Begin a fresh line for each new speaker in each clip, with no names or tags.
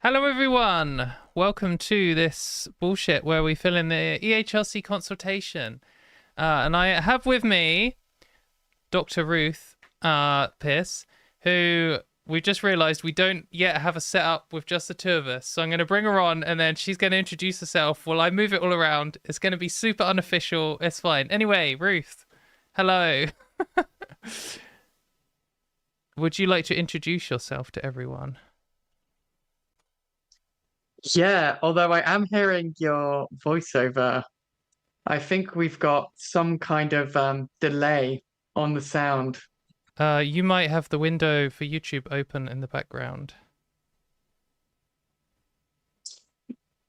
Hello, everyone. Welcome to this bullshit where we fill in the EHRC consultation. And I have with me Dr. Ruth Pearce, who we've just realised we don't yet have a setup with just the two of us. So I'm going to bring her on and then she's going to introduce herself while I move it all around. It's going to be super unofficial. It's fine. Anyway, Ruth, hello. Would you like to introduce yourself to everyone?
Yeah, although I am hearing your voiceover, I think we've got some kind of delay on the sound.
You might have the window for YouTube open in the background.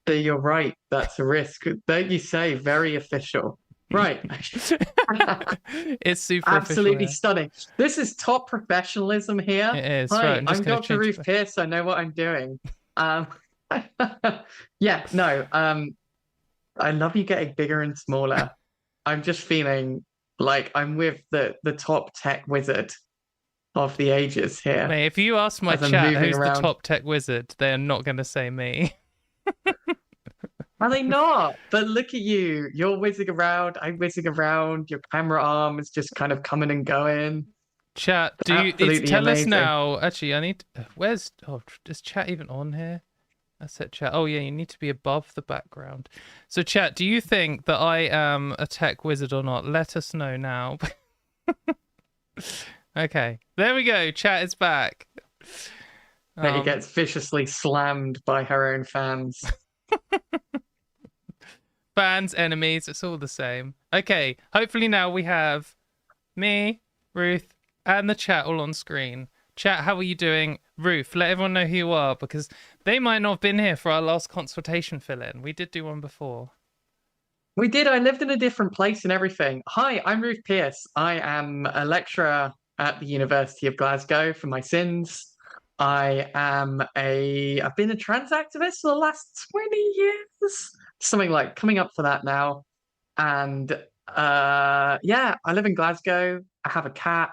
But you're right, that's a risk. Don't you say, very official. Right.
It's super official
Absolutely
here.
stunning. This is top professionalism here.
It is. Right,
Hi,
I'm just
I'm
going to
Dr.
change
Ruth
it.
Pearce. I know what I'm doing. Um, yeah, no, I love you getting bigger and smaller. I'm just feeling like I'm with the top tech wizard of the ages here
Mate, if you ask my
as I'm
chat
moving
who's the
around.
top tech wizard, they're not going to say me.
Are they not? But look at you. You're whizzing around. I'm whizzing around. Your camera arm is just kind of coming and going.
Chat,
Absolutely
tell us
amazing.
now. Actually, I need, is chat even on here? I said chat. Oh, yeah, you need to be above the background. So, chat, do you think that I am a tech wizard or not? Let us know now. Okay, there we go. Chat is back.
Katy gets viciously slammed by her own fans.
Fans, enemies, it's all the same. Okay, hopefully now we have me, Ruth, and the chat all on screen. Chat, how are you doing? Ruth, let everyone know who you are because they might not have been here for our last consultation fill-in. We did do one before.
We did. I lived in a different place and everything. Hi, I'm Ruth Pearce. I am a lecturer at the University of Glasgow for my sins. I've been a trans activist for the last 20 years, something like coming up for that now. And yeah, I live in Glasgow. I have a cat.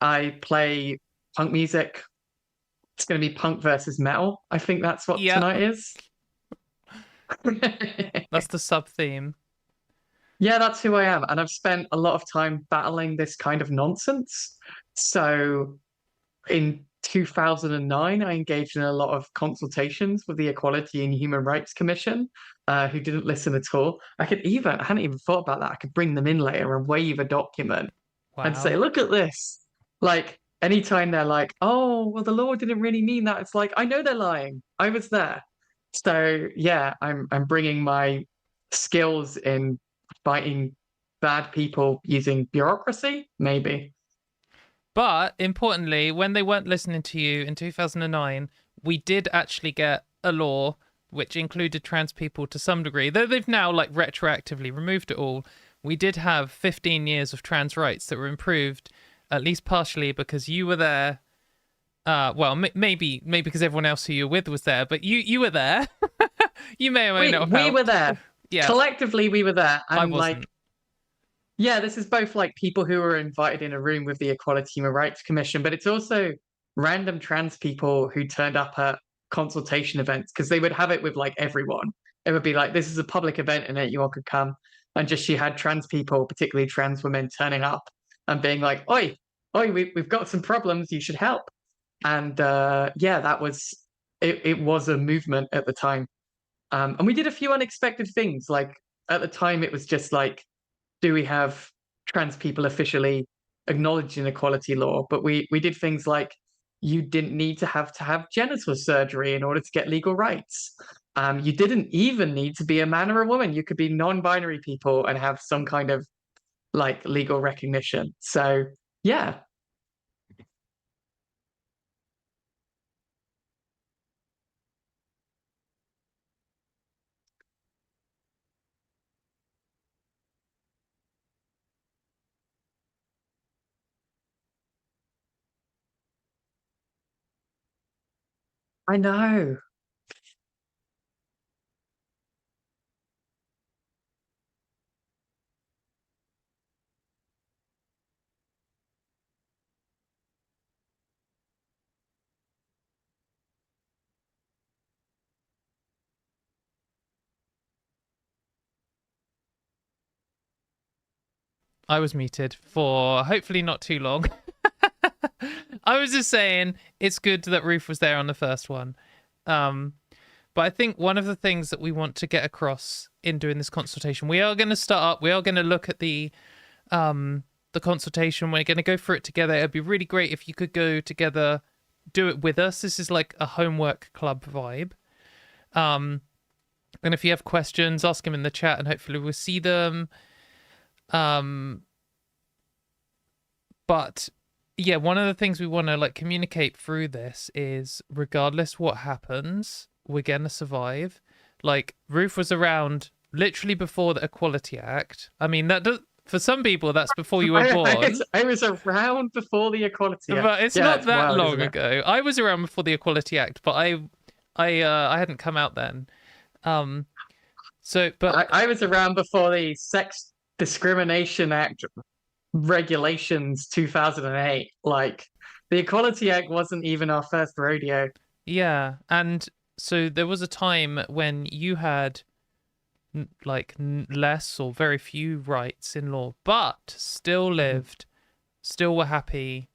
I play punk music. It's going to be punk versus metal. I think that's what
Yep,
tonight is.
that's the sub-theme.
Yeah, that's who I am. And I've spent a lot of time battling this kind of nonsense. So in 2009, I engaged in a lot of consultations with the Equality and Human Rights Commission, who didn't listen at all. I hadn't even thought about that. I could bring them in later and wave a document and say,
Wow.
look at this. Like, anytime they're like, oh, well, the law didn't really mean that. It's like, I know they're lying. I was there. So yeah, I'm bringing my skills in fighting bad people using bureaucracy, maybe.
But importantly, when they weren't listening to you in 2009, we did actually get a law which included trans people to some degree. Though they've now like retroactively removed it all, we did have 15 years of trans rights that were improved, at least partially because you were there. Well, maybe because everyone else who you were with was there, but you were there. You may or may not have
We were
helped.
there.
Yeah,
Collectively, we were there.
I
And like,
wasn't.
yeah, this is both like people who were invited in a room with the Equality Human Rights Commission, but it's also random trans people who turned up at consultation events because they would have it with like everyone. It would be like, this is a public event and it, you all could come. And just you had trans people, particularly trans women, turning up and being like, oi, oi, we've got some problems, you should help. And yeah, it was a movement at the time. And we did a few unexpected things. Like at the time, it was just like, do we have trans people officially acknowledged in equality law? But we did things like you didn't need to have genital surgery in order to get legal rights. You didn't even need to be a man or a woman. You could be non-binary people and have some kind of like legal recognition. So yeah, I know.
I was muted for hopefully not too long. I was just saying it's good that Ruth was there on the first one. But I think one of the things that we want to get across in doing this consultation, we are going to start up. We are going to look at the consultation. We're going to go through it together. It'd be really great if you could go together, do it with us. This is like a homework club vibe. And if you have questions, ask them in the chat, and hopefully we'll see them. But yeah, one of the things we want to like communicate through this is, regardless what happens, we're gonna survive. Like, Ruth was around literally before the Equality Act. I mean, that does, for some people, that's before you were born.
I was around before the Equality Act.
But it's not that long ago. I was around before the Equality Act, but I hadn't come out then. So, but
I was around before the Sex Discrimination Act regulations 2008. Like, the Equality Act wasn't even our first rodeo.
Yeah, and so there was a time when you had less or very few rights in law, but still lived, still were happy,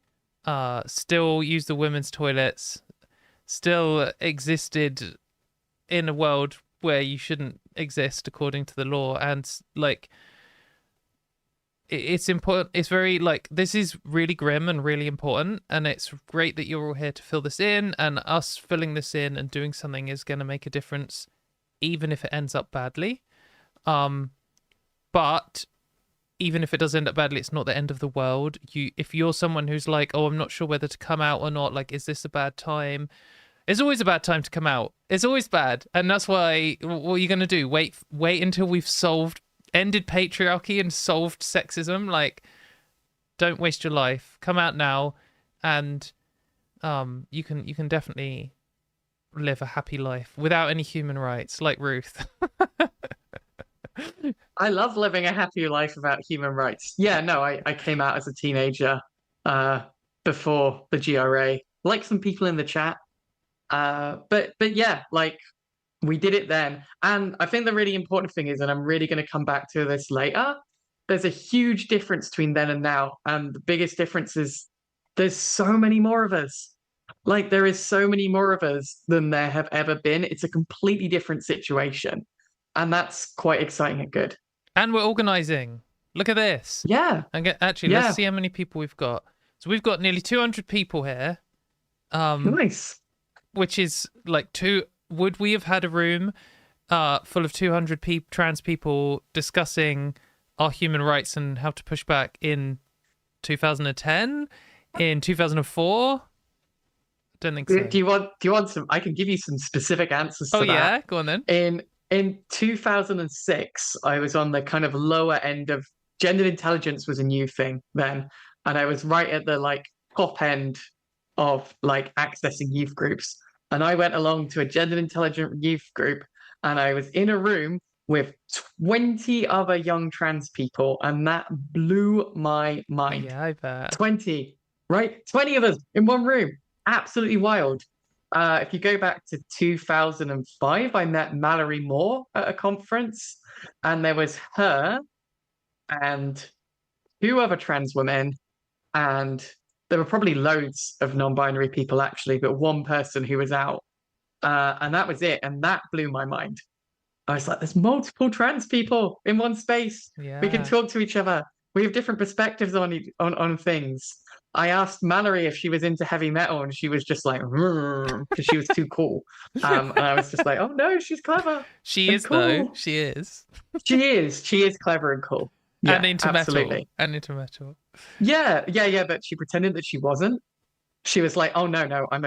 still used the women's toilets, still existed in a world where you shouldn't exist according to the law. And like, it's important. It's very like, this is really grim and really important, and it's great that you're all here to fill this in, and us filling this in and doing something is going to make a difference, even if it ends up badly. But even if it does end up badly, it's not the end of the world. If you're someone who's like, oh, I'm not sure whether to come out or not, like, is this a bad time? It's always a bad time to come out. It's always bad. And that's why, what are you going to do? Wait until we've ended patriarchy and solved sexism? Like, don't waste your life. Come out now, and you can definitely live a happy life without any human rights, like Ruth.
I love living a happy life without human rights. Yeah, no, I came out as a teenager before the GRA, like some people in the chat. But yeah, like, we did it then. And I think the really important thing is, and I'm really going to come back to this later, there's a huge difference between then and now. And the biggest difference is there's so many more of us. Like, there is so many more of us than there have ever been. It's a completely different situation. And that's quite exciting and good.
And we're organizing. Look at this.
Yeah.
And let's see how many people we've got. So we've got nearly 200 people here.
Nice.
Which is like would we have had a room full of 200 trans people discussing our human rights and how to push back in 2010? In 2004? Don't think so.
Do you want some? I can give you some specific answers to that. Oh
yeah, go on then.
In 2006, I was on the kind of lower end of gender intelligence was a new thing then, and I was right at the like top end of like accessing youth groups. And I went along to a gender intelligent youth group, and I was in a room with 20 other young trans people, and that blew my mind.
Yeah, I bet.
20, right? 20 of us in one room. Absolutely wild. If you go back to 2005, I met Mallory Moore at a conference, and there was her and 2 other trans women, and there were probably loads of non-binary people actually, but one person who was out, and that was it. And that blew my mind. I was like, there's multiple trans people in one space.
Yeah.
We can talk to each other. We have different perspectives on things. I asked Mallory if she was into heavy metal, and she was just like, because she was too cool. And I was just like, oh no, she's clever.
She is cool. Though. She is.
She is clever and cool. Yeah,
and into
absolutely.
Metal. And into metal.
Yeah. But she pretended that she wasn't. She was like, oh no, I'm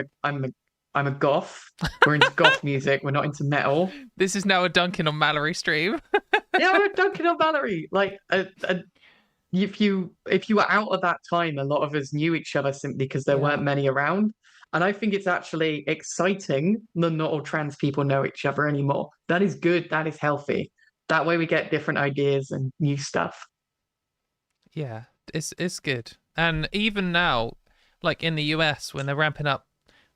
a goth. We're into goth music. We're not into metal.
This is now a Duncan on Mallory stream.
Yeah, we're Duncan on Mallory. Like, if you were out at that time, a lot of us knew each other simply because there weren't many around. And I think it's actually exciting that not all trans people know each other anymore. That is good. That is healthy. That way we get different ideas and new stuff.
Yeah, it's good. And even now, like in the US, when they're ramping up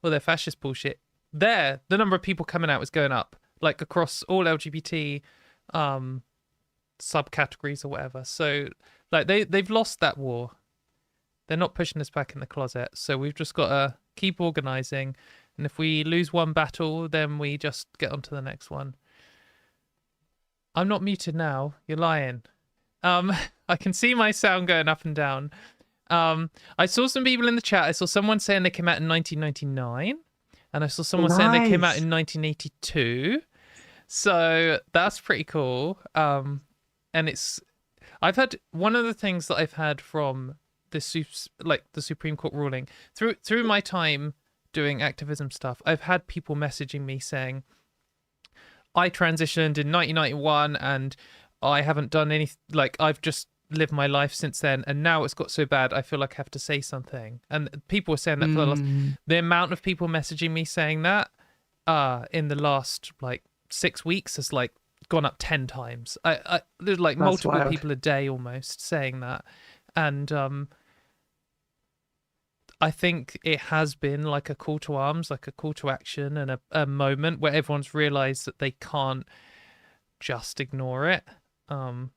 their fascist bullshit, the number of people coming out is going up, like across all LGBT subcategories or whatever. So Like they've lost that war. They're not pushing us back in the closet, so we've just got to keep organizing. And if we lose one battle, then we just get on to the next one. I'm not muted now. You're lying. I can see my sound going up and down. I saw some people in the chat. I saw someone saying they came out in 1999, and I saw someone saying they came out in 1982. So that's pretty cool. And I've had one of the things that I've had from the Supreme Court ruling through my time doing activism stuff. I've had people messaging me saying, I transitioned in 1991 and I haven't done anything, like I've just lived my life since then, and now it's got so bad I feel like I have to say something. And people were saying that for the amount of people messaging me saying that in the last like 6 weeks has like gone up 10 times. There's like multiple people a day almost saying that. And I think it has been like a call to arms, like a call to action, and a moment where everyone's realized that they can't just ignore it.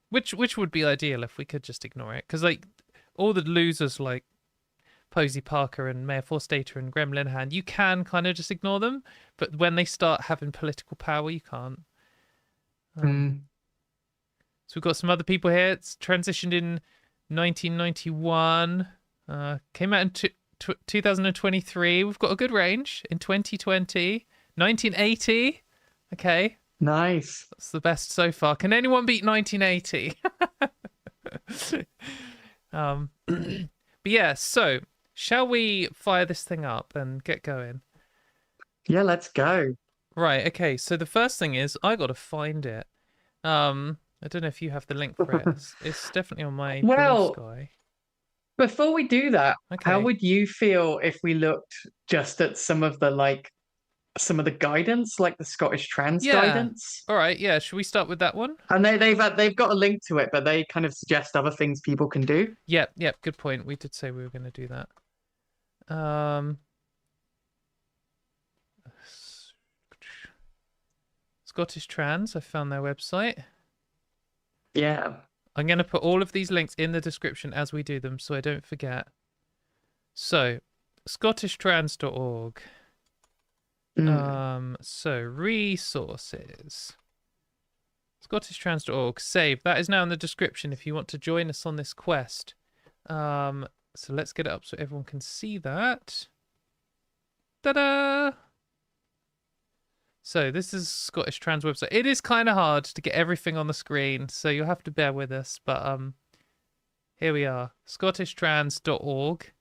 Which would be ideal if we could just ignore it, because like all the losers like Posey Parker and Mayor Forstater and Graham Linehan, you can kind of just ignore them, but when they start having political power, you can't. So we've got some other people here. It's transitioned in 1991, came out in 2023. We've got a good range in 2020, 1980. Okay.
Nice.
That's the best so far. Can anyone beat 1980? But yeah, so shall we fire this thing up and get going?
Yeah, let's go.
Right, okay. So the first thing is I got to find it. I don't know if you have the link for it. It's definitely on my Blue Sky.
Before we do that, how would you feel if we looked just at some of the guidance, like the Scottish Trans guidance?
All right, yeah. Should we start with that one?
And they've got a link to it, but they kind of suggest other things people can do.
Yep. Good point. We did say we were going to do that. Scottish Trans. I found their website.
Yeah.
I'm going to put all of these links in the description as we do them, so I don't forget. So, scottishtrans.org. So resources, scottishtrans.org, save. That is now in the description if you want to join us on this quest. So let's get it up so everyone can see that. Ta-da! So this is Scottish Trans website. It is kind of hard to get everything on the screen, so you'll have to bear with us, but here we are, scottishtrans.org.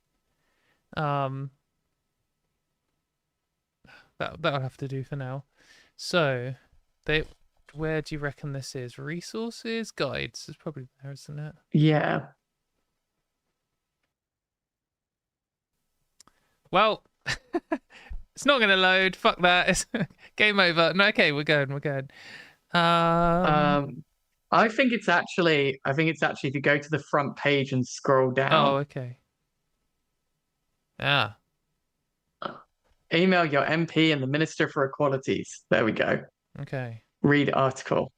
That'll have to do for now. So, where do you reckon this is? Resources, guides. It's probably there, isn't it?
Yeah.
Well, it's not going to load. Fuck that. It's game over. No, okay, we're going.
I think it's actually if you go to the front page and scroll down.
Oh, okay. Yeah.
Email your MP and the Minister for Equalities. There we go.
Okay.
Read article.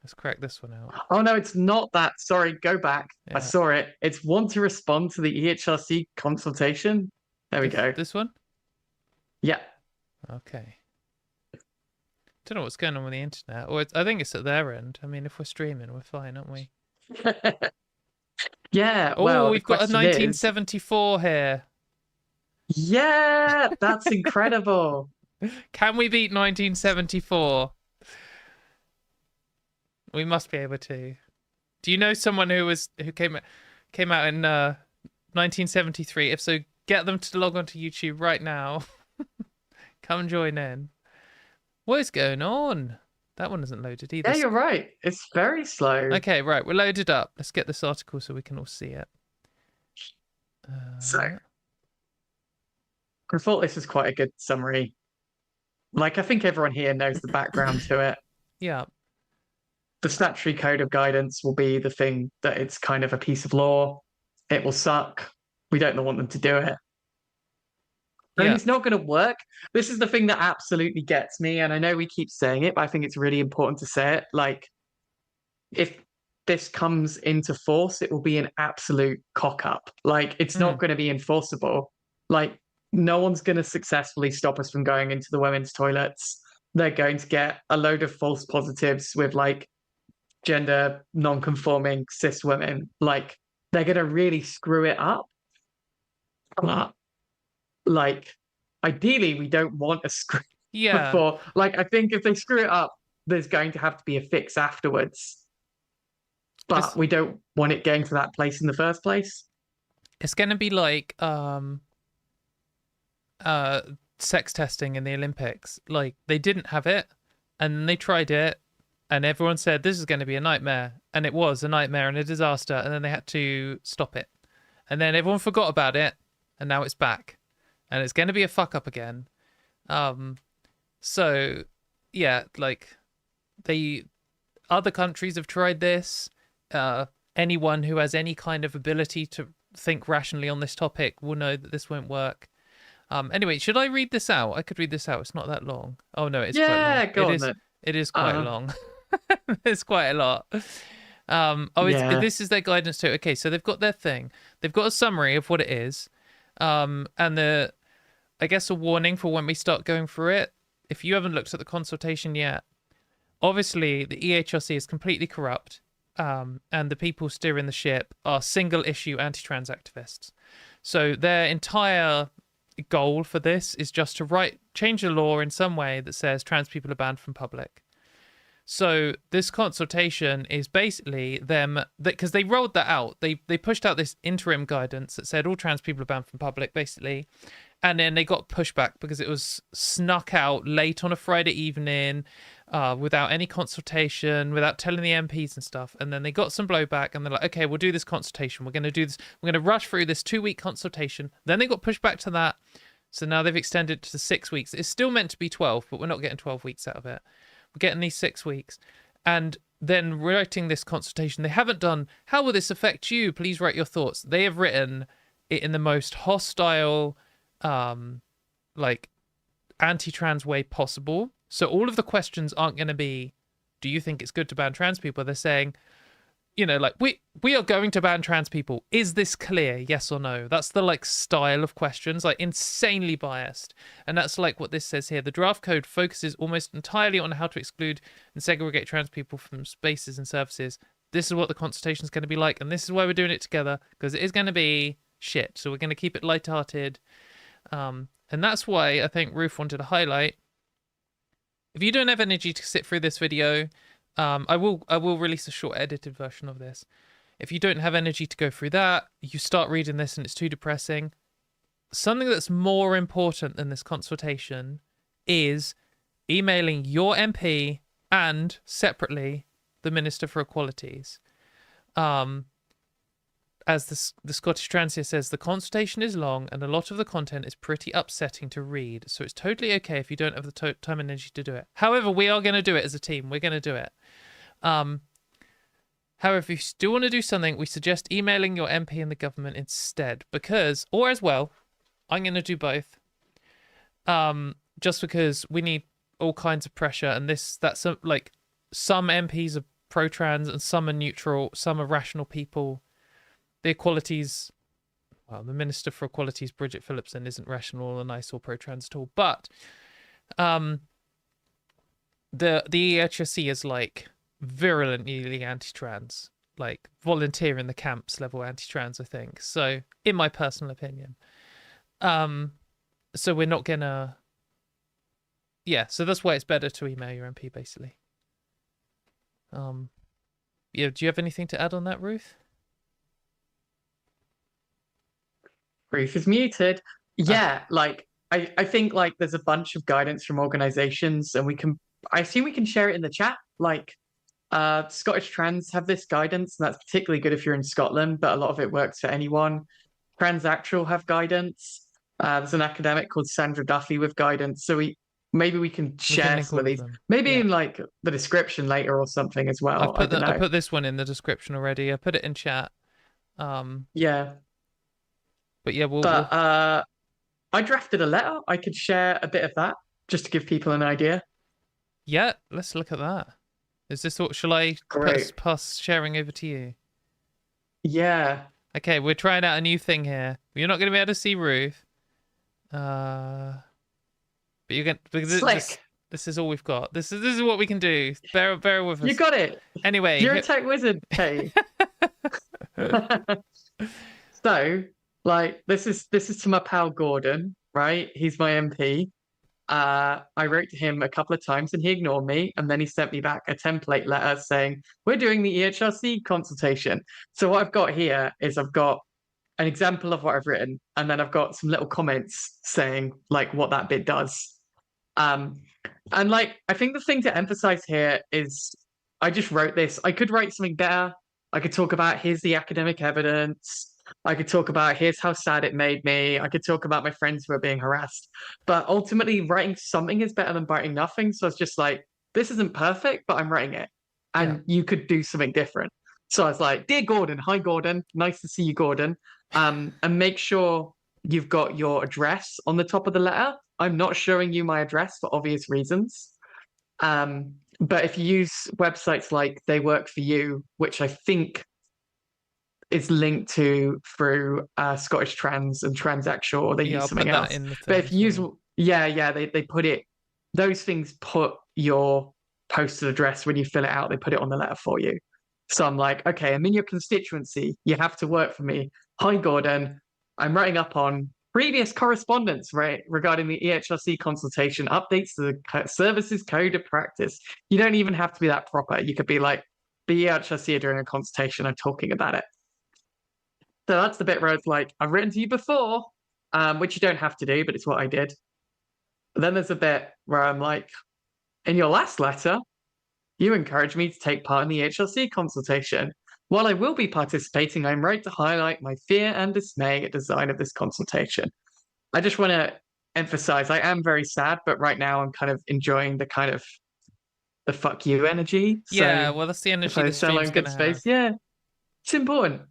Let's crack this one out.
Oh, no, it's not that. Sorry, go back.
Yeah.
I saw it. It's want to respond to the EHRC consultation. There we go.
This one?
Yeah.
Okay. Don't know what's going on with the internet. Or I think it's at their end. I mean, if we're streaming, we're fine, aren't we?
Yeah.
Oh,
well,
we've got a 1974 here.
Yeah, that's incredible.
Can we beat 1974? We must be able to. Do you know someone who came out in 1973? If so, get them to log on to YouTube right now. Come join in. What is going on? That one isn't loaded either.
Yeah, you're right. It's very slow.
Okay, right. We're loaded up. Let's get this article so we can all see it.
So, I thought this was quite a good summary. Like, I think everyone here knows the background to it.
Yeah.
The statutory code of guidance will be the thing that it's kind of a piece of law. It will suck. We don't want them to do it. I mean, it's not going to work. This is the thing that absolutely gets me. And I know we keep saying it, but I think it's really important to say it. Like, if this comes into force, it will be an absolute cock up. Like, it's not going to be enforceable. Like, no one's going to successfully stop us from going into the women's toilets. They're going to get a load of false positives with like gender non-conforming cis women. Like, they're going to really screw it up. Like, ideally, we don't want a screw before. Like, I think if they screw it up, there's going to have to be a fix afterwards. But we don't want it getting to that place in the first place.
It's going to be like sex testing in the Olympics. Like, they didn't have it, and they tried it, and everyone said this is going to be a nightmare, and it was a nightmare and a disaster, and then they had to stop it, and then everyone forgot about it, and now it's back, and it's going to be a fuck up again. So yeah, like, other countries have tried this. Anyone who has any kind of ability to think rationally on this topic will know that this won't work. Anyway, should I read this out? I could read this out. It's not that long. Oh no, it's quite long.
Yeah, go on then.
It is quite long. It's quite a lot. This is their guidance too. Okay, so they've got their thing. They've got a summary of what it is, and I guess a warning for when we start going through it. If you haven't looked at the consultation yet, obviously the EHRC is completely corrupt, and the people steering the ship are single-issue anti-trans activists. So their entire goal for this is just to change the law in some way that says trans people are banned from public. So this consultation is basically them, because they rolled that out. They pushed out this interim guidance that said all trans people are banned from public, basically. And then they got pushback because it was snuck out late on a Friday evening, without any consultation, without telling the MPs and stuff. And then they got some blowback, and they're like, okay, we'll do this consultation. We're going to do this. We're going to rush through this 2-week consultation. Then they got pushed back to that. So now they've extended it to 6 weeks. It's still meant to be 12, but we're not getting 12 weeks out of it. We're getting these 6 weeks. And then writing this consultation, they haven't done, how will this affect you? Please write your thoughts. They have written it in the most hostile, like, anti-trans way possible. So all of the questions aren't going to be, do you think it's good to ban trans people? They're saying, you know, like, we are going to ban trans people. Is this clear? Yes or no? That's the, like, style of questions, like, insanely biased. And that's like what this says here. The draft code focuses almost entirely on how to exclude and segregate trans people from spaces and services. This is what the consultation is going to be like, and this is why we're doing it together, because it is going to be shit. So we're going to keep it lighthearted. And that's why I think Ruth wanted to highlight, if you don't have energy to sit through this video, I will release a short edited version of this. If you don't have energy to go through that, you start reading this and it's too depressing. Something that's more important than this consultation is emailing your MP and separately the Minister for Equalities. As the Scottish Translator says, the consultation is long and a lot of the content is pretty upsetting to read, so it's totally okay if you don't have the time and energy to do it. However, we are going to do it as a team. We're going to do it. However, if you still want to do something, we suggest emailing your MP and the government instead, because, or as well, I'm going to do both, just because we need all kinds of pressure, and that's like, some MPs are pro-trans and some are neutral, some are rational people. The Equalities, well, the Minister for Equalities, Bridget Phillipson, isn't rational or nice or pro-trans at all. But the EHRC is like virulently anti-trans, like volunteer in the camps level anti-trans, I think. So, in my personal opinion, so we're not gonna. Yeah, so that's why it's better to email your MP, basically. Yeah, do you have anything to add on that, Ruth?
Ruth is muted. Yeah, like I think like there's a bunch of guidance from organizations, and I assume we can share it in the chat. Like Scottish Trans have this guidance, and that's particularly good if you're in Scotland, but a lot of it works for anyone. Transactual have guidance. There's an academic called Sandra Duffy with guidance. So maybe we can share some of these. Maybe in like the description later or something as well. I
put this one in the description already. I put it in chat.
Yeah.
But yeah,
I drafted a letter. I could share a bit of that just to give people an idea.
Yeah, let's look at that. Is this what? Shall I
Great.
pass sharing over to you?
Yeah.
Okay, we're trying out a new thing here. You're not going to be able to see Ruth. But you're going because
Slick.
this is all we've got. This is what we can do. Bear with
You
us.
got it.
Anyway,
You're a tech wizard, Katy. So, like, this is to my pal Gordon, right? He's my MP. I wrote to him a couple of times and he ignored me, and then he sent me back a template letter saying, "We're doing the EHRC consultation." So what I've got here is I've got an example of what I've written, and then I've got some little comments saying like what that bit does. Um, and like I think the thing to emphasize here is I just wrote this. I could write something better. I could talk about here's the academic evidence. I could talk about here's how sad it made me. I could talk about my friends who are being harassed. But ultimately, writing something is better than writing nothing. So it's just like, this isn't perfect, but I'm writing it. And you could do something different. So I was like, "Dear Gordon, hi Gordon. Nice to see you, Gordon. And make sure you've got your address on the top of the letter. I'm not showing you my address for obvious reasons. But if you use websites like They Work For You, which I think is linked to through Scottish Trans and Transactional, or they use
I'll
something
put
else.
that in the
But
thing
if you use,
well.
they put it, those things put your postal address when you fill it out, they put it on the letter for you. So I'm like, okay, I'm in your constituency. You have to work for me. Hi, Gordon. I'm writing up on previous correspondence, right, regarding the EHRC consultation, updates to the services code of practice. You don't even have to be that proper. You could be like, the EHRC are doing a consultation. I'm talking about it. So that's the bit where it's like, I've written to you before, which you don't have to do, but it's what I did. But then there's a bit where I'm like, in your last letter, you encouraged me to take part in the HRC consultation. While I will be participating, I'm right to highlight my fear and dismay at design of this consultation. I just want to emphasize, I am very sad, but right now I'm kind of enjoying the kind of the fuck you energy.
Yeah,
So
well, that's the
if
energy
I
the
sell
stream's
in good
gonna have.
space, yeah, it's important.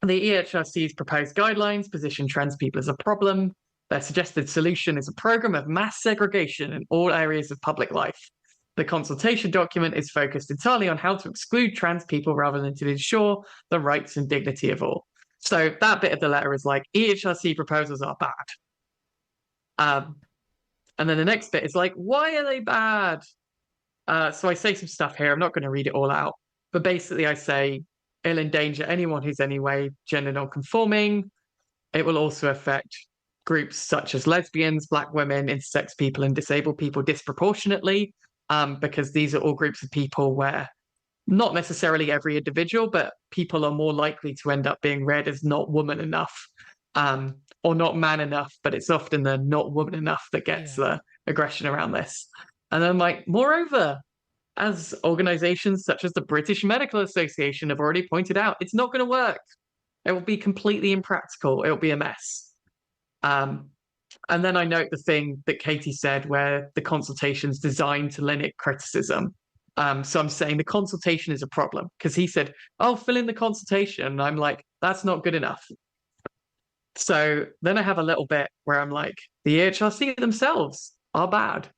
The EHRC's proposed guidelines position trans people as a problem. Their suggested solution is a program of mass segregation in all areas of public life. The consultation document is focused entirely on how to exclude trans people rather than to ensure the rights and dignity of all. So that bit of the letter is like, EHRC proposals are bad. And then the next bit is like, why are they bad? So I say some stuff here. I'm not going to read it all out. But basically I say, it'll endanger anyone who's anyway gender non-conforming. It will also affect groups such as lesbians, Black women, intersex people, and disabled people disproportionately, because these are all groups of people where not necessarily every individual, but people are more likely to end up being read as not woman enough, or not man enough, but it's often the not woman enough that gets the aggression around this. And then, like, moreover, as organizations such as the British Medical Association have already pointed out, it's not going to work. It will be completely impractical. It will be a mess. And then I note the thing that Katy said where the consultation's designed to limit criticism. So I'm saying the consultation is a problem because he said, "Oh, fill in the consultation." And I'm like, that's not good enough. So then I have a little bit where I'm like, the EHRC themselves are bad.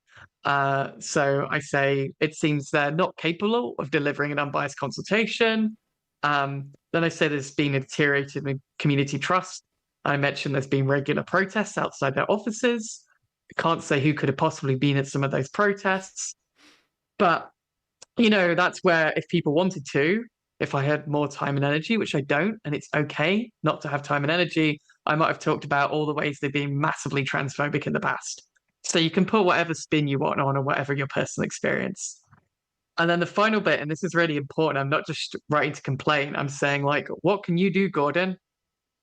So I say it seems they're not capable of delivering an unbiased consultation. Then I say there's been a deteriorated in community trust. I mentioned there's been regular protests outside their offices. I can't say who could have possibly been at some of those protests. But, you know, that's where if people wanted to, if I had more time and energy, which I don't, and it's okay not to have time and energy, I might have talked about all the ways they've been massively transphobic in the past. So you can put whatever spin you want on or whatever your personal experience. And then the final bit, and this is really important, I'm not just writing to complain, I'm saying, like, what can you do, Gordon?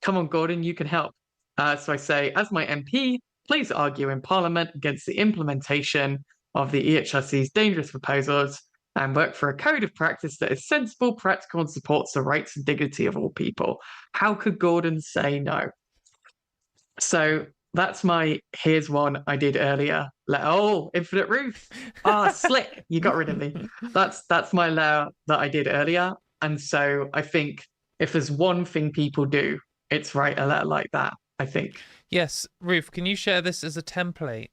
Come on, Gordon, you can help. So I say, as my MP, please argue in Parliament against the implementation of the EHRC's dangerous proposals and work for a code of practice that is sensible, practical, and supports the rights and dignity of all people. How could Gordon say no? So that's my here's one I did earlier. Oh, Infinite Ruth. Slick. You got rid of me. That's my layer that I did earlier. And so I think if there's one thing people do, it's write a letter like that, I think.
Yes, Ruth, can you share this as a template?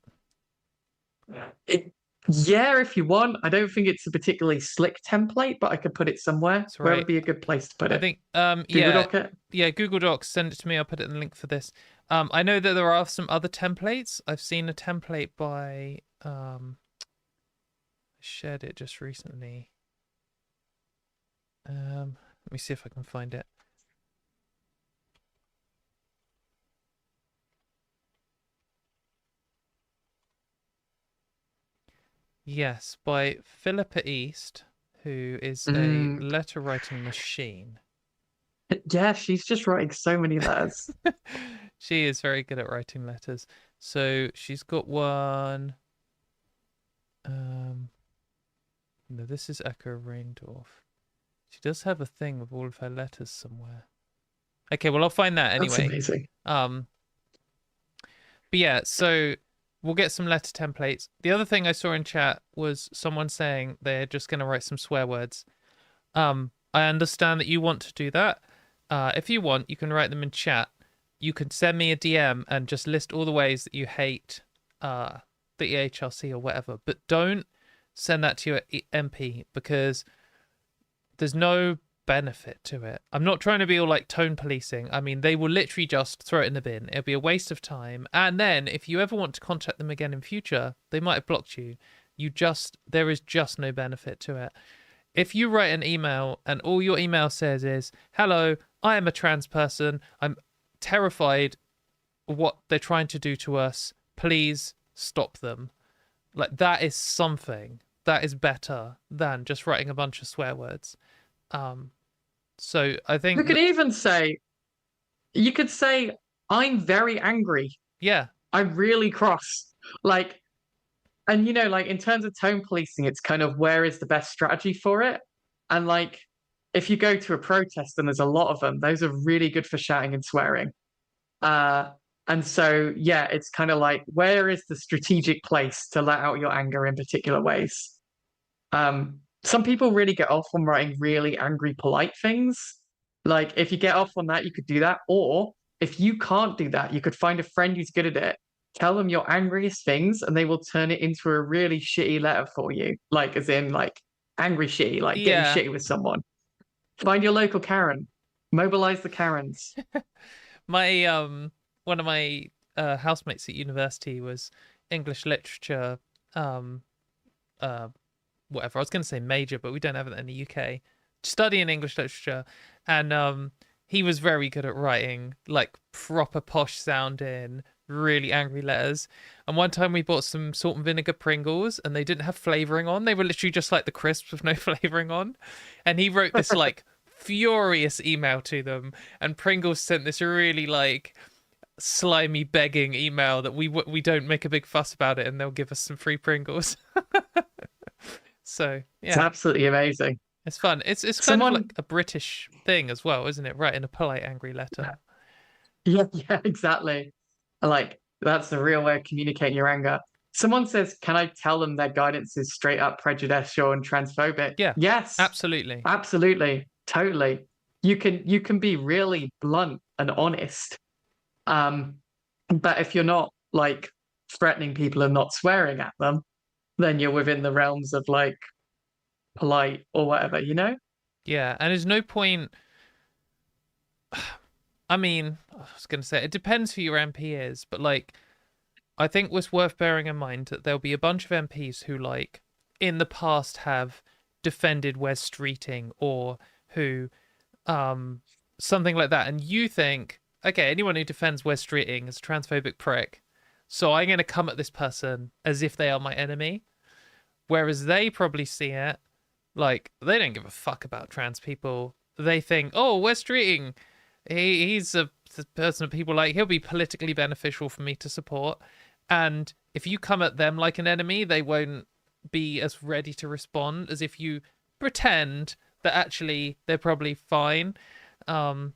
Yeah, if you want. I don't think it's a particularly slick template, but I could put it somewhere.
That's
Where
right.
would be a good place to put
I
it?
think
Google
yeah,
Doc it?
yeah, Google Docs, send it to me, I'll put it in the link for this. I know that there are some other templates. I've seen a template by I shared it just recently. Let me see if I can find it. Yes, by Philippa East, who is a
Mm,
letter writing machine.
yeah, she's just writing so many letters.
She is very good at writing letters. So she's got one. No, this is Echo Reindorf. She does have a thing with all of her letters somewhere. Okay, well I'll find that
That's
anyway.
amazing.
But yeah, so we'll get some letter templates. The other thing I saw in chat was someone saying they're just going to write some swear words. I understand that you want to do that. If you want, you can write them in chat. You can send me a DM and just list all the ways that you hate the EHRC or whatever. But don't send that to your MP because there's no benefit to it. I'm not trying to be all like tone policing. I mean, they will literally just throw it in the bin. It'll be a waste of time. And then if you ever want to contact them again in future, they might have blocked you. There is just no benefit to it. If you write an email and all your email says is, hello, I am a trans person. I'm terrified of what they're trying to do to us. Please stop them. Like that is something that is better than just writing a bunch of swear words. So I
You
think
could even say, you could say, I'm very angry.
yeah,
I'm really cross. Like, and like in terms of tone policing, it's kind of where is the best strategy for it? And like, if you go to a protest and there's a lot of them, those are really good for shouting and swearing. Uh, and so, yeah, it's kind of like, where is the strategic place to let out your anger in particular ways? Some people really get off on writing really angry, polite things. Like, if you get off on that, you could do that. Or if you can't do that, you could find a friend who's good at it. Tell them your angriest things, and they will turn it into a really shitty letter for you. Like, as in, like, angry shitty, like getting
yeah.
shitty with someone. Find your local Karen. Mobilize the Karens.
My one of my housemates at university was English literature uh whatever. I was going to say major, but we don't have it in the UK. Studying English literature, and he was very good at writing like proper posh sounding, really angry letters. And one time we bought some salt and vinegar Pringles, and they didn't have flavoring on. They were literally just like the crisps with no flavoring on. And he wrote this like furious email to them, and Pringles sent this really like slimy begging email that we don't make a big fuss about it, and they'll give us some free Pringles. So
It's
yeah,
absolutely amazing.
it's fun. It's kind of
Someone,
like a British thing as well, isn't it? Writing a polite, angry letter.
yeah, yeah, exactly. Like, that's the real way of communicating your anger. Someone says, can I tell them their guidance is straight up prejudicial and transphobic?
Yeah,
Yes,
absolutely.
absolutely, totally. You can be really blunt and honest. Um, but if you're not like threatening people and not swearing at them, then you're within the realms of like polite or whatever, you know?
Yeah, and there's no point. I mean, I was going to say it depends who your MP is, but like, I think what's worth bearing in mind that there'll be a bunch of MPs who, like, in the past have defended Wes Streeting or who, something like that, and you think, okay, anyone who defends Wes Streeting is a transphobic prick, so I'm going to come at this person as if they are my enemy. Whereas they probably see it like they don't give a fuck about trans people. They think, oh, Wes Streeting, he's a person that people like. He'll be politically beneficial for me to support. And if you come at them like an enemy, they won't be as ready to respond as if you pretend that actually they're probably fine. Um,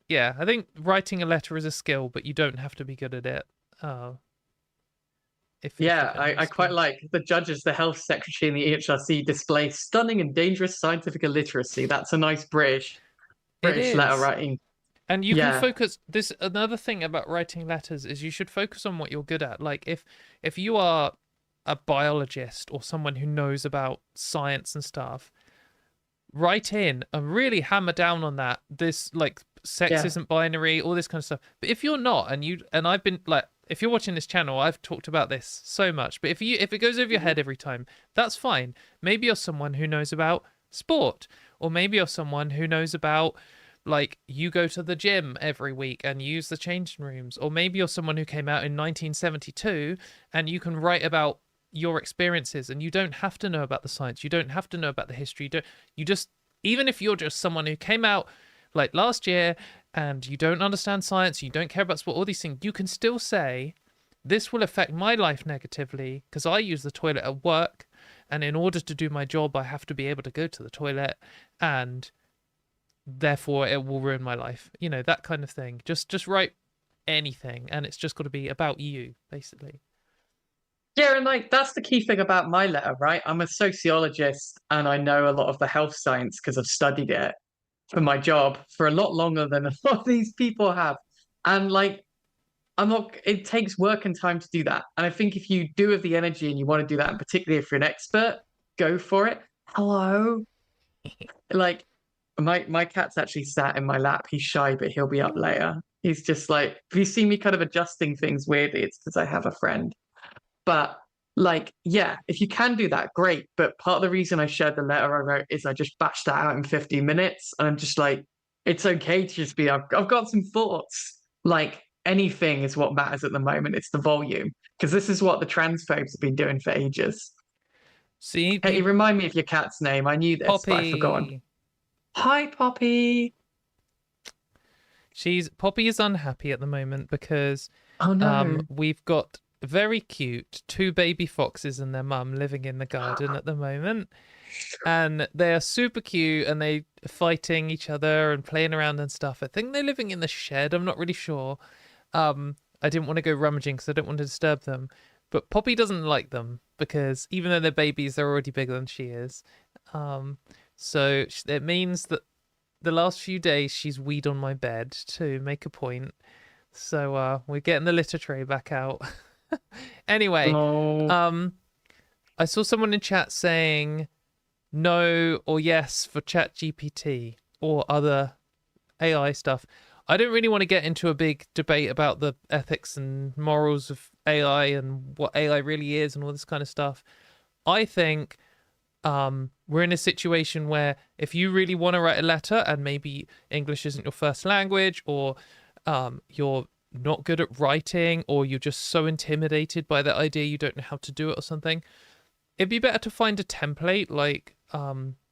yeah, I think writing a letter is a skill, but you don't have to be good at it. If you're
Yeah,
going to
I
use
quite
skills.
like the judges, the health secretary, and the EHRC display stunning and dangerous scientific illiteracy. That's a nice
It
British letter
is.
writing.
And you can
Yeah,
focus this another thing about writing letters is you should focus on what you're good at. Like if you are a biologist or someone who knows about science and stuff, write in and really hammer down on that. This like sex
Yeah.
isn't binary, all this kind of stuff. But if you're not, and I've been like, if you're watching this channel, I've talked about this so much. But if it goes over your head every time, that's fine. Maybe you're someone who knows about sport, or maybe you're someone who knows about, like, you go to the gym every week and use the changing rooms, or maybe you're someone who came out in 1972 and you can write about your experiences, and you don't have to know about the science, you don't have to know about the history, you just, even if you're just someone who came out like last year and you don't understand science, you don't care about sport, all these things, you can still say, this will affect my life negatively because I use the toilet at work, and in order to do my job I have to be able to go to the toilet, and therefore it will ruin my life, you know, that kind of thing. Just write anything, and it's just got to be about you, basically.
Yeah, and like that's the key thing about my letter, right? I'm a sociologist and I know a lot of the health science because I've studied it for my job for a lot longer than a lot of these people have. And like I'm not, it takes work and time to do that. And I think if you do have the energy and you want to do that, and particularly if you're an expert, go for it. Hello. Like my cat's actually sat in my lap. He's shy, but he'll be up later. He's just like, if you see me kind of adjusting things weirdly, it's because I have a friend. But like, yeah, if you can do that, great. But part of the reason I shared the letter I wrote is I just bashed that out in 15 minutes. And I'm just like, it's okay to just be, I've got some thoughts. Like anything is what matters at the moment. It's the volume. Because this is what the transphobes have been doing for ages.
See,
Hey, remind me of your cat's name. I knew this, but I've forgotten.
Poppy.
Hi, Poppy.
Poppy is unhappy at the moment because
Oh no.
we've got very cute two baby foxes and their mum living in the garden at the moment, and they are super cute and they are fighting each other and playing around and stuff. I think they're living in the shed, I'm not really sure. I didn't want to go rummaging because I don't want to disturb them, but Poppy doesn't like them because even though they're babies, they're already bigger than she is. So it means that the last few days she's weed on my bed to make a point. So we're getting the litter tray back out. Anyway,
Oh.
I saw someone in chat saying no or yes for Chat GPT or other AI stuff. I don't really want to get into a big debate about the ethics and morals of AI and what AI really is and all this kind of stuff. I think we're in a situation where if you really want to write a letter and maybe English isn't your first language, or you're not good at writing, or you're just so intimidated by the idea you don't know how to do it or something, it'd be better to find a template. Like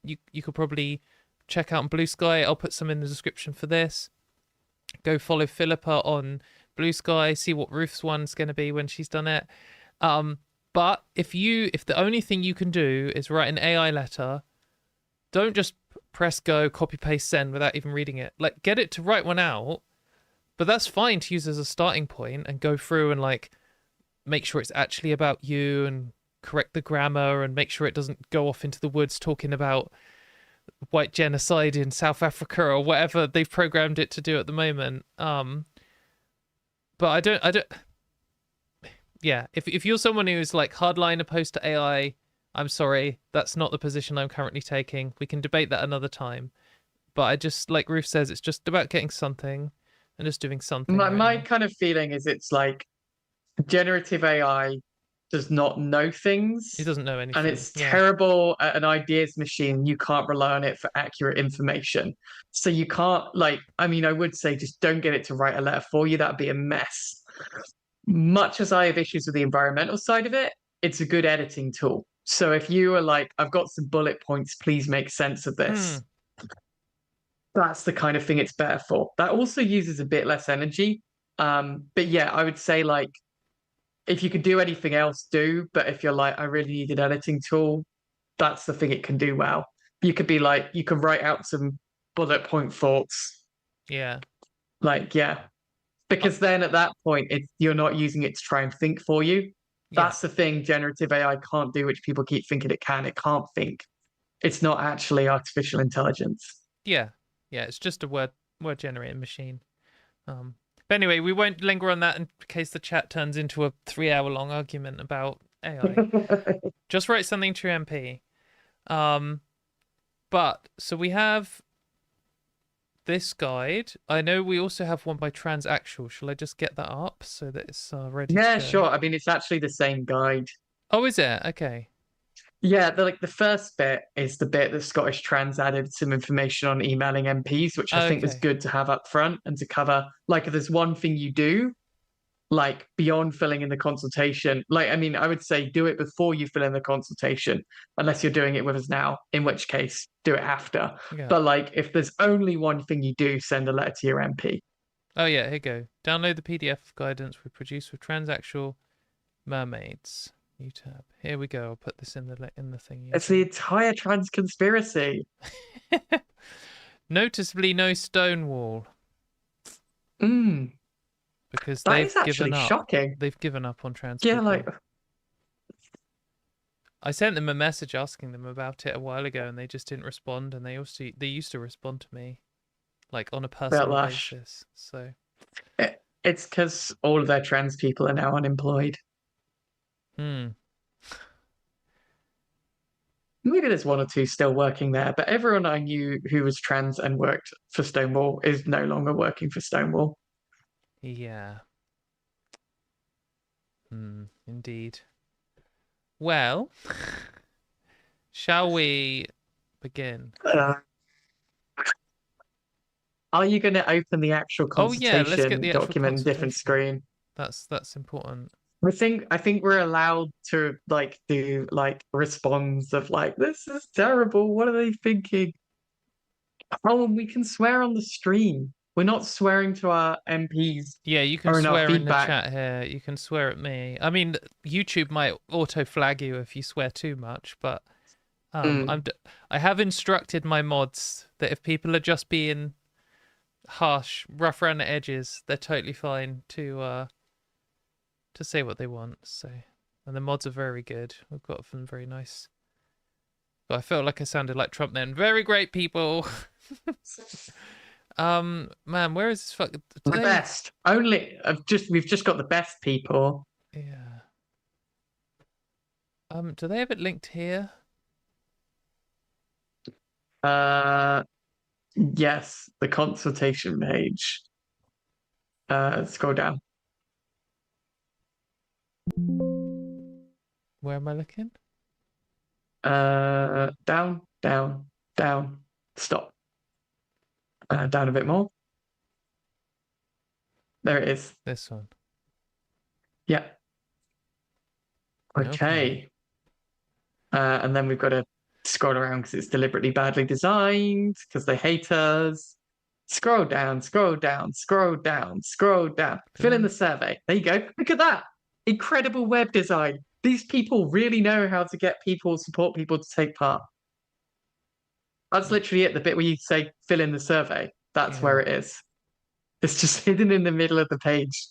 you could probably check out on Blue Sky. I'll put some in the description for this. Go follow Philippa on Blue Sky, see what Ruth's one's going to be when she's done it. But if the only thing you can do is write an AI letter, don't just press go, copy paste send without even reading it. Like, get it to write one out. But that's fine to use as a starting point and go through and like make sure it's actually about you and correct the grammar and make sure it doesn't go off into the woods talking about white genocide in South Africa or whatever they've programmed it to do at the moment. But I don't. Yeah, if you're someone who's like hardline opposed to AI, I'm sorry, that's not the position I'm currently taking. We can debate that another time. But I just, like Ruth says, it's just about getting something and just doing something.
My kind of feeling is it's like generative AI does not know things.
It doesn't know anything.
And it's terrible at an ideas machine. You can't rely on it for accurate information. So you can't, like, I mean, I would say just don't get it to write a letter for you. That'd be a mess. Much as I have issues with the environmental side of it, it's a good editing tool. So if you are like, I've got some bullet points, please make sense of this. That's the kind of thing it's better for. That also uses a bit less energy. But yeah, I would say like, if you could do anything else, do. But if you're like, I really need an editing tool, that's the thing it can do well. You could be like, you can write out some bullet point thoughts.
Yeah.
Like, yeah. Because then at that point, you're not using it to try and think for you. That's the thing generative AI can't do, which people keep thinking it can. It can't think. It's not actually artificial intelligence.
Yeah. Yeah, it's just a word generating machine. But anyway, we won't linger on that in case the chat turns into a 3-hour long argument about AI. Just write something to your MP. But so we have this guide. I know we also have one by Transactional. Shall I just get that up so that it's ready to
Yeah,
go?
sure. I mean, it's actually the same guide.
Oh, is it? Okay.
Yeah, the first bit is the bit that Scottish Trans added some information on emailing MPs, which I think was
Okay.
good to have up front and to cover. Like, if there's one thing you do, like beyond filling in the consultation, like, I mean, I would say do it before you fill in the consultation, unless you're doing it with us now, in which case do it after.
Yeah.
But like, if there's only one thing you do, send a letter to your MP.
Oh yeah, here you go. Download the PDF guidance we produced with Transactional Mermaids. New tab. Here we go. I'll put this in the thing.
It's the entire trans conspiracy.
Noticeably no Stonewall. Because
That
they've
is actually
given up.
shocking.
They've given up on trans
Yeah,
people.
like,
I sent them a message asking them about it a while ago, and they just didn't respond. And they used to respond to me, like on a personal basis. So
it's because all of their trans people are now unemployed. Maybe there's one or two still working there, but everyone I knew who was trans and worked for Stonewall is no longer working for Stonewall.
Yeah. Indeed. Well, shall we begin?
Are you going to open the actual consultation
let's get the actual
document in a different screen?
That's important.
I think we're allowed to like do like response of like, this is terrible. What are they thinking? Oh, and we can swear on the stream. We're not swearing to our MPs.
Yeah, you can swear in the chat here. You can swear at me. I mean, YouTube might auto flag you if you swear too much, but I have instructed my mods that if people are just being harsh, rough around the edges, they're totally fine to say what they want. So, and the mods are very good. We've got some very nice. But I felt like I sounded like Trump then. Very great people. Man, where is this fuck?
The best. We've just got the best people.
Yeah. Do they have it linked here?
Yes, the consultation page. Scroll down.
Where am I looking?
Down, down, down. Stop. Down a bit more. There it is.
This one.
Yeah. Okay. And then we've got to scroll around because it's deliberately badly designed because they hate us. Scroll down, scroll down, scroll down, scroll down. Fill in the survey. There you go. Look at that. Incredible web design. These people really know how to get people, support people to take part. That's literally it. The bit where you say fill in the survey. That's where it is. It's just hidden in the middle of the page.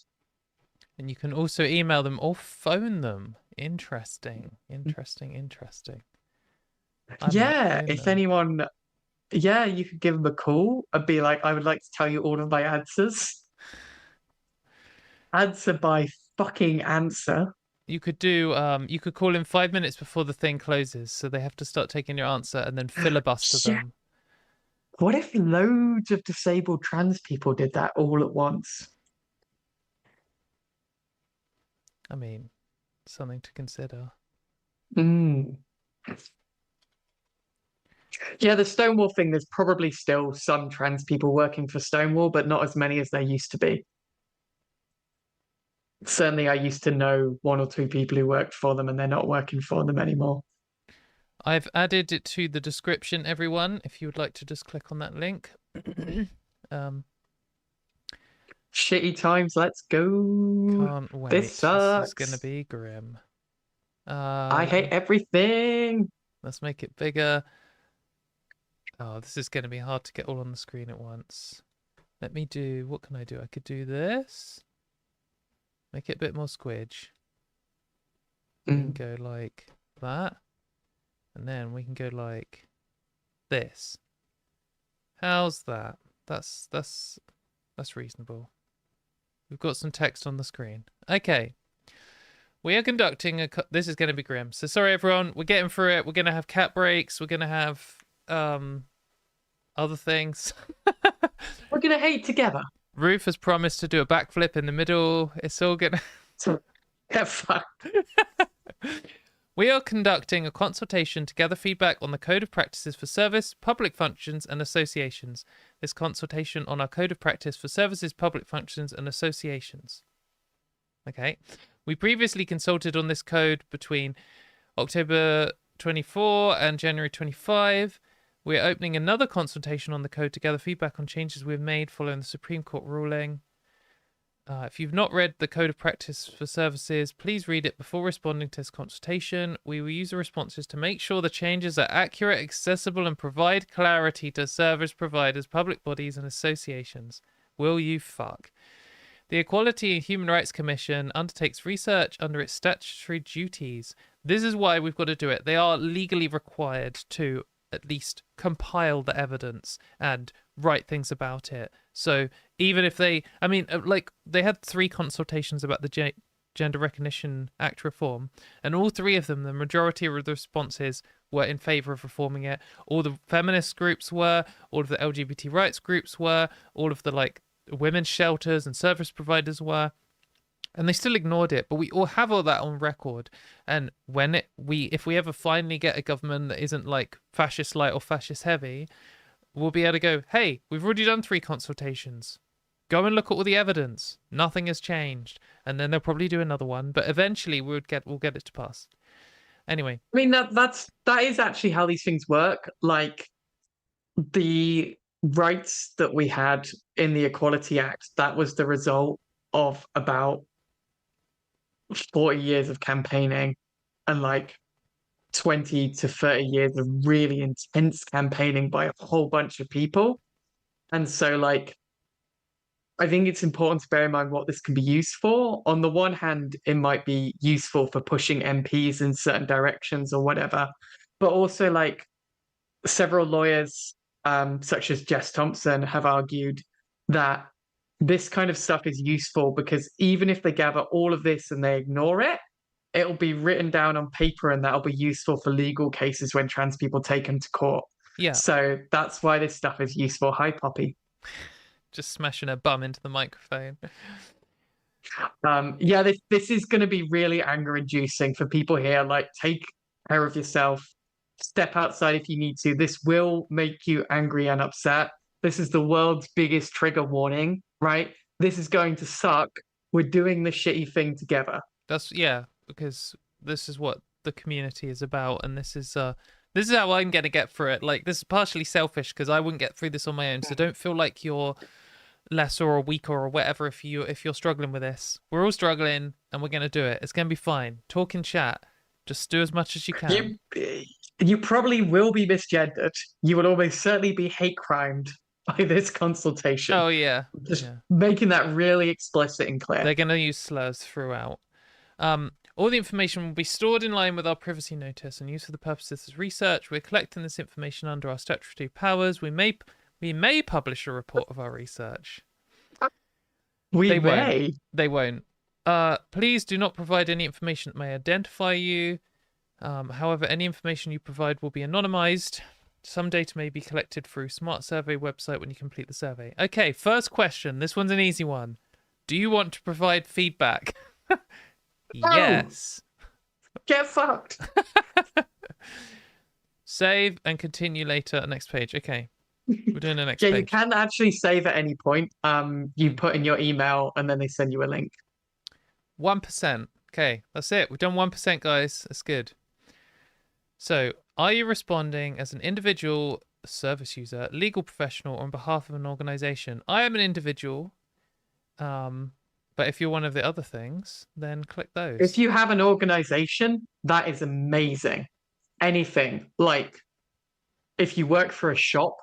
And you can also email them or phone them. Interesting. Interesting. Interesting.
Yeah, if anyone, yeah, you could give them a call and be like, I would like to tell you all of my answers. Answer by fucking answer.
You could do, you could call in 5 minutes before the thing closes, so they have to start taking your answer and then filibuster them.
What if loads of disabled trans people did that all at once?
I mean, something to consider.
Yeah, the Stonewall thing, there's probably still some trans people working for Stonewall, but not as many as there used to be. Certainly, I used to know one or two people who worked for them, and they're not working for them anymore.
I've added it to the description, everyone, if you would like to just click on that link.
Shitty times, let's go.
Can't wait.
This sucks.
This is going to be grim.
I hate everything.
Let's make it bigger. Oh, this is going to be hard to get all on the screen at once. Let me do, what can I do? I could do this. Make it a bit more squidge. We can go like that. And then we can go like this. How's that? That's reasonable. We've got some text on the screen. Okay. We are conducting this is going to be grim. So sorry, everyone. We're getting through it. We're going to have cat breaks. We're going to have other things.
We're going to hate together.
Ruth has promised to do a backflip in the middle. It's all going
to... Get fucked.
We are conducting a consultation to gather feedback on the Code of Practices for Service, Public Functions and Associations. This consultation on our Code of Practice for Services, Public Functions and Associations. Okay. We previously consulted on this code between October 24 and January 25. We're opening another consultation on the code to gather feedback on changes we've made following the Supreme Court ruling. If you've not read the Code of Practice for Services, please read it before responding to this consultation. We will use the responses to make sure the changes are accurate, accessible, and provide clarity to service providers, public bodies, and associations. Will you fuck? The Equality and Human Rights Commission undertakes research under its statutory duties. This is why we've got to do it. They are legally required to at least compile the evidence and write things about it. So even if they, I mean, like they had 3 consultations about the Gender Recognition Act reform, and all 3 of them, the majority of the responses were in favor of reforming it. All the feminist groups were, all of the LGBT rights groups were, all of the like women's shelters and service providers were, and they still ignored it. But we all have all that on record, and when if we ever finally get a government that isn't like fascist light or fascist heavy, we'll be able to go, hey, we've already done 3 consultations, go and look at all the evidence, nothing has changed. And then they'll probably do another one, but eventually we'll get it to pass. Anyway,
I mean, that is actually how these things work. Like the rights that we had in the Equality Act, that was the result of about 40 years of campaigning and like 20 to 30 years of really intense campaigning by a whole bunch of people. And so like I think it's important to bear in mind what this can be used for. On the one hand, it might be useful for pushing MPs in certain directions or whatever, but also like several lawyers such as Jess Thompson have argued that this kind of stuff is useful because even if they gather all of this and they ignore it, it'll be written down on paper and that'll be useful for legal cases when trans people take them to court.
Yeah.
So that's why this stuff is useful. Hi, Poppy.
Just smashing her bum into the microphone.
Yeah, this is going to be really anger-inducing for people here. Like, take care of yourself. Step outside if you need to. This will make you angry and upset. This is the world's biggest trigger warning, right? This is going to suck. We're doing the shitty thing together.
Yeah, because this is what the community is about, and this is how I'm going to get through it. Like, this is partially selfish because I wouldn't get through this on my own, so don't feel like you're lesser or weaker or whatever if you're struggling with this. We're all struggling, and we're going to do it. It's going to be fine. Talk and chat. Just do as much as you can.
You probably will be misgendered. You will almost certainly be hate crimed by this consultation.
Oh, yeah.
Just making that really explicit and clear.
They're going to use slurs throughout. All the information will be stored in line with our privacy notice and used for the purposes of research. We're collecting this information under our statutory powers. We may publish a report of our research. They won't. Please do not provide any information that may identify you. However, any information you provide will be anonymized. Some data may be collected through Smart Survey website when you complete the survey. Okay, first question. This one's an easy one. Do you want to provide feedback? Yes.
Get fucked.
Save and continue later. Next page. Okay. We're doing the next page.
You can actually save at any point. You put in your email and then they send you a link.
1%. Okay, that's it. We've done 1%, guys. That's good. So, are you responding as an individual service user, legal professional, or on behalf of an organization? I am an individual. But if you're one of the other things, then click those.
If you have an organization, that is amazing. Anything. Like, if you work for a shop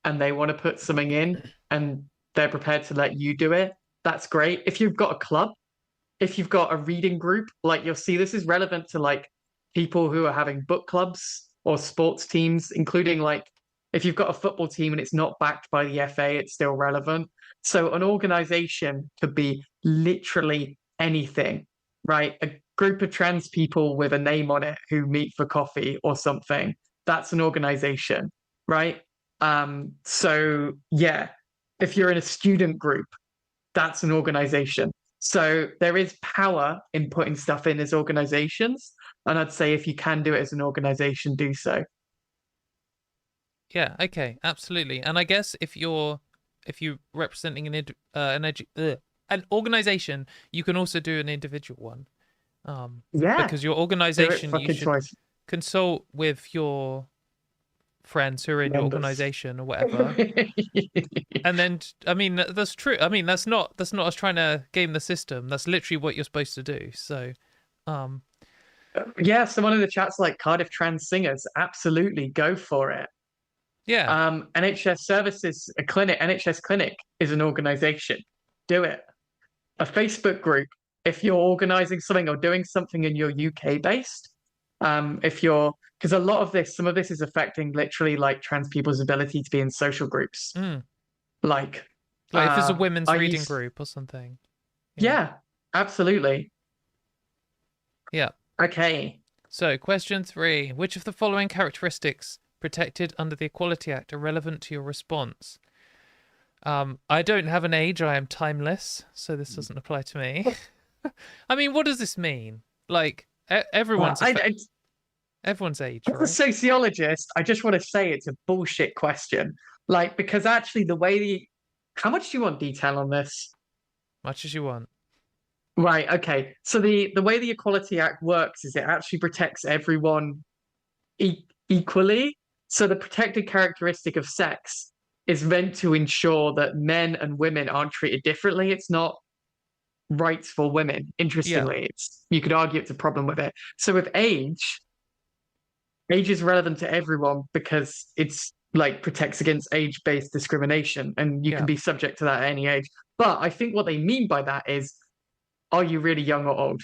and they want to put something in and they're prepared to let you do it, that's great. If you've got a club, if you've got a reading group, like you'll see this is relevant to like people who are having book clubs or sports teams, including like if you've got a football team and it's not backed by the FA, it's still relevant. So an organization could be literally anything, right? group of trans people with a name on it who meet for coffee or something, that's an organization, right? So yeah, if you're in a student group, that's an organization. So there is power in putting stuff in as organizations. And I'd say if you can do it as an organization, do so.
Yeah, okay, absolutely. And I guess if you're representing an organization, you can also do an individual one.
Yeah,
Because your
do it
organization, you
fucking
should
twice.
consult with your friends who are in your
Members.
organization or whatever. And then, I mean, that's true. I mean, that's not us trying to game the system. That's literally what you're supposed to do. So, um,
Yeah, someone in the chat's like Cardiff trans singers. Absolutely, go for it.
yeah,
NHS services, a clinic, NHS clinic is an organization. Do it. A Facebook group, if you're organizing something or doing something and you're UK based, if you're, because a lot of this, some of this is affecting literally like trans people's ability to be in social groups.
mm.
Like,
Like if it's a women's
I
reading
used,
group or something.
yeah, absolutely.
Yeah.
Okay.
So, question 3: which of the following characteristics protected under the Equality Act are relevant to your response? I don't have an age. I am timeless, so this doesn't apply to me. I mean, what does this mean? Like, everyone's everyone's age,
As a
right?
sociologist, I just want to say it's a bullshit question. Like, because actually, how much do you want detail on this?
Much as you want.
Right. Okay. So the way the Equality Act works is it actually protects everyone equally. So the protected characteristic of sex is meant to ensure that men and women aren't treated differently. It's not rights for women.
Yeah.
Interestingly, you could argue it's a problem with it. So with age is relevant to everyone because it's like protects against age-based discrimination, and you can
Yeah.
be subject to that at any age. But I think what they mean by that is, are you really young or old?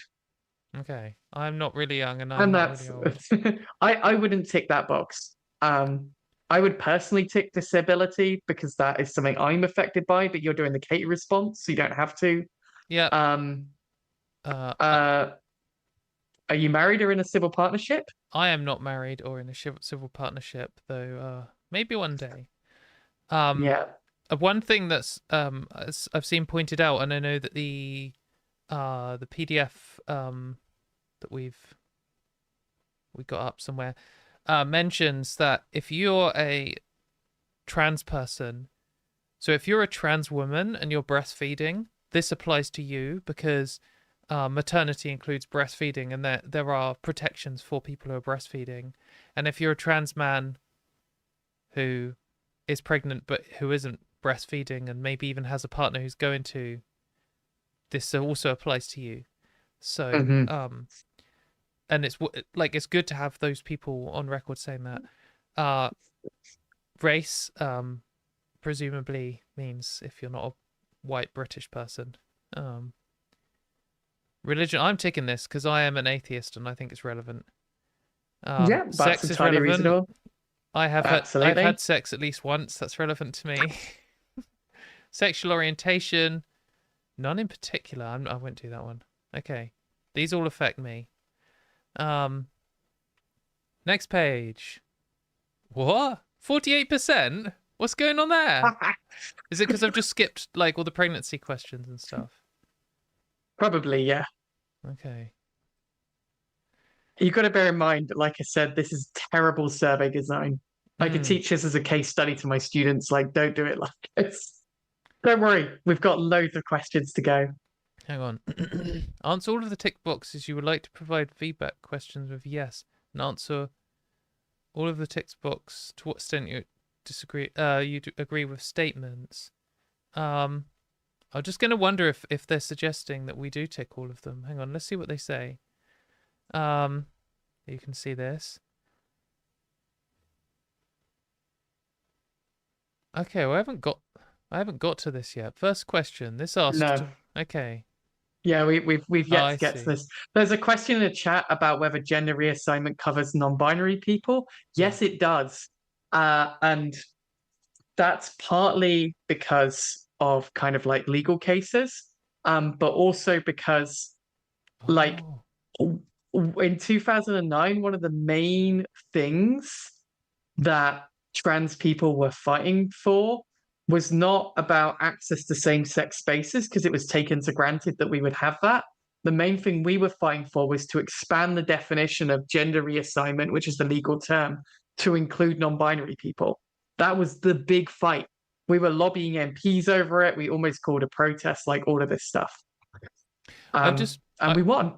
Okay. I'm not really young and I'm
And
not
that's
really old.
I wouldn't tick that box. I would personally tick disability because that is something I'm affected by, but you're doing the Katy response, so you don't have to.
Yeah.
Um,
Uh,
are you married or in a civil partnership?
I am not married or in a civil partnership, though. Maybe one day. Um,
Yeah.
One thing that's I've seen pointed out, and I know that the PDF that we got up somewhere mentions that if you're a trans person, so if you're a trans woman and you're breastfeeding, this applies to you because maternity includes breastfeeding, and there are protections for people who are breastfeeding. And if you're a trans man who is pregnant but who isn't breastfeeding and maybe even has a partner who's going to, this also applies to you. So
Hmm.
and it's like it's good to have those people on record saying that. Race presumably means if you're not a white British person. Religion, I'm ticking this because I am an atheist and I think it's relevant.
Yeah, that's
Sex is
entirely
relevant.
reasonable.
I've
Absolutely.
had sex at least once. That's relevant to me. Sexual orientation, none in particular. I won't do that one. Okay, these all affect me. Next page. What? 48%? What's going on there? Is it because I've just skipped like all the pregnancy questions and stuff?
Probably, yeah.
Okay.
You've got to bear in mind, like I said, this is terrible survey design. I could
Hmm.
teach this as a case study to my students. Like, don't do it like this. Don't worry, we've got loads of questions to go.
Hang on. Answer all of the tick boxes you would like to provide feedback questions with yes, and answer all of the tick box to what extent you disagree. You agree with statements. I'm just gonna wonder if they're suggesting that we do tick all of them. Hang on, let's see what they say. You can see this. Okay, well, I haven't got to this yet. First question. This asked.
No.
Okay.
Yeah, we've
Oh,
yet
I
to get to
see.
this. There's a question in the chat about whether gender reassignment covers non-binary people.
Yeah.
Yes, it does. And that's partly because of kind of like legal cases, but also because like
Oh.
in 2009, one of the main things that trans people were fighting for was not about access to same-sex spaces, because it was taken for granted that we would have that. The main thing we were fighting for was to expand the definition of gender reassignment, which is the legal term, to include non-binary people. That was the big fight. We were lobbying MPs over it. We almost called a protest, like all of this stuff. And we won.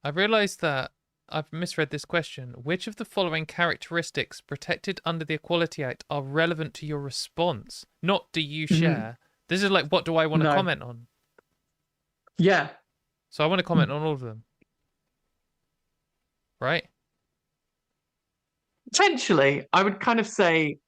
I realized that I've misread this question. Which of the following characteristics protected under the Equality Act are relevant to your response? Not do you share. This is like, what do I want to comment on?
Yeah.
So I want to comment on all of them. Right?
Potentially. I would kind of say,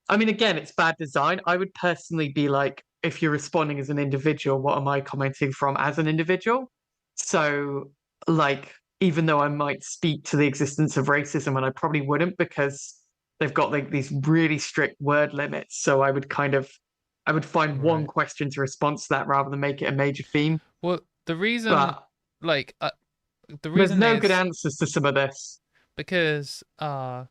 I mean, again, it's bad design. I would personally be like, if you're responding as an individual, what am I commenting from as an individual? So, like, even though I might speak to the existence of racism, and I probably wouldn't, because they've got like these really strict word limits. So I would find one question to respond to that rather than make it a major theme.
Well, the reason,
there's no good answers to some of this.
Because a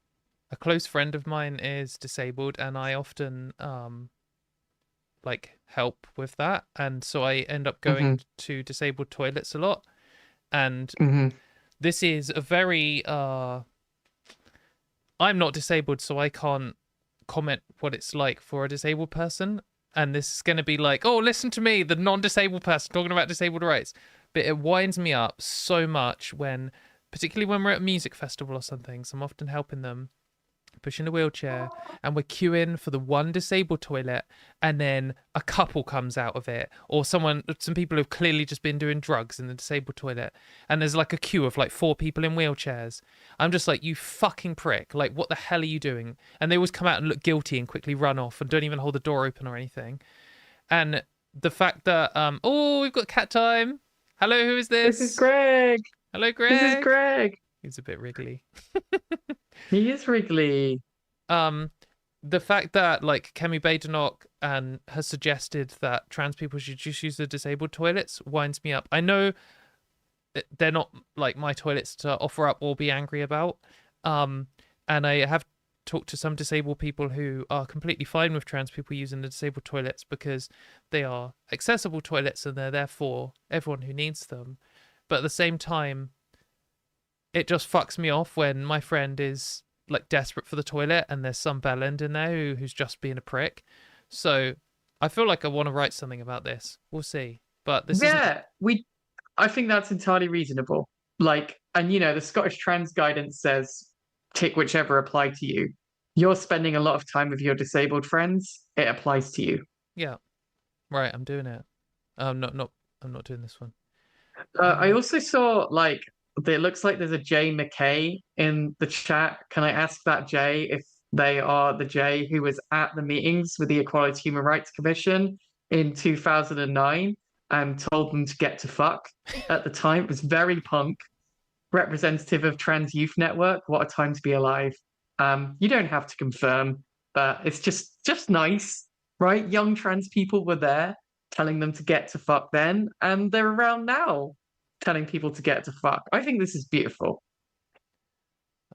close friend of mine is disabled, and I often like help with that, and so I end up going to disabled toilets a lot, and this is a very I'm not disabled, so I can't comment what it's like for a disabled person, and this is going to be like, oh, listen to me, the non-disabled person talking about disabled rights, but it winds me up so much when, particularly when we're at a music festival or something, so I'm often helping them push in a wheelchair, and we're queuing for the one disabled toilet, and then a couple comes out of it, or some people who've clearly just been doing drugs in the disabled toilet, and there's like a queue of like 4 people in wheelchairs. I'm just like, you fucking prick, like what the hell are you doing? And they always come out and look guilty and quickly run off and don't even hold the door open or anything. And the fact that oh, we've got cat time. Hello, who is this?
This is Greg.
Hello, Greg.
This is Greg.
He's a bit wriggly.
He is wriggly.
The fact that like Kemi Badenoch has suggested that trans people should just use the disabled toilets winds me up. I know they're not like my toilets to offer up or be angry about. And I have talked to some disabled people who are completely fine with trans people using the disabled toilets because they are accessible toilets and they're there for everyone who needs them. But at the same time, it just fucks me off when my friend is like desperate for the toilet and there's some bellend in there who's just being a prick. So I feel like I want to write something about this. We'll see. But this
I think that's entirely reasonable. Like, and you know, the Scottish Trans Guidance says tick whichever apply to you. You're spending a lot of time with your disabled friends. It applies to you.
Yeah. Right, I'm doing it. I'm not doing this one.
I also saw like it looks like there's a Jay McKay in the chat. Can I ask that Jay if they are the Jay who was at the meetings with the Equality Human Rights Commission in 2009 and told them to get to fuck at the time? It was very punk, representative of Trans Youth Network. What a time to be alive. You don't have to confirm, but it's just nice, right? Young trans people were there telling them to get to fuck then, and they're around now telling people to get to fuck. I think this is beautiful.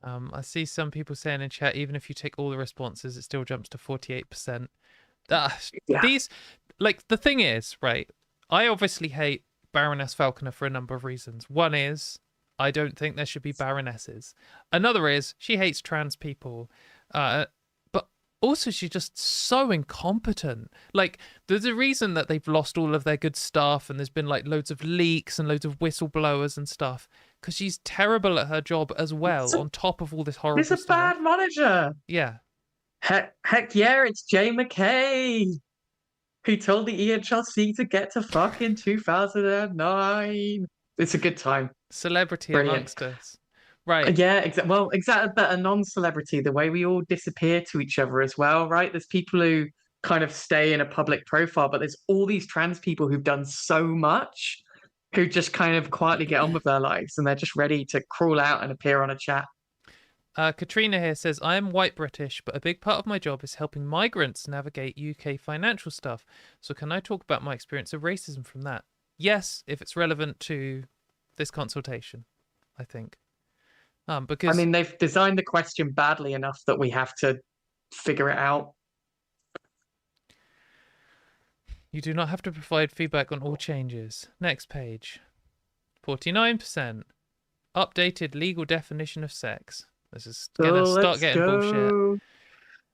I see some people saying in chat, even if you take all the responses, it still jumps to 48%. These, like, the thing is, right, I obviously hate Baroness Falconer for a number of reasons. One is, I don't think there should be baronesses. Another is, she hates trans people. But also, she's just so incompetent. Like, there's a reason that they've lost all of their good stuff, and there's been like loads of leaks and loads of whistleblowers and stuff, because she's terrible at her job as well, on top of all this horrible stuff.
She's a bad manager.
Yeah.
Heck yeah, it's Jay McKay, who told the EHRC to get to fuck in 2009. It's a good time.
Celebrity amongst us. Right.
Yeah, exactly. Well, exactly. But a non-celebrity, the way we all disappear to each other as well, right? There's people who kind of stay in a public profile, but there's all these trans people who've done so much who just kind of quietly get on with their lives, and they're just ready to crawl out and appear on a chat.
Katrina here says, I am white British, but a big part of my job is helping migrants navigate UK financial stuff. So can I talk about my experience of racism from that? Yes, if it's relevant to this consultation, I think.
I
Because
mean, they've designed the question badly enough that we have to figure it out.
you do not have to provide feedback on all changes. Next page. 49%. Updated legal definition of sex. This is gonna start getting bullshit.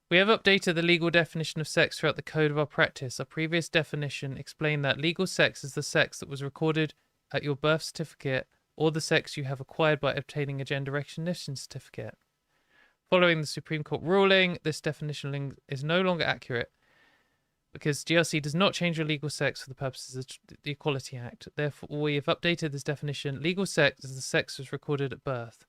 We have updated the legal definition of sex throughout the code of our practice. Our previous definition explained that legal sex is the sex that was recorded at your birth certificate or the sex you have acquired by obtaining a gender recognition certificate. Following the Supreme Court ruling, this definition is no longer accurate because GRC does not change your legal sex for the purposes of the Equality Act. Therefore, we have updated this definition. Legal sex is the sex that was recorded at birth.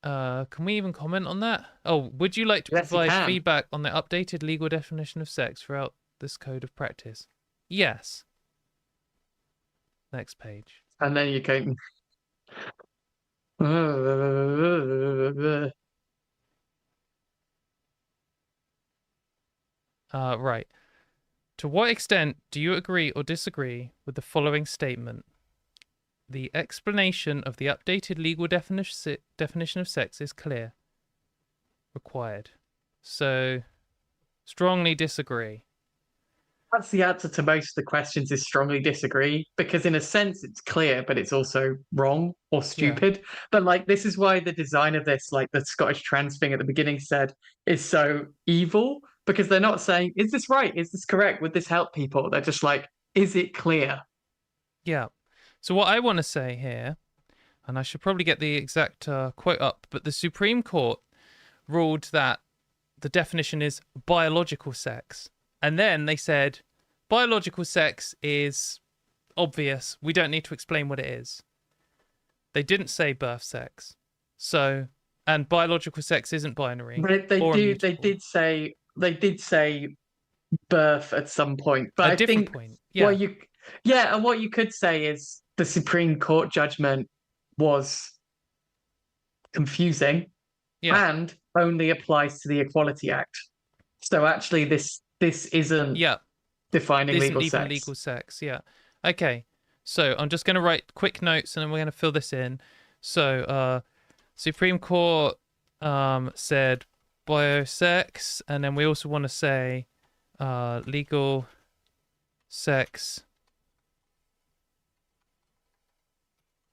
Can we even comment on that? Oh, would you like to provide feedback on the updated legal definition of sex throughout this code of practice? Yes. Next page.
And then you can...
Right. To what extent do you agree or disagree with the following statement? The explanation of the updated legal definition of sex is clear. Required. So, strongly disagree.
That's the answer to most of the questions, is strongly disagree, because in a sense it's clear, but it's also wrong or stupid. Yeah. But like, this is why the design of this, like the Scottish trans thing at the beginning said, is so evil, because they're not saying, is this right? Is this correct? Would this help people? They're just like, is it clear?
Yeah. So what I want to say here, and I should probably get the exact quote up, but the Supreme Court ruled that the definition is biological sex. And then they said, biological sex is obvious. We don't need to explain what it is. They didn't say birth sex. So, and biological sex isn't binary.
But they did say birth at some point. But I think
point. Yeah.
And what you could say is the Supreme Court judgment was confusing and only applies to the Equality Act. So actually this isn't defining legal sex. Isn't even
legal sex, yeah. Okay, so I'm just going to write quick notes and then we're going to fill this in. So Supreme Court said biosex, and then we also want to say legal sex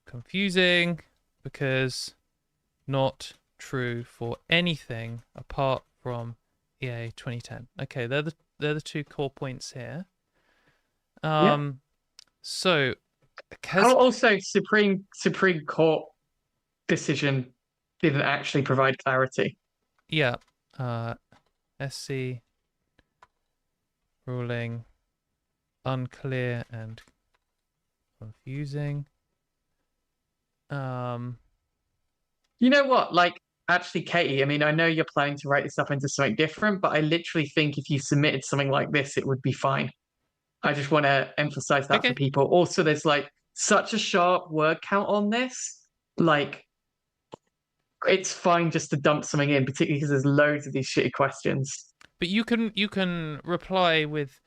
confusing because not true for anything apart from EA 2010. Okay, they're the two core points here. So
also Supreme Court decision didn't actually provide clarity.
Yeah. SC ruling unclear and confusing.
You know what? Like, actually, Katy, I mean, I know you're planning to write this up into something different, but I literally think if you submitted something like this, it would be fine. I just want to emphasize that for people. Also, there's like such a sharp word count on this. Like, it's fine just to dump something in, particularly because there's loads of these shitty questions.
But you can reply with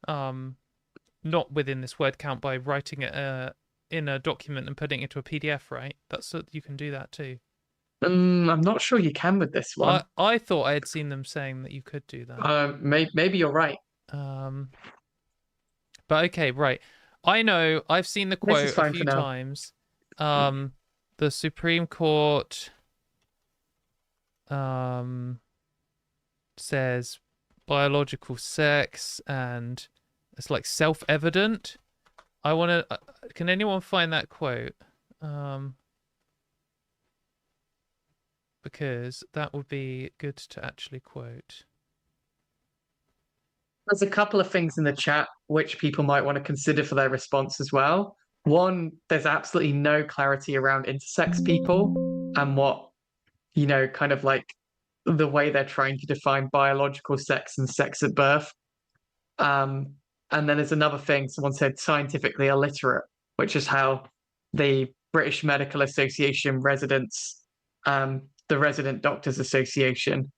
not within this word count by writing it in a document and putting it into a PDF, right? You can do that too.
I'm not sure you can with this one.
I thought I had seen them saying that you could do that.
Maybe you're right.
But okay, right. I know I've seen the quote a few times. The Supreme Court says biological sex and it's like self-evident. I want to... can anyone find that quote? Because that would be good to actually quote.
There's a couple of things in the chat which people might want to consider for their response as well. One, there's absolutely no clarity around intersex people and what, you know, kind of like the way they're trying to define biological sex and sex at birth. And then there's another thing, someone said scientifically illiterate, which is how the British Medical Association residents, the Resident Doctors Association,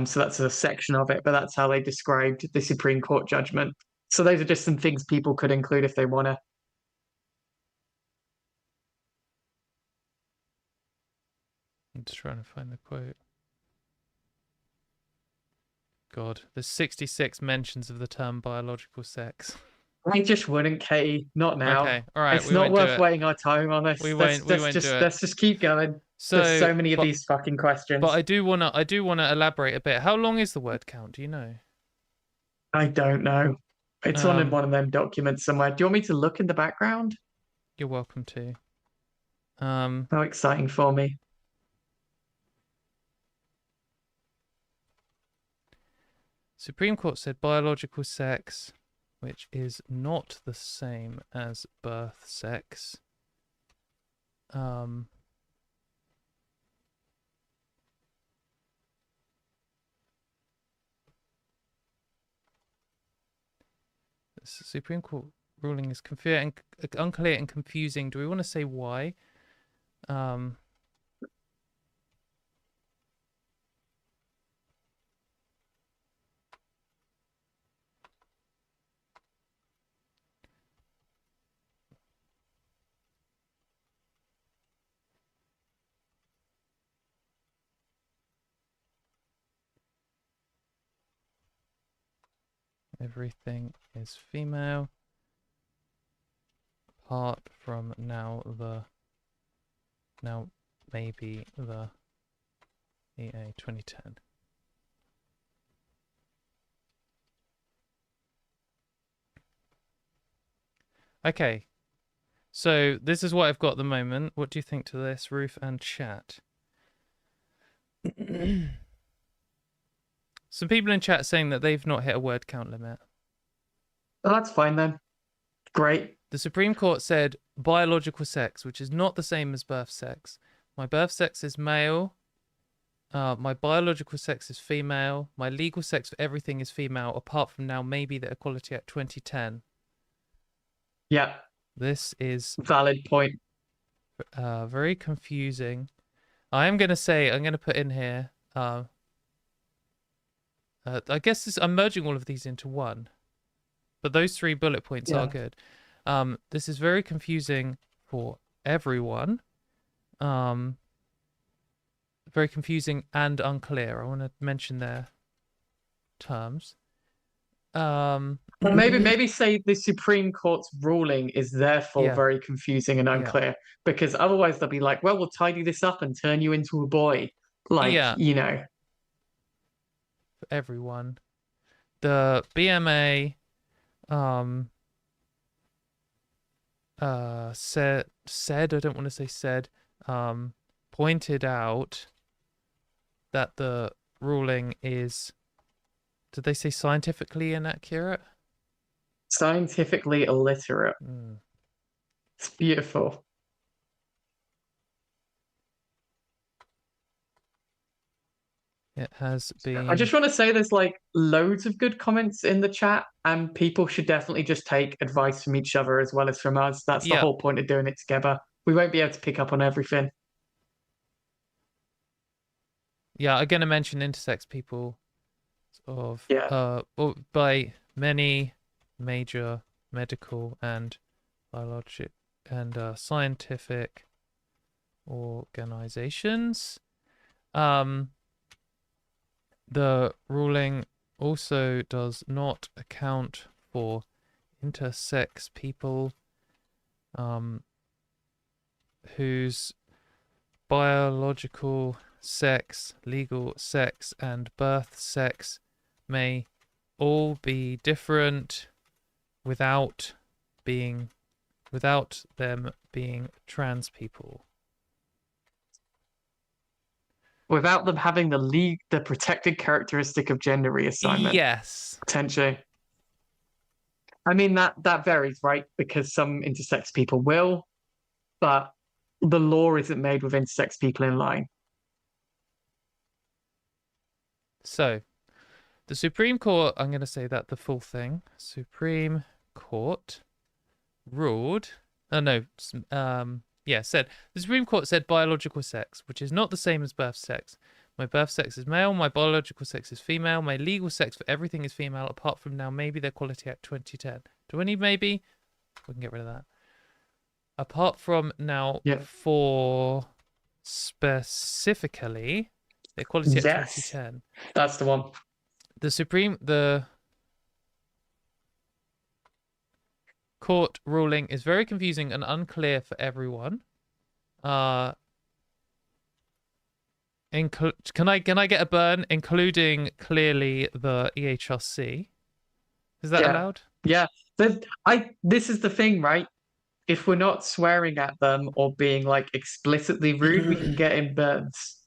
so that's a section of it, but that's how they described the Supreme Court judgment. So those are just some things people could include if they want to.
I'm just trying to find the quote. God, there's 66 mentions of the term biological sex.
I just wouldn't, Katie. Not now.
Okay, all right,
It's
we
not
won't do
worth
it.
waiting our time on this.
We won't do it.
Let's just keep going. There's
So
so many of these fucking questions.
But I do wanna elaborate a bit. How long is the word count? Do you know?
I don't know. It's on one of them documents somewhere. Do you want me to look in the background?
You're welcome to.
How exciting for me.
Supreme Court said biological sex, which is not the same as birth sex. The Supreme Court ruling is unclear and confusing. Do we want to say why? Everything is female, apart from now maybe the EA 2010. Okay, so this is what I've got at the moment. What do you think to this, Ruth and chat? Some people in chat saying that they've not hit a word count limit.
Oh, that's fine then. Great.
The Supreme Court said biological sex, which is not the same as birth sex. My birth sex is male. My biological sex is female. My legal sex for everything is female, apart from now maybe the Equality Act 2010.
Yeah.
This is
valid point.
Very confusing. I'm going to put in here. I guess I'm merging all of these into one, but those 3 bullet points are good. This is very confusing for everyone. Very confusing and unclear. I want to mention their terms.
Maybe say the Supreme Court's ruling is therefore very confusing and unclear, because otherwise they'll be like, well, we'll tidy this up and turn you into a boy. Like, you know.
For everyone. The BMA said I don't want to say said pointed out that the ruling is, did they say scientifically inaccurate?
Scientifically illiterate. It's beautiful.
It has been.
I just want to say there's like loads of good comments in the chat, and people should definitely just take advice from each other as well as from us. That's the whole point of doing it together. We won't be able to pick up on everything.
Yeah, I'm going to mention intersex people by many major medical and biologic and scientific organizations. The ruling also does not account for intersex people whose biological sex, legal sex, and birth sex may all be different without them being trans people.
Without them having the protected characteristic of gender reassignment.
Yes.
Potentially. I mean, that varies, right? Because some intersex people will, but the law isn't made with intersex people in line.
So, the Supreme Court, I'm going to say that the full thing, Supreme Court ruled, said, the Supreme Court said biological sex, which is not the same as birth sex. My birth sex is male, my biological sex is female, my legal sex for everything is female, apart from now maybe the Equality Act 2010. Do I need maybe? We can get rid of that. Apart from now for specifically the Equality Act
Yes,
2010.
that's the one.
The court ruling is very confusing and unclear for everyone. Can I get a burn, including clearly the EHRC? Is that allowed?
Yeah. This is the thing, right? If we're not swearing at them or being like explicitly rude, we can get in burns.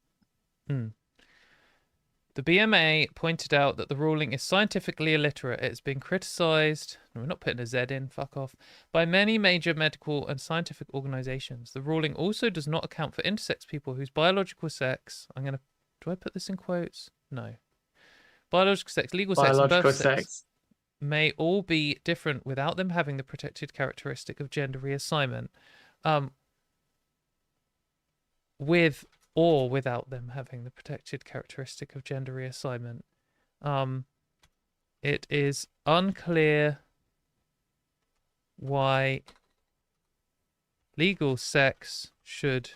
The BMA pointed out that the ruling is scientifically illiterate. It's been criticised, we're not putting a Z in, fuck off, by many major medical and scientific organisations. The ruling also does not account for intersex people whose biological sex, do I put this in quotes? No. Biological sex, legal sex, and birth sex may all be different without them having the protected characteristic of gender reassignment. With or without them having the protected characteristic of gender reassignment. It is unclear why legal sex should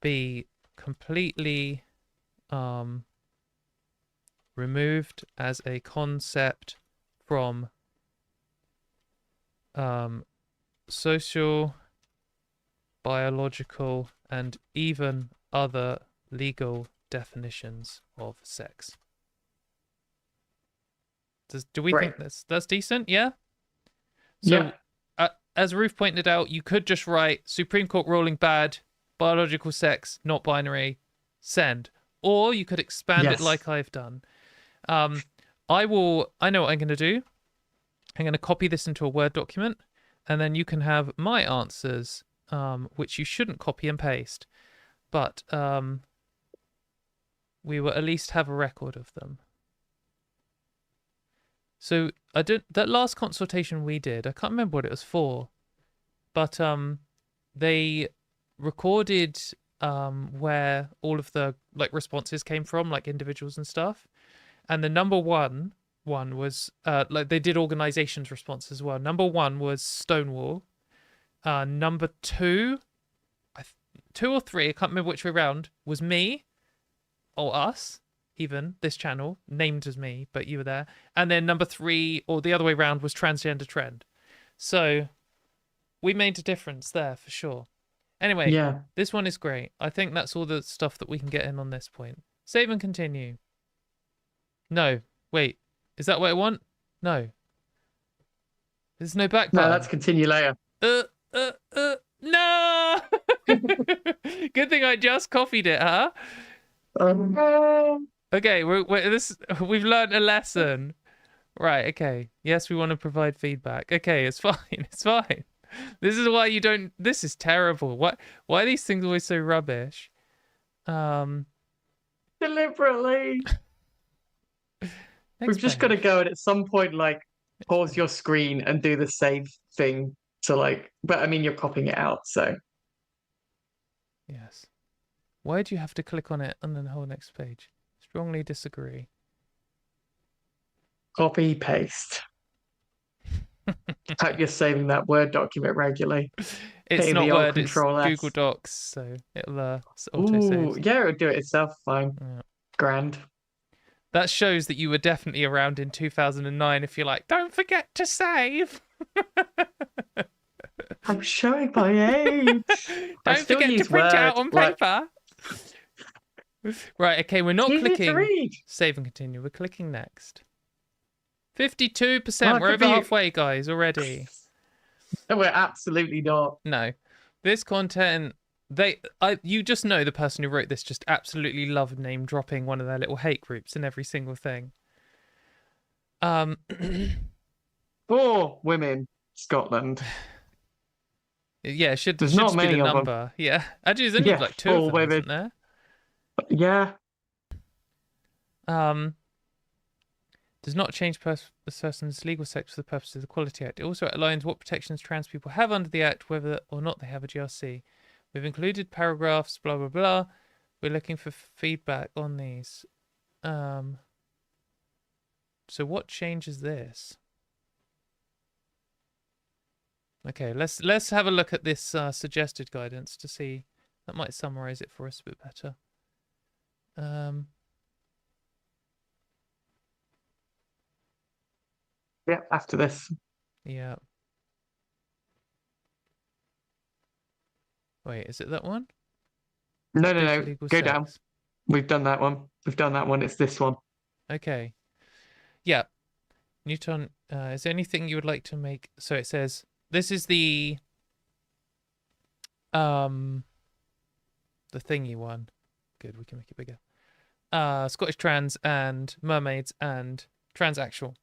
be completely removed as a concept from social, biological, and even other legal definitions of sex. Do we think that's decent? Yeah? So, as Ruth pointed out, you could just write Supreme Court ruling bad, biological sex, not binary, send. Or you could expand it like I've done. I know what I'm going to do. I'm going to copy this into a Word document, and then you can have my answers, which you shouldn't copy and paste. But we will at least have a record of them. So that last consultation we did, I can't remember what it was for, but they recorded where all of the responses came from, like individuals and stuff. And the number one was they did organizations response as well. Number one was Stonewall. Number two, two or three, I can't remember which way around, was me or us, even this channel, named as me, but you were there. And then number three, or the other way around, was Transgender Trend. So we made a difference there for sure. Anyway, this one is great. I think that's all the stuff that we can get in on this point. Save and continue. No, wait, is that what I want? No. There's no back button.
No, that's continue later.
No! Good thing I just copied it, huh? Okay, we've learned a lesson. Right, okay. Yes, we want to provide feedback. Okay, it's fine. It's fine. This is why you don't... This is terrible. Why are these things always so rubbish?
Deliberately. We've just got to go and at some point, pause your screen and do the save thing to, but I mean, you're copying it out, so.
Yes. Why do you have to click on it and then the whole next page? Strongly disagree.
Copy, paste. Hope you're saving that Word document regularly.
It's not Word, it's Google Docs, so it'll auto-save.
Yeah, it'll do it itself, fine.
Yeah.
Grand.
That shows that you were definitely around in 2009 if you're like, don't forget to save.
I'm showing my age.
Don't forget to print out on paper. Right, okay, we're not clicking save and continue. We're clicking next. 52%. We're over halfway, guys, already.
We're absolutely not.
No. This content, you just know the person who wrote this just absolutely loved name dropping one of their little hate groups in every single thing.
For women, Scotland.
Yeah, it should be the number. Yeah. Actually, there's only like two of them, isn't there?
Yeah.
Does not change the person's legal sex for the purposes of the Equality Act. It also outlines what protections trans people have under the Act, whether or not they have a GRC. We've included paragraphs, blah, blah, blah. We're looking for feedback on these. So what changes this? Okay, let's have a look at this suggested guidance to see That might summarize it for us a bit better.
Yeah, after this.
Yeah. Wait, is it that one?
No, no,
Due to
no.
legal
Go down.
sex.
We've done that one. We've done that one. It's this one.
Okay. Yeah. Newton, is there anything you would like to make? So it says, this is the thingy one. Good, we can make it bigger. Scottish trans and mermaids and transaxual.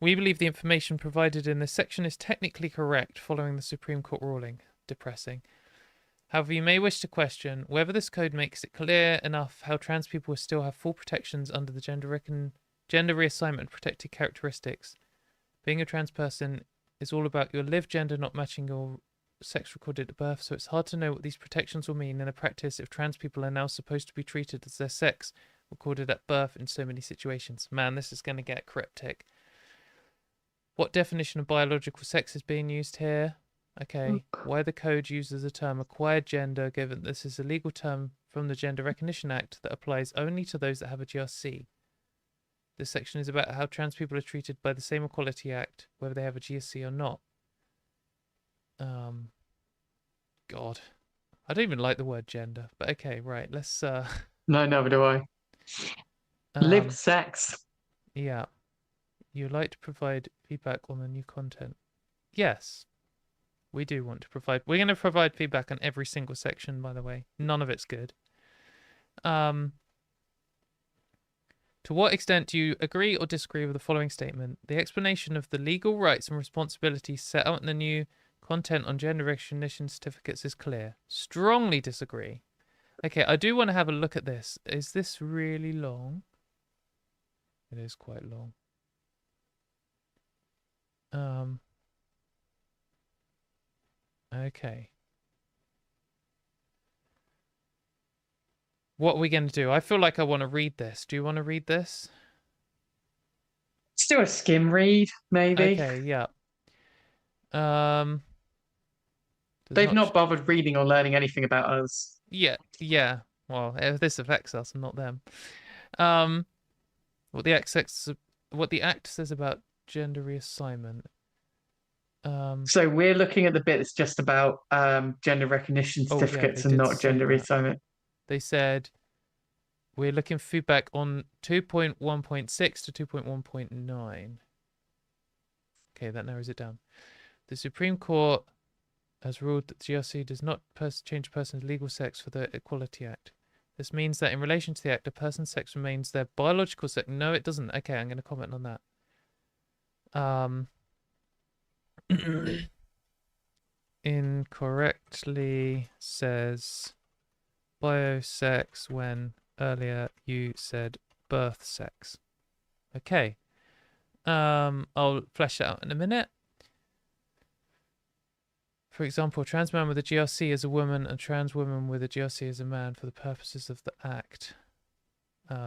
We believe the information provided in this section is technically correct following the Supreme Court ruling. Depressing. However, you may wish to question whether this code makes it clear enough how trans people will still have full protections under the gender reassignment protected characteristics. Being a trans person is all about your lived gender not matching your sex recorded at birth, so it's hard to know what these protections will mean in the practice if trans people are now supposed to be treated as their sex recorded at birth in so many situations. Man, this is going to get cryptic. What definition of biological sex is being used here? Okay. Why the code uses the term acquired gender, given this is a legal term from the Gender Recognition Act that applies only to those that have a GRC. This section is about how trans people are treated by the same Equality Act, whether they have a GRC or not. God. I don't even like the word gender, but okay, right. Let's
No, neither do I. Lived sex.
Yeah. You'd like to provide feedback on the new content. Yes. We do want to provide. We're going to provide feedback on every single section, by the way. None of it's good. To what extent do you agree or disagree with the following statement? The explanation of the legal rights and responsibilities set out in the new content on gender recognition certificates is clear. Strongly disagree. Okay, I do want to have a look at this. Is this really long? It is quite long. Okay. What are we going to do? I feel like I want to read this. Do you want to read this?
Let's do a skim read, maybe.
Okay, yeah.
They've not bothered reading or learning anything about us.
Yeah. Well, this affects us and not them. What the act says about gender reassignment.
So we're looking at the bit that's just about gender recognition certificates and not gender reassignment.
They said we're looking for feedback on 2.1.6 to 2.1.9. Okay, that narrows it down. The Supreme Court has ruled that GRC does not change a person's legal sex for the Equality Act. This means that in relation to the Act, a person's sex remains their biological sex. No, it doesn't. Okay, I'm going to comment on that. Incorrectly says biosex when earlier you said birth sex. Okay. I'll flesh that out in a minute. For example, a trans man with a GRC is a woman and trans woman with a GRC is a man for the purposes of the Act.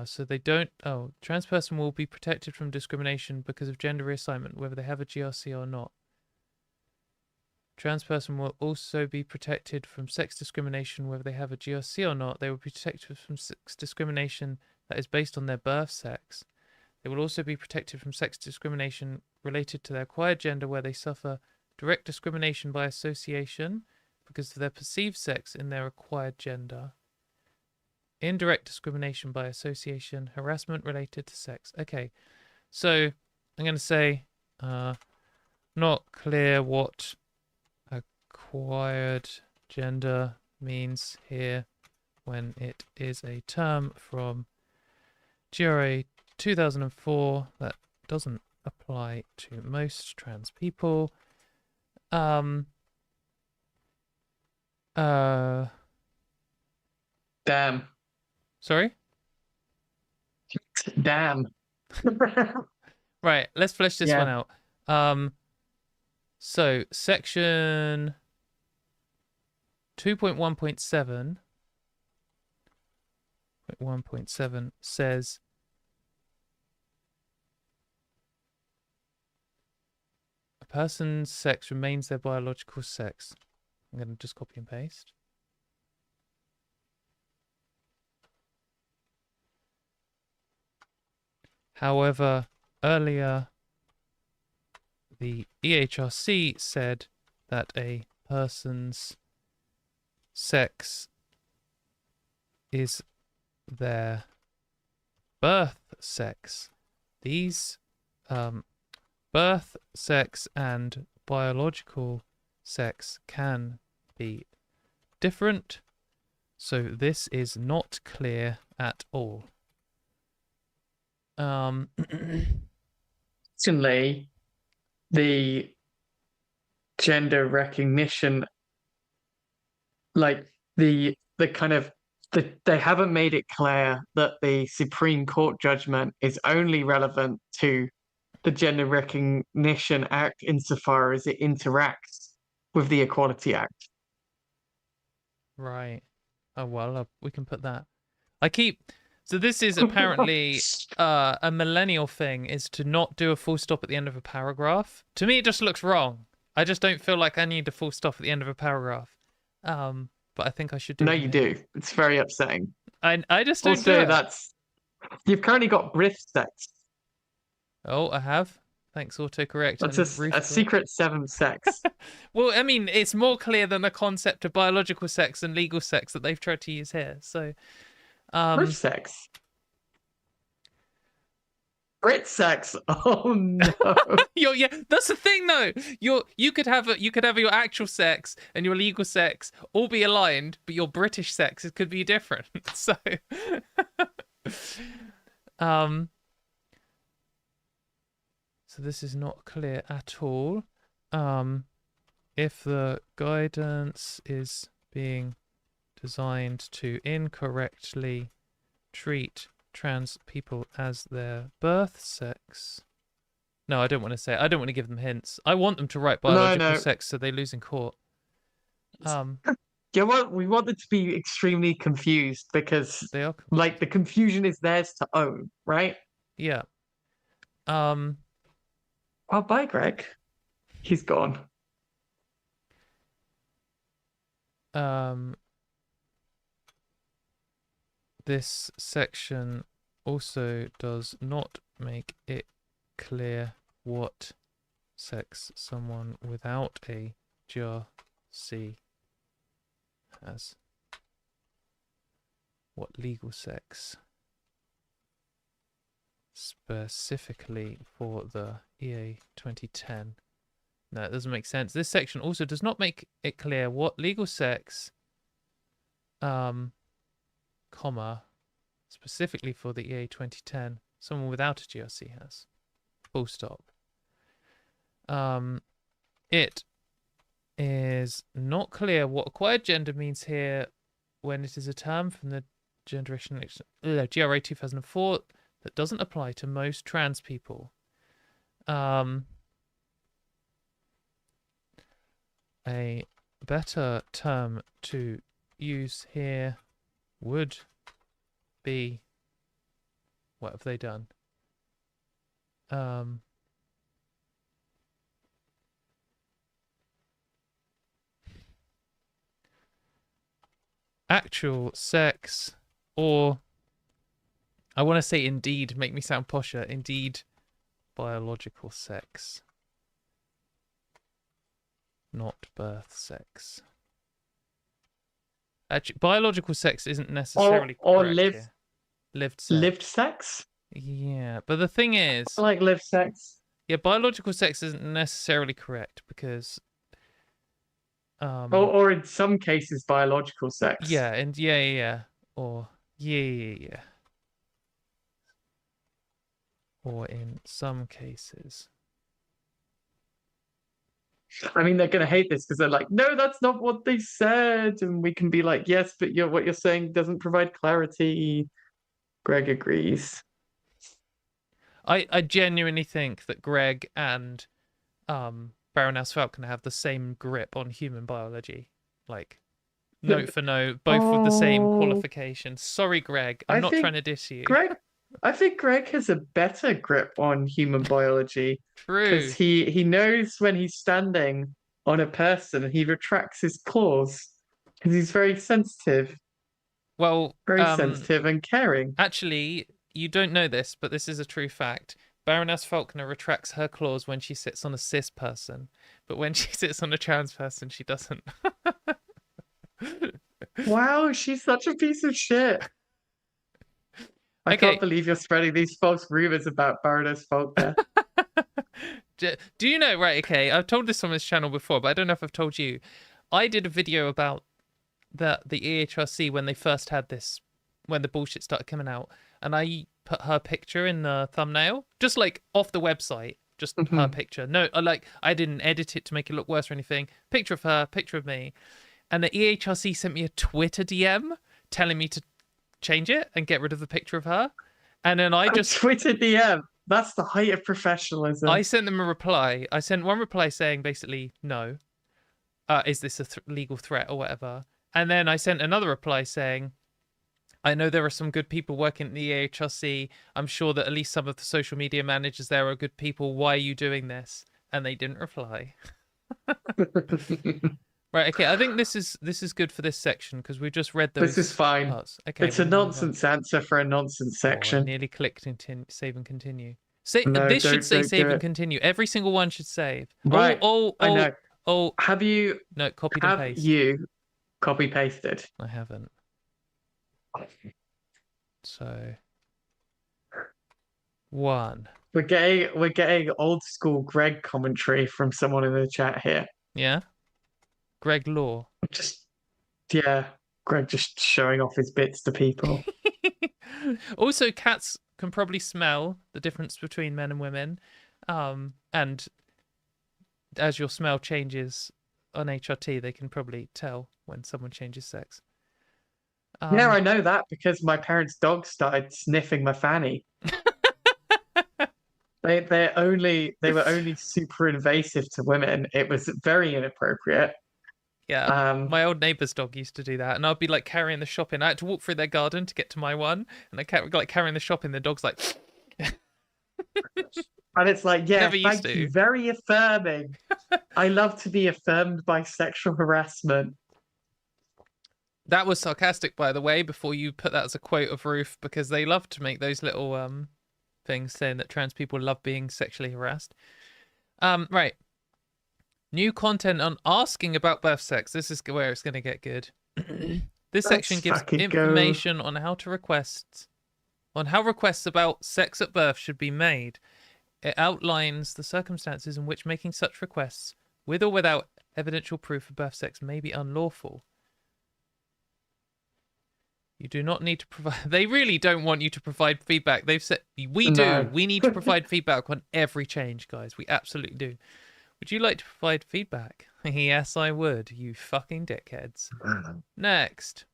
So they don't... Oh, trans person will be protected from discrimination because of gender reassignment, whether they have a GRC or not. Trans person will also be protected from sex discrimination, whether they have a GRC or not. They will be protected from sex discrimination that is based on their birth sex. They will also be protected from sex discrimination related to their acquired gender, where they suffer direct discrimination by association because of their perceived sex in their acquired gender. Indirect discrimination by association, harassment related to sex. Okay, so I'm going to say not clear what acquired gender means here when it is a term from GRA 2004 that doesn't apply to most trans people. Damn. Sorry?
Damn.
Right, let's flesh this one out. So section 2.1.7 says a person's sex remains their biological sex. I'm going to just copy and paste. However, earlier the EHRC said that a person's sex is their birth sex. These birth sex and biological sex can be different, so this is not clear at all.
Certainly, the gender recognition, like the kind of they haven't made it clear that the Supreme Court judgment is only relevant to the Gender Recognition Act insofar as it interacts with the Equality Act.
Right. Oh well, we can put that. So this is apparently a millennial thing, is to not do a full stop at the end of a paragraph. To me, it just looks wrong. I just don't feel like I need a full stop at the end of a paragraph. But I think I should do.
No, you do. It's very upsetting.
I just don't
also,
do it.
You've currently got British sex.
Oh, I have. Thanks, autocorrect.
That's a secret 7 sex.
Well, I mean, it's more clear than the concept of biological sex and legal sex that they've tried to use here. So,
British sex. Brit sex. Oh no.
Yeah, that's the thing though. You could have your actual sex and your legal sex all be aligned, but your British sex could be different. So, so this is not clear at all. If the guidance is being designed to incorrectly treat trans people as their birth sex. No, I don't want to say it. I don't want to give them hints. I want them to write biological sex so they lose in court.
Yeah, well, we want them to be extremely confused because
they are
like the confusion is theirs to own, right?
Yeah.
Oh, bye, Greg. He's gone.
This section also does not make it clear what sex someone without a GRC has. What legal sex specifically for the EA 2010. No, it doesn't make sense. This section also does not make it clear what legal sex comma, specifically for the EA 2010, someone without a GRC has. Full stop. It is not clear what acquired gender means here when it is a term from the GRA 2004 that doesn't apply to most trans people. A better term to use here would be, what have they done? Actual sex, or I want to say indeed, make me sound posher, indeed biological sex, not birth sex. Actually, biological sex isn't necessarily
or
correct lived sex.
Lived sex?
Yeah, but the thing is,
I like lived sex.
Yeah, biological sex isn't necessarily correct because
or in some cases biological sex.
Yeah, and or yeah. Or in some cases.
I mean, they're going to hate this because they're like, no, that's not what they said. And we can be like, yes, but what you're saying doesn't provide clarity. Greg agrees.
I genuinely think that Greg and Baroness Falconer have the same grip on human biology. Like, note for note, both with the same qualifications. Sorry, Greg. I'm not trying to diss you.
I think Greg has a better grip on human biology.
True.
Because he knows when he's standing on a person and he retracts his claws. Because he's very sensitive.
Well,
very sensitive and caring.
Actually, you don't know this, but this is a true fact. Baroness Faulkner retracts her clause when she sits on a cis person, but when she sits on a trans person, she doesn't.
Wow, she's such a piece of shit. I
Okay.
can't believe you're spreading these false rumors about Baroness Faulkner.
Do you know, right, okay, I've told this on this channel before, but I don't know if I've told you. I did a video about the EHRC when they first had this, when the bullshit started coming out, and I put her picture in the thumbnail, just like off the website, just her picture. No, I didn't edit it to make it look worse or anything. Picture of her, picture of me. And the EHRC sent me a Twitter DM telling me to change it and get rid of the picture of her. And then I just...
Twitter DM. That's the height of professionalism.
I sent them a reply. I sent one reply saying basically, no. Is this a legal threat or whatever? And then I sent another reply saying, I know there are some good people working at the EHRC. I'm sure that at least some of the social media managers there are good people. Why are you doing this? And they didn't reply. Right, okay, I think this is good for this section because we just read those.
This is fine.
Parts. Okay,
it's a nonsense answer for a nonsense section.
I nearly clicked save and continue.
No,
this should say save and continue. Every single one should save.
Right. I know.
Oh.
Have you?
No, copied and pasted.
Have you copy pasted?
I haven't. So 1.
We're getting old school Greg commentary from someone in the chat here.
Yeah. Greg Law.
Greg just showing off his bits to people.
Also, cats can probably smell the difference between men and women. And as your smell changes on HRT, they can probably tell when someone changes sex.
Yeah, I know that because my parents' dog started sniffing my fanny. They were only super invasive to women. It was very inappropriate.
Yeah, my old neighbour's dog used to do that, and I'd be like carrying the shopping. I had to walk through their garden to get to my one, and I kept like carrying the shopping. The dog's like,
and it's like, yeah, thank you, very affirming. I love to be affirmed by sexual harassment.
That was sarcastic, by the way. Before you put that as a quote of Ruth, because they love to make those little things saying that trans people love being sexually harassed. Right. New content on asking about birth sex. This is where it's going to get good. This section gives information on how requests about sex at birth should be made. It outlines the circumstances in which making such requests, with or without evidential proof of birth sex, may be unlawful. You do not need to provide... They really don't want you to provide feedback. They've said, we do. We need to provide feedback on every change, guys. We absolutely do. Would you like to provide feedback? Yes, I would, you fucking dickheads. Next.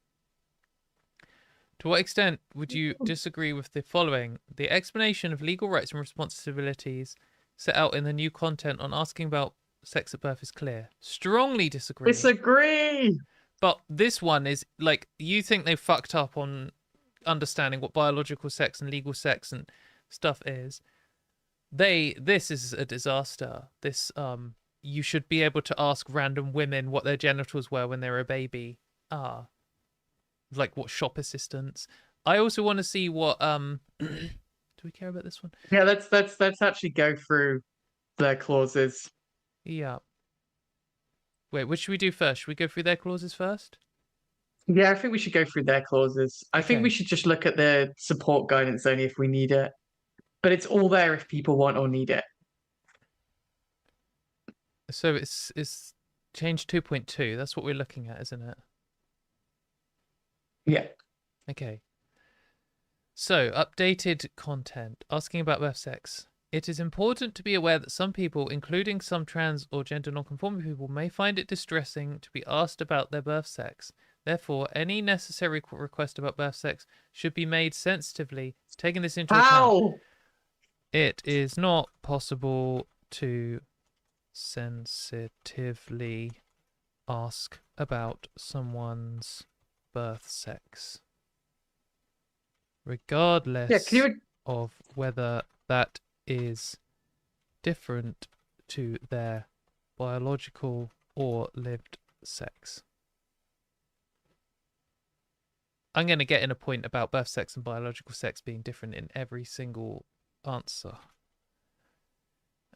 To what extent would you disagree with the following? The explanation of legal rights and responsibilities set out in the new content on asking about sex at birth is clear. Strongly disagree.
Disagree!
But this one is, like, you think they fucked up on understanding what biological sex and legal sex and stuff is. This is a disaster. This you should be able to ask random women what their genitals were when they were a baby. Like what shop assistants. I also want to see what do we care about this one?
Yeah, let's actually go through their clauses.
Yeah. Wait, which should we do first? Should we go through their clauses first?
Yeah, I think we should go through their clauses. I think we should just look at the support guidance only if we need it. But it's all there if people want or need it. So
it's change 2.2. That's what we're looking at, isn't it?
Yeah.
Okay. So, updated content. Asking about birth sex. It is important to be aware that some people, including some trans or gender non-conforming people, may find it distressing to be asked about their birth sex. Therefore, any necessary request about birth sex should be made sensitively, taking this into account. It is not possible to sensitively ask about someone's birth sex, regardless of whether that is different to their biological or lived sex. I'm going to get in a point about birth sex and biological sex being different in every single answer.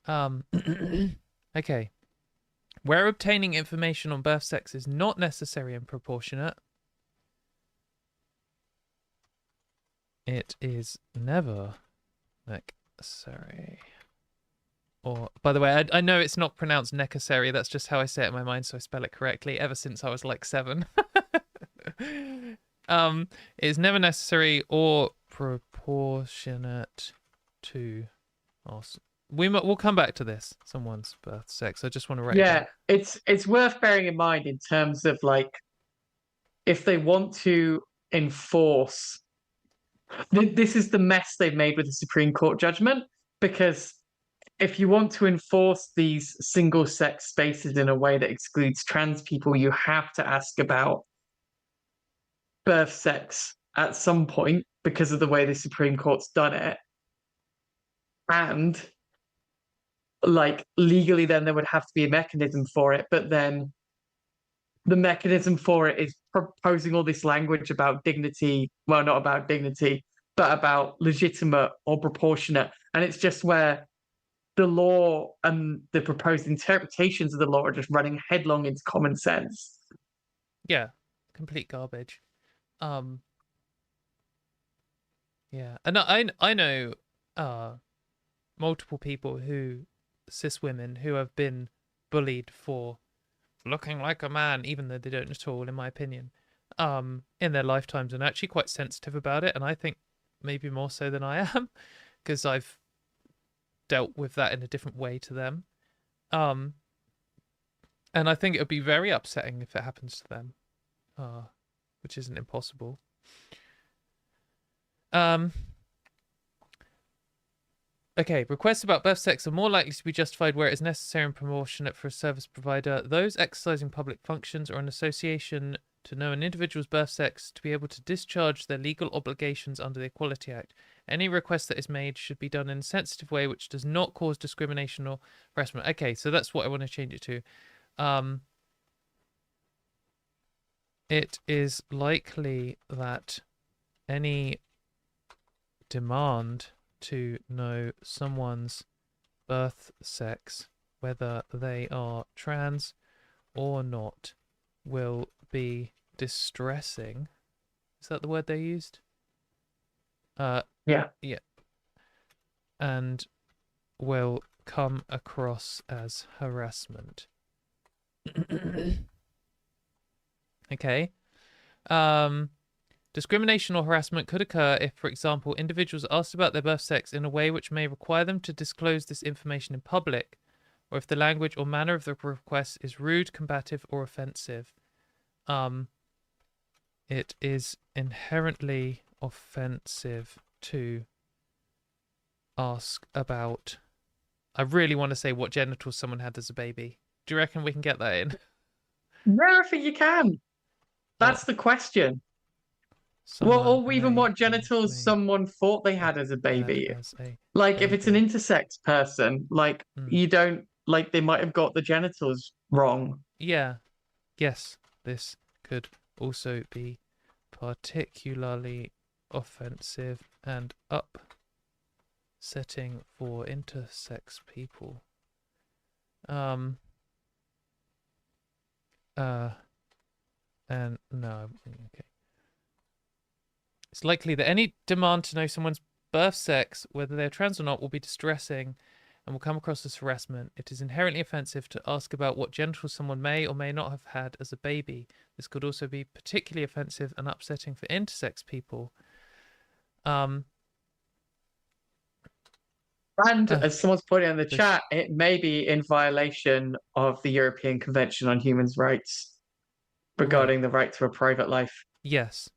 Okay. Where obtaining information on birth sex is not necessary and proportionate, it is never necessary. Or, by the way, I know it's not pronounced necessary. That's just how I say it in my mind, so I spell it correctly. Ever since I was like 7. It is never necessary or proportionate to us. We'll come back to this. Someone's birth sex. I just want to write it down.
it's worth bearing in mind in terms of like if they want to enforce. This is the mess they've made with the Supreme Court judgment, because if you want to enforce these single-sex spaces in a way that excludes trans people, you have to ask about birth sex at some point because of the way the Supreme Court's done it. And like legally, then there would have to be a mechanism for it. But then the mechanism for it is proposing all this language about dignity. Well, not about dignity, but about legitimate or proportionate. And it's just where the law and the proposed interpretations of the law are just running headlong into common sense.
Yeah, complete garbage. Yeah, and I know multiple people cis women who have been bullied for looking like a man, even though they don't at all, in my opinion, in their lifetimes, and actually quite sensitive about it. And I think maybe more so than I am, because I've dealt with that in a different way to them. And I think it would be very upsetting if it happens to them, which isn't impossible. Okay, requests about birth sex are more likely to be justified where it is necessary and proportionate for a service provider. Those exercising public functions or an association to know an individual's birth sex to be able to discharge their legal obligations under the Equality Act. Any request that is made should be done in a sensitive way which does not cause discrimination or harassment. Okay, so that's what I want to change it to. It is likely that any demand to know someone's birth sex, whether they are trans or not, will be distressing. Is that the word they used?
Yeah.
And will come across as harassment. Okay. Discrimination or harassment could occur if, for example, individuals are asked about their birth sex in a way which may require them to disclose this information in public, or if the language or manner of the request is rude, combative, or offensive. It is inherently offensive to ask about... I really want to say what genitals someone had as a baby. Do you reckon we can get that in?
Yeah, I think you can. That's the question. Well, or even what genitals someone thought they had as a baby. Like, if it's an intersex person, like, you don't, like, they might have got the genitals wrong.
Yeah. Yes, this could also be particularly offensive and upsetting for intersex people. And no, okay. It's likely that any demand to know someone's birth sex, whether they're trans or not, will be distressing and will come across as harassment. It is inherently offensive to ask about what genitals someone may or may not have had as a baby. This could also be particularly offensive and upsetting for intersex people.
And as someone's pointing in the chat, it may be in violation of the European Convention on Human Rights regarding the right to a private life.
Yes.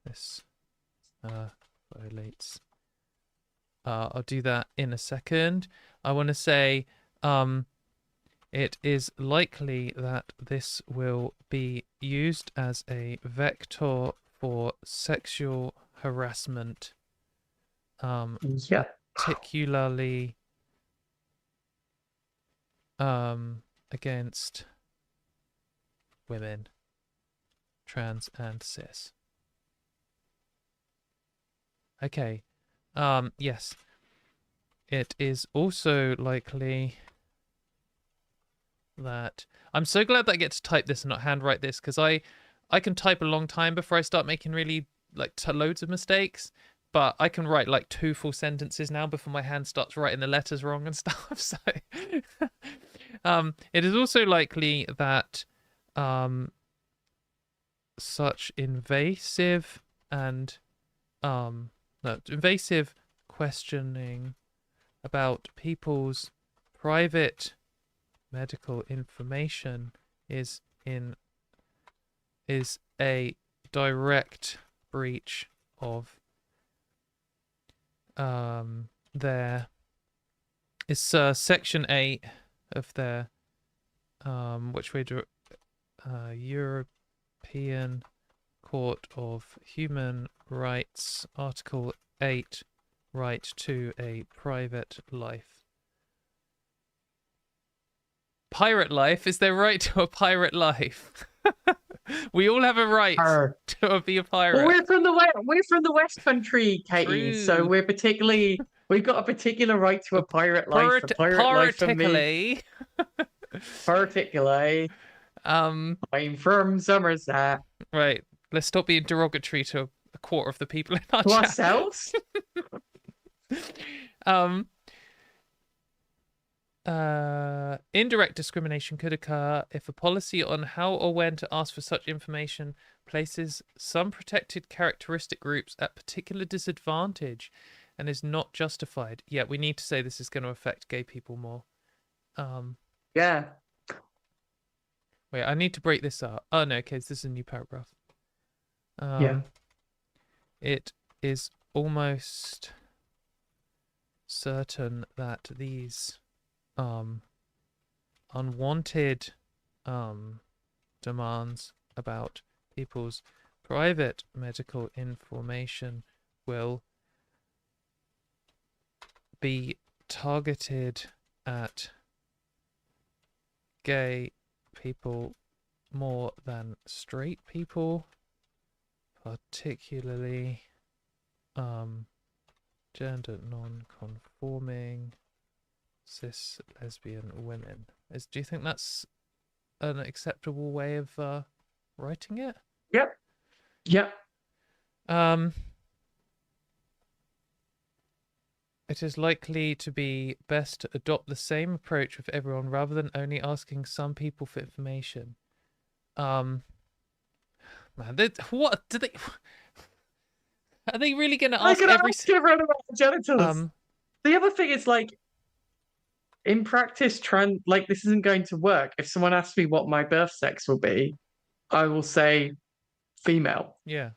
This violates. I'll do that in a second. I want to say it is likely that this will be used as a vector for sexual harassment. Particularly against women, trans and cis. Okay. Yes. It is also likely that I'm so glad that I get to type this and not handwrite this, because I can type a long time before I start making really like loads of mistakes, but I can write like 2 full sentences now before my hand starts writing the letters wrong and stuff. So it is also likely that such invasive and invasive questioning about people's private medical information is a direct breach of their section 8 of their which we do European Court of Human Rights, Article 8, right to a private life. Pirate life? Is there right to a pirate life? We all have a right to be a pirate.
Well, we're from the West Country, Katy.
True.
So we've got a particular right to a pirate life. A pirate life for me. Particularly. I'm from Somerset.
Right. Let's stop being derogatory to a quarter of the people in our
to
chat.
Ourselves?
Indirect discrimination could occur if a policy on how or when to ask for such information places some protected characteristic groups at particular disadvantage and is not justified. Yeah, we need to say this is going to affect gay people more.
Yeah.
Wait, I need to break this up. Oh no, okay, this is a new paragraph.
Yeah.
It is almost certain that these unwanted demands about people's private medical information will be targeted at gay people more than straight people, particularly gender non-conforming cis lesbian women. Do you think that's an acceptable way of writing it?
Yep.
It is likely to be best to adopt the same approach with everyone rather than only asking some people for information. Man, what do they? Are they really going to ask
everyone about genitals? The other thing is, like, in practice, this isn't going to work. If someone asks me what my birth sex will be, I will say female.
Yeah.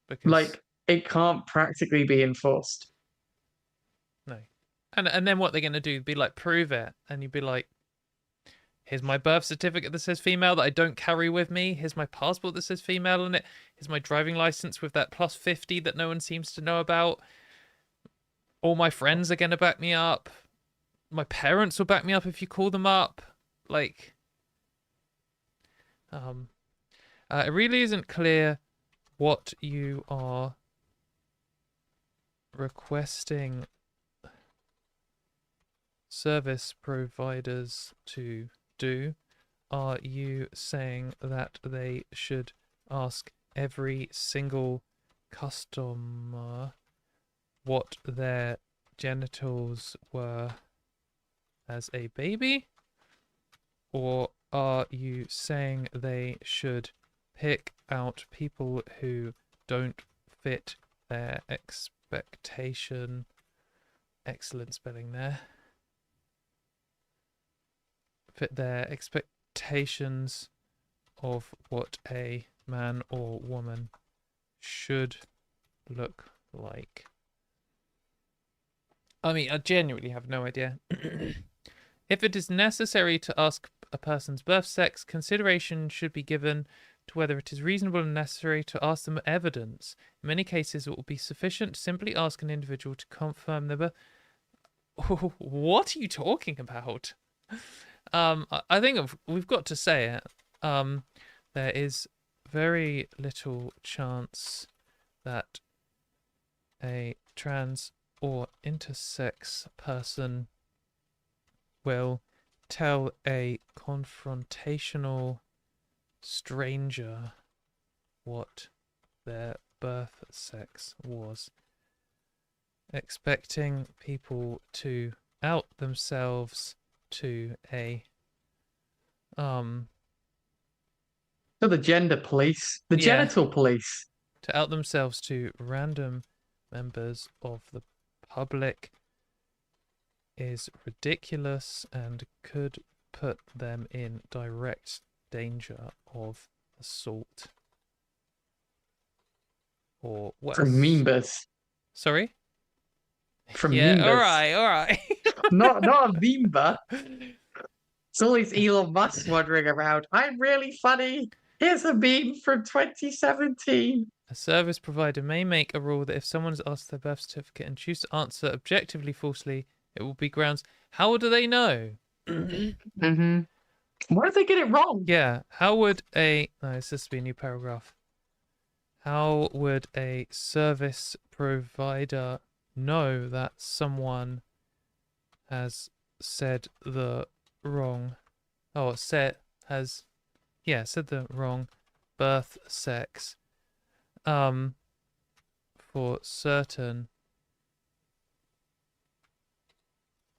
Because...
like, it can't practically be enforced.
No. And then what they're going to do, be like, prove it. And you'd be like, here's my birth certificate that says female that I don't carry with me. Here's my passport that says female on it. Here's my driving license with that plus 50 that no one seems to know about. All my friends are going to back me up. My parents will back me up if you call them up. Like, it really isn't clear what you are requesting service providers to do. Are you saying that they should ask every single customer what their genitals were as a baby? Or are you saying they should pick out people who don't fit their expectation? Excellent spelling there. Fit their expectations of what a man or woman should look like. I mean, I genuinely have no idea. If it is necessary to ask a person's birth sex, consideration should be given to whether it is reasonable and necessary to ask them evidence. In many cases, it will be sufficient to simply ask an individual to confirm their birth. What are you talking about? I think we've got to say it. There is very little chance that a trans or intersex person will tell a confrontational stranger what their birth sex was, expecting people to out themselves to a
So the gender police, the
yeah,
genital police.
to out themselves to random members of the public is ridiculous and could put them in direct danger of assault or worse.
From members.
Sorry?
From
Yeah,
members.
all right.
Not a member. It's always Elon Musk wandering around. I'm really funny. Here's a meme from 2017.
A service provider may make a rule that if someone is asked their birth certificate and choose to answer objectively falsely, it will be grounds. How do they know?
Mm-hmm. Why did they get it wrong?
Yeah, how would a... No, this has to be a new paragraph. How would a service provider know that someone has said the wrong... Oh, said the wrong birth sex. For certain,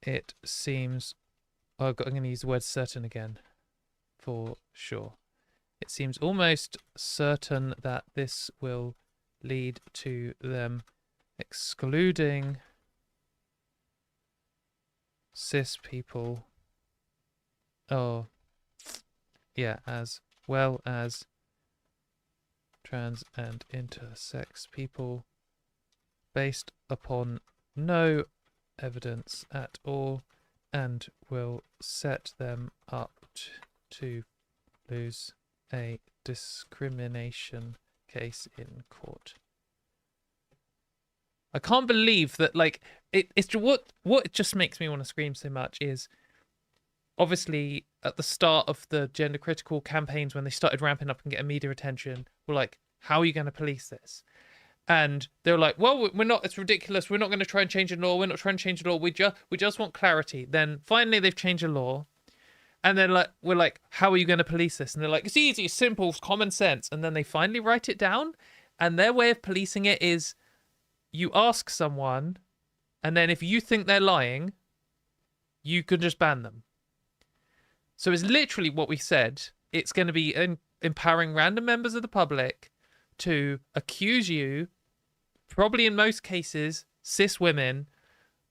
it seems... Oh, I'm going to use the word certain again. For sure. It seems almost certain that this will lead to them excluding cis people. Oh, yeah, as well as trans and intersex people based upon no evidence at all and will set them up to lose a discrimination case in court. I can't believe that, like, it's what just makes me want to scream so much is obviously at the start of the gender critical campaigns when they started ramping up and getting media attention, we're like, how are you going to police this? And they're like, well, we're not, it's ridiculous. We're not going to try and change the law. We're not trying to change the law. We just want clarity. Then finally they've changed the law. And then we're like, how are you going to police this? And they're like, it's easy, it's simple, it's common sense. And then they finally write it down. And their way of policing it is you ask someone, and then if you think they're lying, you can just ban them. So it's literally what we said. It's going to be empowering random members of the public to accuse you, probably in most cases, cis women,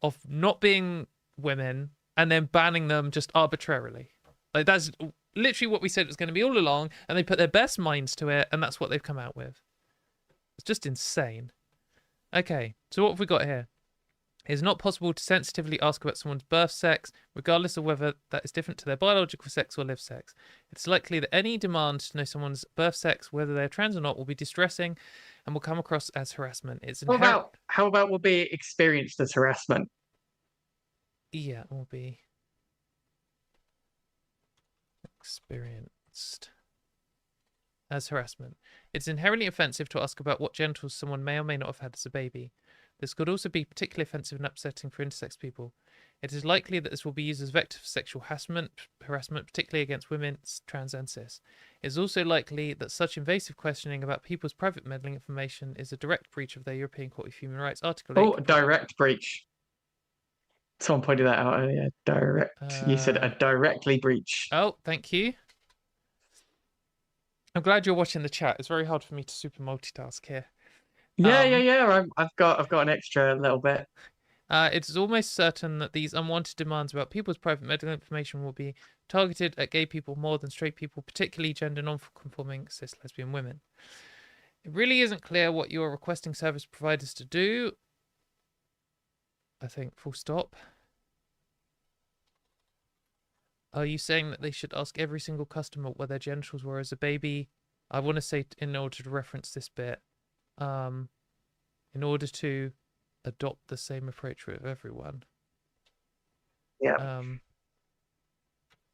of not being women, and then banning them just arbitrarily. Like, that's literally what we said it was going to be all along, and they put their best minds to it, and that's what they've come out with. It's just insane. Okay, so what have we got here? It is not possible to sensitively ask about someone's birth sex, regardless of whether that is different to their biological sex or lived sex. It's likely that any demand to know someone's birth sex, whether they're trans or not, will be distressing and will come across as harassment. It's
How about will be experienced as harassment?
Yeah, it will be experienced as harassment. It's inherently offensive to ask about what genitals someone may or may not have had as a baby. This could also be particularly offensive and upsetting for intersex people. It is likely that this will be used as vector for sexual harassment, particularly against women, trans and cis. It is also likely that such invasive questioning about people's private meddling information is a direct breach of their European Court of Human Rights Article 8.
Oh, direct breach. Someone pointed that out earlier. Direct. You said a directly breach.
Oh, thank you. I'm glad you're watching the chat. It's very hard for me to super multitask here.
Yeah. I've got an extra little bit.
It is almost certain that these unwanted demands about people's private medical information will be targeted at gay people more than straight people, particularly gender non-conforming cis lesbian women. It really isn't clear what you are requesting service providers to do. I think full stop. Are you saying that they should ask every single customer what their genitals were as a baby? I want to say, in order to reference this bit, in order to adopt the same approach with everyone.
Yeah.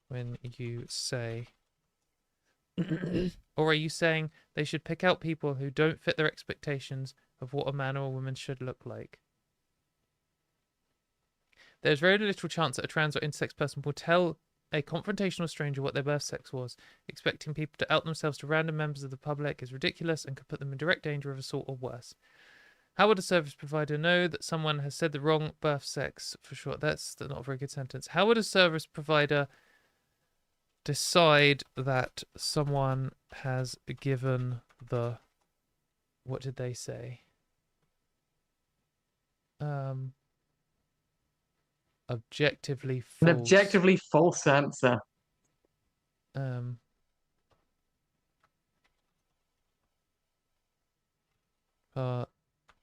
When you say, or are you saying they should pick out people who don't fit their expectations of what a man or a woman should look like. There's very little chance that a trans or intersex person will tell a confrontational stranger what their birth sex was. Expecting people to out themselves to random members of the public is ridiculous and could put them in direct danger of assault or worse. How would a service provider know that someone has said the wrong birth sex for sure? That's not a very good sentence. How would a service provider decide that someone has given the... What did they say? Objectively false.
An objectively false answer.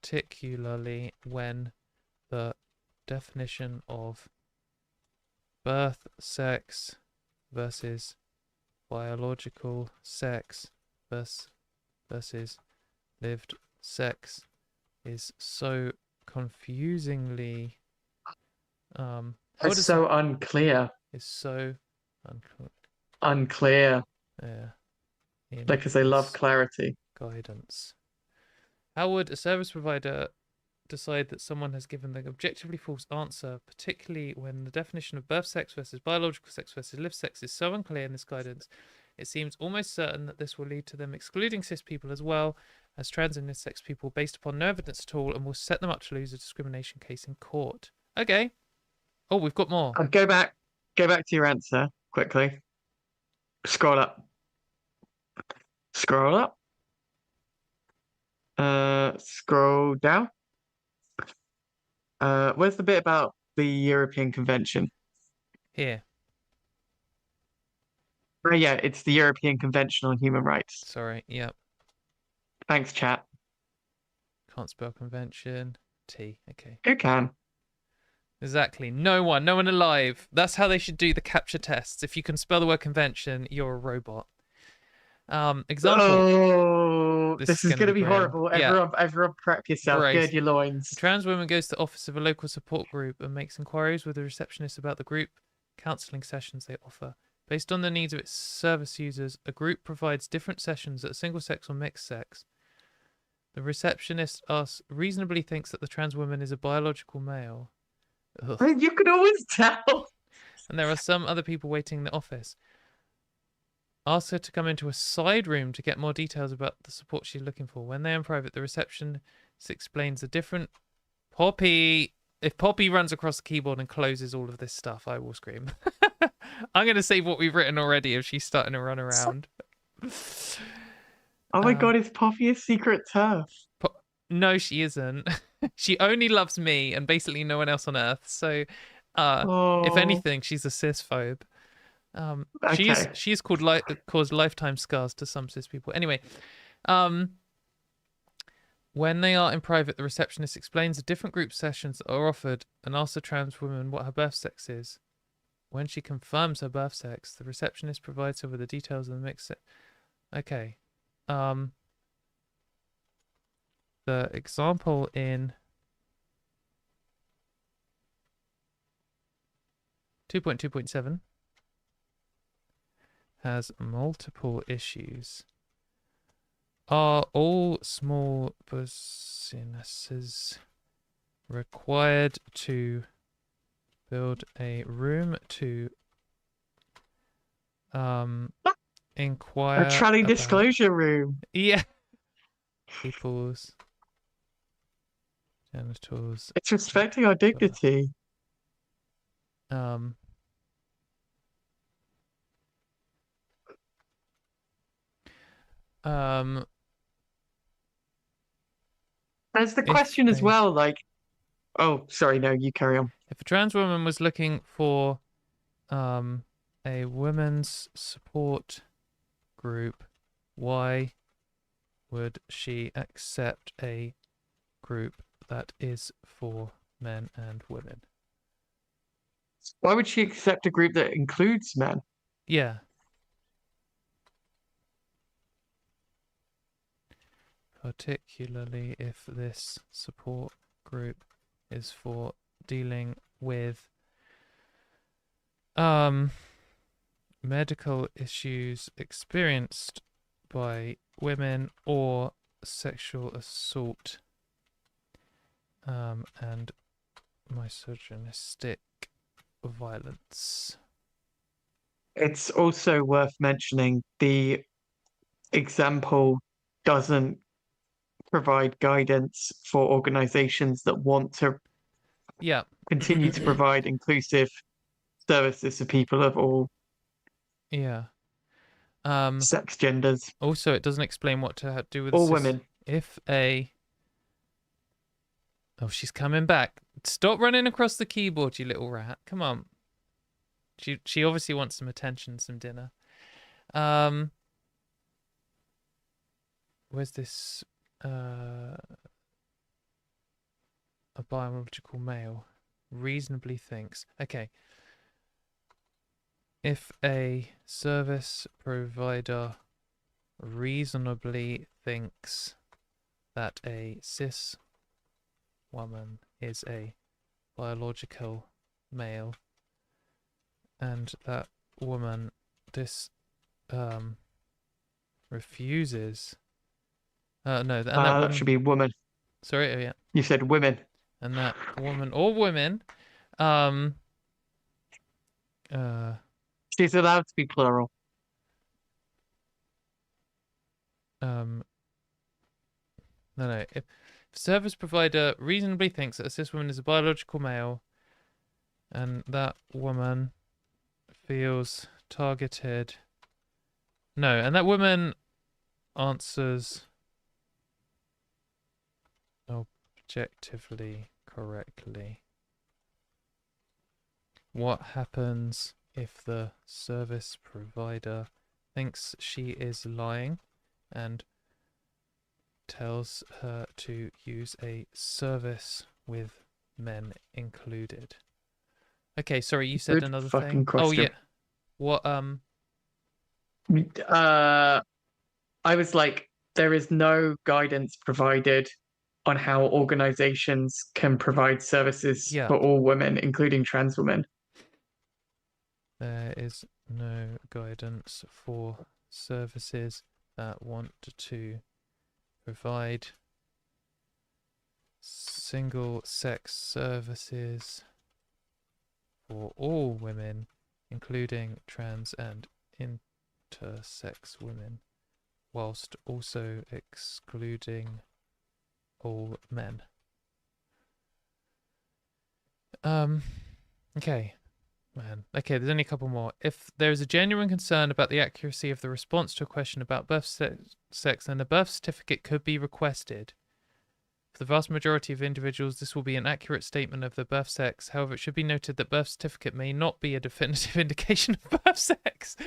Particularly when the definition of birth sex versus biological sex versus lived sex is so confusingly
it's so unclear.
It's so
unclear.
Yeah.
Because they love clarity.
Guidance. How would a service provider decide that someone has given the objectively false answer, particularly when the definition of birth sex versus biological sex versus lived sex is so unclear in this guidance? It seems almost certain that this will lead to them excluding cis people as well as trans and intersex people based upon no evidence at all, and will set them up to lose a discrimination case in court. Okay. Oh, we've got more.
Go back to your answer quickly. Scroll up. Scroll up. Scroll down. Where's the bit about the European Convention?
Here.
Oh, yeah, it's the European Convention on Human Rights.
Sorry, yep.
Thanks, chat.
Can't spell convention. T, okay.
Who can?
Exactly. No one alive. That's how they should do the capture tests. If you can spell the word convention, you're a robot. Example.
Oh, this is going to be horrible.
Yeah.
Everyone prep yourself. Gird your loins.
A trans woman goes to the office of a local support group and makes inquiries with the receptionist about the group counselling sessions they offer. Based on the needs of its service users, a group provides different sessions at single sex or mixed sex. The receptionist reasonably thinks that the trans woman is a biological male. Ugh.
You can always tell.
And there are some other people waiting in the office. Ask her to come into a side room to get more details about the support she's looking for. When they're in private, the receptionist explains the different... Poppy... If Poppy runs across the keyboard and closes all of this stuff, I will scream. I'm going to save what we've written already if she's starting to run around.
Oh my god, is Poppy a secret TERF?
No, she isn't. She only loves me and basically no one else on Earth. So, if anything, she's a cisphobe.
Okay.
She's caused lifetime scars to some cis people. Anyway, when they are in private, the receptionist explains the different group sessions that are offered and asks the trans woman what her birth sex is. When she confirms her birth sex, the receptionist provides her with the details of the mixed sex. Okay. The example in 2.2.7 has multiple issues. Are all small businesses required to build a room to inquire
a trolley
about...
disclosure room?
Yeah. People's genitals.
It's respecting our dignity. There's the question as well, like... Oh, sorry, no, you carry on.
If a trans woman was looking for a women's support group, why would she accept a group that is for men and women?
Why would she accept a group that includes men?
Yeah. Particularly if this support group is for dealing with medical issues experienced by women or sexual assault and misogynistic violence.
It's also worth mentioning the example doesn't provide guidance for organizations that want to
Yeah.
continue to provide inclusive services to people of all
Yeah.
sex, genders,
Also, it doesn't explain what to do with
all
this.
women.
If a... Oh, she's coming back. Stop running across the keyboard, you little rat. Come on. She obviously wants some attention, some dinner. Where's this? A biological male reasonably thinks. Okay. If a service provider reasonably thinks that a cis woman is a biological male and that woman refuses
That should be woman.
Sorry, oh yeah.
You said women.
And that woman or women
She's allowed to be plural.
No. If service provider reasonably thinks that a cis woman is a biological male and that woman feels targeted. No, and that woman answers objectively correctly. What happens if the service provider thinks she is lying and tells her to use a service with men included? Okay, sorry, you said
Good
another
fucking
thing.
question.
Oh yeah. What
I was like, there is no guidance provided on how organizations can provide services
Yeah.
for all women, including trans women.
There is no guidance for services that want to provide single-sex services for all women, including trans and intersex women, whilst also excluding all men. Okay. Man. Okay, there's only a couple more. If there is a genuine concern about the accuracy of the response to a question about birth sex, then a birth certificate could be requested. For the vast majority of individuals, this will be an accurate statement of the birth sex. However, it should be noted that birth certificate may not be a definitive indication of birth sex.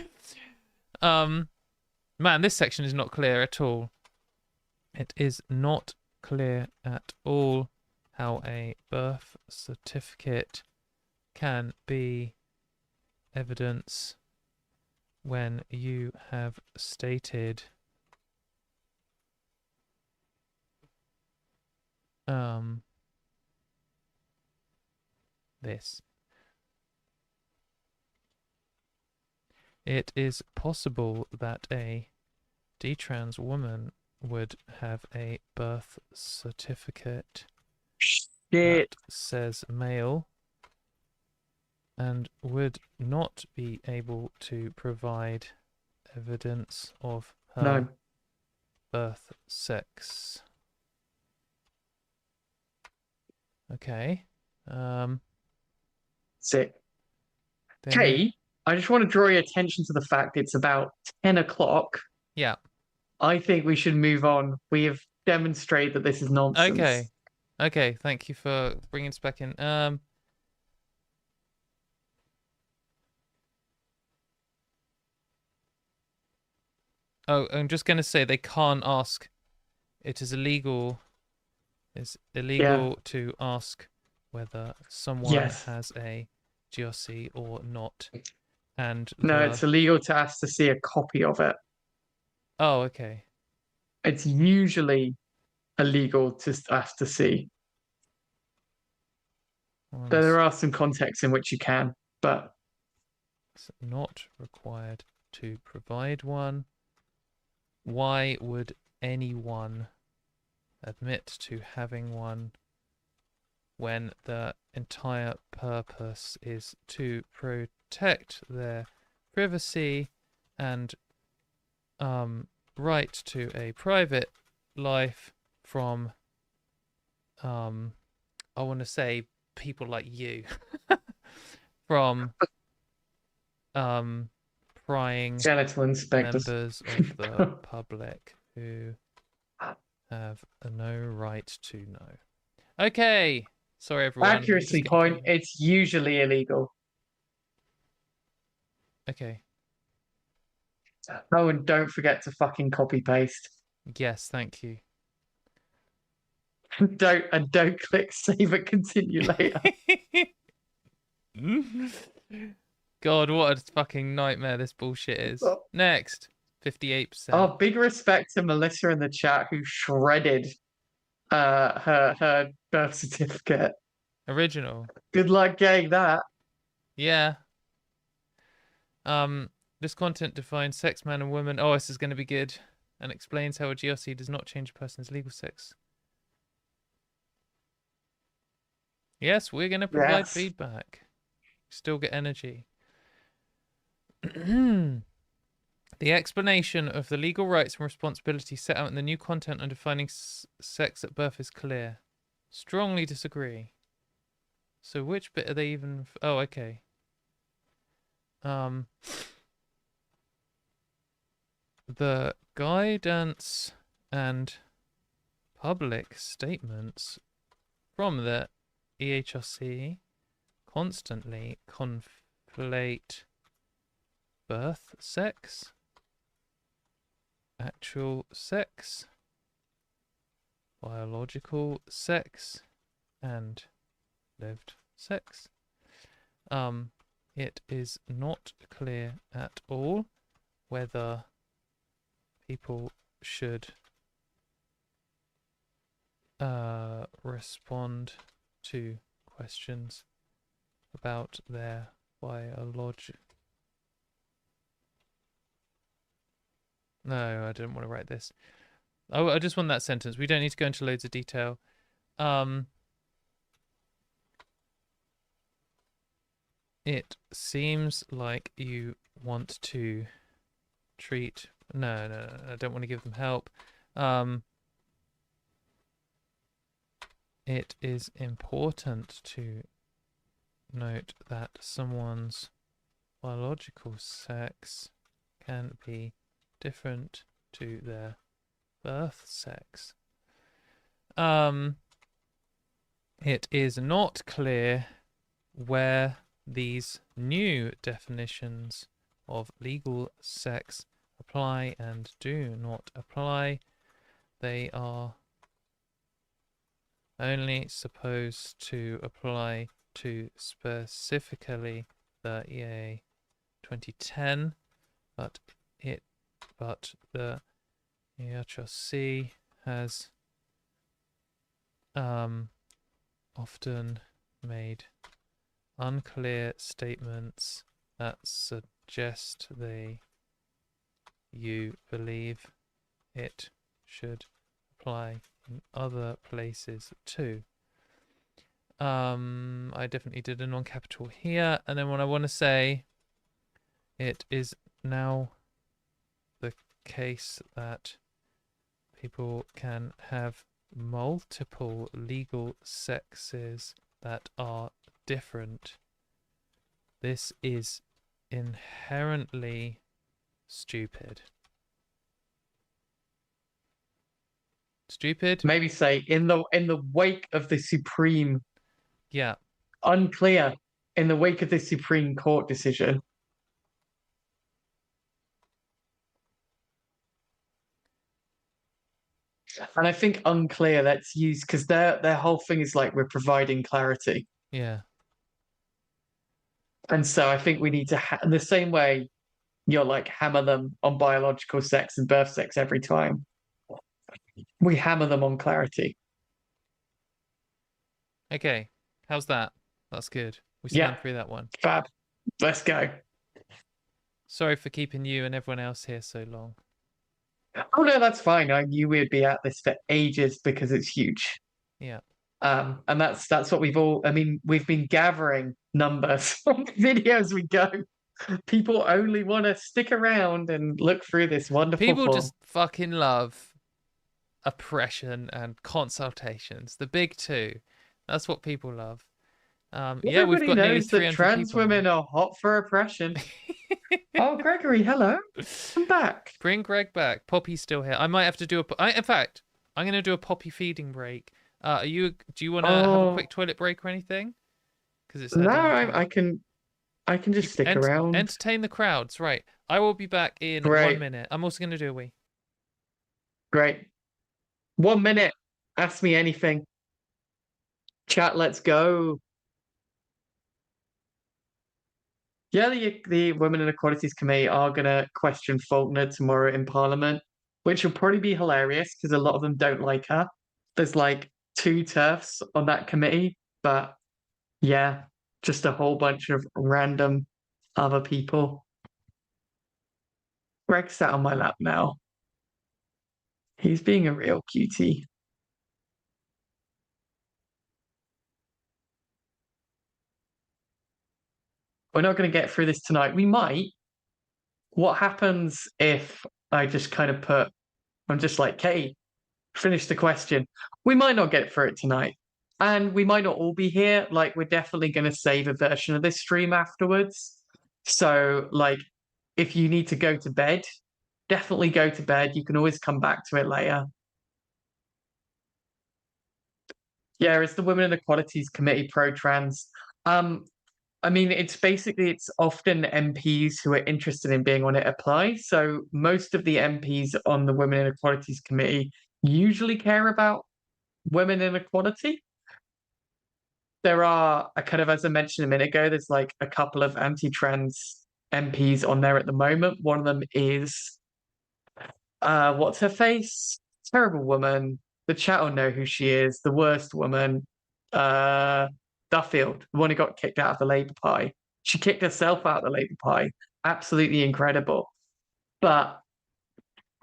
Man, this section is not clear at all. It is not clear at all how a birth certificate can be evidence when you have stated this. It is possible that a detrans woman would have a birth certificate that says male and would not be able to provide evidence of her birth sex. Okay.
Sick. Okay, I just want to draw your attention to the fact it's about 10 o'clock.
Yeah.
I think we should move on. We have demonstrated that this is nonsense.
Okay, thank you for bringing us back in. Oh, I'm just going to say they can't ask. It is illegal. It's illegal to ask whether someone has a GRC or not. And
no, it's illegal to ask to see a copy of it.
Oh, okay.
It's usually illegal to ask to see. There are some contexts in which you can, but
it's not required to provide one. Why would anyone admit to having one when the entire purpose is to protect their privacy and right to a private life from I want to say people like you from prying
Genital inspectors.
members of the public who have no right to know. Okay. Sorry, everyone.
Accuracy point, it's usually illegal.
Okay.
Oh, and don't forget to fucking copy paste.
Yes, thank you.
Don't click save and continue later.
God, what a fucking nightmare this bullshit is. Next, 58%.
Oh, big respect to Melissa in the chat who shredded her birth certificate.
Original.
Good luck getting that.
Yeah. This content defines sex, man and woman. Oh, this is going to be good. And explains how a GRC does not change a person's legal sex. Yes, we're going to provide feedback. Still get energy. The explanation of the legal rights and responsibilities set out in the new content on defining sex at birth is clear. Strongly disagree. So which bit are they even... Oh, okay. The guidance and public statements from the EHRC constantly conflate birth sex, actual sex, biological sex, and lived sex. It is not clear at all whether people should respond to questions about their biological... No, I didn't want to write this. Oh, I just want that sentence. We don't need to go into loads of detail. It seems like you want to treat... No, I don't want to give them help. It is important to note that someone's biological sex can be different to their birth sex. It is not clear where these new definitions of legal sex apply and do not apply. They are only supposed to apply to specifically the EA 2010, but the EHRC has often made unclear statements that suggest you believe it should apply in other places too. I definitely did a non-capital here, and then when I want to say it is now the case that people can have multiple legal sexes that are different. This is inherently stupid. Stupid?
Maybe say in the wake of the Supreme.
Yeah.
Unclear. In the wake of the Supreme Court decision. And I think unclear, let's use, because their whole thing is like we're providing clarity.
Yeah.
And so I think we need to, in the same way you're like hammer them on biological sex and birth sex every time, we hammer them on clarity.
Okay. How's that? That's good. We slammed through that one.
Fab. Let's go.
Sorry for keeping you and everyone else here so long.
Oh no, that's fine. I knew we'd be at this for ages because it's huge.
Yeah.
And that's what we've been gathering numbers on the videos we go. People only want to stick around and look through this wonderful
People
form.
just fucking love oppression and consultations, the big two. That's what people love. Yeah, we've
Everybody
got nearly
knows that
300
trans
people now.
women are hot for oppression. Oh, Gregory, hello. I'm back.
Bring Greg back. Poppy's still here. I might have to do in fact, I'm going to do a Poppy feeding break. Do you want to have a quick toilet break or anything? Because it's
No,
adding time.
I can just stick around.
Entertain the crowds, right? I will be back in 1 minute. I'm also going to do a wee.
Great. 1 minute. Ask me anything. Chat, let's go. Yeah, the Women and Equalities Committee are going to question Faulkner tomorrow in Parliament, which will probably be hilarious because a lot of them don't like her. There's like 2 TERFs on that committee, but yeah, just a whole bunch of random other people. Greg's sat on my lap now. He's being a real cutie. We're not going to get through this tonight. We might. What happens if I just kind of I'm just like, Katy, finish the question. We might not get through it tonight. And we might not all be here. Like, we're definitely going to save a version of this stream afterwards. So, like, if you need to go to bed, definitely go to bed. You can always come back to it later. Yeah, it's the Women and Equalities Committee pro-trans. It's often MPs who are interested in being on it apply. So most of the MPs on the Women and Equalities Committee usually care about women and equality. There are, as I mentioned a minute ago, there's like a couple of anti-trans MPs on there at the moment. One of them is, what's her face? Terrible woman. The chat will know who she is. The worst woman. Duffield, the one who got kicked out of the Labour Party. She kicked herself out of the Labour Party. Absolutely incredible. But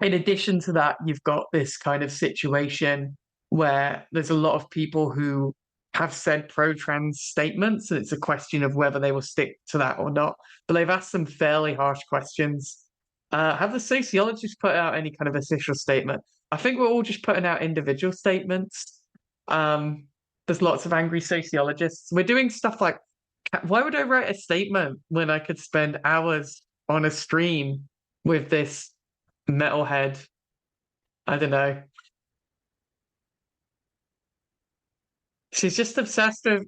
in addition to that, you've got this kind of situation where there's a lot of people who have said pro-trans statements, and it's a question of whether they will stick to that or not. But they've asked some fairly harsh questions. Have the sociologists put out any kind of official statement? I think we're all just putting out individual statements. There's lots of angry sociologists. We're doing stuff like, why would I write a statement when I could spend hours on a stream with this metalhead? I don't know. She's just obsessed with.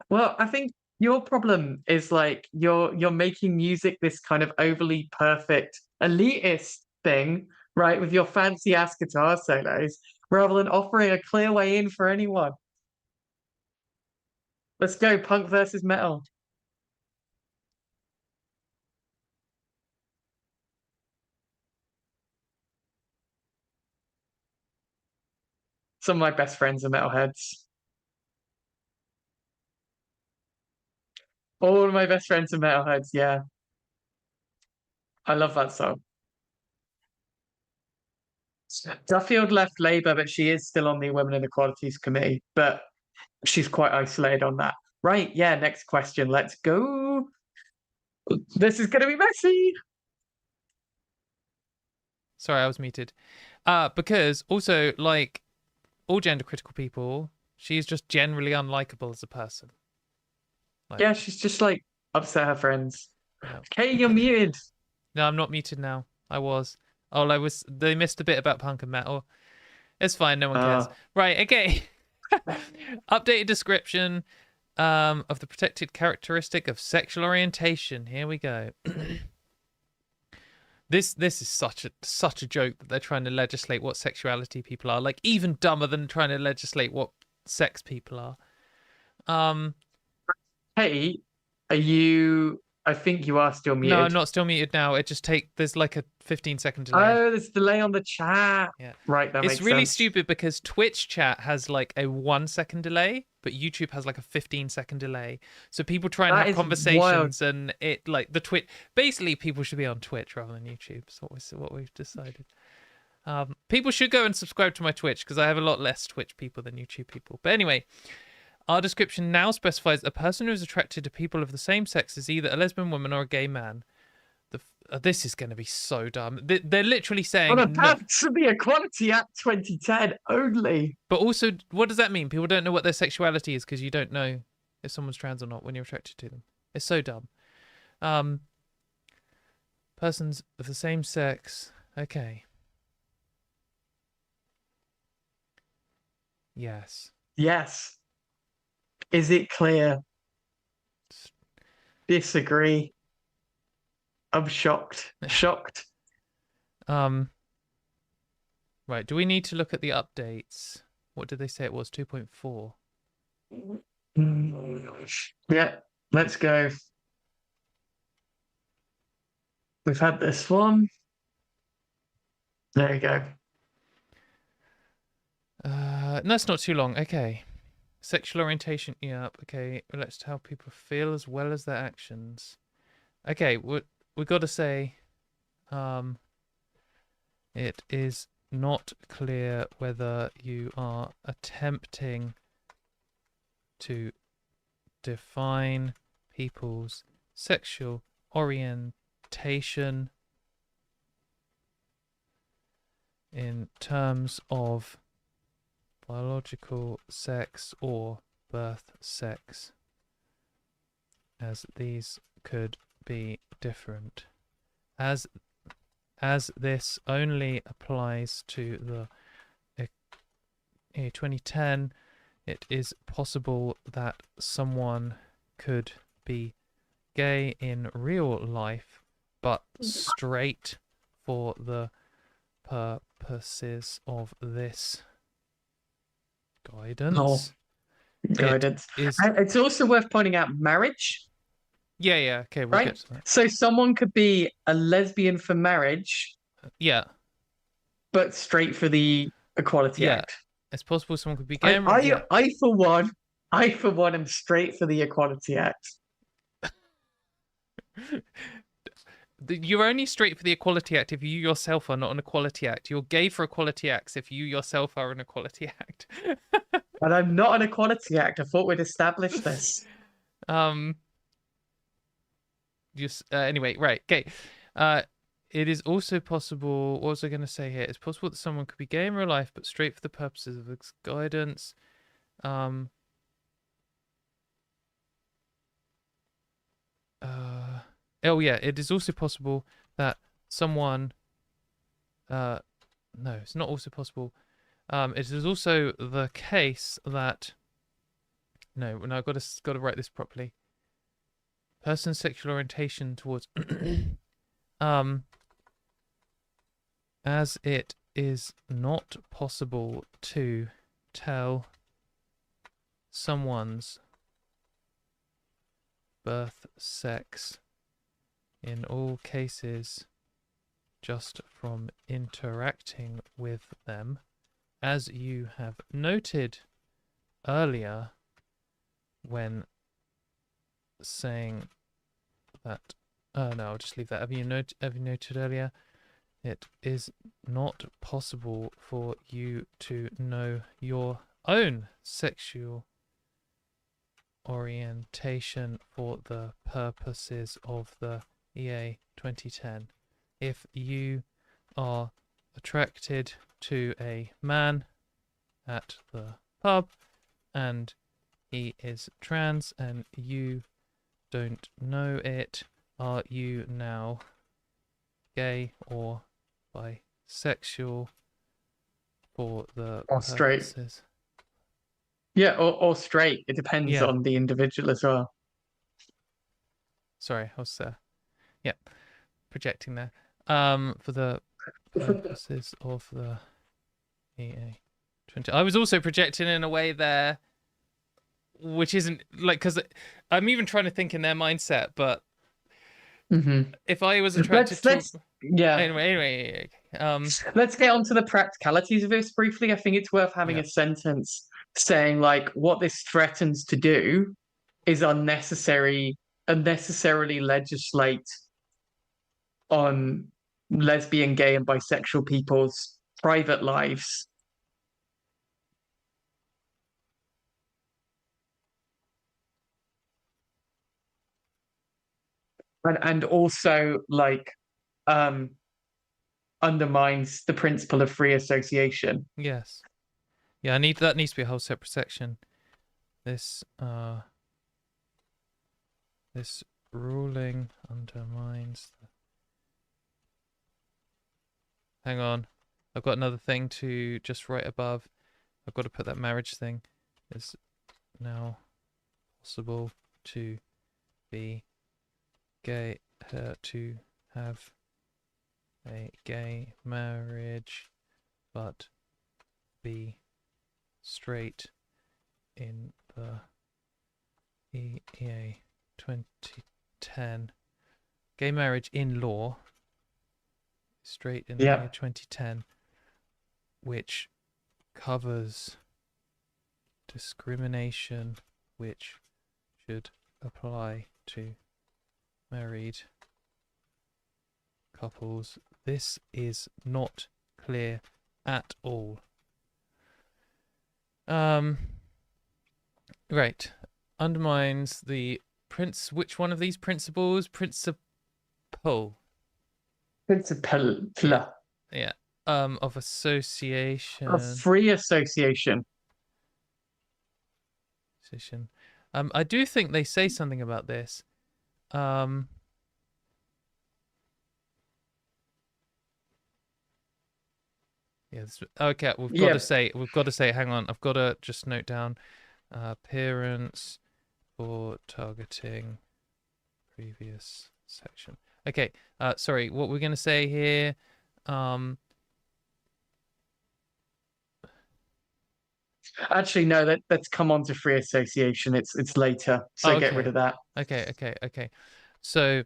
Well, I think your problem is like you're making music this kind of overly perfect elitist thing, right? With your fancy ass guitar solos, rather than offering a clear way in for anyone. Let's go, punk versus metal. Some of my best friends are metalheads. All of my best friends are metalheads, yeah. I love that song. Duffield left Labour, but she is still on the Women and Equalities Committee, but she's quite isolated on that. Right, yeah, next question. Let's go. This is going to be messy.
Sorry, I was muted. Because also, like, all gender critical people, she's just generally unlikable as a person.
Like, yeah, she's just like upset her friends. No. Katy, you're muted.
No, I'm not muted now. I was. Oh, they missed a bit about punk and metal. It's fine, no one cares. Right, okay. Updated description of the protected characteristic of sexual orientation. Here we go. This is such a joke that they're trying to legislate what sexuality people are. Like, even dumber than trying to legislate what sex people are.
Hey, are you? I think you are still muted.
No, I'm not still muted now. There's like a 15-second delay.
Oh, there's a delay on the chat.
Yeah.
Right, that makes sense.
It's really stupid because Twitch chat has like a 1-second delay, but YouTube has like a 15-second delay. So people try and have conversations and basically people should be on Twitch rather than YouTube. That's what we've decided. People should go and subscribe to my Twitch because I have a lot less Twitch people than YouTube people. But anyway, our description now specifies a person who is attracted to people of the same sex is either a lesbian woman or a gay man. This is going to be so dumb. They're literally saying...
On a path to the Equality Act 2010 only.
But also, what does that mean? People don't know what their sexuality is because you don't know if someone's trans or not when you're attracted to them. It's so dumb. Persons of the same sex. Okay. Yes.
Yes. Is it clear? Disagree. I'm shocked. Shocked.
Right. Do we need to look at the updates? What did they say it was? 2.4.
Yeah, let's go. We've had this one. There you go.
No, it's not too long. Okay. Sexual orientation. Yep. Okay. Let's how people feel as well as their actions. Okay. We got to say, it is not clear whether you are attempting to define people's sexual orientation in terms of biological sex or birth sex, as these could be different, as this only applies to the 2010. It is possible that someone could be gay in real life but straight for the purposes of this guidance.
Guidance. It's also worth pointing out marriage.
Yeah. Okay, we'll get to that.
So someone could be a lesbian for marriage.
Yeah.
But straight for the Equality Act.
It's possible someone could be gay.
I for one am straight for the Equality Act.
You're only straight for the Equality Act if you yourself are not an Equality Act. You're gay for Equality Acts if you yourself are an Equality Act.
But I'm not an Equality Act. I thought we'd established this.
Anyway, right. Okay. It is also possible. What was I going to say here? It's possible that someone could be gay in real life, but straight for the purposes of this guidance. Oh yeah, it is also possible that someone. No, it's not also possible. It is also the case that. No, I've got to write this properly. Person's sexual orientation towards. As it is not possible to tell someone's birth sex in all cases just from interacting with them, as you have noted earlier when saying that. No, I'll just leave that. Have you noted earlier? It is not possible for you to know your own sexual orientation for the purposes of the EA 2010. If you are attracted to a man at the pub and he is trans and you don't know it, are you now gay or bisexual for the
or straight?
purposes?
Yeah, or straight. It depends on the individual as well.
Sorry, I was projecting there. For the purposes of the EA 20. I was also projecting in a way there, which isn't like, because I'm even trying to think in their mindset, but if I was attracted to...
Yeah.
Anyway.
Let's get on to the practicalities of this briefly. I think it's worth having a sentence saying, like, what this threatens to do is unnecessarily legislate on lesbian, gay, and bisexual people's private lives. And also like um undermines the principle of free association.
Yes. Yeah, that needs to be a whole separate section. This this ruling undermines Hang on. I've got another thing to just right above. I've got to put that marriage thing. It's now possible to be gay, to have a gay marriage, but be straight in the EEA 2010. Gay marriage in law, straight in the year 2010, which covers discrimination which should apply to married couples. This is not clear at all. Right. Undermines the which one of these principles? Principle. Yeah. Of association.
Of free association.
I do think they say something about this. Yeah. Okay. We've got to say. Hang on. I've got to just note down. Appearance for targeting previous section. Okay. Sorry. What we're going to say here.
Actually, no. Let's come on to free association. It's later, so
okay.
Get rid of that.
Okay. So,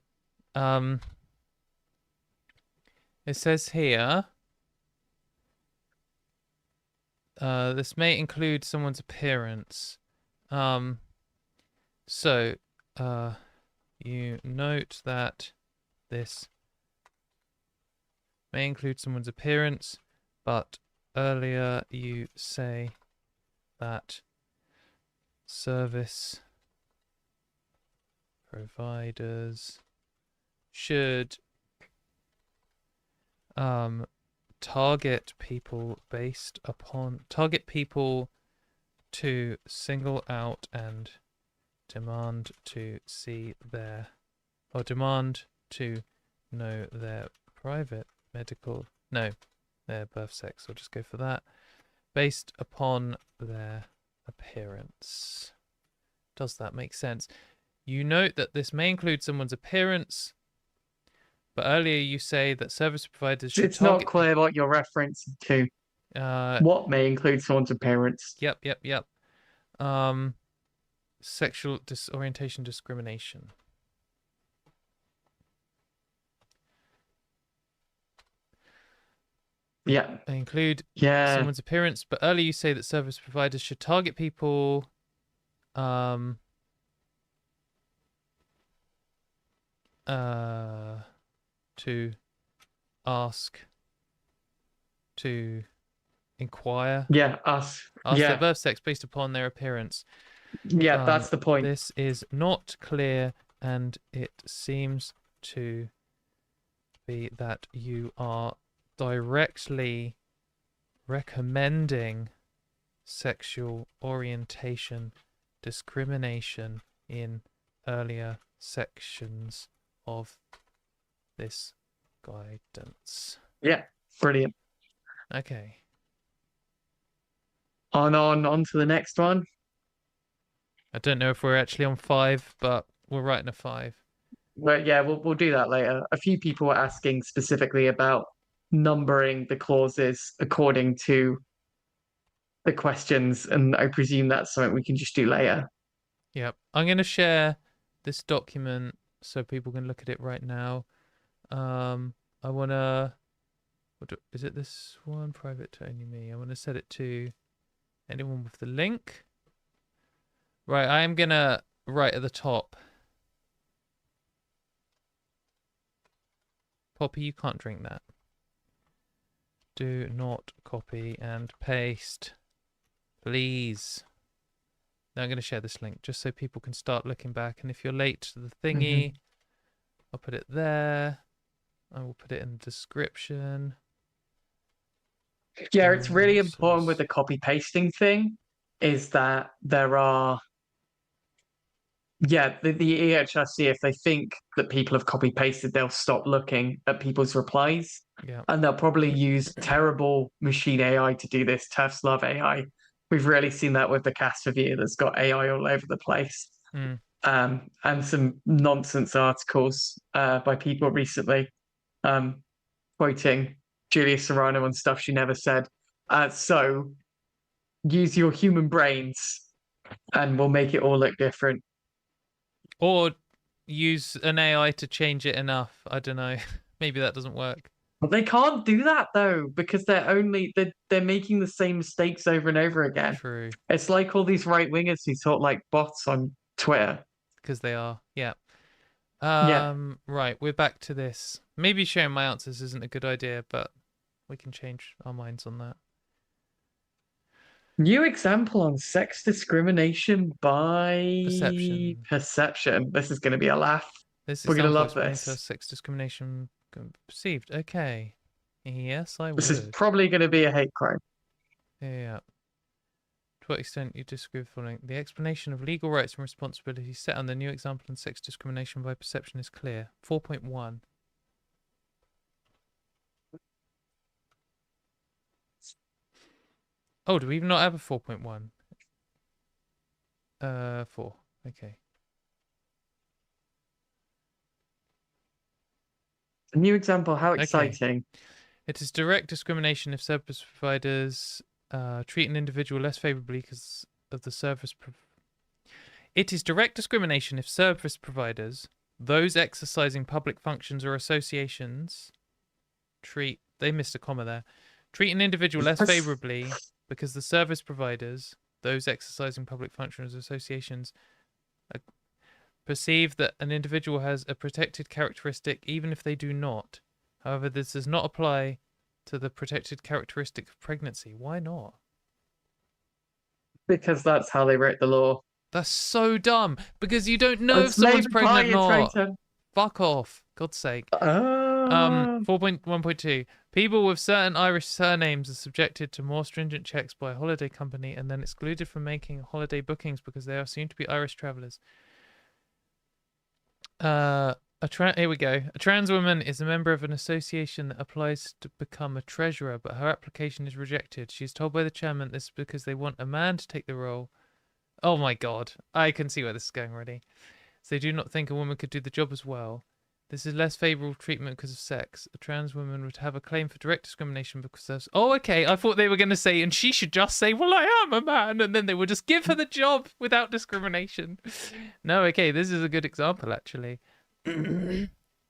it says here. This may include someone's appearance. So, you note that this may include someone's appearance, but earlier you say that service providers should target people to single out and demand to know their their birth sex. I'll just go for that. Based upon their appearance. Does that make sense? You note that this may include someone's appearance, but earlier you say that service providers should
It's not clear what you're referencing to. What may include someone's appearance?
Yep. Sexual disorientation discrimination.
Yeah.
They include someone's appearance, but earlier you say that service providers should target people to inquire.
Yeah,
ask their birth sex based upon their appearance.
Yeah, that's the point.
This is not clear, and it seems to be that you are directly recommending sexual orientation discrimination in earlier sections of this guidance.
Yeah, brilliant.
Okay.
On to the next one.
I don't know if we're actually on 5, but we're writing a 5.
But yeah, we'll do that later. A few people were asking specifically about numbering the clauses according to the questions, and I presume that's something we can just do later.
Yep. I'm going to share this document so people can look at it right now. I want to... Is it this one? Private to only me. I want to set it to anyone with the link. Right, I am going to right at the top. Poppy, you can't drink that. Do not copy and paste, please. Now I'm going to share this link just so people can start looking back. And if you're late to the thingy, I'll put it there. I will put it in the description.
Yeah, it's really important with the copy pasting thing is that there are, yeah, the EHRC, if they think that people have copy pasted, they'll stop looking at people's replies.
Yeah.
And they'll probably use terrible machine AI to do this. TERFs love AI. We've really seen that with the cast review that's got AI all over the place. And some nonsense articles by people recently quoting Julia Serrano on stuff she never said. So use your human brains and we'll make it all look different.
Or use an AI to change it enough. I don't know. Maybe that doesn't work.
But they can't do that though, because they're making the same mistakes over and over again.
True.
It's like all these right wingers who talk like bots on Twitter.
Because they are, yeah.
Yeah.
Right, we're back to this. Maybe sharing my answers isn't a good idea, but we can change our minds on that.
New example on sex discrimination by
perception.
This is going to be a laugh.
This
We're going to love
explains how
this.
sex discrimination perceived. Okay. Yes, I would.
This is probably going to be a hate crime.
Yeah. To what extent you disagree with the following? The explanation of legal rights and responsibilities set on the new example on sex discrimination by perception is clear. 4.1. Oh, do we even not have a 4.1? 4. Okay.
A new example, how exciting.
Okay. It is direct discrimination if service providers treat an individual less favorably because of the service. It is direct discrimination if service providers, those exercising public functions or associations, they missed a comma there, treat an individual less favorably because the service providers, those exercising public functions or associations, perceive that an individual has a protected characteristic even if they do not. However, this does not apply to the protected characteristic of pregnancy. Why not?
Because that's how they wrote the law.
That's so dumb. Because you don't know if someone's pregnant or not. Fuck off. God's sake. 4.1.2. People with certain Irish surnames are subjected to more stringent checks by a holiday company and then excluded from making holiday bookings because they are assumed to be Irish travellers. Here we go. A trans woman is a member of an association that applies to become a treasurer, but her application is rejected. She is told by the chairman this is because they want a man to take the role. Oh my god. I can see where this is going already. So they do not think a woman could do the job as well. This is less favourable treatment because of sex. A trans woman would have a claim for direct discrimination because of... Oh, okay. I thought they were going to say, and she should just say, well, I am a man. And then they would just give her the job without discrimination. No, okay. This is a good example, actually.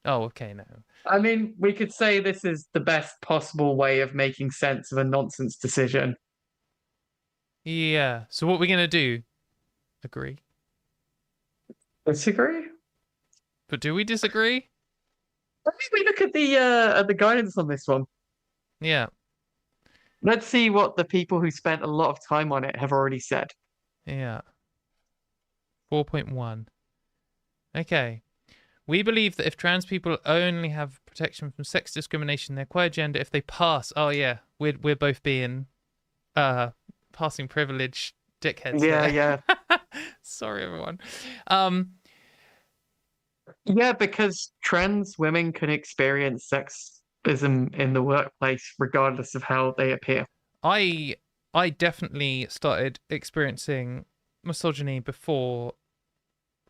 Oh, okay, no.
I mean, we could say this is the best possible way of making sense of a nonsense decision.
Yeah. So what we're going to do? Agree?
Disagree?
But do we disagree?
Let me look at the guidance on this one.
Yeah.
Let's see what the people who spent a lot of time on it have already said.
Yeah. 4.1. Okay. We believe that if trans people only have protection from sex discrimination, they acquire gender if they pass. Oh yeah, we're both being passing privilege dickheads.
Yeah.
Sorry, everyone.
Yeah, because trans women can experience sexism in the workplace regardless of how they appear.
I definitely started experiencing misogyny before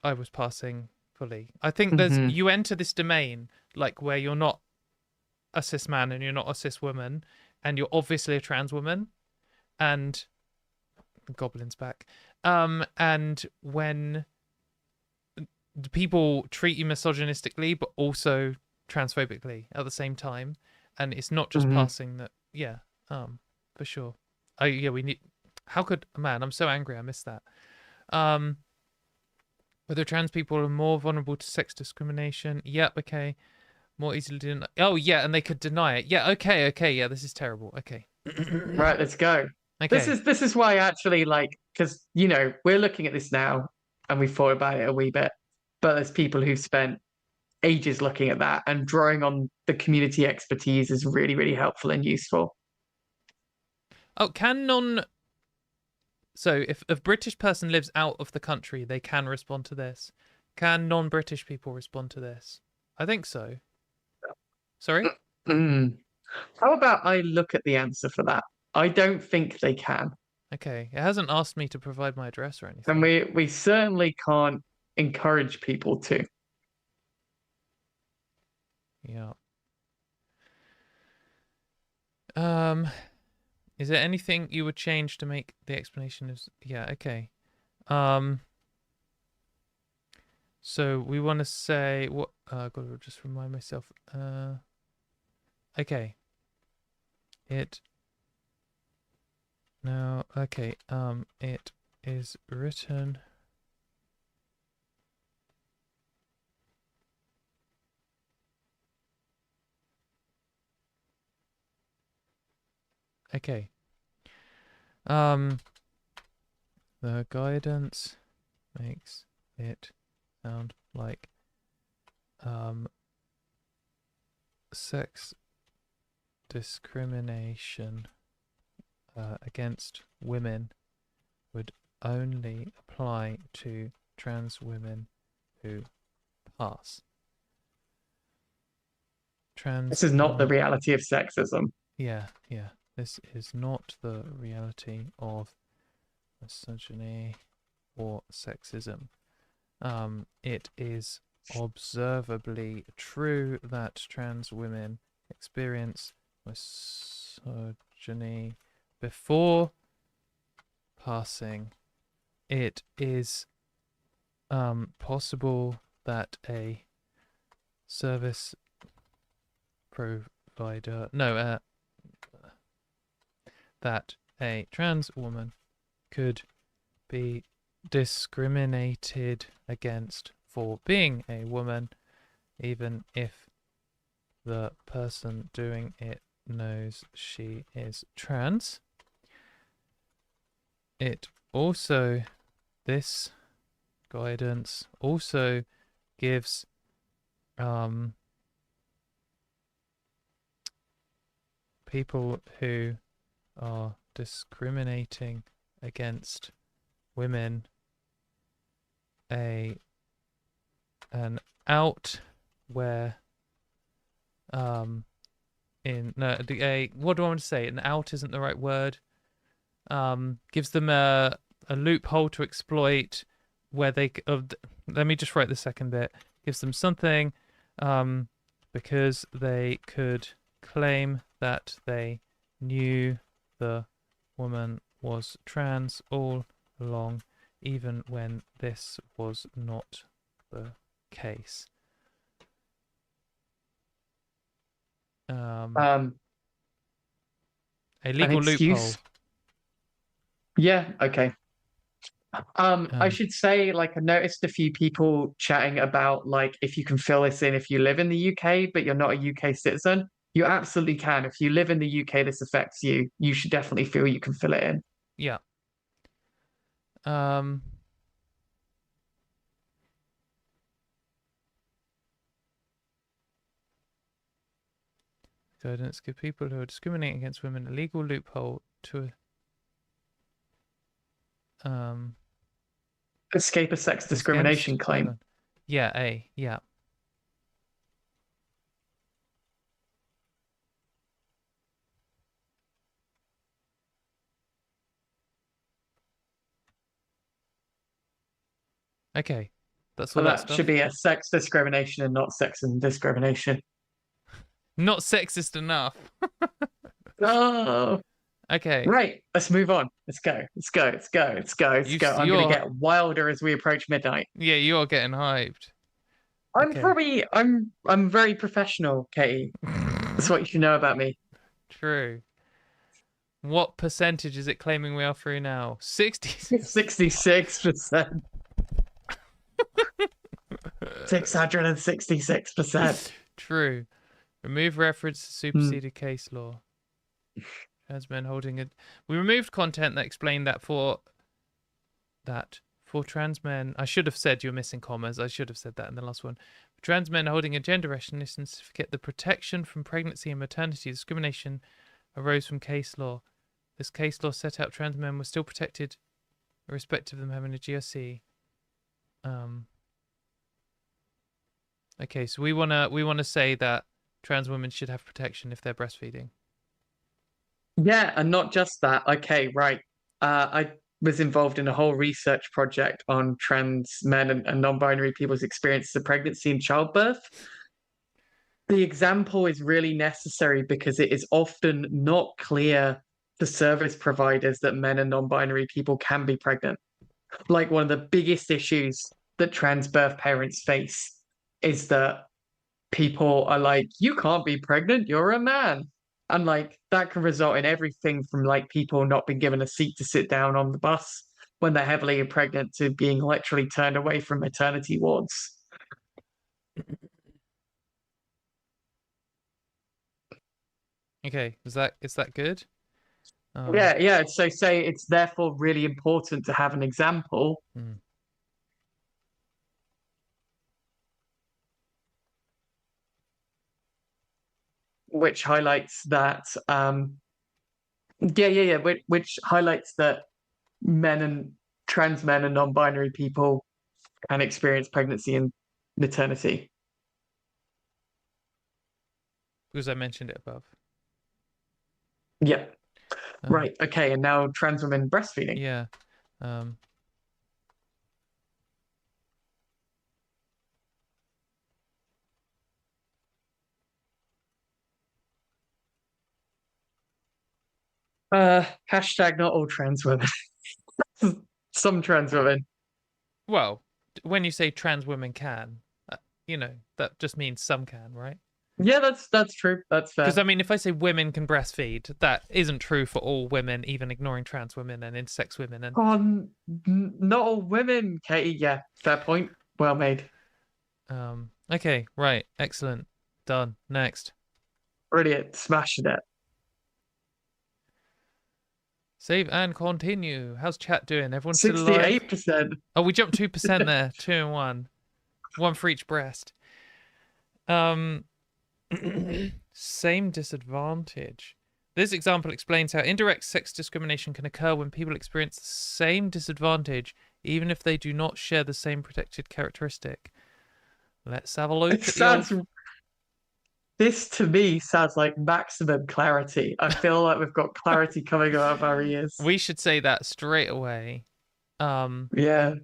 I was passing fully. I think you enter this domain like where you're not a cis man and you're not a cis woman and you're obviously a trans woman, and the goblin's back. And when people treat you misogynistically but also transphobically at the same time, and it's not just passing that. Yeah, for sure. Oh yeah, we need. How could man? I'm so angry. I missed that. Whether trans people are more vulnerable to sex discrimination. Yep, okay. More easily deny. Oh yeah, and they could deny it. Yeah, okay, yeah, this is terrible. Okay.
Right, let's go.
Okay.
This is why actually like because we're looking at this now and we've thought about it a wee bit, but there's people who've spent ages looking at that, and drawing on the community expertise is really, really helpful and useful.
Oh, so if a British person lives out of the country, they can respond to this. Can non-British people respond to this? I think so. Sorry?
Mm. How about I look at the answer for that? I don't think they can.
Okay. It hasn't asked me to provide my address or anything.
And we certainly can't encourage people to.
Yeah. Is there anything you would change to make the explanation is yeah, okay. So we want to say what I've got to just remind myself. Okay. It is written okay. The guidance makes it sound like sex discrimination against women would only apply to trans women who pass.
This is not the reality of sexism.
Yeah. This is not the reality of misogyny or sexism. It is observably true that trans women experience misogyny before passing. It is possible that a service provider that a trans woman could be discriminated against for being a woman, even if the person doing it knows she is trans. This guidance also gives people who are discriminating against women an out where what do I want to say? An out isn't the right word. Gives them a loophole to exploit where they let me just write the second bit. Gives them something because they could claim that they knew the woman was trans all along, even when this was not the case. A legal loophole.
Yeah, okay. I should say, like, I noticed a few people chatting about, like, if you can fill this in if you live in the UK, but you're not a UK citizen. You absolutely can. If you live in the UK, this affects you. You should definitely feel you can fill it in.
Yeah. Guidance give people who are discriminating against women a legal loophole to
escape a sex discrimination claim.
Yeah. Okay. That's all
that should be a sex discrimination and not sexism discrimination.
Not sexist enough.
Oh.
Okay.
Right. Let's move on. Let's go. I'm going to get wilder as we approach midnight.
Yeah, you're getting hyped.
I'm very professional, Katy. That's what you should know about me.
True. What percentage is it claiming we are through now?
66%. 666%.
True. Remove reference to superseded case law. Trans men holding it. We removed content that explained that for trans men. I should have said you're missing commas. I should have said that in the last one. For trans men holding a gender recognition certificate, the protection from pregnancy and maternity discrimination arose from case law. This case law set out trans men were still protected, irrespective of them having a GRC. Okay, so we wanna say that trans women should have protection if they're breastfeeding.
Yeah, and not just that. Okay, right. I was involved in a whole research project on trans men and non-binary people's experiences of pregnancy and childbirth. The example is really necessary because it is often not clear to service providers that men and non-binary people can be pregnant. Like one of the biggest issues that trans birth parents face is that people are like, you can't be pregnant, you're a man. And like that can result in everything from like people not being given a seat to sit down on the bus when they're heavily pregnant to being literally turned away from maternity wards.
Okay, is that good?
Yeah. So say it's therefore really important to have an example which highlights that which highlights that trans men and non-binary people can experience pregnancy and maternity.
Because I mentioned it above.
Yeah. Right. Okay. And now trans women breastfeeding.
Yeah.
Hashtag not all trans women. Some trans women.
Well, when you say trans women can, that just means some can, right?
Yeah, that's true. That's fair.
Because I mean, if I say women can breastfeed, that isn't true for all women, even ignoring trans women and intersex women. And
not all women, Katy. Yeah, fair point. Well made.
Okay, right, excellent, done. Next.
Brilliant, smashing it.
Save and continue. How's chat doing? Everyone's still alive?
68%.
Oh, we jumped 2% there. 2 and 1. 1 for each breast. Same disadvantage. This example explains how indirect sex discrimination can occur when people experience the same disadvantage, even if they do not share the same protected characteristic. Let's have a look.
This to me sounds like maximum clarity. I feel like we've got clarity coming out of our ears.
We should say that straight away.
Yeah.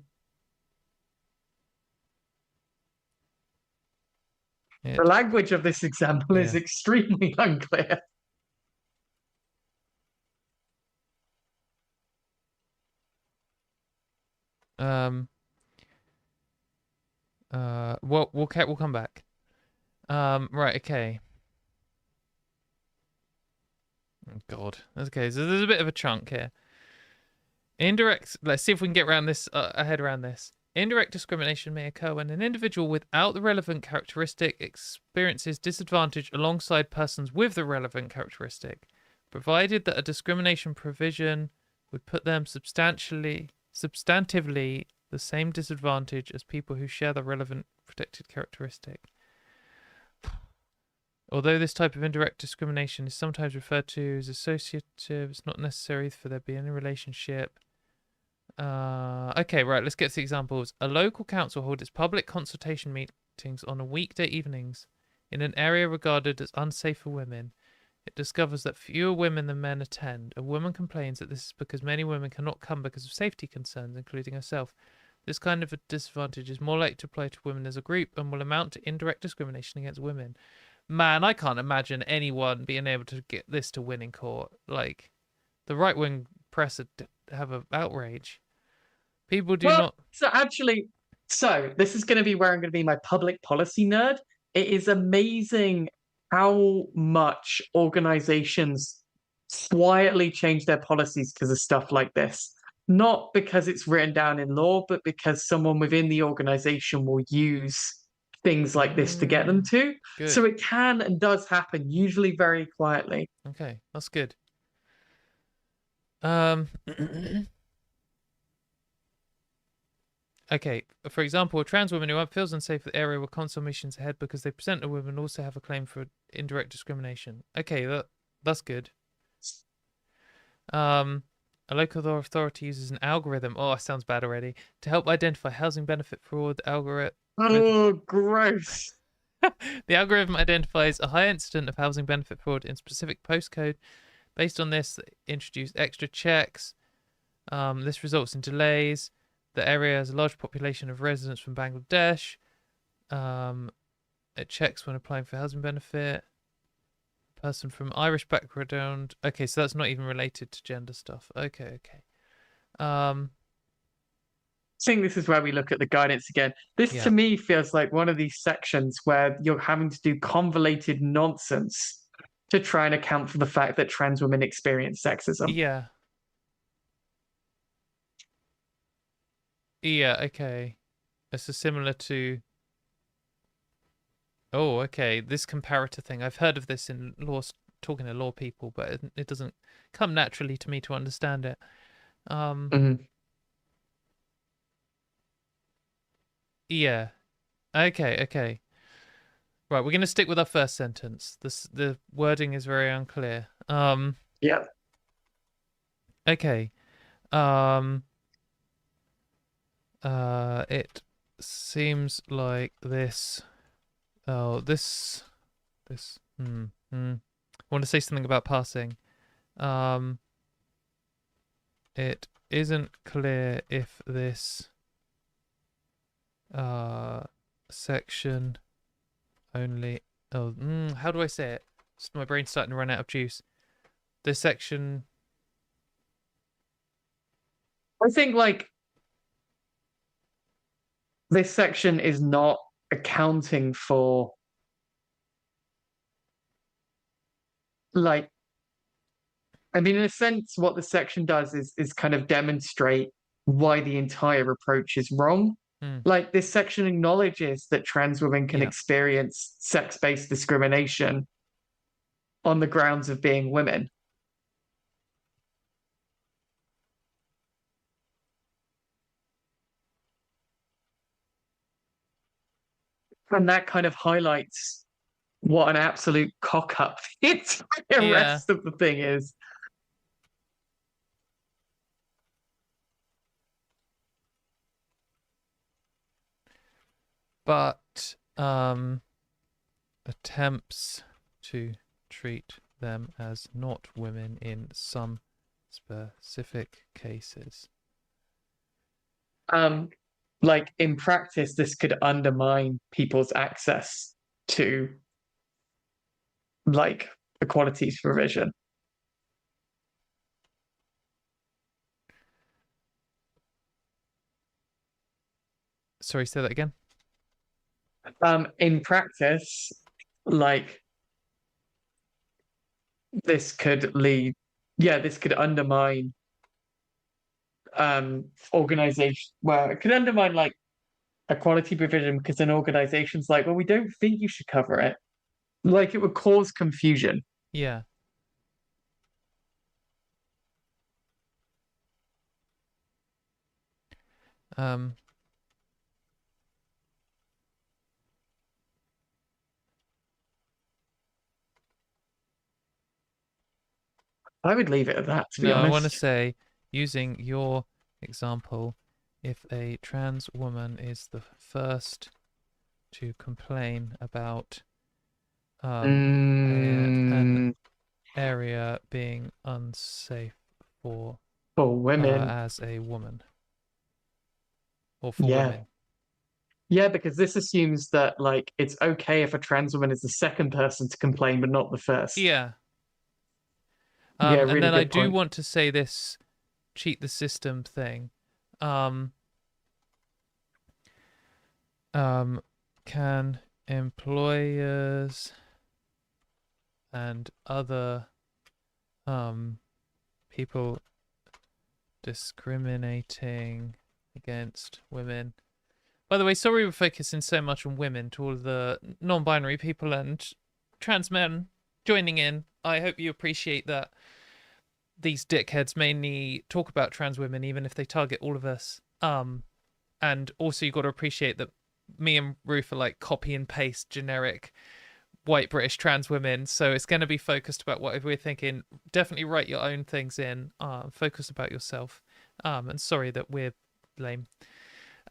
The language of this example is extremely unclear.
We'll come back. Right, okay. Oh, God. Okay, so there's a bit of a chunk here. Let's see if we can get around this, ahead around this. Indirect discrimination may occur when an individual without the relevant characteristic experiences disadvantage alongside persons with the relevant characteristic, provided that a discrimination provision would put them substantively the same disadvantage as people who share the relevant protected characteristic. Although this type of indirect discrimination is sometimes referred to as associative, it's not necessary for there to be any relationship. Okay, right, let's get to the examples. A local council holds its public consultation meetings on weekday evenings in an area regarded as unsafe for women. It discovers that fewer women than men attend. A woman complains that this is because many women cannot come because of safety concerns, including herself. This kind of a disadvantage is more likely to apply to women as a group and will amount to indirect discrimination against women. Man, I can't imagine anyone being able to get this to win in court. Like, the right-wing press would have an outrage. People do not...
So this is going to be where I'm going to be my public policy nerd. It is amazing how much organizations quietly change their policies because of stuff like this. Not because it's written down in law, but because someone within the organization will use things like this to get them to. So
Good.
it can and does happen, usually very quietly.
Okay, that's good. Um, okay, for example, a trans woman who feels unsafe at the area where consultations ahead because they present a woman also have a claim for indirect discrimination. Okay, that's good. A local authority uses an algorithm. Oh, it sounds bad already. To help identify housing benefit fraud, algorithm.
Oh, gross.
The algorithm identifies a high incident of housing benefit fraud in specific postcode. Based on this, introduce extra checks. This results in delays. The area has a large population of residents from Bangladesh. It checks when applying for housing benefit. Person from Irish background. Okay, so that's not even related to gender stuff. Okay.
I think this is where we look at the guidance again. This
Yeah.
to me feels like one of these sections where you're having to do convoluted nonsense to try and account for the fact that trans women experience sexism.
Yeah. Yeah, okay. This is similar to... Oh, okay. This comparator thing. I've heard of this in law, talking to law people, but it doesn't come naturally to me to understand it. Yeah. Okay. Right, we're going to stick with our first sentence. The wording is very unclear.
Yeah.
Okay. It seems like this. Oh, this. I want to say something about passing. It isn't clear if this section only. Oh, how do I say it? My brain's starting to run out of juice. This section.
I think like this section is not accounting for like I mean in a sense what the section does is kind of demonstrate why the entire approach is wrong.
Hmm,
Like this section acknowledges that trans women can
yeah.
experience sex-based discrimination on the grounds of being women. And that kind of highlights what an absolute cock up the entire
Yeah.
rest of the thing is.
But attempts to treat them as not women in some specific cases.
Like in practice, this could undermine people's access to like equalities provision.
Sorry, say that again.
In practice, like this could lead, yeah, this could undermine organization well, it could undermine like equality provision because an organization's like, well, we don't think you should cover it. Like it would cause confusion.
Yeah. Um.
I would leave it at that, to be
No, I want to
honest.
say, using your example, if a trans woman is the first to complain about an
Mm,
area being unsafe for
for women,
as a woman or for
yeah.
women.
Yeah, because this assumes that like it's okay if a trans woman is the second person to complain, but not the first.
Yeah.
Yeah,
And
really
then I
good
do
point.
want to say this cheat the system thing. Um, can employers and other people discriminating against women By the way, sorry we're focusing so much on women, to all the non-binary people and trans men joining in. I hope you appreciate that these dickheads mainly talk about trans women, even if they target all of us. And also you got to appreciate that me and Ruth are like copy and paste generic white British trans women, so it's going to be focused about what we're thinking. Definitely write your own things in, focus about yourself, and sorry that we're lame.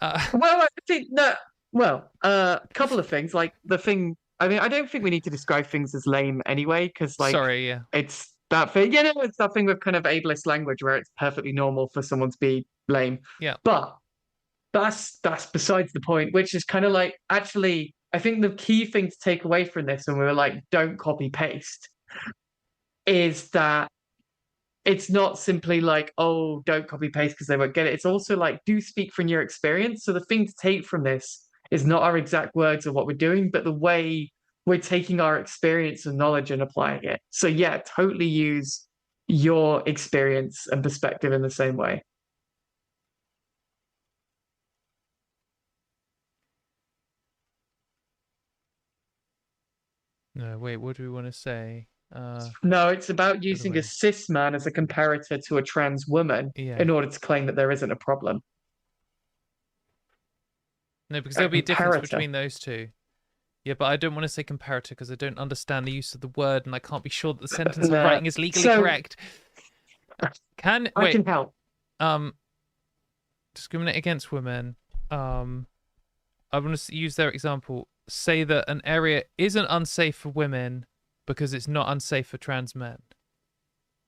Well, I think that. Well, a couple of things. Like the thing. I mean, I don't think we need to describe things as lame anyway, because like
Sorry, yeah.
it's that thing. You know, it's that thing with kind of ableist language where it's perfectly normal for someone to be lame.
Yeah.
But that's besides the point. Which is kind of like actually, I think the key thing to take away from this, when we were like, don't copy paste, is that it's not simply like, oh, don't copy paste because they won't get it. It's also like, do speak from your experience. So the thing to take from this is not our exact words of what we're doing, but the way we're taking our experience and knowledge and applying it. So yeah, totally use your experience and perspective in the same way.
No, wait, what do we want to say?
No, it's about using a
we...
cis man as a comparator to a trans woman
Yeah.
in order to claim that there isn't a problem.
No, because
A
there'll be a difference
comparator.
between those two. Yeah, but I don't want to say comparator because I don't understand the use of the word, and I can't be sure that the sentence I'm writing is legally correct.
I
Wait,
can help.
Discriminate against women. I want to use their example. Say that an area isn't unsafe for women because it's not unsafe for trans men.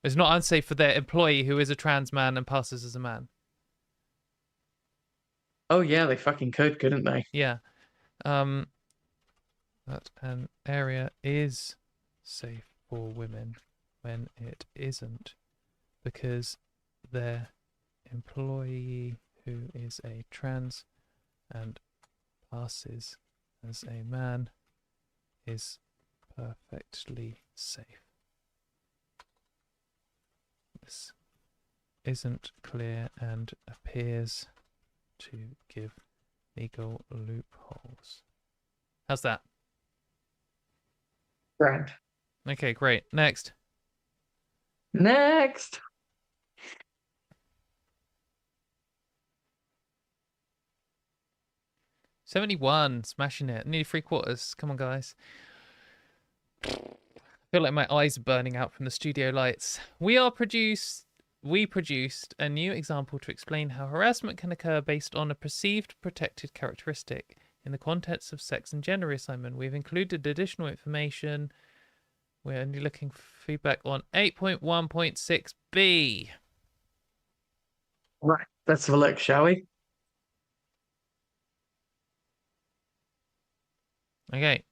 It's not unsafe for their employee who is a trans man and passes as a man.
Oh yeah, they fucking could, couldn't they?
Yeah. That an area is safe for women when it isn't because their employee who is a trans and passes as a man is perfectly safe. This isn't clear and appears to give legal loopholes. How's that?
Grand.
Okay, great. Next.
Next.
$71, smashing it. Nearly 3/4. Come on, guys. I feel like my eyes are burning out from the studio lights. We produced a new example to explain how harassment can occur based on a perceived protected characteristic. In the context of sex and gender reassignment, we've included additional information. We're only looking for feedback on 8.1.6b.
Right, let's have a look, shall we?
Okay.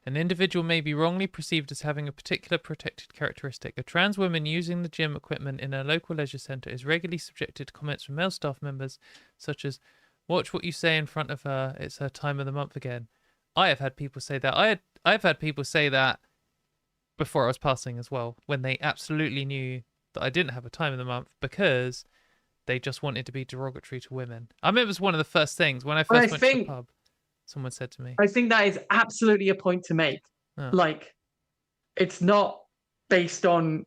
An individual may be wrongly perceived as having a particular protected characteristic. A trans woman using the gym equipment in a local leisure centre is regularly subjected to comments from male staff members, such as, "Watch what you say in front of her, it's her time of the month again." I have had people say that. I've had people say that before I was passing as well, when they absolutely knew that I didn't have a time of the month because they just wanted to be derogatory to women. I remember it was one of the first things when I first went to the pub. Someone said to me.
I think that is absolutely a point to make.
Oh.
Like, it's not based on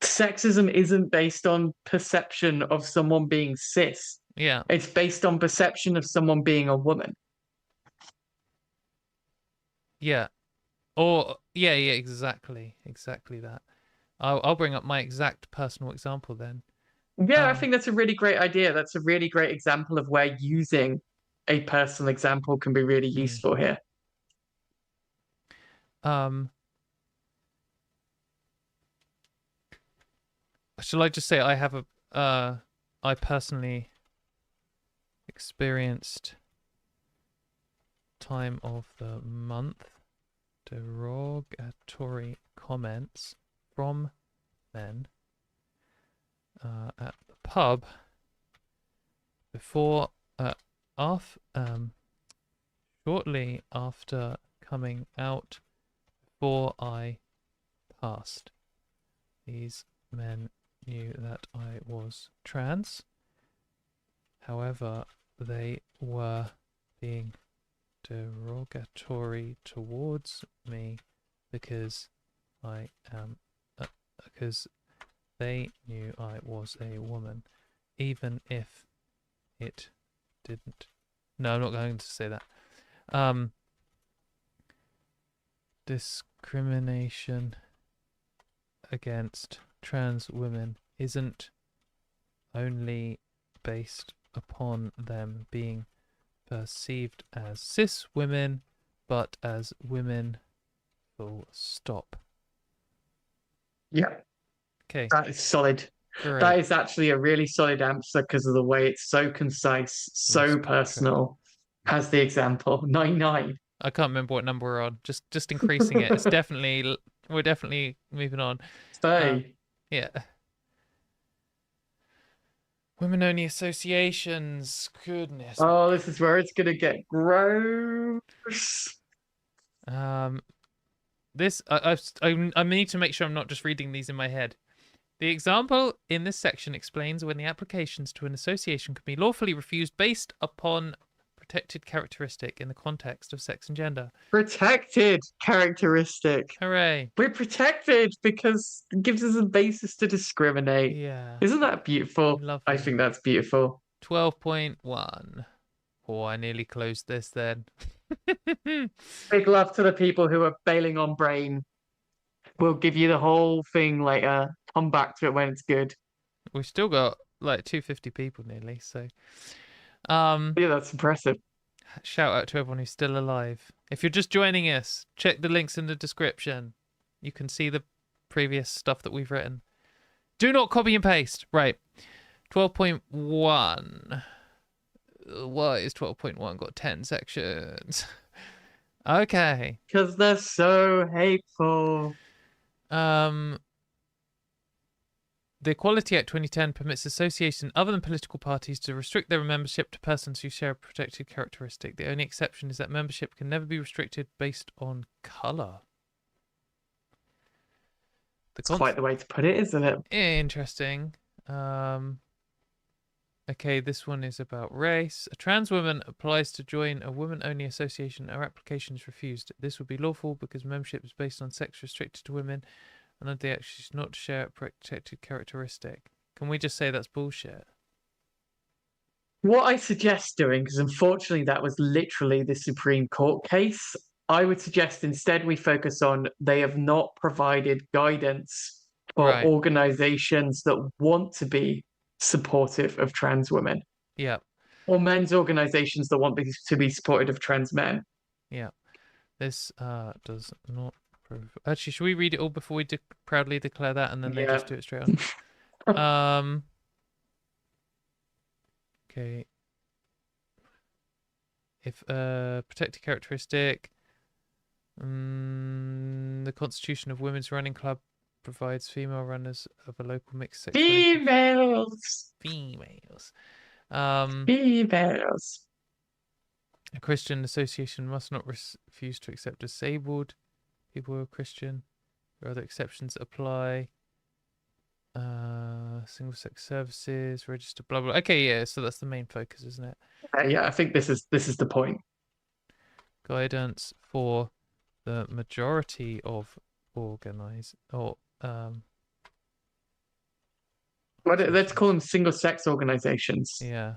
sexism isn't based on perception of someone being cis.
Yeah.
It's based on perception of someone being a woman.
Yeah. Or yeah, exactly that. I'll bring up my exact personal example then.
Yeah, I think that's a really great idea. That's a really great example of where using a personal example can be really useful here.
Shall I just say I personally experienced time of the month derogatory comments from men at the pub before shortly after coming out before I passed. These men knew that I was trans. However, they were being derogatory towards me because I am because they knew I was a woman, even if it didn't. No, I'm not going to say that. Discrimination against trans women isn't only based upon them being perceived as cis women, but as women, full stop.
Yeah,
Okay,
that is solid.
great.
That is actually a really solid answer because of the way it's so concise, so
Lost
personal. Has the example 99.
I can't remember what number we're on. Just increasing it. It's definitely we're definitely moving on.
Stay.
Yeah. Women-only associations. Goodness.
Oh, this is where it's gonna get gross.
This I need to make sure I'm not just reading these in my head. The example in this section explains when the applications to an association can be lawfully refused based upon protected characteristic in the context of sex and gender.
Protected characteristic.
Hooray.
We're protected because it gives us a basis to discriminate.
Yeah.
Isn't that beautiful?
Lovely.
I think that's beautiful.
12.1. Oh, I nearly closed this then.
Big love to the people who are bailing on Brain. We'll give you the whole thing later. Come back to it when it's good.
We've still got like 250 people nearly, so
Yeah, that's impressive.
shout out to everyone who's still alive. If you're just joining us, check the links in the description. You can see the previous stuff that we've written. Do not copy and paste. Right. 12.1. Why is 12.1 got 10 sections? Okay.
Because they're so hateful.
The Equality Act 2010 permits associations other than political parties to restrict their membership to persons who share a protected characteristic. The only exception is that membership can never be restricted based on colour.
That's quite the way to put it, isn't it?
Interesting. Okay, this one is about race. A trans woman applies to join a women-only association. Her application is refused. This would be lawful because membership is based on sex restricted to women, and under the act she's not to share a protected characteristic. Can we just say that's bullshit?
What I suggest doing, because unfortunately that was literally the Supreme Court case, I would suggest instead we focus on they have not provided guidance for
Right.
organizations that want to be supportive of trans women.
Yeah.
Or men's organizations that want to be supportive of trans men.
Yeah. This does not prove. Actually, should we read it all before we proudly declare that, and then they just do it straight on? Okay. If protected characteristic, the Constitution of Women's Running Club provides female runners of a local mixed sex.
Females.
Females.
Females.
A Christian association must not refuse to accept disabled people who are Christian. There are other exceptions that apply. Single sex services, register, blah blah. Okay, yeah, so that's the main focus, isn't it?
Yeah, I think this is the point.
Guidance for the majority of
let's call them single sex organizations.
Yeah.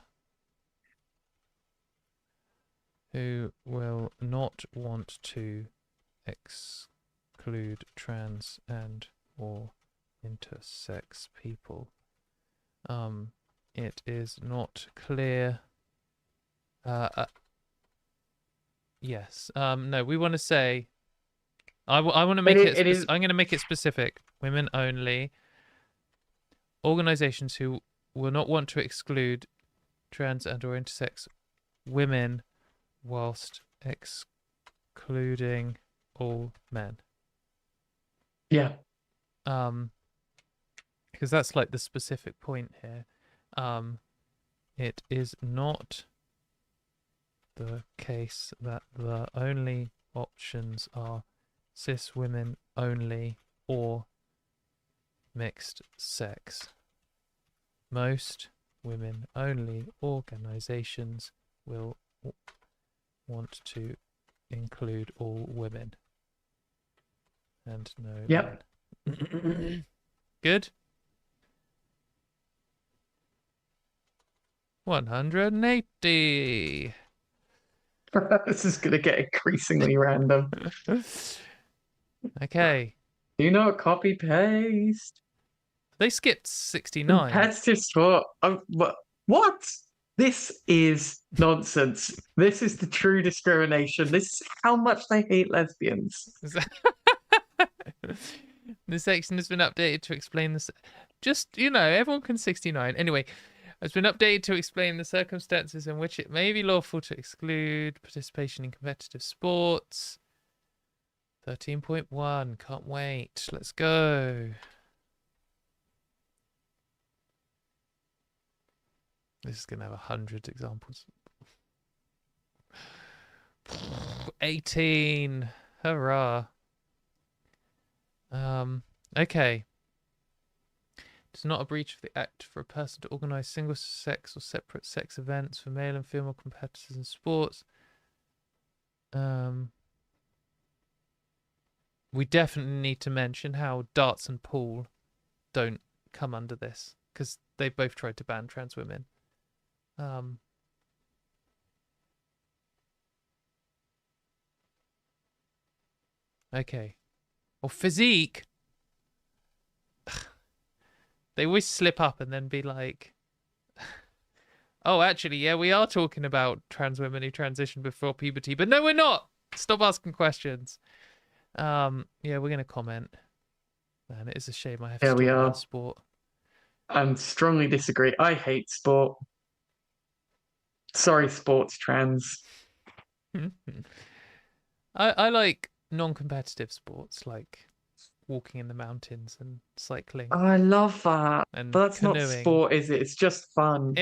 Who will not want to exclude trans and or intersex people. It is not clear. Yes. No, we want to say. I want to make it. I'm going to make it specific. Women only. Organizations who will not want to exclude trans and or intersex women, whilst excluding all men.
Yeah.
Because that's like the specific point here. It is not the case that the only options are cis women only or mixed sex. Most women-only organisations will want to include all women and no
Yep.
men. Good. 180.
This is going to get increasingly random.
Okay.
Do not copy paste.
They skipped 69.
Competitive sport. What? This is nonsense. This is the true discrimination. This is how much they hate lesbians.
The section has been updated to explain this. Just, everyone can 69. Anyway, it's been updated to explain the circumstances in which it may be lawful to exclude participation in competitive sports. 13.1. Can't wait. Let's go. This is going to have 100 examples. 18. Hurrah. Okay. It's not a breach of the act for a person to organise single-sex or separate-sex events for male and female competitors in sports. We definitely need to mention how darts and pool don't come under this, because they both tried to ban trans women. Okay. Or physique. They always slip up and then be like, oh, actually, yeah, we are talking about trans women who transition before puberty, but no, we're not. Stop asking questions. Yeah, we're going to comment. Man, it is a shame I have to talk about sport.
I strongly disagree. I hate sport. Sorry, sports trans.
I like non-competitive sports, like walking in the mountains and cycling.
Oh, I love that.
And
but that's
canoeing.
Not sport, is it? It's just fun.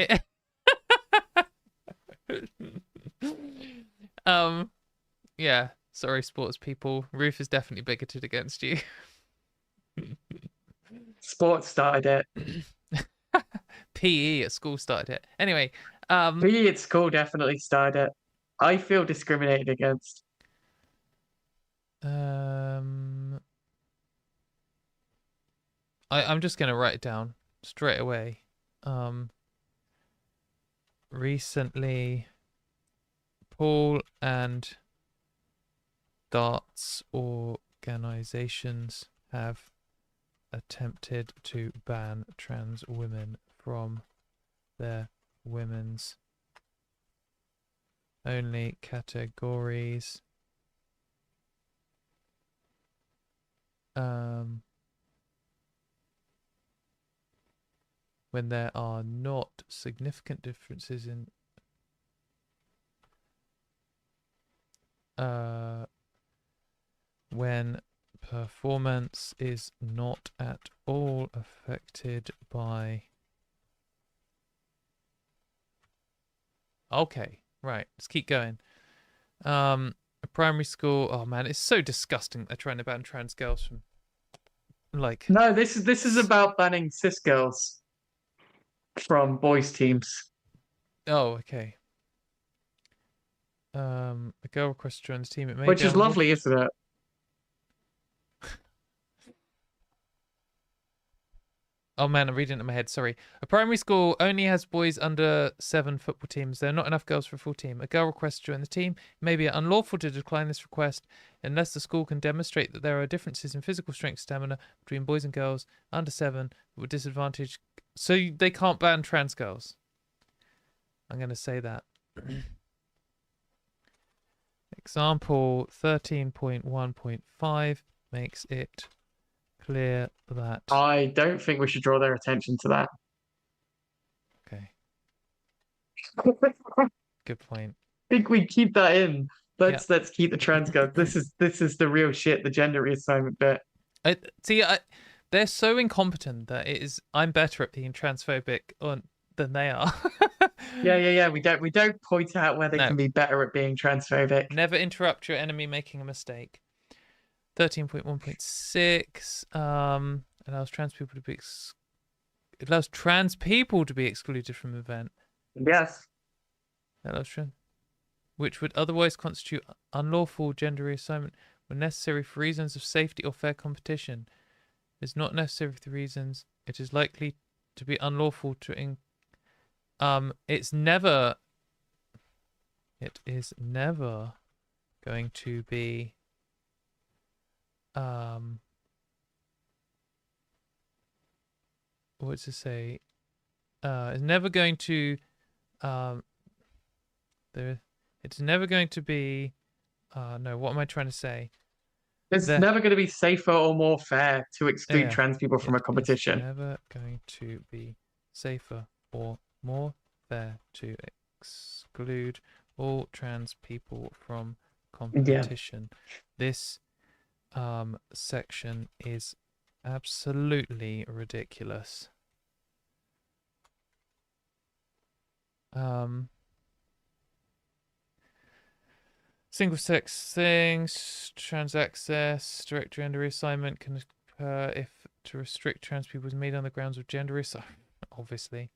Yeah. Sorry, sports people. Ruth is definitely bigoted against you.
Sports started
it. PE at school started it. Anyway.
PE at school definitely started it. I feel discriminated against.
I'm just going to write it down straight away. Recently, pool and darts organizations have attempted to ban trans women from their women's only categories. When there are not significant differences in when performance is not at all affected by... Okay, right, let's keep going. A primary school... Oh man, it's so disgusting they're trying to ban trans girls from... Like...
No, this is about banning cis girls from boys' teams.
Oh, okay. A girl requests to join the team. It may
Which is lovely, isn't it?
Oh man, I'm reading it in my head. Sorry. A primary school only has boys under 7 football teams. There are not enough girls for a full team. A girl requests to join the team. It may be unlawful to decline this request unless the school can demonstrate that there are differences in physical strength, stamina between boys and girls under 7 that would disadvantage. So they can't ban trans girls. I'm going to say that. Example 13.1.5 makes it clear that...
I don't think we should draw their attention to that.
Okay. Good point.
I think we keep that in. Let's keep the trans girls. This is the real shit, the gender reassignment bit.
They're so incompetent that it is... I'm better at being transphobic than they are.
Yeah. We don't point out where they can be better at being transphobic.
Never interrupt your enemy making a mistake. 13.1.6 allows trans people to be It allows trans people to be excluded from the event.
Yes.
That allows trans, which would otherwise constitute unlawful gender reassignment when necessary for reasons of safety or fair competition. It is not necessary for the reasons. It is likely to be unlawful to. It's never. It is never going to be. What does it say? It's never going to. It's never going to be. No, what am I trying to say?
It's never going to be safer or more fair to exclude
Yeah,
trans people from a competition.
It's never going to be safer or more fair to exclude all trans people from competition. This section is absolutely ridiculous. Single sex things, trans access, direct gender reassignment can occur if to restrict trans people is made on the grounds of gender reassignment. Obviously.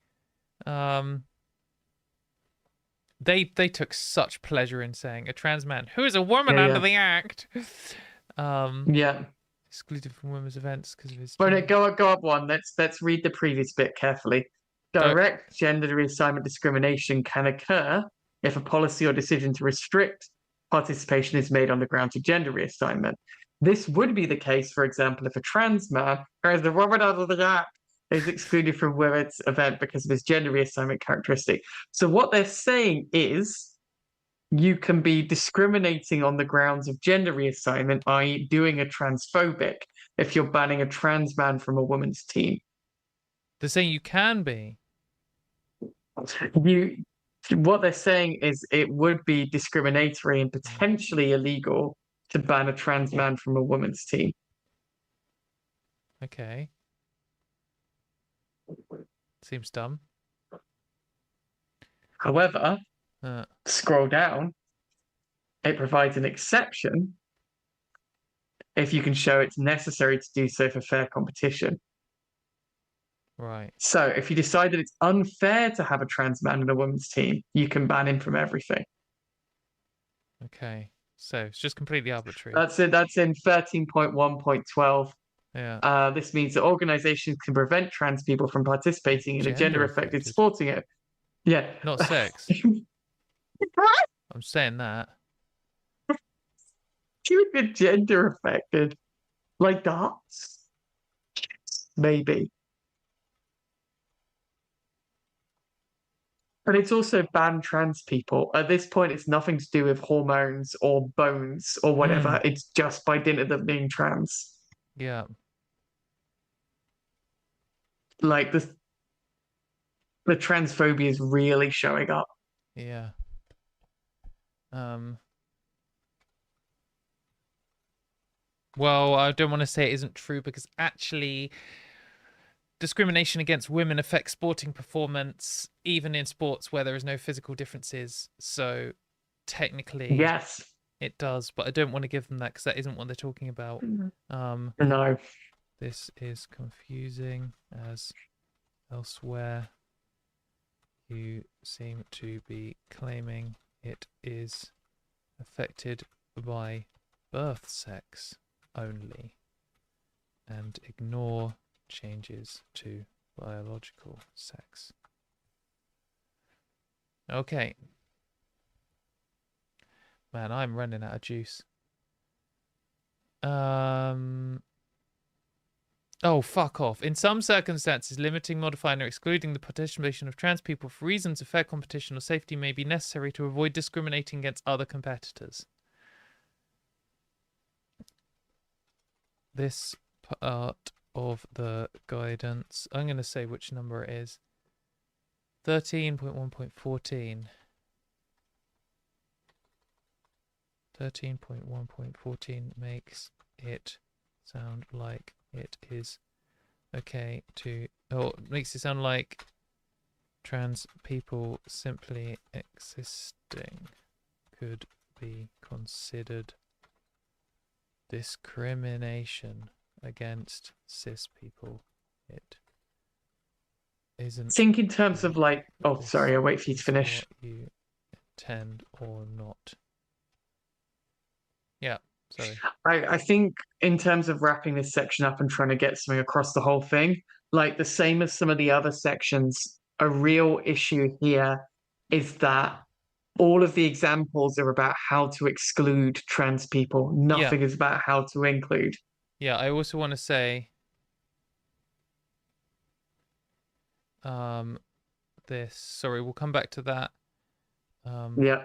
They took such pleasure in saying a trans man who is a woman under the act. Excluded from women's events because of his gender.
Go up one. Let's read the previous bit carefully. Direct gender reassignment discrimination can occur if a policy or decision to restrict participation is made on the grounds of gender reassignment. This would be the case, for example, if a trans man who is the woman under the act is excluded from women's event because of his gender reassignment characteristic. So what they're saying is you can be discriminating on the grounds of gender reassignment, i.e. doing a transphobic, if you're banning a trans man from a woman's team.
They're saying you can be.
What they're saying is it would be discriminatory and potentially illegal to ban a trans man from a woman's team.
Okay. Seems dumb.
However, scroll down. It provides an exception if you can show it's necessary to do so for fair competition.
Right.
So if you decide that it's unfair to have a trans man in a women's team, you can ban him from everything.
Okay. So it's just completely arbitrary.
That's it. That's in 13.1.12.
Yeah.
This means that organizations can prevent trans people from participating in a gender-affected sporting event. Yeah.
Not sex. I'm saying that.
You would be gender-affected. Like darts? Maybe. But it's also banned trans people. At this point, it's nothing to do with hormones or bones or whatever. It's just by dint of them being trans.
Yeah.
Like the transphobia is really showing up.
Yeah. Well, I don't want to say it isn't true because actually discrimination against women affects sporting performance, even in sports where there is no physical differences. So technically,
yes,
it does. But I don't want to give them that because that isn't what they're talking about.
No.
This is confusing as elsewhere you seem to be claiming it is affected by birth sex only and ignore changes to biological sex. Okay. Man, I'm running out of juice. Oh, fuck off. In some circumstances, limiting, modifying, or excluding the participation of trans people for reasons of fair competition or safety may be necessary to avoid discriminating against other competitors. This part of the guidance, I'm going to say which number it is. 13.1.14. 13.1.14 makes it sound like it is okay to, or makes it sound like trans people simply existing could be considered discrimination against cis people. It isn't
think in terms of like, oh,
this
sorry, I'll wait for you to
is
finish.
what you intend or not. Yeah, sorry.
I think in terms of wrapping this section up and trying to get something across the whole thing, like the same as some of the other sections, a real issue here is that all of the examples are about how to exclude trans people.
Yeah,
Nothing is about how to include.
yeah. I also want to say, this. Sorry, we'll come back to that.
Yeah.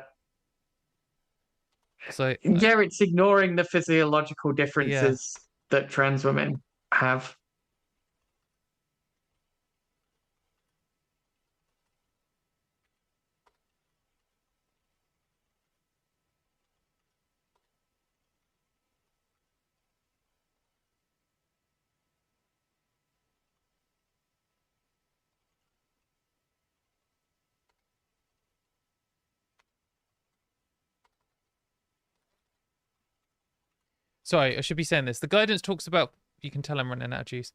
So
Yeah, it's ignoring the physiological
yeah.
differences that trans women have.
Sorry, I should be saying this. The guidance talks about. You can tell I'm running out of juice.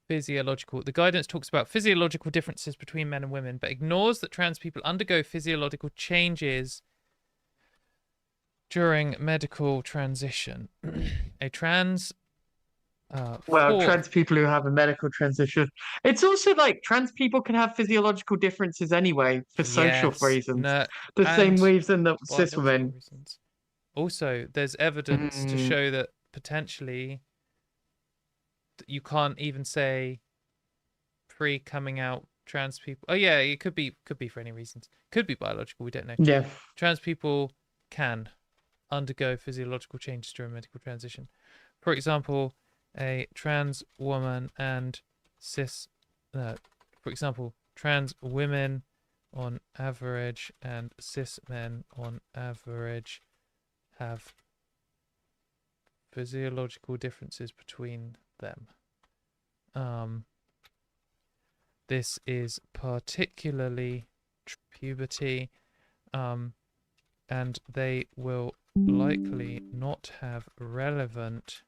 The guidance talks about physiological differences between men and women, but ignores that trans people undergo physiological changes during medical transition. A trans
Trans people who have a medical transition. It's also like trans people can have physiological differences anyway for social reasons.
no,
The same
and
reason that cis
biological
women.
reasons. Also, there's evidence to show that potentially you can't even say pre-coming out trans people. Oh yeah, it could be for any reasons. Could be biological. We don't know.
Yeah.
Trans people can undergo physiological changes during medical transition. For example, a trans woman and cis. For example, trans women on average and cis men on average have physiological differences between them. This is particularly puberty, and they will likely not have relevant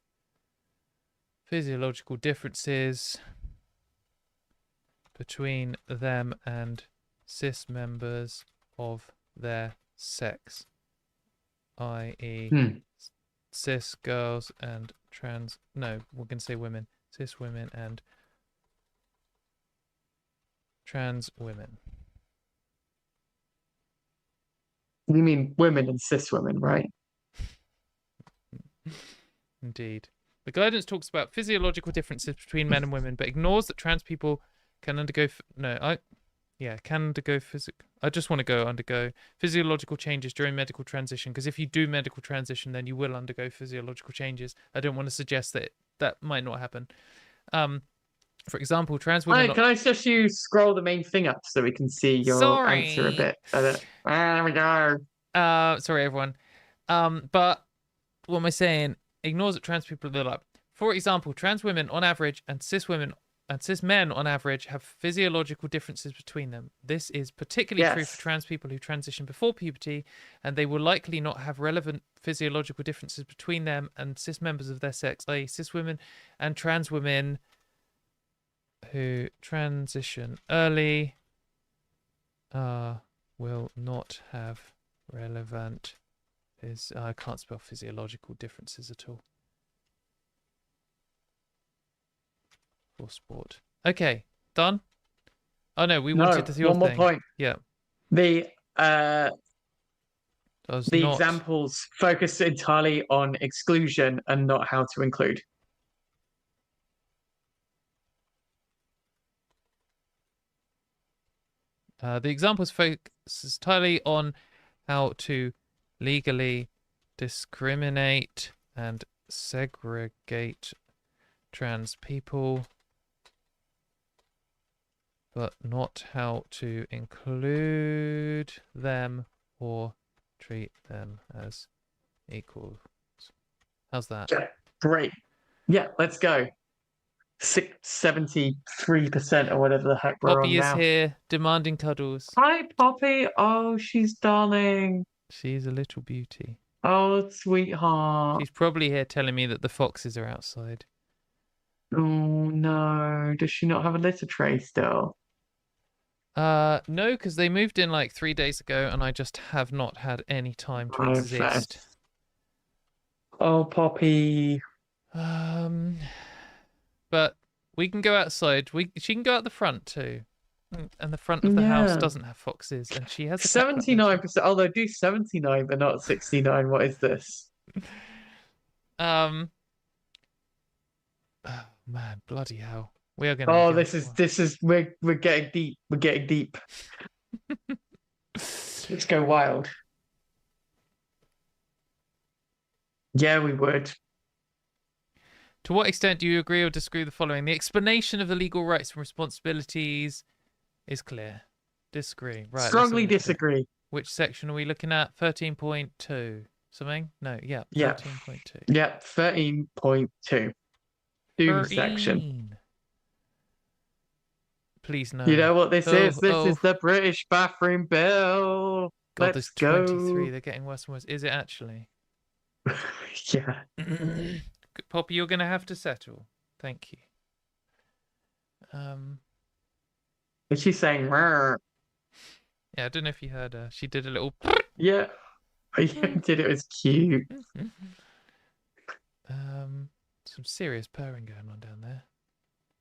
physiological differences between them and cis members of their sex, i.e. cis girls and trans, no, we're going to say women, cis women and trans women.
You mean women and cis women, right?
Indeed. The guidance talks about physiological differences between men and women, but ignores that trans people can undergo I just want to undergo physiological changes during medical transition, because if you do medical transition, then you will undergo physiological changes. I don't want to suggest that that might not happen. For example, trans women.
Can I suggest you scroll the main thing up so we can see your answer a bit better? There we go.
Sorry, everyone. But what am I saying? Ignores that trans people are like, for example, trans women on average and cis men on average have physiological differences between them. This is particularly true for trans people who transition before puberty, and they will likely not have relevant physiological differences between them and cis members of their sex, i.e. cis women and trans women who transition early will not have relevant I can't spell physiological differences at all. For sport. Okay, done? Oh no, we wanted to see your
one more
thing.
point.
Yeah.
The examples focus entirely on exclusion and not how to include.
The examples focus entirely on how to legally discriminate and segregate trans people, but not how to include them or treat them as equals. How's that?
Yeah, great. Yeah, let's go. 73% or whatever the heck we're on now.
Poppy is here, demanding cuddles.
Hi, Poppy. Oh, she's darling.
She's a little beauty.
Oh, sweetheart.
She's probably here telling me that the foxes are outside.
Oh, no. Does she not have a litter tray still?
No, because they moved in like 3 days ago, and I just have not had any time to
Oh, fair.
exist.
Oh, Poppy.
But we can go outside. She can go out the front too, and the front of the house
Yeah.
doesn't have foxes, and she has a cat back there.
79%. Although do 79, but not 69. What is this?
Um. Oh, man, bloody hell. We are going to be
Oh,
going for a while.
this is we're getting deep. We're getting deep. Let's go wild. Yeah, we would.
To what extent do you agree or disagree with the following? The explanation of the legal rights and responsibilities is clear. Disagree. Right.
Strongly disagree.
Which section are we looking at? 13.2. Something? No, yeah.
Yeah.
13.2.
Yeah, 13.2. Doom section.
13. Please no.
You know what this is? This
Oh.
is the British bathroom bill.
God,
Let's
there's 23.
go.
They're getting worse and worse. Is it actually?
Yeah.
Poppy, you're going to have to settle. Thank you.
Is she saying "Rrr"?
Yeah, I don't know if you heard her. She did a little.
Yeah. I did. It was cute.
Some serious purring going on down there.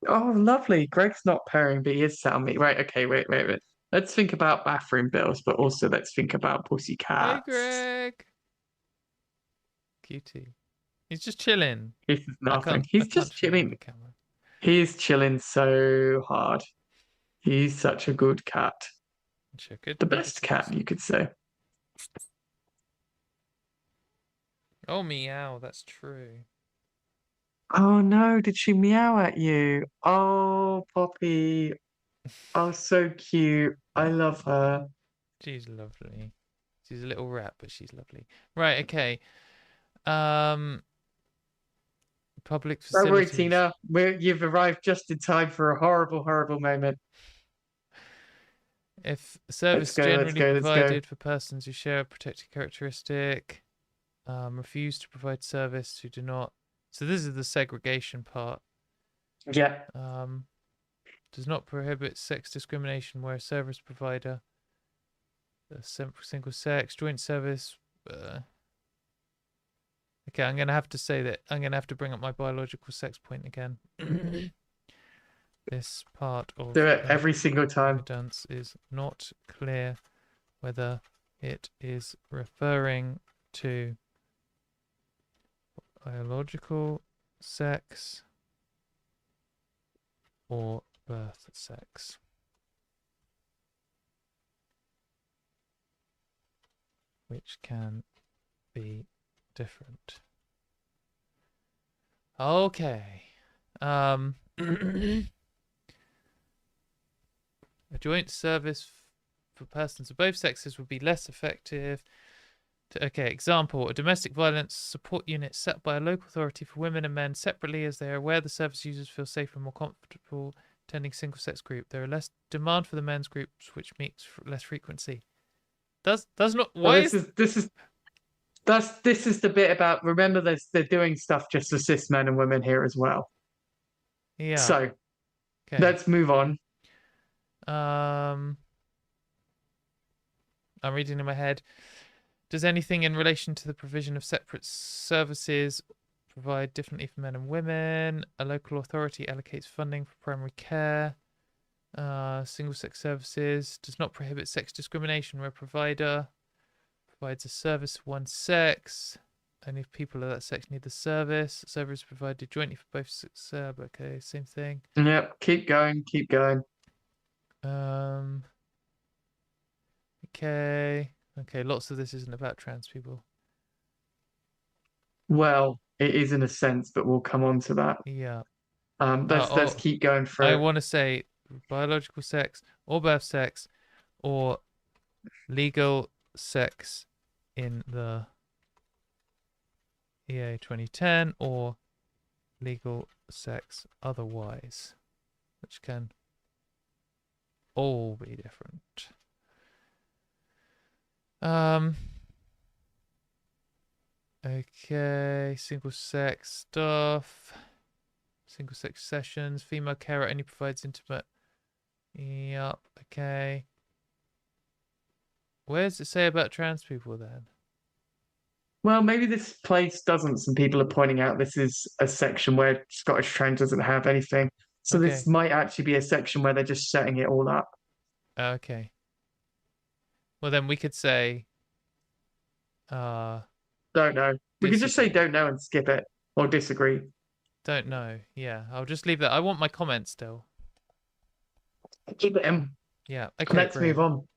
Oh, lovely. Greg's not purring, but he is sat on me. Right, okay, wait. Let's think about bathroom bills, but also let's think about pussycats.
Hey, Greg. Cutie. He's just chilling.
This is nothing. He's just chilling. He's chilling so hard. He's such a good cat. The best cat, you could say.
Oh, meow. That's true.
Oh no, did she meow at you? Oh, Poppy. Oh, so cute. I love her.
She's lovely. She's a little rat, but she's lovely. Right, okay. Public facilities.
Don't worry, Tina. You've arrived just in time for a horrible, horrible moment.
If service generally provided for persons who share a protected characteristic, refuse to provide service who do not. So this is the segregation part.
Yeah.
Does not prohibit sex discrimination where a service provider, single sex, joint service. Okay, I'm going to have to say that I'm going to have to bring up my biological sex point again. This part of
do it every single time.
Evidence is not clear whether it is referring to biological sex or birth sex. Which can be different. Okay. A joint service for persons of both sexes would be less effective. Okay, example, a domestic violence support unit set by a local authority for women and men separately as they are aware the service users feel safer and more comfortable attending single-sex group. There are less demand for the men's groups, which means less frequency. Does not... Why
this is the bit about, remember this, they're doing stuff just for cis men and women here as well.
Yeah.
So, let's move on.
I'm reading in my head. Does anything in relation to the provision of separate services provide differently for men and women? A local authority allocates funding for primary care. Single-sex services. Does not prohibit sex discrimination where a provider provides a service for one sex. Only if people of that sex need the service. Service provided jointly for both sexes. Okay, same thing.
Yep, keep going.
Okay, lots of this isn't about trans people.
Well, it is in a sense, but we'll come on to that.
Yeah.
Let's keep going for
I want to say biological sex or birth sex or legal sex in the EA 2010 or legal sex otherwise, which can all be different. Okay, single sex stuff. Single sex sessions. Female carer only provides intimate Yep. Okay. Where does it say about trans people then?
Well, maybe this place doesn't. Some people are pointing out this is a section where Scottish Trend doesn't have anything. So this
Okay.
might actually be a section where they're just setting it all up.
Okay. Well, then we could say,
Don't know. We could just say
disagree.
don't know and skip it or disagree.
Don't know. Yeah, I'll just leave that. I want my comment still.
Keep it in.
Yeah. Okay,
Let's move
great.
on.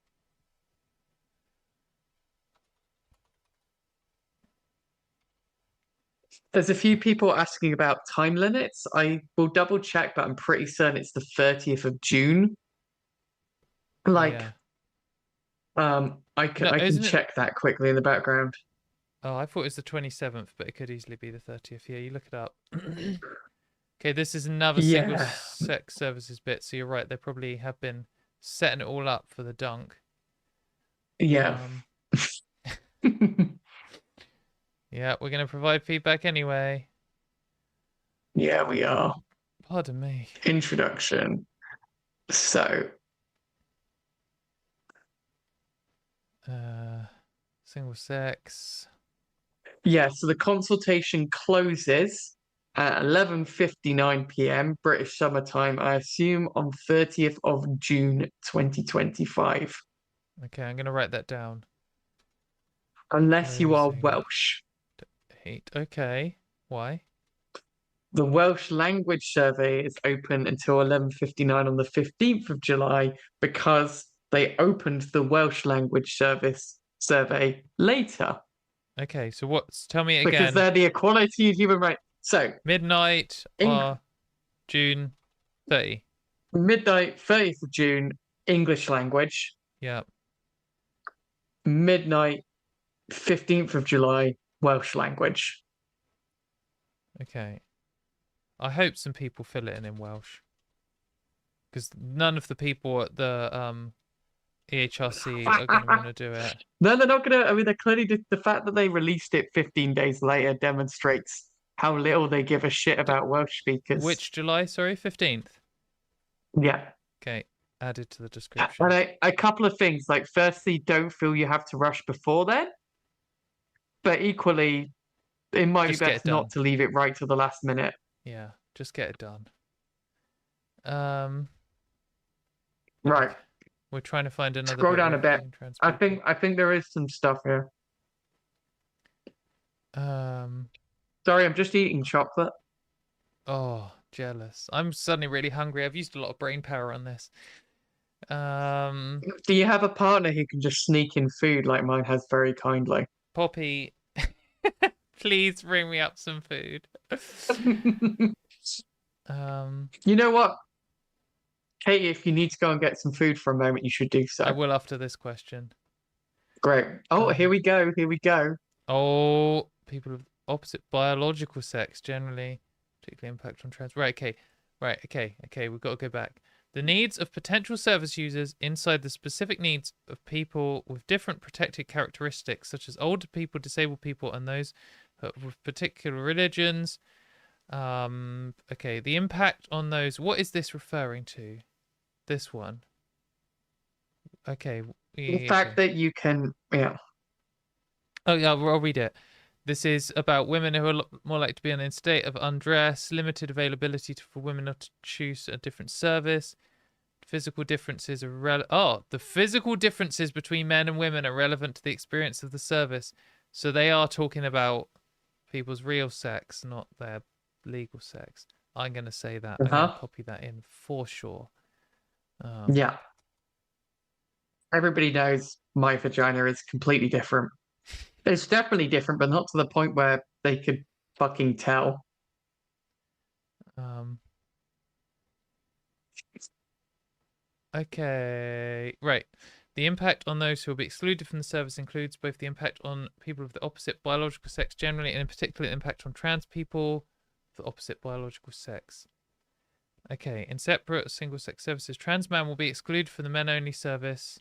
There's a few people asking about time limits. I will double check, but I'm pretty certain it's the 30th of June. Like,
Yeah.
I can
No,
I can
isn't it?
check that quickly in the background.
Oh, I thought it was the 27th, but it could easily be the 30th. Yeah, you look it up. Okay, this is another single
Yeah,
sex services bit, so you're right. They probably have been setting it all up for the dunk.
yeah.
Yeah, we're going to provide feedback anyway.
Yeah, we are.
Pardon me.
Introduction. So,
Single sex.
yeah, so the consultation closes at 11:59 p.m. British Summer Time, I assume on 30th of June 2025.
Okay, I'm going to write that down.
Unless you are
Closing
Welsh.
date. Okay. Why?
The Welsh language survey is open until 11:59 on the 15th of July because they opened the Welsh language service survey later
Okay, so what's... Tell me
because
again.
they're the equality and human rights. So,
Midnight
in
June 30.
midnight, 30th of June, English language.
Yeah.
Midnight, 15th of July, Welsh language.
Okay. I hope some people fill it in Welsh. Because none of the people at the EHRC are going to want to do it.
No, they're not gonna. I mean, they're clearly the fact that they released it 15 days later demonstrates how little they give a shit about Welsh speakers.
Which July? Sorry, 15th.
Yeah.
Okay, added to the description.
And a couple of things, like firstly, don't feel you have to rush before then, but equally, it might
Just
be
get
best
it done.
not to leave it right to the last minute.
Yeah, just get it done.
Right.
Okay. We're trying to find another
Scroll
bit
down a bit.
referencing trans
I
people.
think there is some stuff here.
Um.
Sorry, I'm just eating chocolate.
Oh, jealous. I'm suddenly really hungry. I've used a lot of brain power on this.
Do you have a partner who can just sneak in food like mine has very kindly?
Poppy, please bring me up some food.
You know what? Katie, if you need to go and get some food for a moment, you should do
I
so.
will after this question.
Great. Oh, here we go. Here we go.
Oh, people of opposite biological sex generally particularly impact on trans. Right, okay. Right, okay. We've got to go back. The needs of potential service users inside the specific needs of people with different protected characteristics, such as older people, disabled people, and those with particular religions. Okay, the impact on those. What is this referring to? This one. Okay.
The fact that you can, yeah.
Oh, yeah, I'll read it. This is about women who are more likely to be in a state of undress, limited availability for women not to choose a different service. Physical differences are the physical differences between men and women are relevant to the experience of the service. So they are talking about people's real sex, not their legal sex. I'm going to say that. I'm going to copy that in for sure.
Yeah. Everybody knows my vagina is completely different. It's definitely different, but not to the point where they could fucking tell.
Okay. Right. The impact on those who will be excluded from the service includes both the impact on people of the opposite biological sex generally, and in particular, the impact on trans people of the opposite biological sex. Okay. In separate single-sex services, trans man will be excluded from the men-only service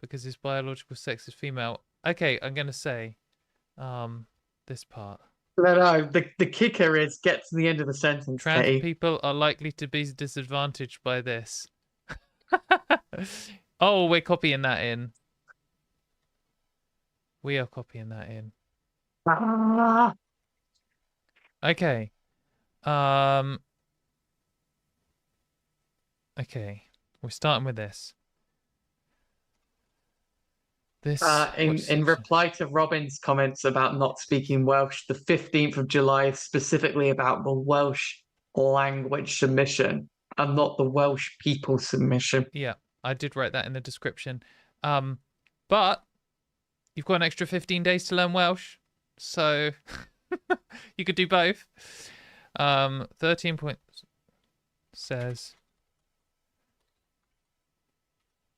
because his biological sex is female. Okay, I'm going to say this part.
No, the kicker is get to the end of the sentence,
Trans
Katie.
people are likely to be disadvantaged by this. Oh, we're copying that in. We are copying that in.
Ah.
Okay. Okay. We're starting with this. This
In reply to Robin's comments about not speaking Welsh, the 15th of July is specifically about the Welsh language submission and not the Welsh people submission.
Yeah, I did write that in the description. But you've got an extra 15 days to learn Welsh, so you could do both. 13 points says,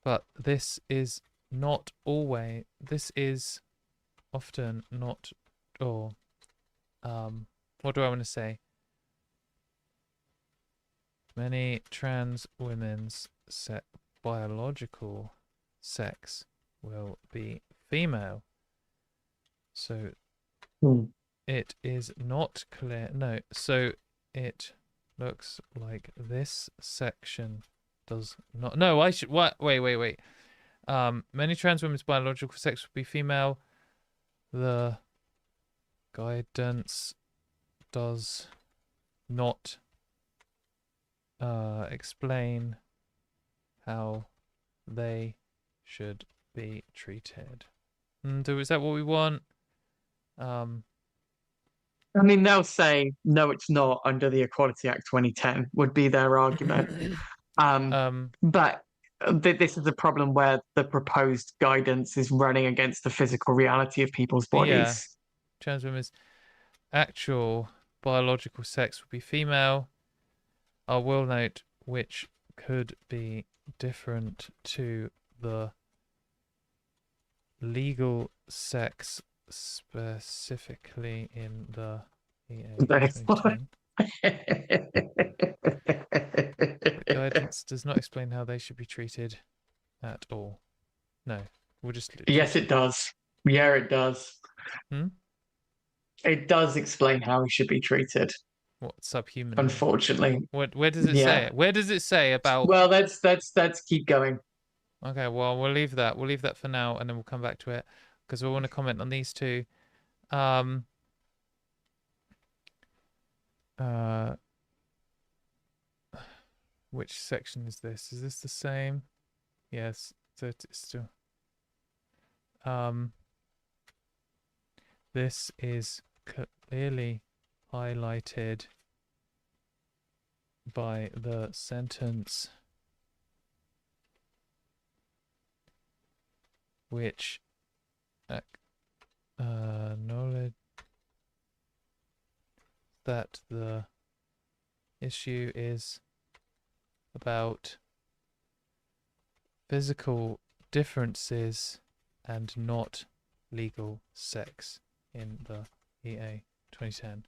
but this is not always. This is often not, or what do I want to say? Many trans women's biological sex will be female. So it is not clear. No, so it looks like this section does not. No, I should. What? Wait. Many trans women's biological sex will be female. The guidance does not explain how they should be treated. Is that what we want?
I mean, they'll say, no, it's not under the Equality Act 2010, would be their argument. But this is a problem where the proposed guidance is running against the physical reality of people's bodies.
Yeah. Trans women's actual biological sex would be female. I will note which could be different to the legal sex specifically in the EHRC. The guidance does not explain how they should be treated at all. No, we'll just.
Yes, it does. Yeah, it does. It does explain how he should be treated.
What, subhuman?
Unfortunately.
Where does it say it? Where does it say about?
Well, let's keep going.
Okay, well, we'll leave that. We'll leave that for now, and then we'll come back to it because we want to comment on these two. Which section is this? Is this the same? Yes, so it's still. This is clearly highlighted by the sentence which acknowledge that the issue is about physical differences and not legal sex in the EA 2010.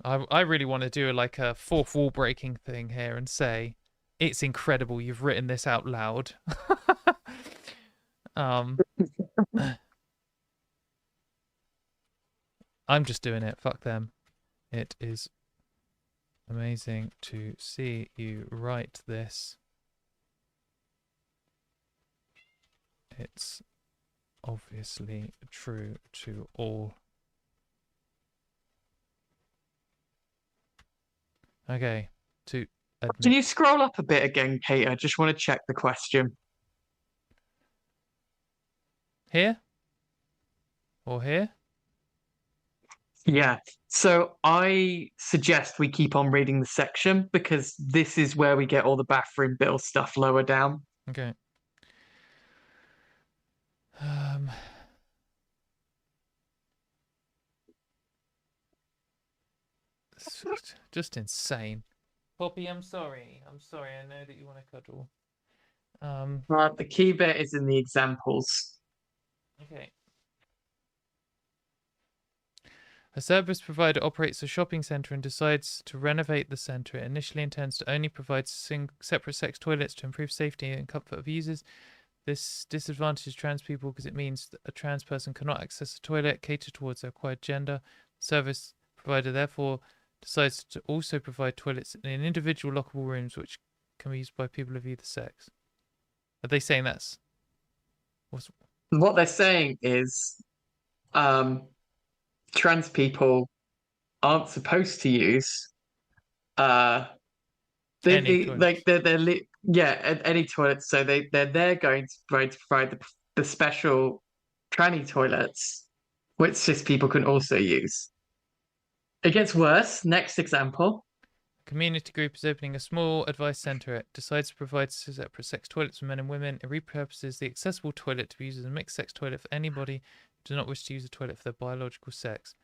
I really want to do like a fourth wall breaking thing here and say it's incredible you've written this out loud. I'm just doing it. Fuck them. It is amazing to see you write this. It's obviously true to all. Okay. To admit.
Can you scroll up a bit again, Kate? I just want to check the question.
Here? Or here?
Yeah. So I suggest we keep on reading the section because this is where we get all the bathroom bill stuff lower down.
Okay. Just insane. Poppy, I'm sorry. I know that you want to cuddle.
The key bit is in the examples.
Okay. A service provider operates a shopping centre and decides to renovate the centre. It initially intends to only provide separate sex toilets to improve safety and comfort of users. This disadvantages trans people because it means that a trans person cannot access a toilet, cater towards their acquired gender. The service provider therefore decides to also provide toilets in individual lockable rooms which can be used by people of either sex. Are they saying that's...
What they're saying is trans people aren't supposed to use
Any
like
toilets.
any toilets. So they're going to provide the special tranny toilets, which cis people can also use. It gets worse. Next example.
Community group is opening a small advice centre. It decides to provide separate sex toilets for men and women. It repurposes the accessible toilet to be used as a mixed sex toilet for anybody who does not wish to use a toilet for their biological sex.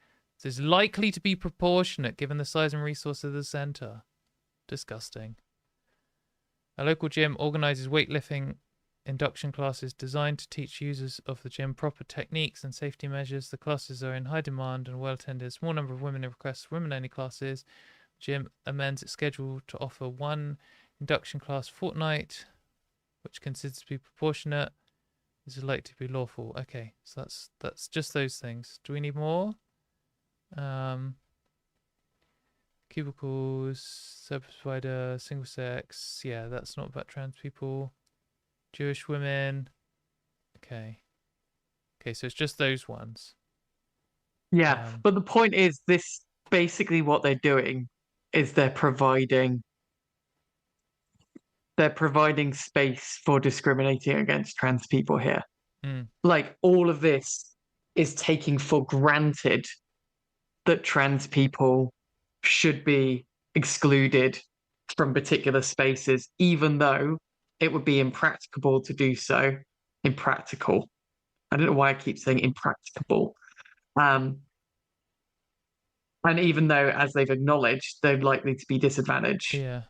This is likely to be proportionate given the size and resources of the centre. Disgusting. A local gym organises weightlifting induction classes designed to teach users of the gym proper techniques and safety measures. The classes are in high demand and well attended. A small number of women have requested women-only classes. Gym amends its schedule to offer one induction class a fortnight, which considers to be proportionate. This is likely to be lawful. Okay, so that's just those things. Do we need more? Cubicles, service provider, single sex. Yeah, that's not about trans people. Jewish women. Okay. Okay, so it's just those ones.
Yeah, but the point is, this basically what they're doing is they're providing space for discriminating against trans people here. Like all of this is taking for granted that trans people should be excluded from particular spaces, even though it would be impracticable to do so. Impractical. I don't know why I keep saying impracticable. And even though, as they've acknowledged, they're likely to be disadvantaged.
Yeah.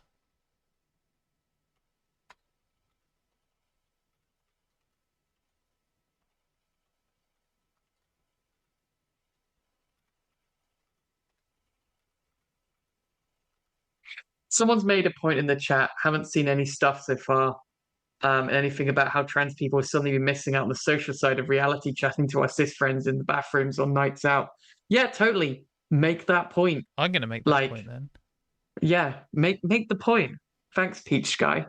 Someone's made a point in the chat. Haven't seen any stuff so far. Anything about how trans people have suddenly been missing out on the social side of reality, chatting to our cis friends in the bathrooms on nights out. Yeah, totally. Make that point.
I'm gonna make that point then.
Yeah, make the point. Thanks, Peach Guy.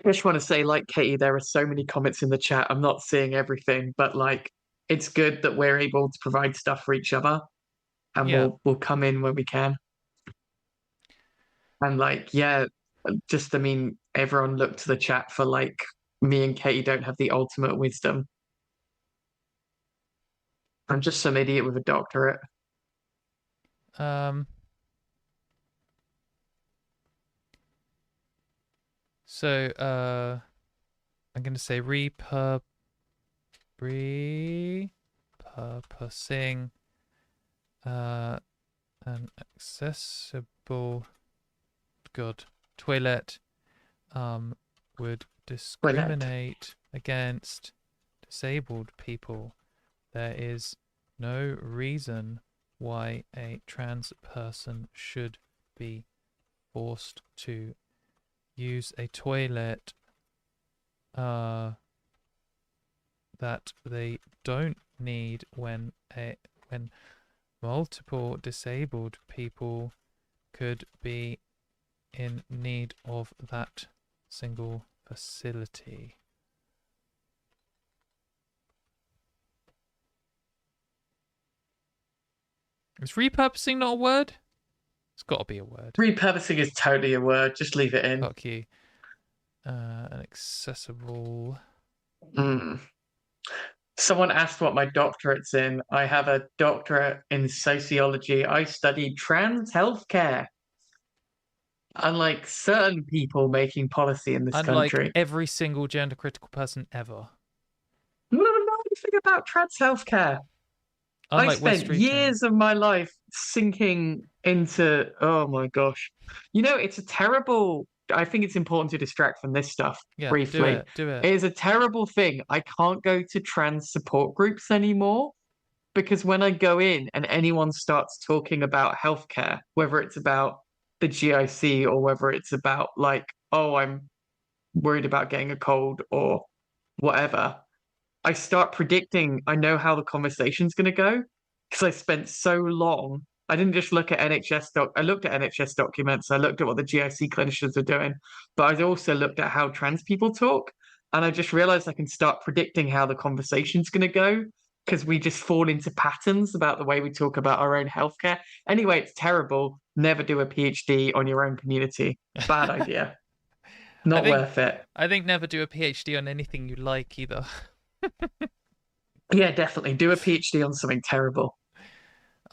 I just want to say, like Katie, there are so many comments in the chat. I'm not seeing everything, but like, it's good that we're able to provide stuff for each other, and we'll come in when we can. And like, yeah, just I mean, everyone look to the chat for like, me and Katie don't have the ultimate wisdom. I'm just some idiot with a doctorate.
So I'm gonna say repurposing an accessible toilet would discriminate against disabled people. There is no reason why a trans person should be forced to use a toilet that they don't need when multiple disabled people could be in need of that single facility. Is repurposing not a word? It's got to be a word.
Repurposing is totally a word. Just leave it in.
Fuck you. An accessible...
Someone asked what my doctorate's in. I have a doctorate in sociology. I studied trans healthcare. Unlike certain people making policy in this country.
Unlike every single gender critical person ever.
I don't know anything about trans healthcare. I spent years of my life sinking into, oh my gosh. You know, it's a terrible, I think it's important to distract from this stuff briefly.
Do it.
It is a terrible thing. I can't go to trans support groups anymore because when I go in and anyone starts talking about healthcare, whether it's about the GIC or whether it's about like, oh, I'm worried about getting a cold or whatever, I start predicting, I know how the conversation's going to go because I spent so long. I didn't just look at I looked at NHS documents, I looked at what the GIC clinicians are doing, but I also looked at how trans people talk. And I just realized I can start predicting how the conversation's going to go because we just fall into patterns about the way we talk about our own healthcare. Anyway, it's terrible. Never do a PhD on your own community. Bad idea. Not worth it.
I think never do a PhD on anything you like either.
Yeah, definitely. Do a PhD on something terrible.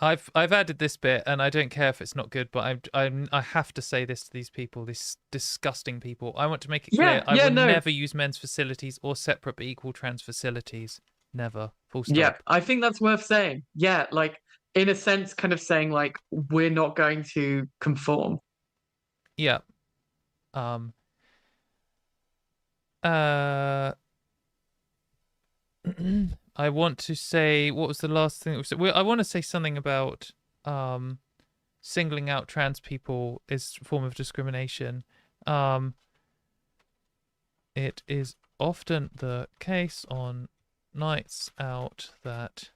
I've added this bit, and I don't care if it's not good, but I have to say this to these people, these disgusting people. I want to make it clear I will never use men's facilities or separate but equal trans facilities. Never. Full stop.
Yeah, I think that's worth saying. Yeah, like in a sense, kind of saying like we're not going to conform.
Yeah. I want to say, what was the last thing? I want to say something about singling out trans people is a form of discrimination. It is often the case on nights out that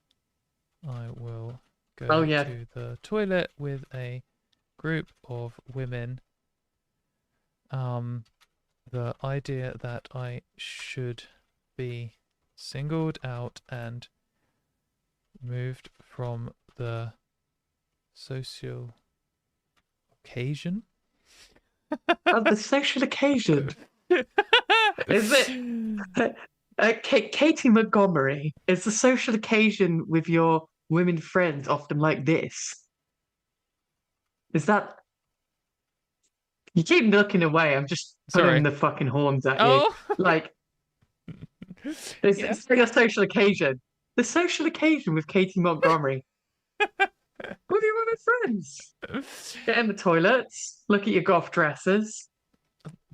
I will go to the toilet with a group of women. The idea that I should be singled out and moved from the social occasion.
The social occasion. Is it Katy Montgomerie? Is the social occasion with your women friends often like this? Is that? You keep looking away. I'm just putting the fucking horns at you. Like, it's like a social occasion. The social occasion with Katy Montgomerie. With your women friends. Get in the toilets. Look at your goth dresses.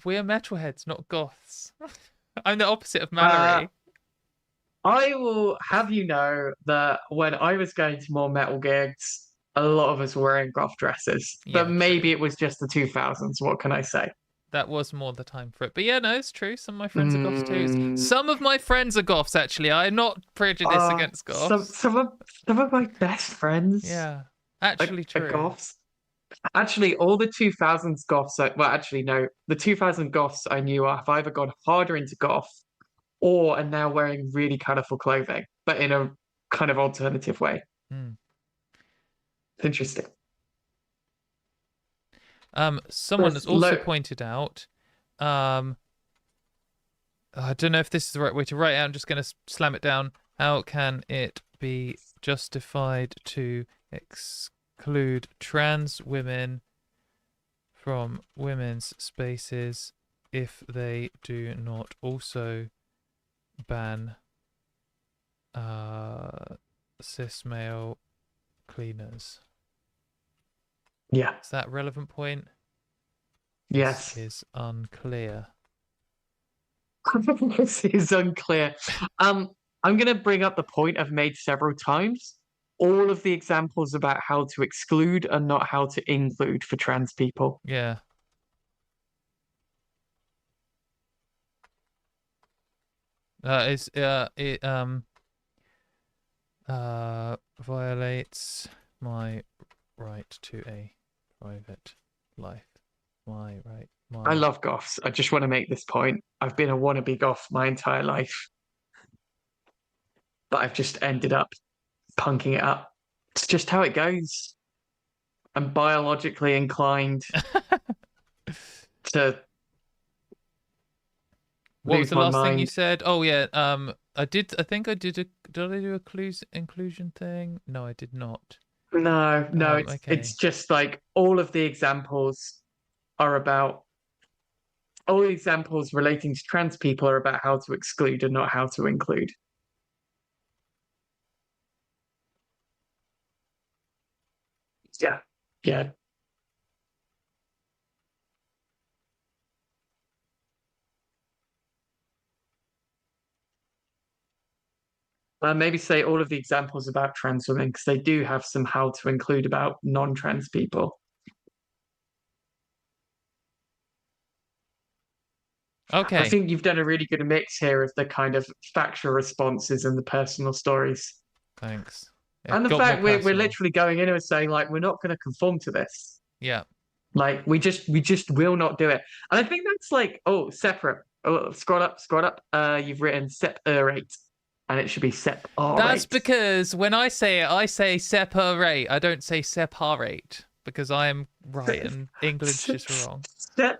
We're metalheads, not goths. I'm the opposite of Mallory.
I will have you know that when I was going to more metal gigs, a lot of us were wearing goth dresses. But maybe it was just the 2000s. What can I say?
That was more the time for it. But yeah, no, it's true. Some of my friends are goths too. Some of my friends are goths, actually. I'm not prejudiced against goths.
Some of my best friends.
Yeah, actually true.
Are goths. Actually, all the 2000s goths, well, actually, no, the 2000 goths I knew have either gone harder into goth or are now wearing really colourful clothing, but in a kind of alternative way. It's interesting.
Someone has also pointed out, I don't know if this is the right way to write it. I'm just going to slam it down. How can it be justified to exclude trans women from women's spaces if they do not also ban cis male cleaners?
Yeah.
Is that a relevant point?
Yes.
This is unclear.
This is unclear. I'm going to bring up the point I've made several times. All of the examples about how to exclude and not how to include for trans people.
Yeah. It violates my right to a private life. I
love goths. I just want to make this point. I've been a wannabe goth my entire life, but I've just ended up punking it up. It's just how it goes. I'm biologically inclined to.
What was the last thing you said? Oh yeah, did I do a inclusion thing? No, I did not.
No, it's just like all the examples relating to trans people are about how to exclude and not how to include. Yeah. Maybe say all of the examples about trans women because they do have some how to include about non-trans people.
Okay.
I think you've done a really good mix here of the kind of factual responses and the personal stories.
Thanks.
And the
Got more
fact we're
personal.
literally going in and saying, like, we're not going to conform to this.
Yeah.
Like, we just will not do it. And I think that's like, oh, separate. Oh, scroll up. You've written separate, and it should be separate.
That's because when I say it, I say separate. I don't say separate because I am right and English is wrong.
Separate.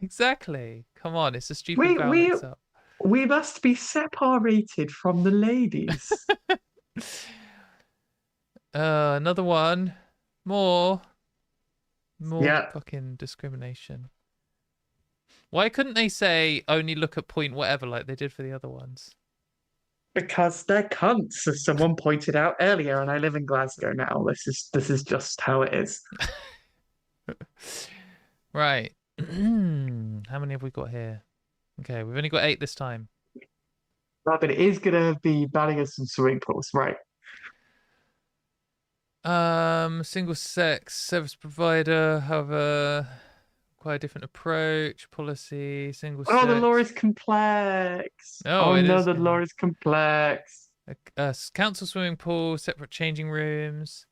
Exactly. Come on, it's a stupid vowel mix-up.
We must be separated from the ladies.
Another one. More
Yeah.
fucking discrimination. Why couldn't they say only look at point whatever like they did for the other ones?
Because they're cunts, as someone pointed out earlier, and I live in Glasgow now. This is just how it is.
Right. How many have we got here? Okay, we've only got 8 this time.
But it is gonna be banning us some swimming pools, right?
Single sex service provider, however, quite a different approach, policy, single sex.
Oh, the law is complex.
Oh,
no, the law is complex.
Council swimming pool, separate changing rooms,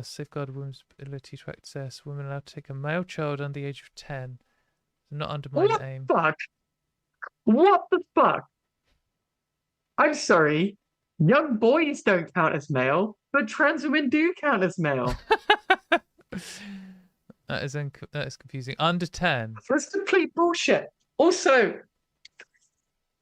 safeguard women's ability to access, women allowed to take a male child under the age of 10. Not undermine
What
aim.
the fuck? What the fuck? I'm sorry. Young boys don't count as male, but trans women do count as male.
That is confusing. Under 10.
That's complete bullshit. Also,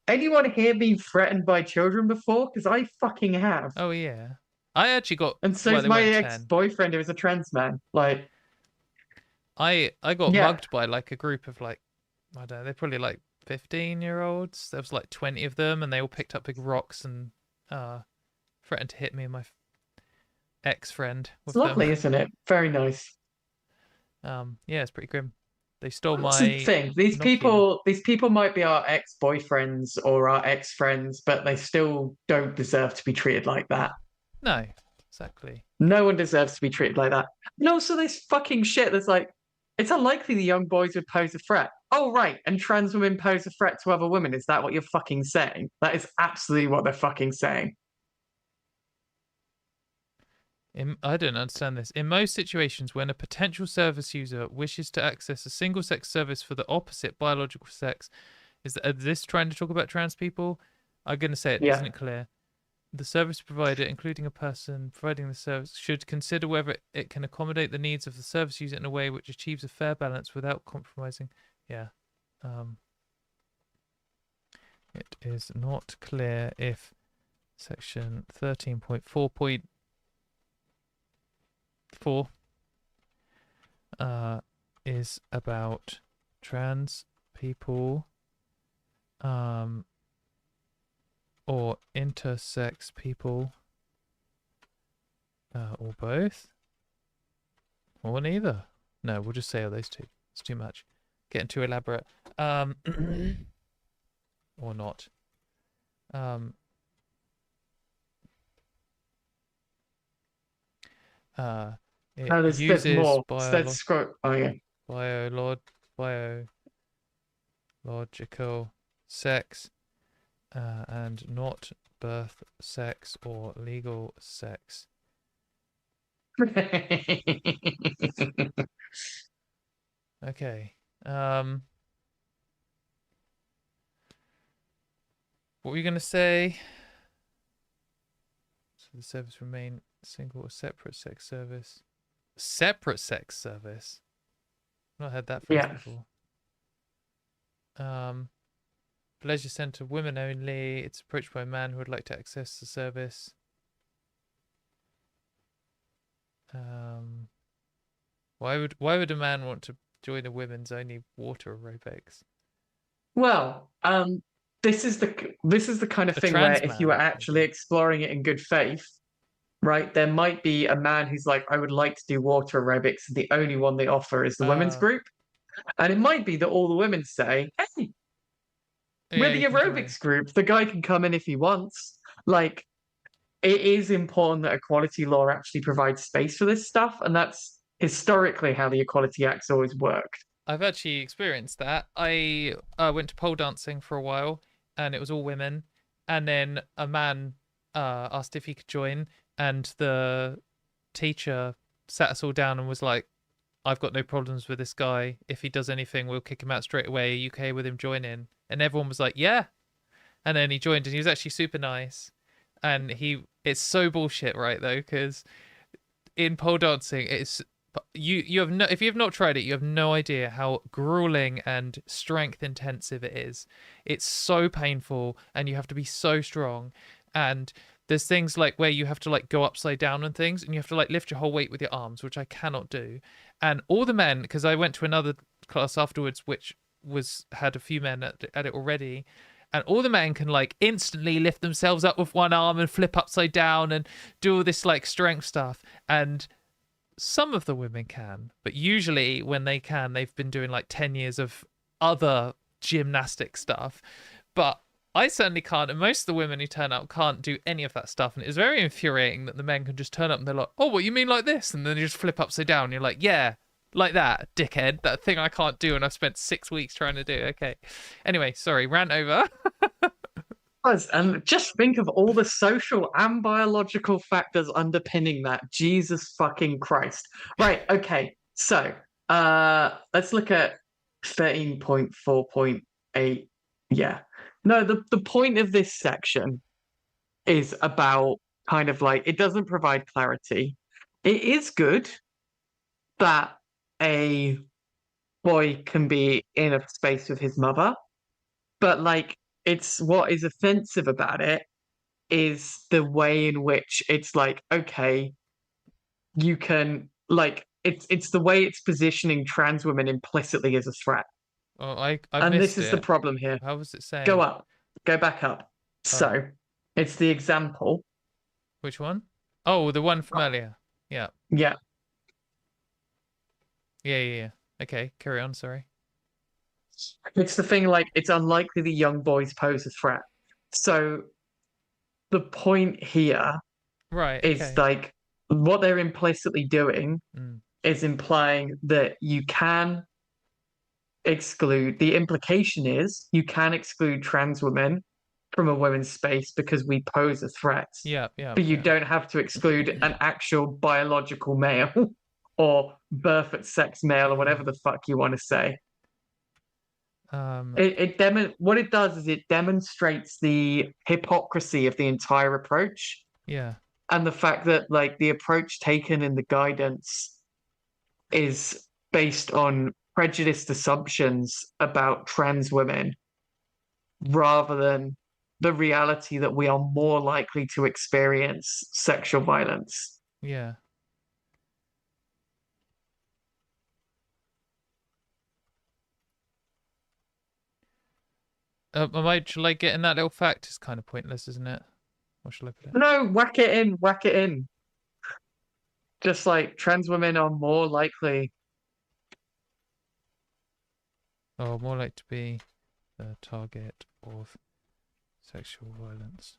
anyone here been threatened by children before? Because I fucking have.
Oh yeah, I actually got.
And so is my ex-boyfriend who was a trans man. Like,
I got mugged by like a group of like, I don't know, they're probably like 15-year-olds. There was like 20 of them, and they all picked up big rocks and threatened to hit me and my ex-friend.
It's lovely, isn't it? Very nice.
Yeah, it's pretty grim. They stole my.
That's the thing. These people might be our ex-boyfriends or our ex-friends, but they still don't deserve to be treated like that.
No, exactly.
No one deserves to be treated like that. And also this fucking shit that's like, it's unlikely the young boys would pose a threat. Oh, right. And trans women pose a threat to other women. Is that what you're fucking saying? That is absolutely what they're fucking saying.
I don't understand this. In most situations, when a potential service user wishes to access a single-sex service for the opposite biological sex, is this trying to talk about trans people? I'm going to say it.
Yeah.
Isn't it clear? The service provider, including a person providing the service, should consider whether it can accommodate the needs of the service user in a way which achieves a fair balance without compromising. Yeah. It is not clear if section 13.4.4 is about trans people or intersex people or both or neither. No, we'll just say those two. It's too much. Getting too elaborate. Or not.
There's more.
Biological sex and not birth sex or legal sex. Okay. What were you going to say? So the service remain single or separate sex service. Separate sex service? I've not heard that phrase before. Pleasure centre, women only. It's approached by a man who would like to access the service. Why would a man want to join a women's only water aerobics?
Well, this is the kind of thing where if you were actually exploring it in good faith, right, there might be a man who's like, I would like to do water aerobics, and the only one they offer is the women's group. And it might be that all the women say, hey, we're the aerobics group. The guy can come in if he wants. Like, it is important that equality law actually provides space for this stuff, and that's historically how the Equality Act's always worked.
I've actually experienced that. I went to pole dancing for a while, and it was all women. And then a man asked if he could join, and the teacher sat us all down and was like, "I've got no problems with this guy. If he does anything, we'll kick him out straight away. Are you okay with him joining?" And everyone was like, "Yeah." And then he joined, and he was actually super nice. And it's so bullshit, right? Though, because in pole dancing, it's you have no, if you have not tried it, you have no idea how grueling and strength intensive it is. It's so painful, and you have to be so strong. And there's things like where you have to like go upside down and things, and you have to like lift your whole weight with your arms, which I cannot do. And all the men, because I went to another class afterwards, which had a few men at it already, and all the men can like instantly lift themselves up with one arm and flip upside down and do all this like strength stuff. And some of the women can, but usually when they can, they've been doing like 10 years of other gymnastic stuff. But I certainly can't, and most of the women who turn up can't do any of that stuff. And it's very infuriating that the men can just turn up and they're like, "Oh, what, you mean like this?" And then they just flip upside down. And you're like, "Yeah, like that, dickhead. That thing I can't do and I've spent 6 weeks trying to do." Okay. Anyway, sorry, rant over.
And just think of all the social and biological factors underpinning that. Jesus fucking Christ. Right, okay. So, let's look at 13.4.8. Yeah. No, the point of this section is about kind of like it doesn't provide clarity. It is good that a boy can be in a space with his mother, but like it's what is offensive about it is the way in which it's like, okay, you can like it's the way it's positioning trans women implicitly as a threat.
Oh, I
And
missed
this is the
it.
problem here.
How was it
Go
saying?
up, go back up.
Oh,
So it's the example.
which one? Oh, the one from earlier. Yeah.
Yeah.
Yeah. Okay, carry on. Sorry.
It's the thing like it's unlikely the young boys pose a threat. So the point here
Right.
is
Okay.
like what they're implicitly doing
Mm.
is implying that you can exclude, the implication is you can exclude trans women from a women's space because we pose a threat,
Yeah.
but you
Yeah.
don't have to exclude an actual biological male or birth at sex male or whatever the fuck you want to say.
Um.
What it does is it demonstrates the hypocrisy of the entire approach
Yeah.
and the fact that like the approach taken in the guidance is based on prejudiced assumptions about trans women rather than the reality that we are more likely to experience sexual violence.
Yeah. Shall I get in that little fact? It's kind of pointless, isn't it? Or shall I put it?
No, whack it in, whack it in. Just like trans women are more likely.
Oh, more like to be the target of sexual violence.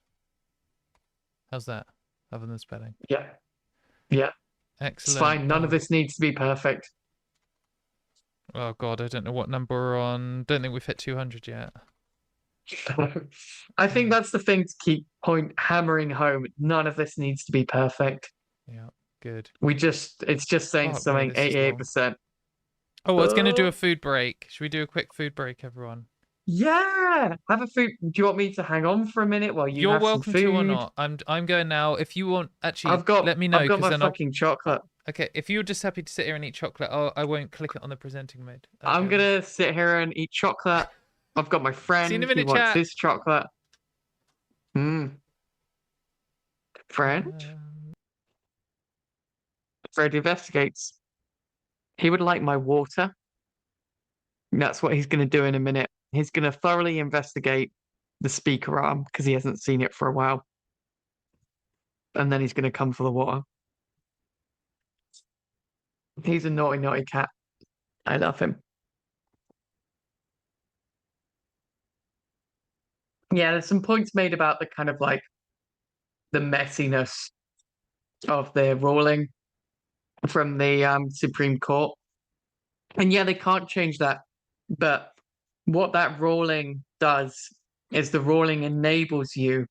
How's that? Other than spelling.
Yeah, yeah, it's
Excellent.
fine. None of this needs to be perfect.
Oh God, I don't know what number we're on. Don't think we've hit 200 yet.
I think that's the thing to keep hammering home. None of this needs to be perfect.
Yeah, good.
It's just saying
Fuck me,
something
this is long.
88%.
Oh, I was going to do a food break. Should we do a quick food break, everyone?
Yeah, have a food. Do you want me to hang on for a minute while you
You're
have some
welcome to or
food?
not. I'm going now. If you want, actually, let me know
I've got
because
my
then
fucking chocolate.
Okay, if you're just happy to sit here and eat chocolate, I won't click it on the presenting mode. Okay,
I'm gonna sit here and eat chocolate. I've got my
see you in
friend
a
who
minute,
wants
chat.
his chocolate. Friend? Fred investigates. He would like my water. That's what he's gonna do in a minute. He's gonna thoroughly investigate the speaker arm because he hasn't seen it for a while. And then he's gonna come for the water. He's a naughty, naughty cat. I love him. Yeah, there's some points made about the kind of like the messiness of the ruling from the Supreme Court. And yeah, they can't change that. But what that ruling does is the ruling enables you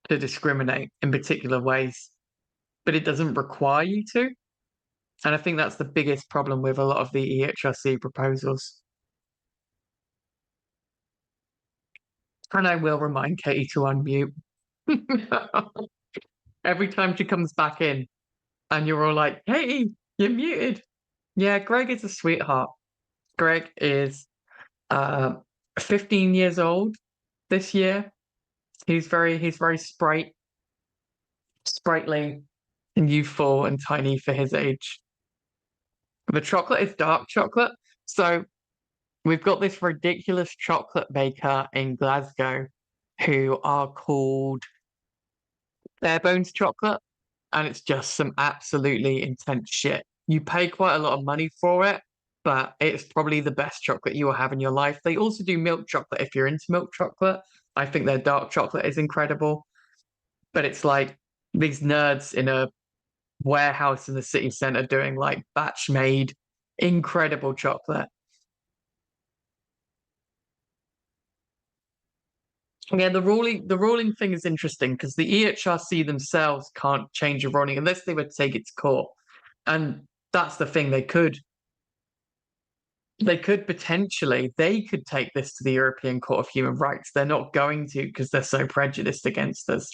to discriminate in particular ways, but it doesn't require you to. And I think that's the biggest problem with a lot of the EHRC proposals. And I will remind Katie to unmute. Every time she comes back in and you're all like, Katie, you're muted. Yeah, Greg is a sweetheart. Greg is 15 years old this year. He's very sprightly and youthful and tiny for his age. The chocolate is dark chocolate. So we've got this ridiculous chocolate maker in Glasgow who are called Barebones Chocolate, and it's just some absolutely intense shit. You pay quite a lot of money for it, but it's probably the best chocolate you will have in your life. They also do milk chocolate if you're into milk chocolate. I think their dark chocolate is incredible, but it's like these nerds in a warehouse in the city center doing like batch made incredible chocolate. Yeah, the ruling thing is interesting because the EHRC themselves can't change a ruling unless they would take it to court. And that's the thing, they could potentially they could take this to the European Court of Human Rights. They're not going to because they're so prejudiced against us.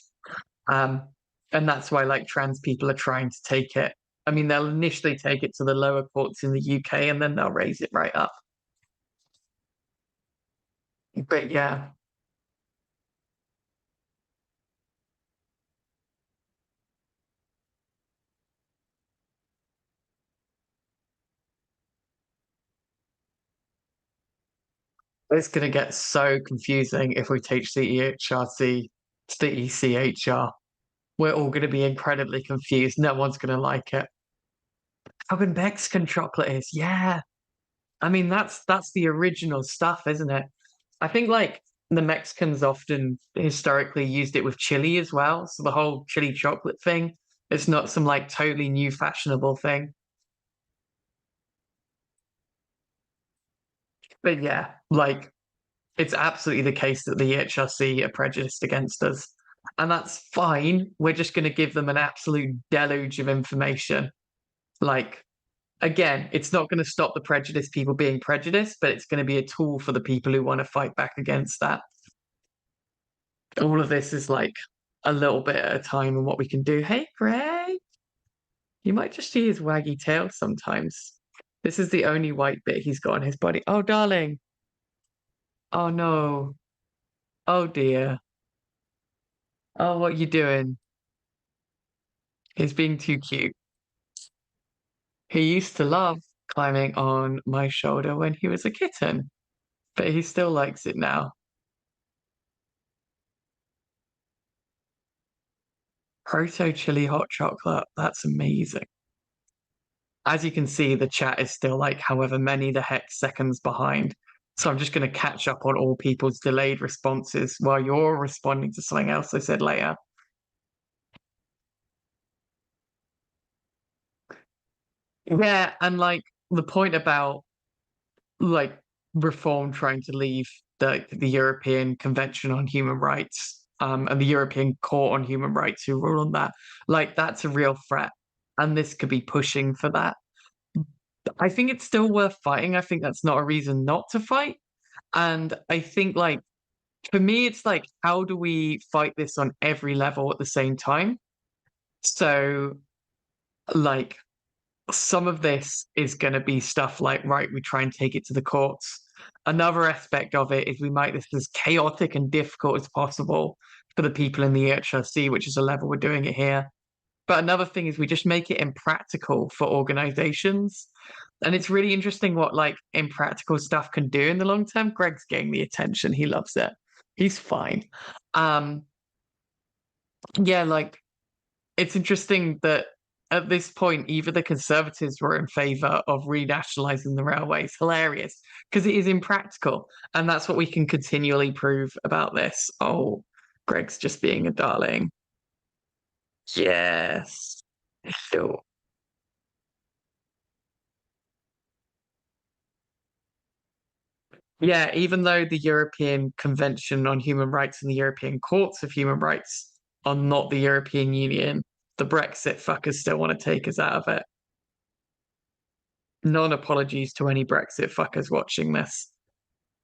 Um, and that's why like trans people are trying to take it. I mean, they'll initially take it to the lower courts in the UK and then they'll raise it right up. But yeah, it's going to get so confusing if we teach the EHRC to the ECHR. We're all going to be incredibly confused. No one's going to like it. How good Mexican chocolate is. Yeah. I mean, that's the original stuff, isn't it? I think like the Mexicans often historically used it with chili as well. So the whole chili chocolate thing, it's not some like totally new fashionable thing. But yeah, like it's absolutely the case that the EHRC are prejudiced against us. And that's fine. We're just going to give them an absolute deluge of information. Like, again, it's not going to stop the prejudiced people being prejudiced, but it's going to be a tool for the people who want to fight back against that. All of this is like a little bit at a time and what we can do. Hey, Greg, you might just see his waggy tail sometimes. This is the only white bit he's got on his body. Oh, darling. Oh, no. Oh, dear. Oh, what you doing? He's being too cute. He used to love climbing on my shoulder when he was a kitten, but he still likes it now. Proto chili hot chocolate. That's amazing. As you can see, the chat is still like however many the heck seconds behind. So I'm just going to catch up on all people's delayed responses while you're responding to something else I said later. Yeah, and like the point about like reform trying to leave the European Convention on Human Rights, and the European Court on Human Rights who rule on that, like that's a real threat. And this could be pushing for that. I think it's still worth fighting. I think that's not a reason not to fight. And I think like for me, it's like, how do we fight this on every level at the same time? So like some of this is going to be stuff like, right, we try and take it to the courts. Another aspect of it is we make this as chaotic and difficult as possible for the people in the EHRC, which is the level we're doing it here. But another thing is we just make it impractical for organizations. And it's really interesting what like impractical stuff can do in the long term. Greg's getting the attention. He loves it. He's fine. Um, yeah, like it's interesting that at this point, either the Conservatives were in favour of renationalising the railways. Hilarious, because it is impractical. And that's what we can continually prove about this. Oh, Greg's just being a darling. Yes. Sure. Yeah, even though the European Convention on Human Rights and the European Courts of Human Rights are not the European Union, the Brexit fuckers still want to take us out of it. Non-apologies to any Brexit fuckers watching this.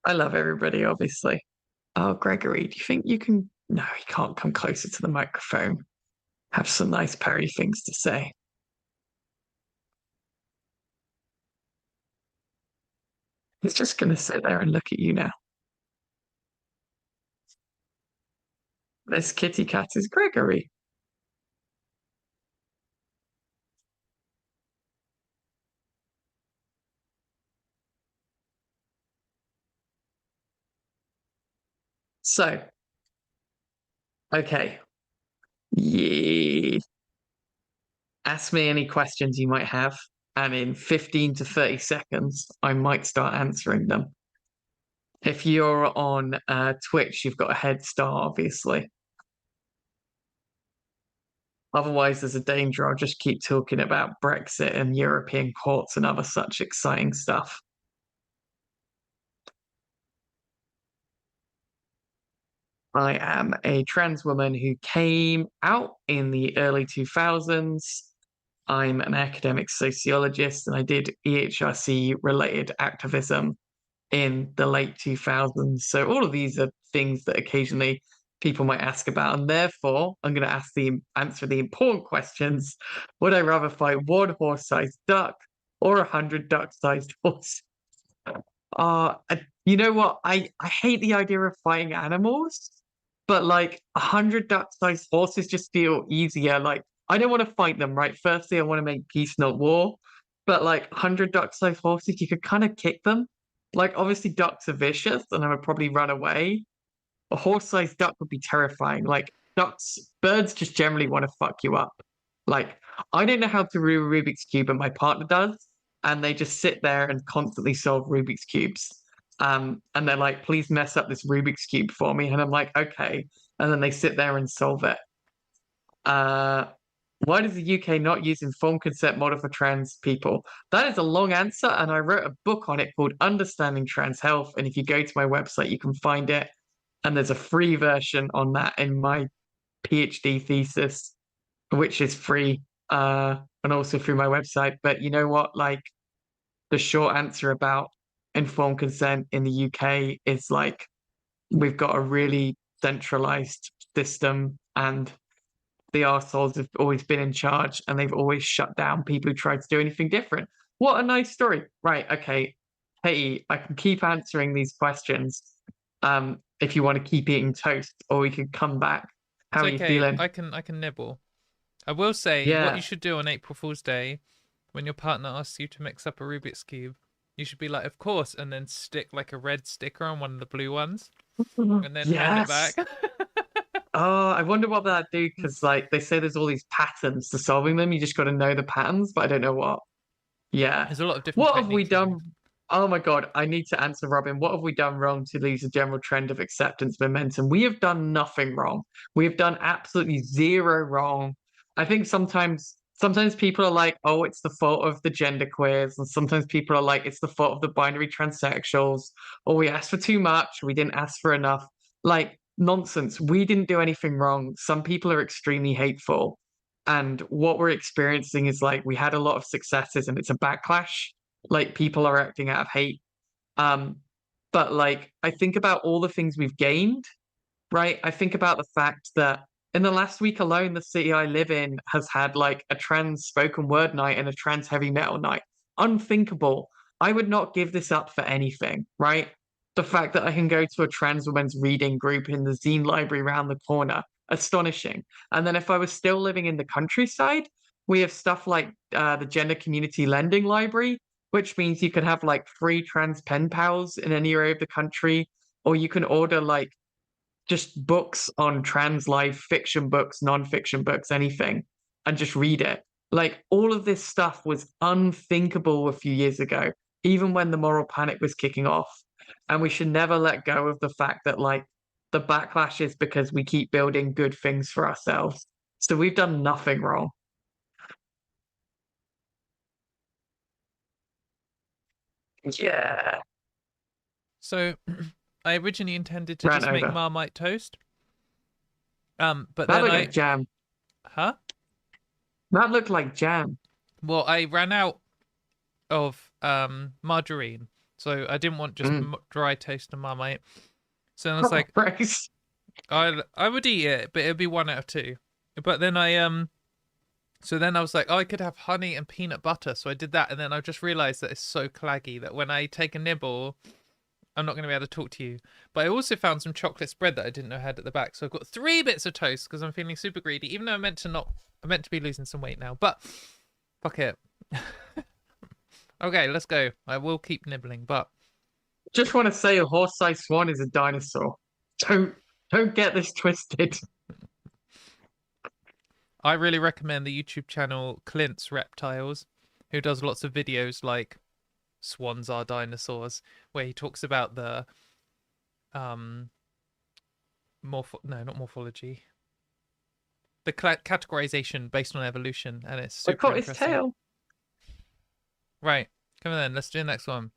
I love everybody, obviously. Oh, Gregory, do you think you can? No, he can't come closer to the microphone. Have some nice Perry things to say. He's just going to sit there and look at you now. This kitty cat is Gregory. So, okay. Yeah. Ask me any questions you might have, and in 15 to 30 seconds, I might start answering them. If you're on Twitch, you've got a head start, obviously. Otherwise, there's a danger I'll just keep talking about Brexit and European courts and other such exciting stuff. I am a trans woman who came out in the early 2000s. I'm an academic sociologist and I did EHRC related activism in the late 2000s. So all of these are things that occasionally people might ask about, and therefore I'm going to answer the important questions. Would I rather fight one horse-sized duck or 100 duck-sized horses? Uh, you know what? I hate the idea of fighting animals, but like 100 duck-sized horses just feel easier. Like I don't want to fight them, right? Firstly, I want to make peace, not war. But like 100 duck-sized horses, you could kind of kick them. Like obviously ducks are vicious, and I would probably run away. A horse-sized duck would be terrifying. Like birds just generally want to fuck you up. Like I don't know how to do Rubik's Cube, and my partner does, and they just sit there and constantly solve Rubik's Cubes. And they're like, please mess up this Rubik's Cube for me. And I'm like, okay. And then they sit there and solve it. Uh, why does the UK not use informed consent model for trans people? That is a long answer, and I wrote a book on it called Understanding Trans Health. And if you go to my website, you can find it. And there's a free version on that in my PhD thesis, which is free, and also through my website. But you know what? Like the short answer about informed consent in the UK is like we've got a really centralized system, and the arseholes have always been in charge, and they've always shut down people who try to do anything different. What a nice story. Right, okay. Katy, I can keep answering these questions if you want to keep eating toast, or we could come back. How
It's
are you
okay.
feeling?
I can nibble. I will say what you
Yeah.
should do on April Fool's Day when your partner asks you to mix up a Rubik's Cube. You should be like, of course, and then stick like a red sticker on one of the blue ones, and then hand it
Yes.
back.
Oh, I wonder what that do, because like they say there's all these patterns to solving them. You just got to know the patterns, but I don't know what. Yeah.
There's a lot of different
What have we
techniques you can
done?
use.
Oh my God, I need to answer Robin. What have we done wrong to lose a general trend of acceptance momentum? We have done nothing wrong. We have done absolutely zero wrong. I think sometimes people are like, oh, it's the fault of the genderqueers, and sometimes people are like, it's the fault of the binary transsexuals, or we asked for too much, we didn't ask for enough. Like nonsense. We didn't do anything wrong. Some people are extremely hateful. And what we're experiencing is like we had a lot of successes and it's a backlash. Like people are acting out of hate. Um, but like I think about all the things we've gained, right? I think about the fact that in the last week alone, the city I live in has had like a trans spoken word night and a trans heavy metal night. Unthinkable. I would not give this up for anything, right? The fact that I can go to a trans women's reading group in the zine library around the corner, astonishing. And then if I was still living in the countryside, we have stuff like the Gender Community Lending Library, which means you can have like free trans pen pals in any area of the country, or you can order like just books on trans life, fiction books, non-fiction books, anything, and just read it. Like all of this stuff was unthinkable a few years ago, even when the moral panic was kicking off. And we should never let go of the fact that like the backlash is because we keep building good things for ourselves. So we've done nothing wrong. Yeah.
So I originally intended to
Ran
just make
over.
Marmite toast. But
That
then
looked like jam.
huh?
That looked like jam.
Well, I ran out of margarine, so I didn't want just
Mm.
dry toast and Marmite. So then I was like,
Christ.
I would eat it, but it'd be 1 out of 2. But then so then I was like, oh, I could have honey and peanut butter. So I did that, and then I just realized that it's so claggy that when I take a nibble, I'm not going to be able to talk to you. But I also found some chocolate spread that I didn't know I had at the back. So I've got 3 bits of toast because I'm feeling super greedy, even though I'm meant to be losing some weight now. But fuck it. Okay, let's go. I will keep nibbling, but
Just want to say a horse-sized swan is a dinosaur. Don't don't get this twisted.
I really recommend the YouTube channel Clint's Reptiles, who does lots of videos like Swans Are Dinosaurs, where he talks about the not morphology, the categorization based on evolution, and it's
I
super
caught his
interesting.
tail.
Right, come on then, let's do the next one.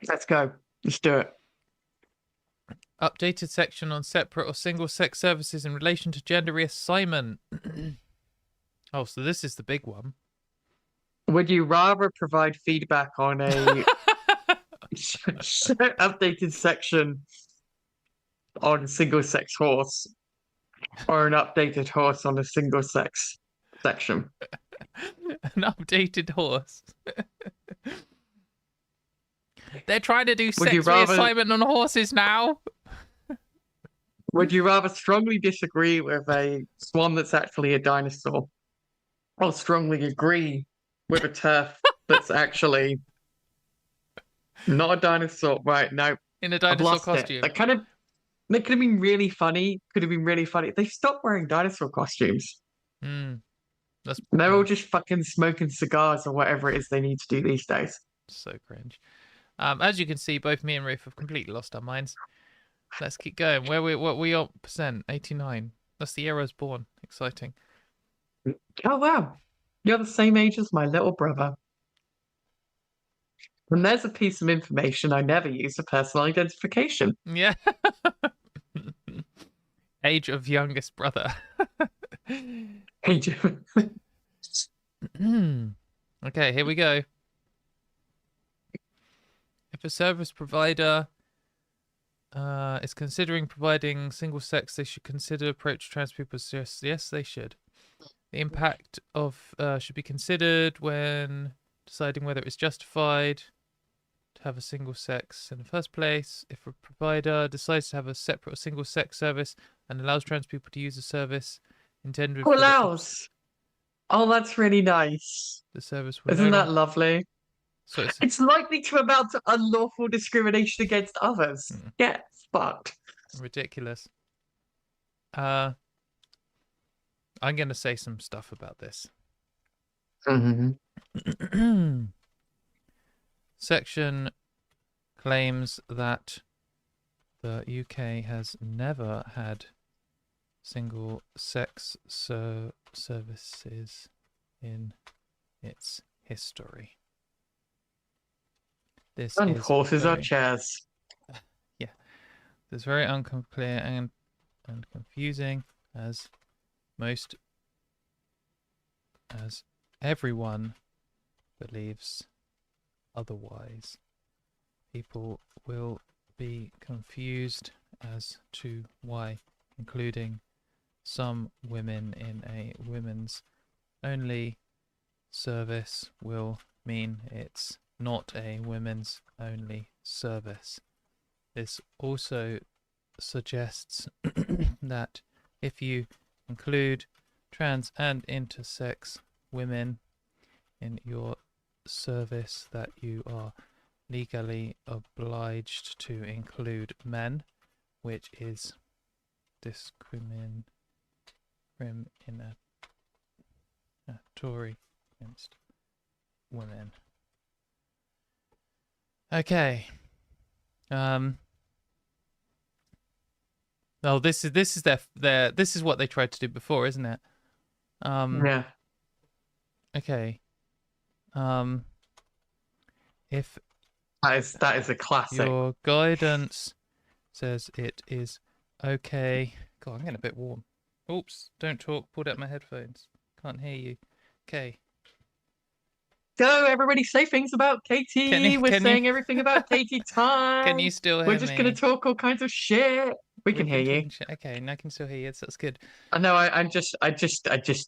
Let's go. Let's do it.
Updated section on separate or single-sex services in relation to gender reassignment. Oh, so this is the big one.
Would you rather provide feedback on a updated section on single-sex horse or an updated horse on a single-sex section?
An updated horse. They're trying to do
Would
sex
you rather
reassignment on horses now.
would you rather strongly disagree with a swan that's actually a dinosaur, or strongly agree with a turf that's actually not a dinosaur? Right, no,
In a
I've
dinosaur
lost it.
costume.
That could have been really funny. Could have been really funny. They stopped wearing dinosaur costumes.
That's
They're all just fucking smoking cigars or whatever it is they need to do these days.
so cringe. As you can see, both me and Ruth have completely lost our minds. Let's keep going. What we on percent? 89. That's the year I was born. Exciting.
Oh wow, you're the same age as my little brother. And there's a piece of information I never use for personal identification.
Yeah. Age of youngest brother.
Hey, Jim.
Okay, here we go. If a service provider is considering providing single sex, they should consider approach to trans people. Yes, they should. The impact of should be considered when deciding whether it's justified to have a single sex in the first place. If a provider decides to have a separate or single sex service and allows trans people to use the service intended
Who
for
allows? Oh, that's really nice.
the service will
Isn't
no
that
longer...
lovely?
So
It's likely to amount to unlawful discrimination against others. Get fucked.
ridiculous. I'm going to say some stuff about this. Section claims that the UK has never had single sex services in its history. This
And
is
horses are
very,
chairs.
yeah, this is very unclear and confusing as everyone believes otherwise. People will be confused as to why including some women in a women's only service will mean it's not a women's only service. This also suggests that if you include trans and intersex women in your service, that you are legally obliged to include men, which is discriminatory against women. Okay. Oh, this is their this is what they tried to do before, isn't it?
Yeah.
Okay. If
That is a classic.
Your guidance says it is okay. God, I'm getting a bit warm. Oops, don't talk. Pulled out my headphones. Can't hear you. Okay.
Go, everybody say things about Katy. We're
Can you
saying everything about Katy
can you
time.
still
We're
hear
just gonna
me?
talk all kinds of shit. We can
We've
hear
been
you.
talking shit. Okay, and I can still hear you. That's good.
I know. I just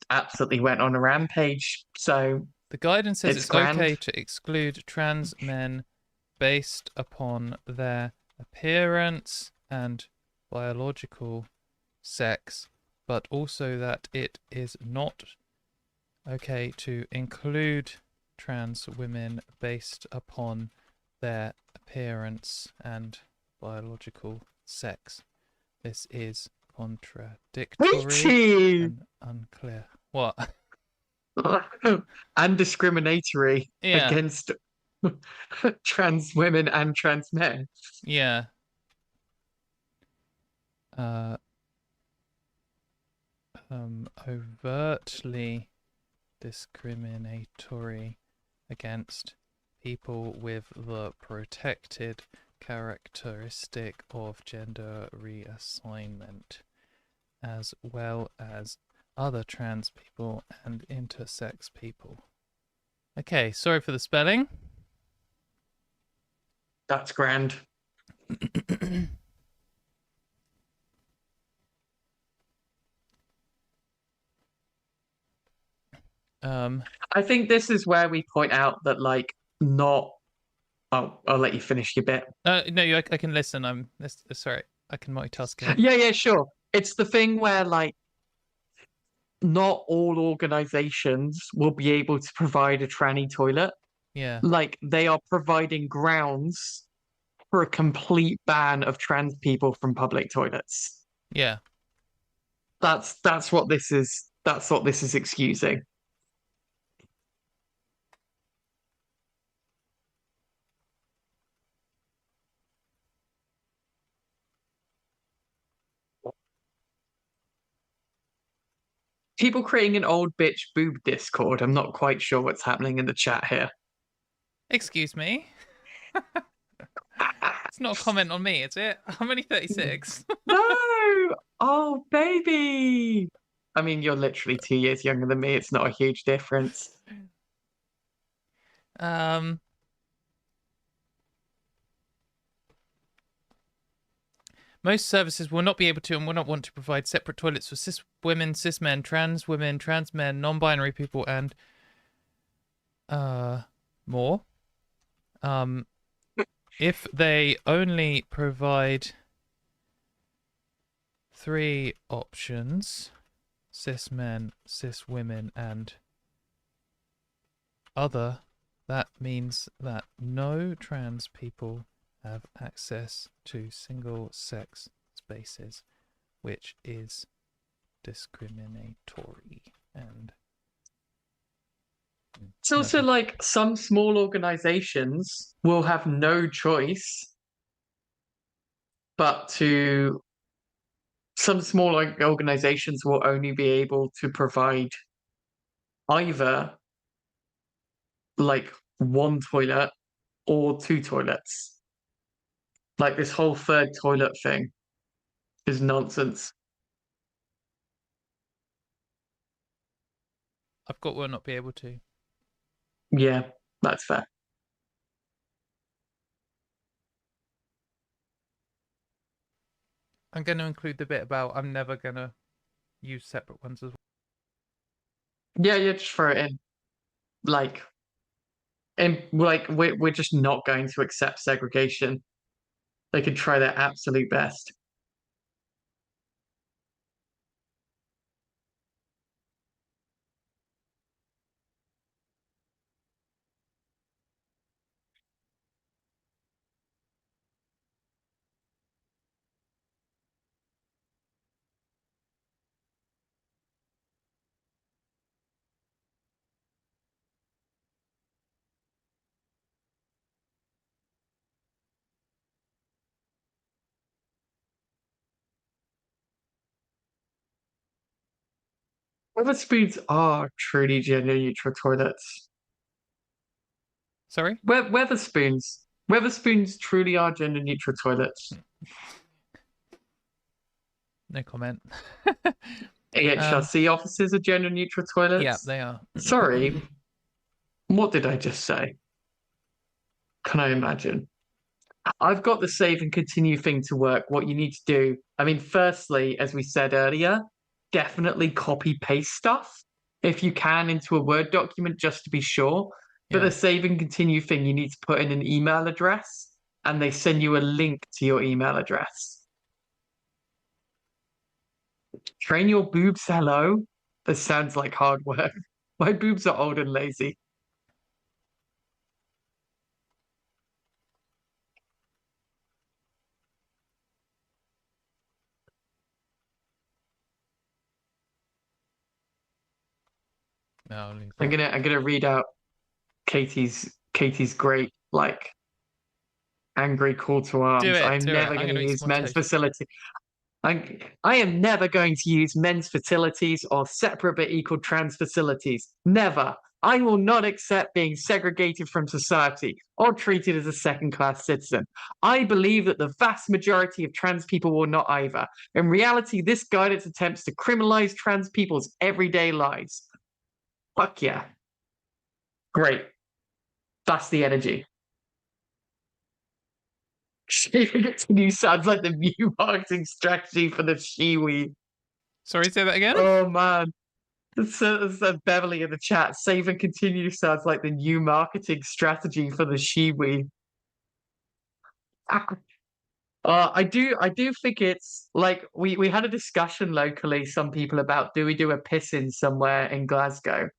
absolutely went on a rampage. So
The guidance says
it's
it's
grand.
okay to exclude trans men based upon their appearance and biological sex, but also that it is not okay to include trans women based upon their appearance and biological sex. This is contradictory
Katy!
and unclear. What?
And discriminatory
Yeah,
against trans women and trans men.
yeah. Uh, overtly discriminatory against people with the protected characteristic of gender reassignment, as well as other trans people and intersex people. Okay, sorry for the spelling.
That's grand. I think this is where we point out that, like, not. Oh, I'll let you finish your bit.
No, I can listen. Sorry, I can multitask here.
Yeah, sure. It's the thing where, like, not all organizations will be able to provide a tranny toilet.
Yeah,
Like, they are providing grounds for a complete ban of trans people from public toilets.
yeah.
That's what this is. That's what this is excusing. People creating an old bitch boob Discord. I'm not quite sure what's happening in the chat here.
Excuse me. It's not a comment on me, is it? I'm only 36.
No! Oh, baby! I mean, you're literally 2 years younger than me. It's not a huge difference.
Most services will not be able to and will not want to provide separate toilets for cis women, cis men, trans men, non-binary people, and more. If they only provide 3 options: cis men, cis women, and other, that means that no trans people have access to single-sex spaces, which is discriminatory and
It's also like some small organizations will have no choice but to. Some small organizations will only be able to provide either like one toilet or 2 toilets. Like this whole third toilet thing is nonsense.
I've got will not be able to.
Yeah, that's fair.
I'm going to include the bit about I'm never going to use separate ones as well.
Yeah, just throw it in. Like, and like we're just not going to accept segregation. They could try their absolute best. Weatherspoons are truly gender neutral toilets.
Sorry?
Weatherspoons, Weatherspoons truly are gender-neutral toilets.
No comment.
EHRC offices are gender-neutral toilets.
Yeah, they are.
Sorry, what did I just say? Can I imagine? I've got the save and continue thing to work. What you need to do, I mean, firstly, as we said earlier, definitely copy paste stuff if you can into a Word document just to be sure. But
Yeah.
the save and continue thing, you need to put in an email address and they send you a link to your email address. Train your boobs, hello. This sounds like hard work. My boobs are old and lazy.
No,
I'm gonna read out Katy's great like angry call to arms.
do
I'm
it.
never
I'm
going to
gonna use
use
more
men's
toast.
facility. I am never going to use men's facilities or separate but equal trans facilities. Never. I will not accept being segregated from society or treated as a second-class citizen. I believe that the vast majority of trans people will not either. In reality, this guidance attempts to criminalize trans people's everyday lives. Fuck yeah. Great. That's the energy. Shaving it to you sounds like the new marketing strategy for the Shiwi.
Sorry, say that again?
Oh man. It's Beverly in the chat. Save and continue sounds like the new marketing strategy for the Shiwi. I do think it's like we had a discussion locally, some people about do we do a piss in somewhere in Glasgow?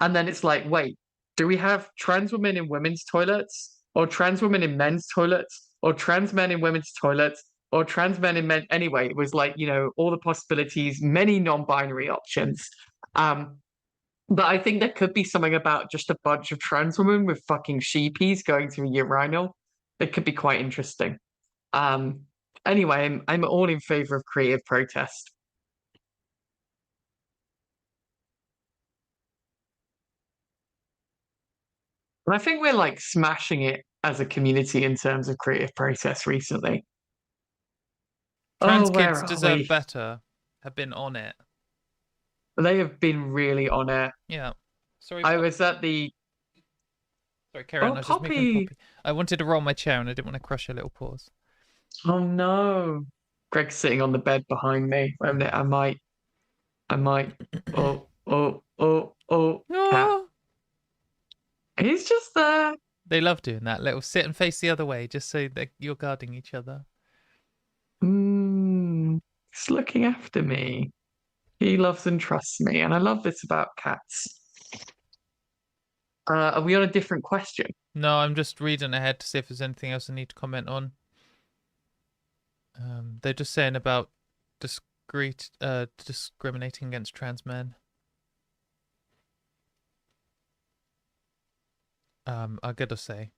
And then it's like, wait, do we have trans women in women's toilets, or trans women in men's toilets, or trans men in women's toilets, or trans men in men? Anyway, it was like, all the possibilities, many non-binary options. But I think there could be something about just a bunch of trans women with fucking sheepies going to a urinal. It could be quite interesting. Anyway, I'm all in favor of creative protest. And I think we're like smashing it as a community in terms of creative protest recently.
Trans
Where
kids
are
deserve
we?
better. Have been on it.
They have been really on it.
Yeah. Sorry.
I was at the.
Sorry, Karen. I was just moving
Poppy!
Poppy. I wanted to roll my chair and I didn't want to crush her little paws.
Oh no. Greg's sitting on the bed behind me. Wait a minute, I might. Oh. Cat.
Oh,
He's just there.
they love doing that. Little sit and face the other way, just so that you're guarding each other.
He's looking after me. He loves and trusts me, and I love this about cats. Are we on a different question?
No, I'm just reading ahead to see if there's anything else I need to comment on. They're just saying about discriminating against trans men. I gotta say.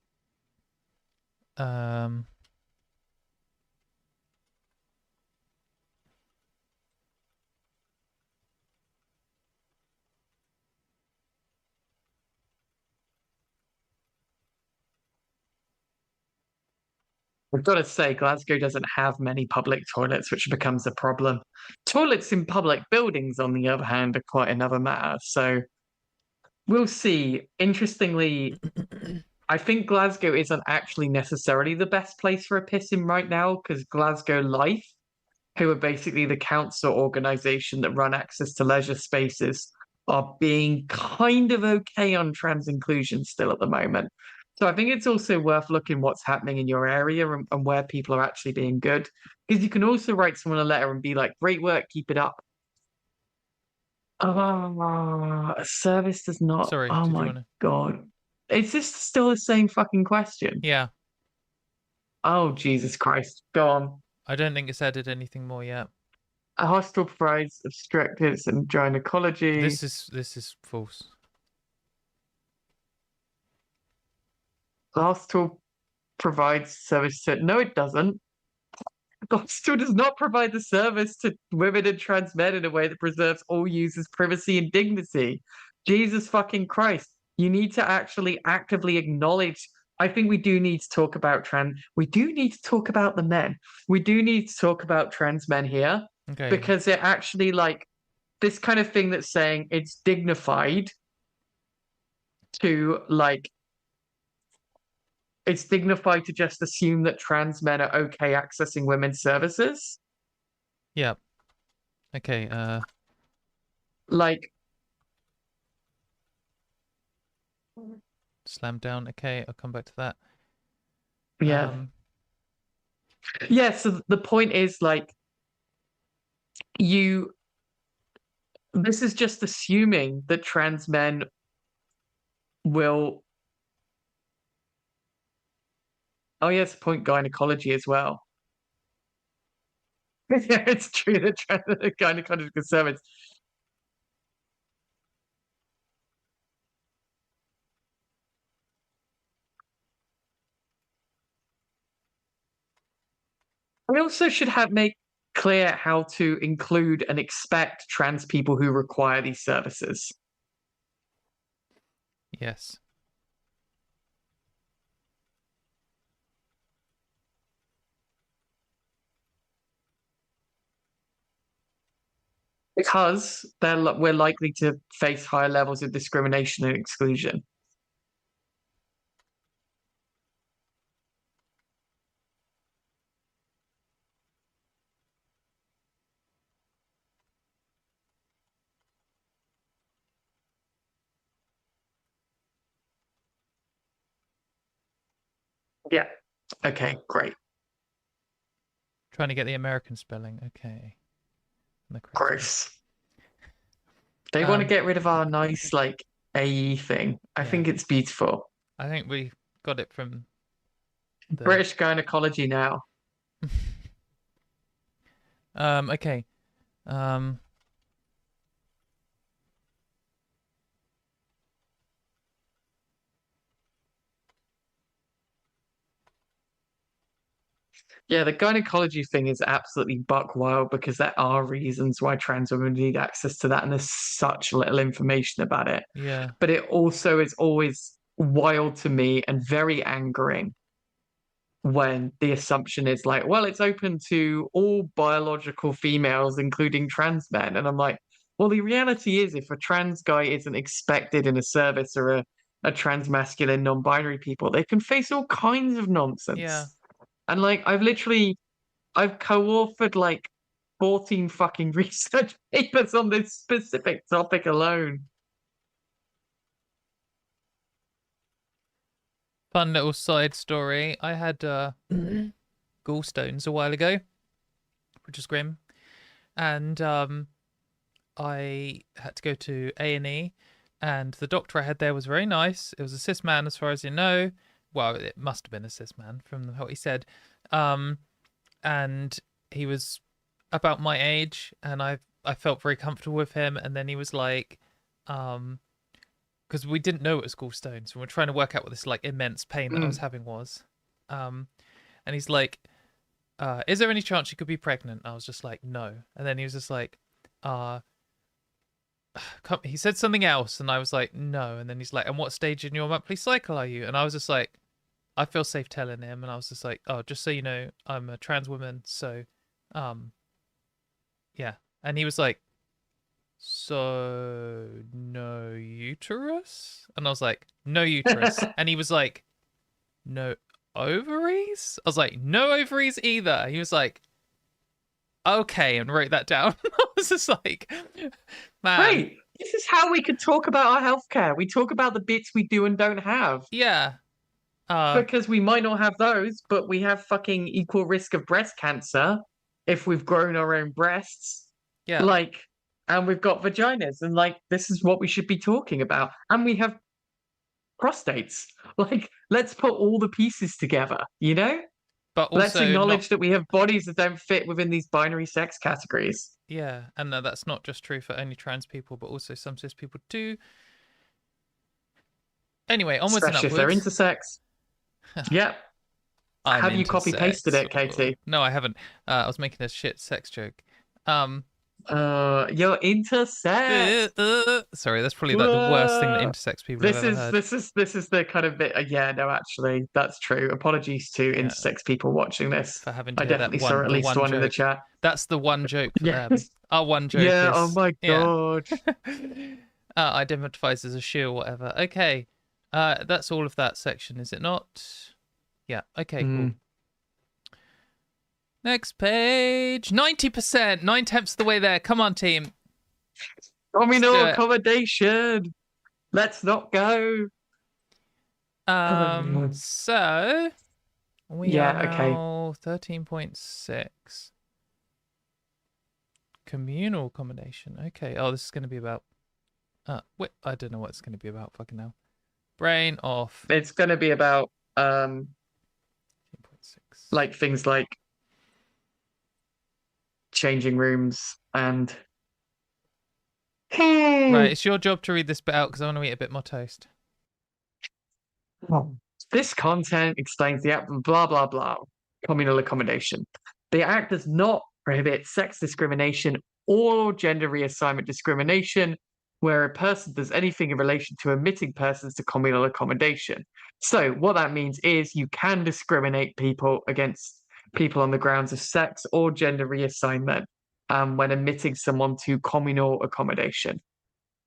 I've got to say, Glasgow doesn't have many public toilets, which becomes a problem. Toilets in public buildings, on the other hand, are quite another matter. So we'll see. Interestingly, I think Glasgow isn't actually necessarily the best place for a piss in right now, because Glasgow Life, who are basically the council organisation that run access to leisure spaces, are being kind of okay on trans inclusion still at the moment. So I think it's also worth looking what's happening in your area and where people are actually being good. Because you can also write someone a letter and be like, great work, keep it up. A service does not.
Sorry,
Oh
did you
my
want to?
God. Is this still the same fucking question?
Yeah.
Oh, Jesus Christ. Go on.
I don't think it's added anything more yet.
A hospital provides obstetrics and gynecology.
This is false.
The hospital provides service to. No, it doesn't. The hospital does not provide the service to women and trans men in a way that preserves all users' privacy and dignity. Jesus fucking Christ. You need to actually actively acknowledge I think we do need to talk about we do need to talk about the men. We do need to talk about trans men here
Okay.
because it actually like this kind of thing that's saying it's dignified to like it's dignified to just assume that trans men are okay accessing women's services.
Yeah. Okay.
Like,
Slam down. Okay, I'll come back to that.
yeah. Yeah, so the point is like you this is just assuming that trans men will oh yes, point gynecology as well. Yeah, it's true that gynecological conservatives. We also should have make clear how to include and expect trans people who require these services.
Yes.
Because we're likely to face higher levels of discrimination and exclusion. Yeah. Okay, great.
Trying to get the American spelling. Okay.
Gross. They want to get rid of our nice, like, AE thing. I think it's beautiful.
I think we got it from the
British gynecology now.
Okay.
Yeah, the gynecology thing is absolutely buck wild because there are reasons why trans women need access to that, and there's such little information about it.
Yeah.
But it also is always wild to me and very angering when the assumption is like, well, it's open to all biological females, including trans men. And I'm like, well, the reality is if a trans guy isn't expected in a service or a trans masculine non-binary people, they can face all kinds of nonsense.
Yeah.
And like I've co-authored like 14 fucking research papers on this specific topic alone.
Fun little side story. I had gallstones a while ago, which is grim. And I had to go to A&E, and the doctor I had there was very nice. It was a cis man as far as you know. Well, it must have been a cis man from what he said. And he was about my age, and I felt very comfortable with him. And then he was like, because we didn't know it was gallstones, and we're trying to work out what this like immense pain that I was having was. And he's like, is there any chance you could be pregnant? I was just like, no. And then he was just like, he said something else, and I was like, no. And then he's like, and what stage in your monthly cycle are you? And I was just like, I feel safe telling him. And I was just like, oh, just so you know, I'm a trans woman, so yeah. And he was like, so no uterus? And I was like, no uterus. And he was like, no ovaries? I was like, no ovaries either. He was like, okay, and wrote that down. I was just like, man.
Right. This is how we could talk about our healthcare. We talk about the bits we do and don't have.
Yeah.
Because we might not have those, but we have fucking equal risk of breast cancer if we've grown our own breasts.
Yeah.
Like, and we've got vaginas, and like, this is what we should be talking about. And we have prostates. Like, let's put all the pieces together, you know?
But also
let's acknowledge that we have bodies that don't fit within these binary sex categories.
Yeah, and that's not just true for only trans people, but also some cis people too. Anyway, onwards and upwards.
Especially if they're intersex. Yep. Have you copy pasted it, Katy?
No, I haven't. I was making a shit sex joke.
You're intersex.
Sorry, that's probably like the worst thing that intersex people have
This
ever
is
heard.
the kind of bit. Yeah, no, actually, that's true. Apologies to
Yeah,
intersex people watching this.
for having to
I
hear that
definitely saw at
the
least
one
one in the
joke.
chat.
That's the one joke for them.
Yes.
Our one joke
Yeah. Oh
is
my
yeah.
God.
Identifies as a she or whatever. Okay. That's all of that section, is it not? Yeah. Okay, cool. Next page. 90%. 9/10 of the way there. Come on, team.
Communal accommodation. Let's not go.
So we are now 13.6. Communal accommodation. Okay. Oh, this is going to be about. Wait, I don't know what it's going to be about. Fucking hell. Brain off.
It's going to be about like things like changing rooms and.
Right, it's your job to read this bit out because I want to eat a bit more toast.
This content explains the act, blah, blah, blah, communal accommodation. The act does not prohibit sex discrimination or gender reassignment discrimination where a person does anything in relation to admitting persons to communal accommodation. So what that means is you can discriminate people against people on the grounds of sex or gender reassignment when admitting someone to communal accommodation.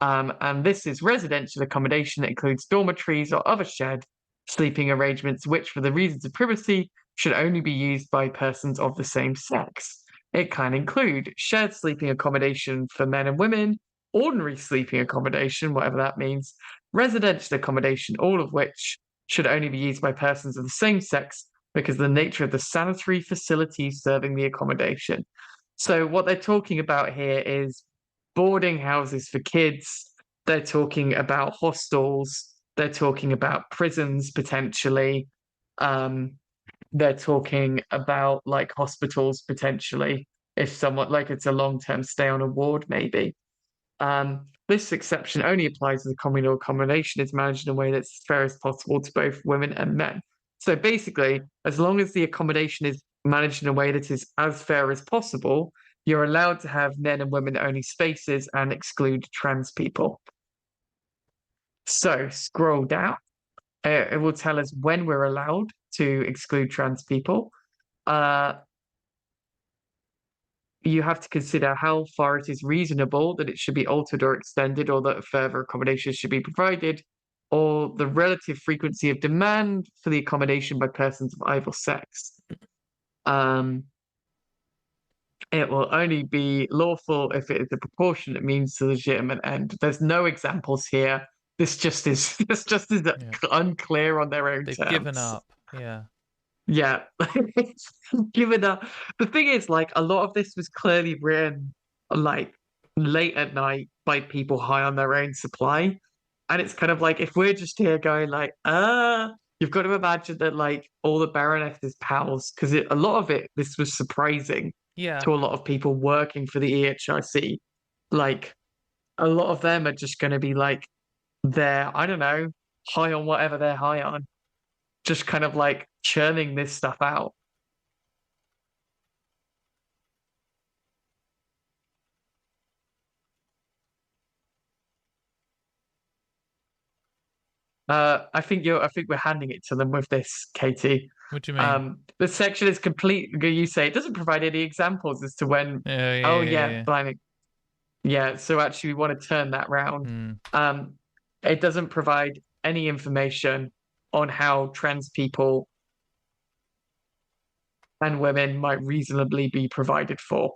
And this is residential accommodation that includes dormitories or other shared sleeping arrangements, which, for the reasons of privacy, should only be used by persons of the same sex. It can include shared sleeping accommodation for men and women, ordinary sleeping accommodation, whatever that means, residential accommodation, all of which should only be used by persons of the same sex because of the nature of the sanitary facilities serving the accommodation. So what they're talking about here is boarding houses for kids. They're talking about hostels. They're talking about prisons potentially. They're talking about like hospitals potentially if someone like it's a long-term stay on a ward maybe. This exception only applies to the communal accommodation is managed in a way that's as fair as possible to both women and men. So basically, as long as the accommodation is managed in a way that is as fair as possible, you're allowed to have men and women only spaces and exclude trans people. So scroll down. It will tell us when we're allowed to exclude trans people. You have to consider how far it is reasonable that it should be altered or extended, or that further accommodations should be provided, or the relative frequency of demand for the accommodation by persons of either sex. It will only be lawful if it is a proportionate means to legitimate end. There's no examples here. This just is unclear on their own
They've
terms.
given up. Yeah.
Yeah. Given up. The thing is, like, a lot of this was clearly written like late at night by people high on their own supply. And it's kind of like if we're just here going like, you've got to imagine that like all the Baroness's pals, because a lot of it, this was surprising to a lot of people working for the EHRC. Like a lot of them are just going to be like they're, I don't know, high on whatever they're high on, just kind of like churning this stuff out. I think we're handing it to them with this, Katy.
What do you mean?
The section is complete. You say it doesn't provide any examples as to when. Blimey. Yeah, so actually we want to turn that round. It doesn't provide any information on how trans people and women might reasonably be provided for.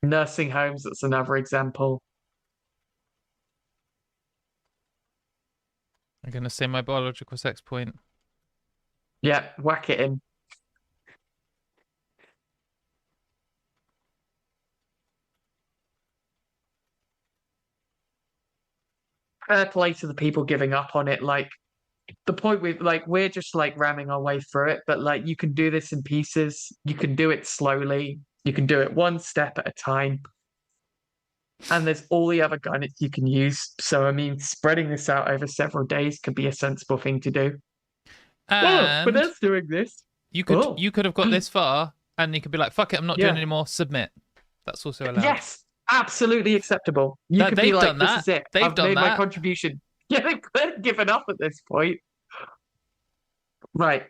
Nursing homes, that's another example.
I'm going to say my biological sex point.
Yeah, whack it in. Fair play to the people giving up on it. Like, the point with like we're just like ramming our way through it, but like you can do this in pieces. You can do it slowly. You can do it one step at a time. And there's all the other guidance you can use. So I mean, spreading this out over several days could be a sensible thing to do.
And
but that's doing this.
You could have got this far And you could be like, fuck it, I'm not doing it anymore, submit. That's also allowed.
Yes, absolutely acceptable. You could be
They've
like,
done
this
that.
is it.
They've
I've
done
made my
that.
contribution. Yeah, they've kind of given up at this point. Right.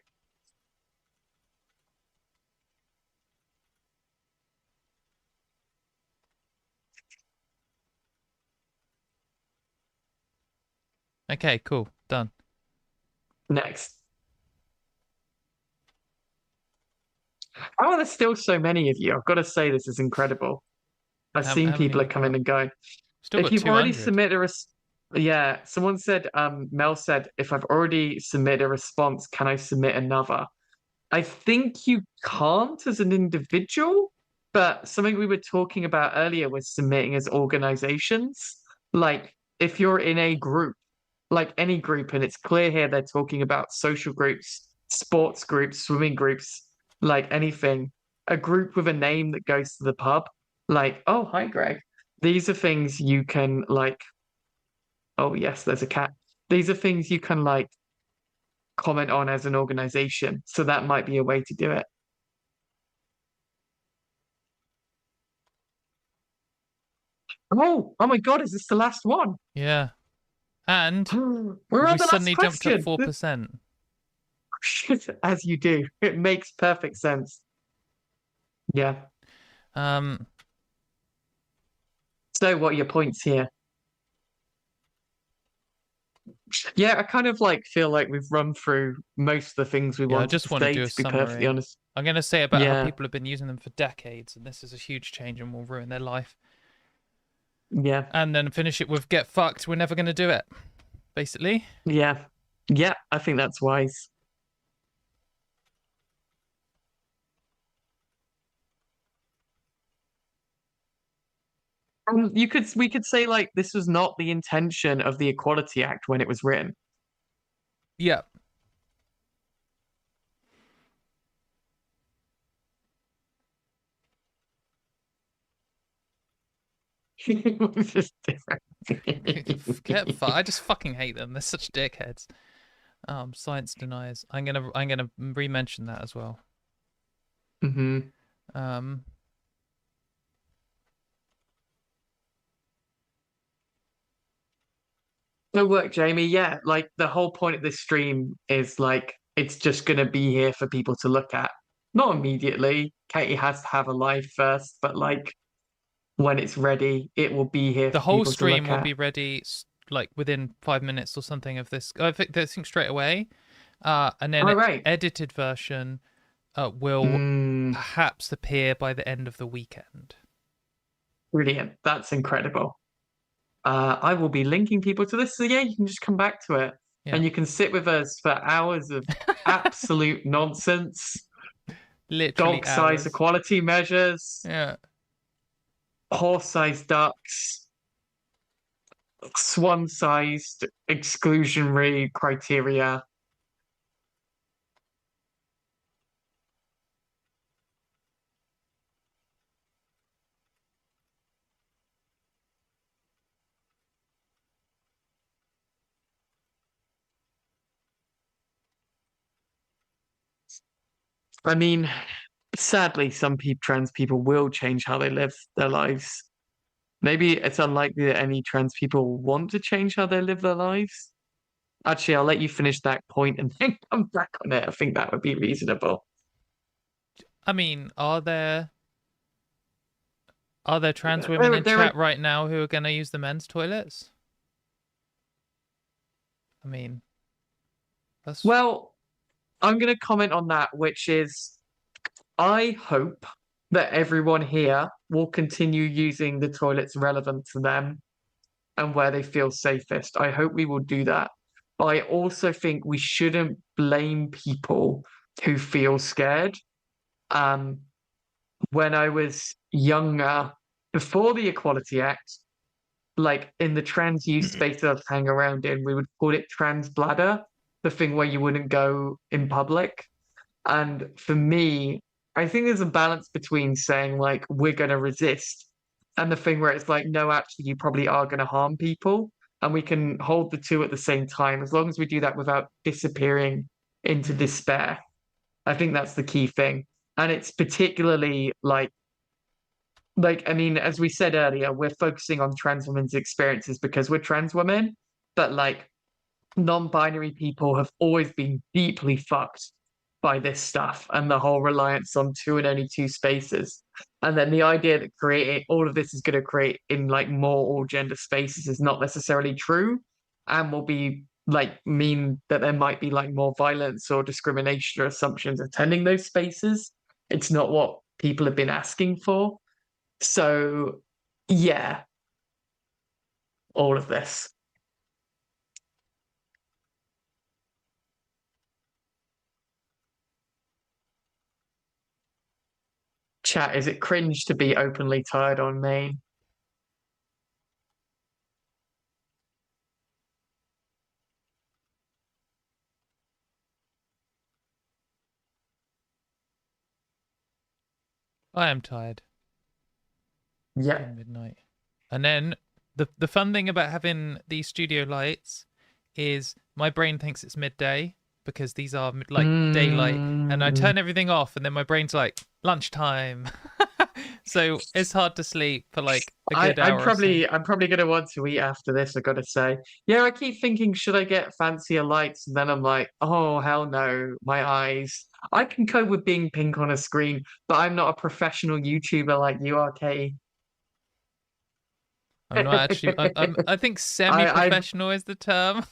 Okay, cool. Done.
Next. Oh, there's still so many of you. I've got to say, this is incredible. I've seen
How many
people
have
are
we
coming
got?
and going.
Still
If
got
you've already
200.
submitted yeah, someone said, Mel said, if I've already submitted a response, can I submit another? I think you can't as an individual, but something we were talking about earlier was submitting as organizations. Like if you're in a group, like any group, and it's clear here they're talking about social groups, sports groups, swimming groups, like anything, a group with a name that goes to the pub, like, oh, hi, Greg. These are things you can like, oh, yes, there's a cat. These are things you can like comment on as an organization. So that might be a way to do it. Oh my God, is this the last one?
Yeah. And
We're
we
on the last
suddenly jumped up
question.
4%.
As you do. It makes perfect sense. Yeah.
Um,
So what are your points here? Yeah, I kind of like feel like we've run through most of the things we
yeah, I
wanted
just
to
want to
say,
do a
to be perfectly
summary.
honest.
I'm going to say about how
Yeah,
people have been using them for decades, and this is a huge change and will ruin their life.
yeah,
And then finish it with get fucked, we're never going to do it, basically.
yeah. Yeah, I think that's wise. We could say like this was not the intention of the Equality Act when it was written.
Yeah.
It was just different.
Get fucked. I just fucking hate them. They're such dickheads. Science deniers. I'm gonna re-mention that as well.
Mm-hmm.
Um,
Good work, Jamie. Yeah, like the whole point of this stream is like it's just gonna be here for people to look at. Not immediately. Katie has to have a life first, but like when it's ready, it will be here
the
for
whole
people to
stream
look
will
at.
be ready like within 5 minutes or something of this. I think straight away. And then
All right.
edited version will
Mm,
perhaps appear by the end of the weekend.
brilliant. That's incredible. I will be linking people to this. So yeah, you can just come back to it
Yeah,
and you can sit with us for hours of absolute nonsense,
literally
dog-sized
hours.
equality measures,
Yeah.
horse-sized ducks, swan-sized exclusionary criteria. I mean, sadly, some trans people will change how they live their lives. Maybe it's unlikely that any trans people want to change how they live their lives. Actually, I'll let you finish that point and then come back on it. I think that would be reasonable.
I mean, are there trans women
There,
in
there are,
chat right now who are going to use the men's toilets? I mean, that's
well, I'm going to comment on that, which is I hope that everyone here will continue using the toilets relevant to them and where they feel safest. I hope we will do that. But I also think we shouldn't blame people who feel scared. Um, when I was younger, before the Equality Act, like in the trans youth space that I was hanging around in, we would call it trans bladder, the thing where you wouldn't go in public. And for me, I think there's a balance between saying like we're going to resist and the thing where it's like, no, actually, you probably are going to harm people. And we can hold the two at the same time as long as we do that without disappearing into despair. I think that's the key thing. And it's particularly like I mean, as we said earlier, we're focusing on trans women's experiences because we're trans women, but like non-binary people have always been deeply fucked by this stuff and the whole reliance on two and only two spaces. And then the idea that creating all of this is going to create in like more all gender spaces is not necessarily true and will be like mean that there might be like more violence or discrimination or assumptions attending those spaces. It's not what people have been asking for. So yeah, all of this. Chat, is it cringe to be openly tired on Maine?
I am tired.
Yeah.
Midnight. And then the fun thing about having these studio lights is my brain thinks it's midday because these are like daylight, and I turn everything off, and then my brain's like lunchtime. So it's hard to sleep for like a good hour.
I'm probably gonna want to eat after this, I gotta say. Yeah, I keep thinking, should I get fancier lights? And then I'm like, oh hell no, my eyes. I can cope with being pink on a screen, but I'm not a professional YouTuber like you are, Katy.
I'm not actually. I think semi-professional is the term.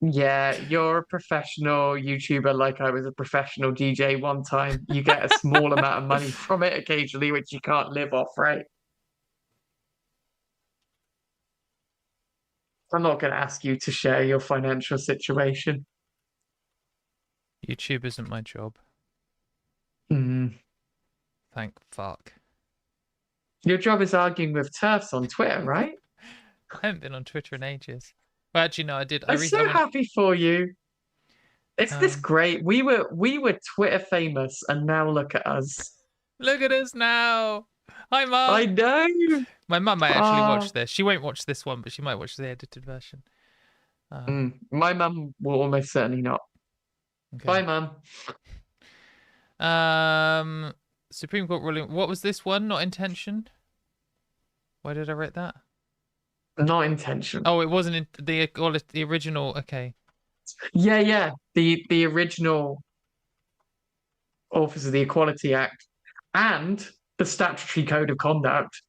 Yeah, you're a professional YouTuber like I was a professional DJ one time. You get a small amount of money from it occasionally, which you can't live off, right? I'm not going to ask you to share your financial situation.
YouTube isn't my job.
Mm.
Thank fuck.
Your job is arguing with TERFs on Twitter, right?
I haven't been on Twitter in ages. Well, actually, no, I did.
I'm so happy for you. It's this great. We were Twitter famous, and now look at us.
Look at us now. Hi, Mum.
I know.
My mum might actually watch this. She won't watch this one, but she might watch the edited version.
My mum will almost certainly not. Okay. Bye,
Mum. Supreme Court ruling. What was this one? Not intention. Why did I write that?
Not intention.
Oh, it wasn't in the original. Okay.
Yeah. The original authors of the Equality Act and the statutory code of conduct.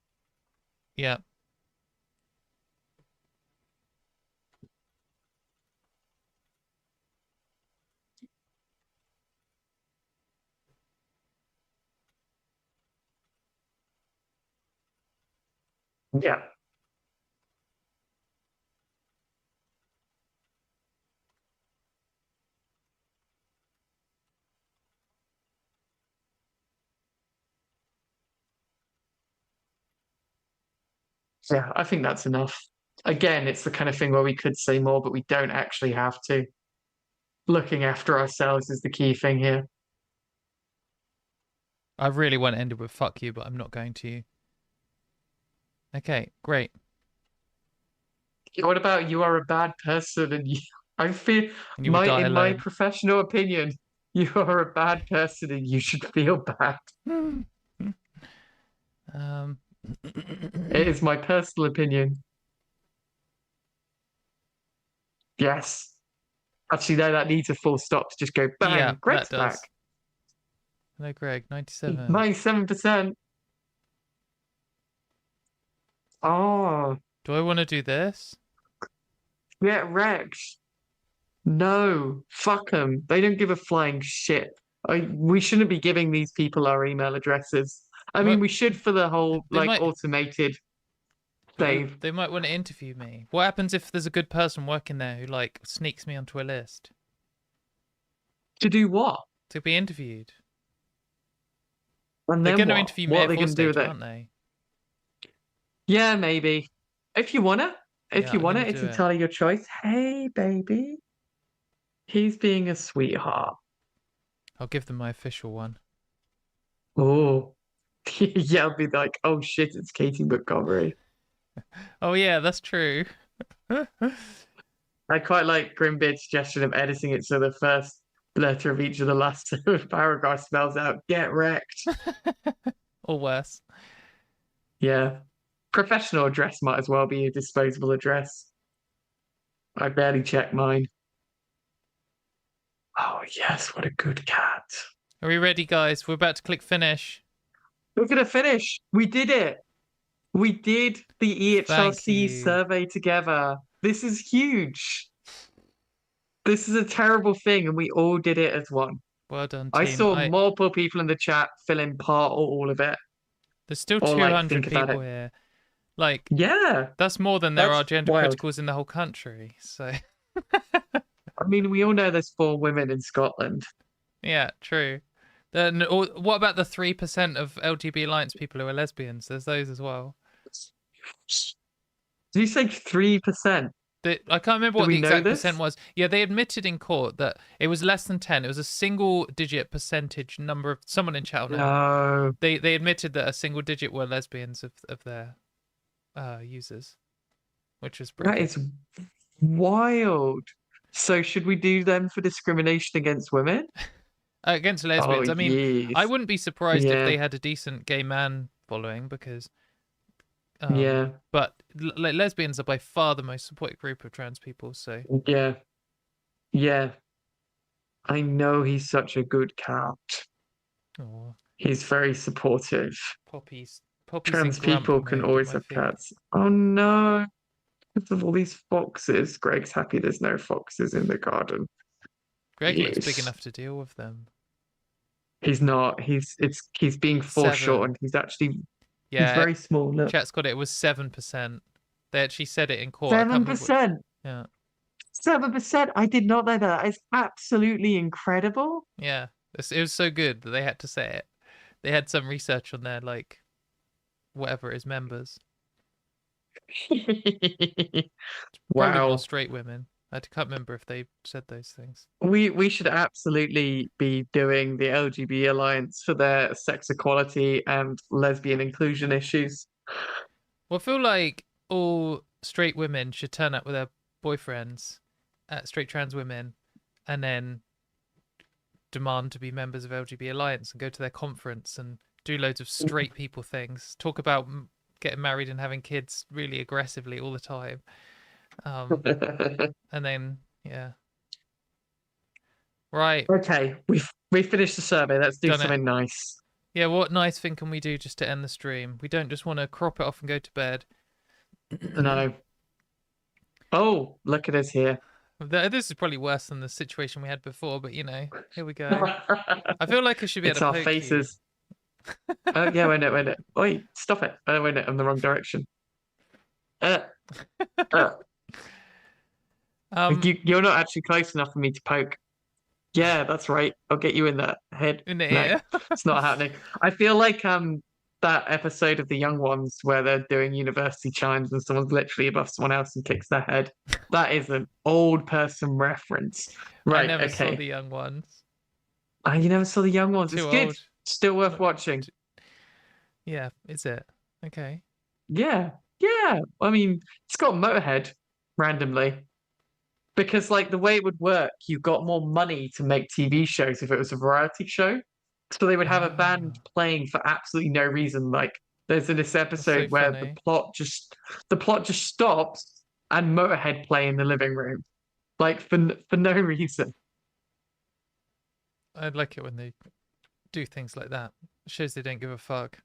Yeah.
Yeah. Yeah, I think that's enough. Again, it's the kind of thing where we could say more, but we don't actually have to. Looking after ourselves is the key thing here.
I really want to end it with fuck you, but I'm not going to. Okay, great.
What about you are a bad person and you I feel in my professional opinion, you are a bad person and you should feel bad. It is my personal opinion. Yes. Actually, no, that needs a full stop to just go bang.
Yeah,
Greg's back.
Hello, Greg. 97.
97%. Oh.
Do I want to do this?
Get wrecked. No. Fuck them. They don't give a flying shit. We shouldn't be giving these people our email addresses. I mean, we should for the whole automated save.
They might want to interview me. What happens if there's a good person working there who like sneaks me onto a list?
To do what?
To be interviewed.
And
they're going to interview me at full stage, aren't they?
Yeah, maybe. If you wanna, it's entirely your choice. Hey, baby. He's being a sweetheart.
I'll give them my official one.
Oh. Yeah, I'll be like, oh shit, it's Katy Montgomerie.
Oh yeah, that's true.
I quite like Grimbeard's suggestion of editing it so the first letter of each of the last paragraphs spells out, get wrecked.
Or worse.
Yeah. Professional address might as well be a disposable address. I barely check mine. Oh, yes, what a good cat.
Are we ready, guys? We're about to click finish.
We're going to finish. We did it. We did the
Thank
EHRC
you.
survey together. This is huge. This is a terrible thing, and we all did it as one.
Well done,
I
team.
saw multiple people in the chat fill in part or all of it.
There's still
Or, like,
200
think about
people
it.
here. Like,
Yeah,
that's more than there
that's
are gender
wild.
criticals in the whole country. So,
I mean, we all know there's 4 women in Scotland.
yeah, true. Then, what about the 3% of LGBT Alliance people who are lesbians? There's those as well.
Did you say 3%?
I can't remember what
Do we
the
know
exact
this?
percent was. Yeah, they admitted in court that it was less than 10. It was a single-digit percentage number of someone in chat.
No.
They admitted that a single digit were lesbians of their users, which was pretty
That
good.
is wild. So should we do them for discrimination against women?
Against lesbians.
Oh,
I mean,
yes.
I wouldn't be surprised if
Yeah.
they had a decent gay man following because
Yeah.
but lesbians are by far the most supported group of trans people, so
Yeah. Yeah. I know he's such a good cat.
oh,
He's very supportive.
Poppies
Trans
and Grump
people can
made
always
my
have
feed.
cats. Oh no. Because of all these foxes. Greg's happy there's no foxes in the garden.
Greg looks big
Yes.
enough to deal with them.
He's not. He's being foreshortened. He's actually
Yeah,
he's very small. Look.
chat's got it. It was 7%. They actually said it in court. I can't remember
7%.
Yeah.
7%. I did not know that. It's absolutely incredible.
Yeah. It was so good that they had to say it. They had some research on their, like, whatever it is, members. Probably
Wow.
more straight women. I can't remember if they said those things.
We should absolutely be doing the LGBT Alliance for their sex equality and lesbian inclusion issues.
Well, I feel like all straight women should turn up with their boyfriends, straight trans women, and then demand to be members of LGBT Alliance and go to their conference and do loads of straight people things. Talk about getting married and having kids really aggressively all the time. And then, yeah. Right.
Okay, we've finished the survey. Let's do
Done it.
something nice.
Yeah, what nice thing can we do just to end the stream? We don't just want to crop it off and go to bed.
No. Oh, look at us here.
This is probably worse than the situation we had before, but you know, here we go. I feel like I should be able
It's
to
our
poke
faces. Oh yeah, wait it. Wait, stop it. Oh wait, I'm the wrong direction. You're not actually close enough for me to poke. Yeah, that's right. I'll get you in the head.
In the
No,
ear.
it's not happening. I feel like that episode of The Young Ones where they're doing university chimes and someone's literally above someone else and kicks their head. That is an old person reference. Right,
I never
okay.
saw The Young Ones.
Oh, you never saw The Young Ones.
Too
It's good.
old.
Still worth watching.
Yeah, is it? Okay.
Yeah. I mean, it's got Motorhead randomly. Because like the way it would work, you got more money to make TV shows if it was a variety show. So they would have a band playing for absolutely no reason. Like there's this episode where
funny.
the plot just stops and Motorhead play in the living room. Like for no reason.
I'd like it when they do things like that. It shows they don't give a fuck.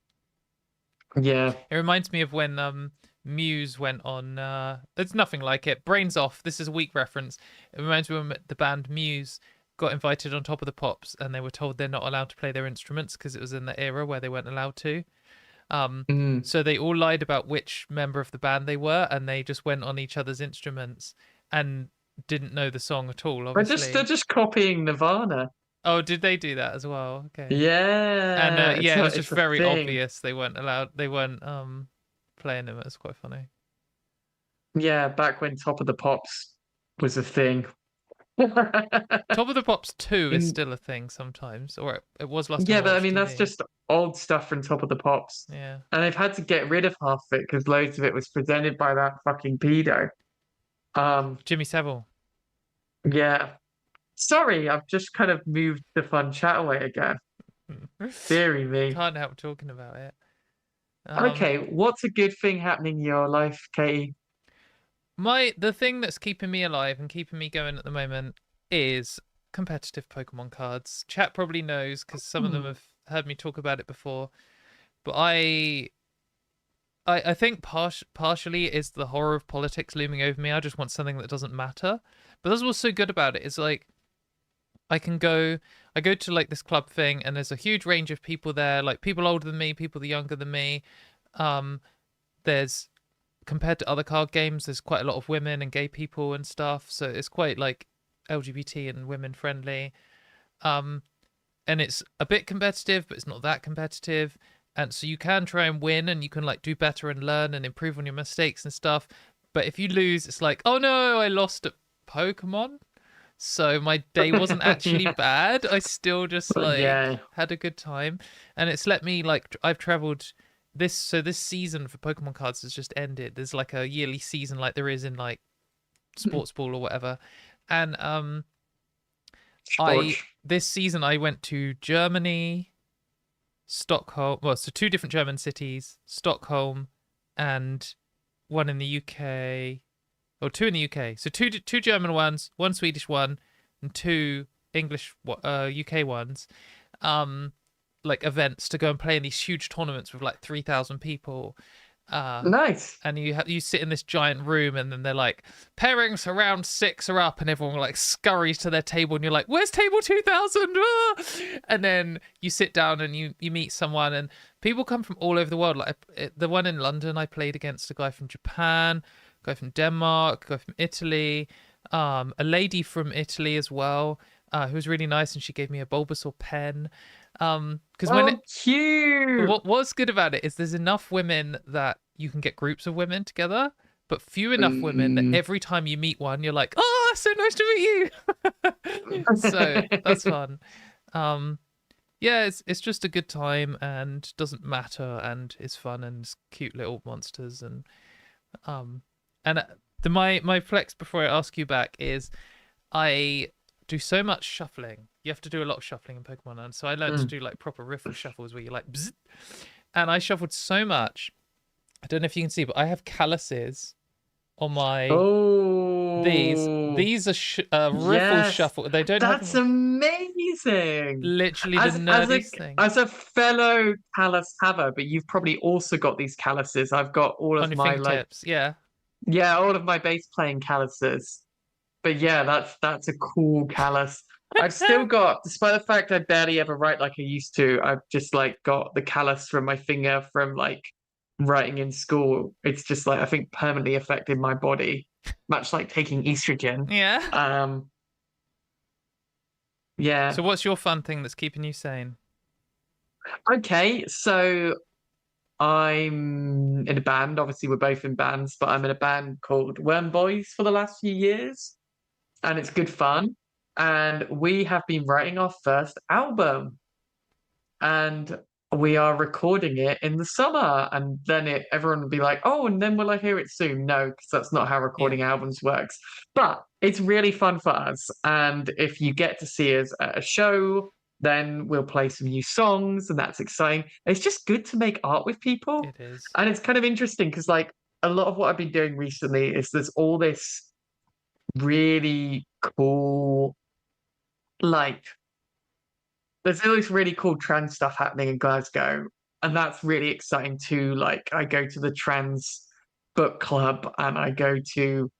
Yeah.
It reminds me of when Muse went on it's nothing like it. Brains Off. This is a weak reference. It reminds me when the band Muse got invited on Top of the Pops and they were told they're not allowed to play their instruments because it was in the era where they weren't allowed to. So they all lied about which member of the band they were and they just went on each other's instruments and didn't know the song at all, obviously.
They're just copying Nirvana.
Oh, did they do that as well? Okay.
Yeah.
And it was just very obvious they weren't allowed. They weren't playing them. It was quite funny.
Yeah, back when Top of the Pops was a thing.
Top of the Pops 2 is still a thing sometimes, or it was last time.
Yeah, but I mean that's just old stuff from Top of the Pops.
Yeah.
And they've had to get rid of half of it because loads of it was presented by that fucking pedo.
Jimmy Savile.
Yeah. Sorry, I've just kind of moved the fun chat away again. Deary me.
Can't help talking about it.
Okay, what's a good thing happening in your life, Katie?
The thing that's keeping me alive and keeping me going at the moment is competitive Pokemon cards. Chat probably knows because some of them
Hmm.
have heard me talk about it before. But I think partially is the horror of politics looming over me. I just want something that doesn't matter. But that's what's so good about it is like I go to like this club thing and there's a huge range of people there, like people older than me, people younger than me. Um, there's compared to other card games, there's quite a lot of women and gay people and stuff, so it's quite like LGBT and women friendly. Um, and it's a bit competitive, but it's not that competitive. And so you can try and win and you can like do better and learn and improve on your mistakes and stuff. But if you lose, it's like, oh no, I lost at Pokemon. So my day wasn't actually
Yeah,
bad. I still just like
yeah.
had a good time. And it's let me like I've traveled this season for Pokemon cards has just ended. There's like a yearly season like there is in like sports ball or whatever. And I
Sports.
this season I went to Germany, Stockholm, well, so two different German cities, Stockholm and one in the UK, or two in the UK. So two German ones, one Swedish one, and two English UK ones. Like events to go and play in these huge tournaments with like 3,000 people.
Nice.
And you sit in this giant room and then they're like pairings around 6 are up and everyone like scurries to their table and you're like, where's table 2000? Ah! And then you sit down and you meet someone and people come from all over the world. Like the one in London, I played against a guy from Japan, a guy from Denmark, a guy from Italy, a lady from Italy as well, who was really nice and she gave me a Bulbasaur pen. Because
Oh, cute.
what's good about it is there's enough women that you can get groups of women together, but few enough women that
Mm.
every time you meet one, you're like, oh, so nice to meet you. So that's fun. Um, yeah, it's just a good time and doesn't matter and it's fun and it's cute little monsters um and my flex before I ask you back is I do so much shuffling. You have to do a lot of shuffling in Pokemon, and so I learned to
Mm.
do like proper riffle shuffles where you like, bzz, and I shuffled so much. I don't know if you can see, but I have calluses on my these.
Oh,
These are riffle
yes.
shuffle. They don't have
That's amazing.
literally the
As a
nerdiest thing
as a fellow callus haver, but you've probably also got these calluses. I've got all
on
of
your
my like,
fingertips. Yeah,
yeah, all of my bass playing calluses. But yeah, that's a cool callus. I've still got, despite the fact I barely ever write like I used to, I've just like got the callus from my finger from like writing in school. It's just like I think permanently affected my body, much like taking estrogen.
yeah.
Um, yeah.
So what's your fun thing that's keeping you sane?
Okay, so I'm in a band. Obviously, we're both in bands, but I'm in a band called Worm Boys for the last few years, and it's good fun. And we have been writing our first album, and we are recording it in the summer. And then everyone will be like, "Oh, and then will I hear it soon?" No, because that's not how
Yeah,
recording albums works. But it's really fun for us. And if you get to see us at a show, then we'll play some new songs, and that's exciting. It's just good to make art with people.
it is.
And it's kind of interesting because, like, a lot of what I've been doing recently is there's all this really cool, like, there's all this really cool trans stuff happening in Glasgow, and that's really exciting too. Like, I go to the trans book club and I go to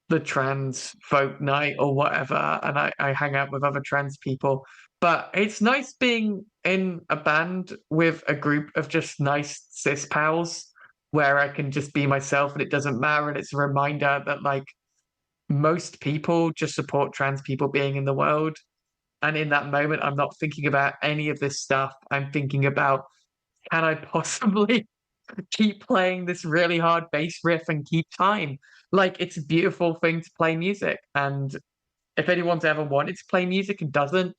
the trans folk night or whatever, and I hang out with other trans people. But it's nice being in a band with a group of just nice cis pals where I can just be myself and it doesn't matter. And it's a reminder that, like, most people just support trans people being in the world. And in that moment, I'm not thinking about any of this stuff. I'm thinking about, can I possibly keep playing this really hard bass riff and keep time? Like, it's a beautiful thing to play music. And if anyone's ever wanted to play music and doesn't,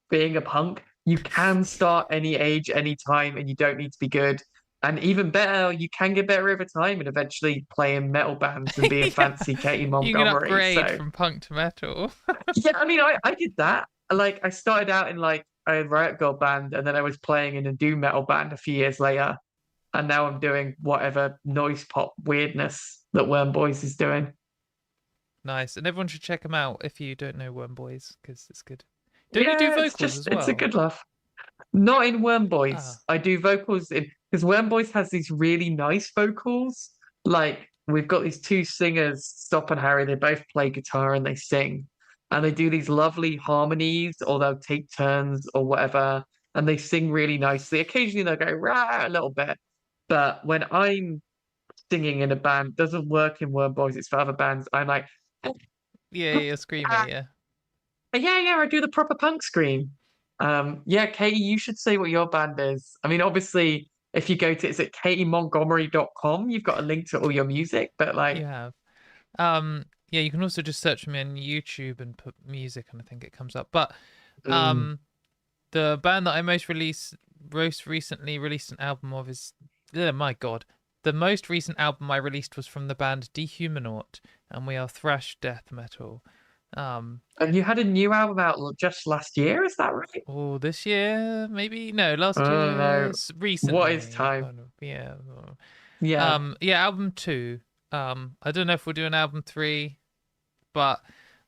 being a punk, you can start any age, any time, and you don't need to be good. And even better, you can get better over time and eventually play in metal bands and be a
Yeah.
fancy Katy
You can
Montgomerie.
upgrade
So
from punk to metal.
yeah, I mean, I did that. Like, I started out in like a riot girl band, and then I was playing in a doom metal band a few years later, and now I'm doing whatever noise pop weirdness that Worm Boys is doing.
Nice. And everyone should check them out if you don't know Worm Boys, because it's good. Don't you do
Yeah,
vocals as
it's a
well?
good laugh. Not in Worm
Ah,
Boys. I do vocals in because Worm Boys has these really nice vocals. Like we've got these two singers, Stop and Harry. They both play guitar and they sing, and they do these lovely harmonies, or they'll take turns or whatever, and they sing really nicely. Occasionally they'll go rah a little bit, but when I'm singing in a band, it doesn't work in Worm Boys. It's for other bands. I'm like,
yeah, yeah, screamer, yeah.
yeah, yeah, I do the proper punk scream. Yeah, Katie, you should say what your band is. I mean, obviously, if you go to, is it katiemontgomery.com, you've got a link to all your music, but like,
You have. Yeah, you can also just search for me on YouTube and put music, and I think it comes up. But
mm,
um, the band that I most recently released an album of is, oh my God, the most recent album I released was from the band Dehumanaut, and we are thrash death metal.
and you had a new album out just last year, is that right?
Oh, this year maybe no,
I
last
don't
year
know. What is
recently,
time?
kind of, yeah.
Yeah.
Yeah, album two. I don't know if we'll do an album three, but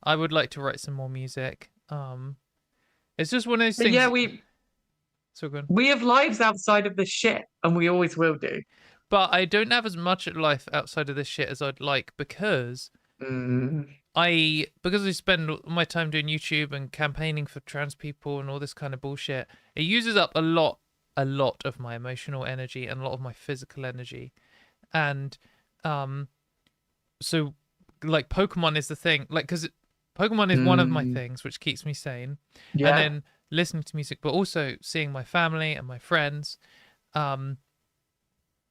I would like to write some more music. It's just one of those
But yeah,
things. So good.
we have lives outside of this shit, and we always will do.
But I don't have as much life outside of this shit as I'd like because
Mm,
I spend all my time doing YouTube and campaigning for trans people and all this kind of bullshit. It uses up a lot of my emotional energy and a lot of my physical energy, and um, so like Pokemon is the thing, like because Pokemon is one of my
mm,
things which keeps me sane, and
yeah.
then listening to music, but also seeing my family and my friends, um,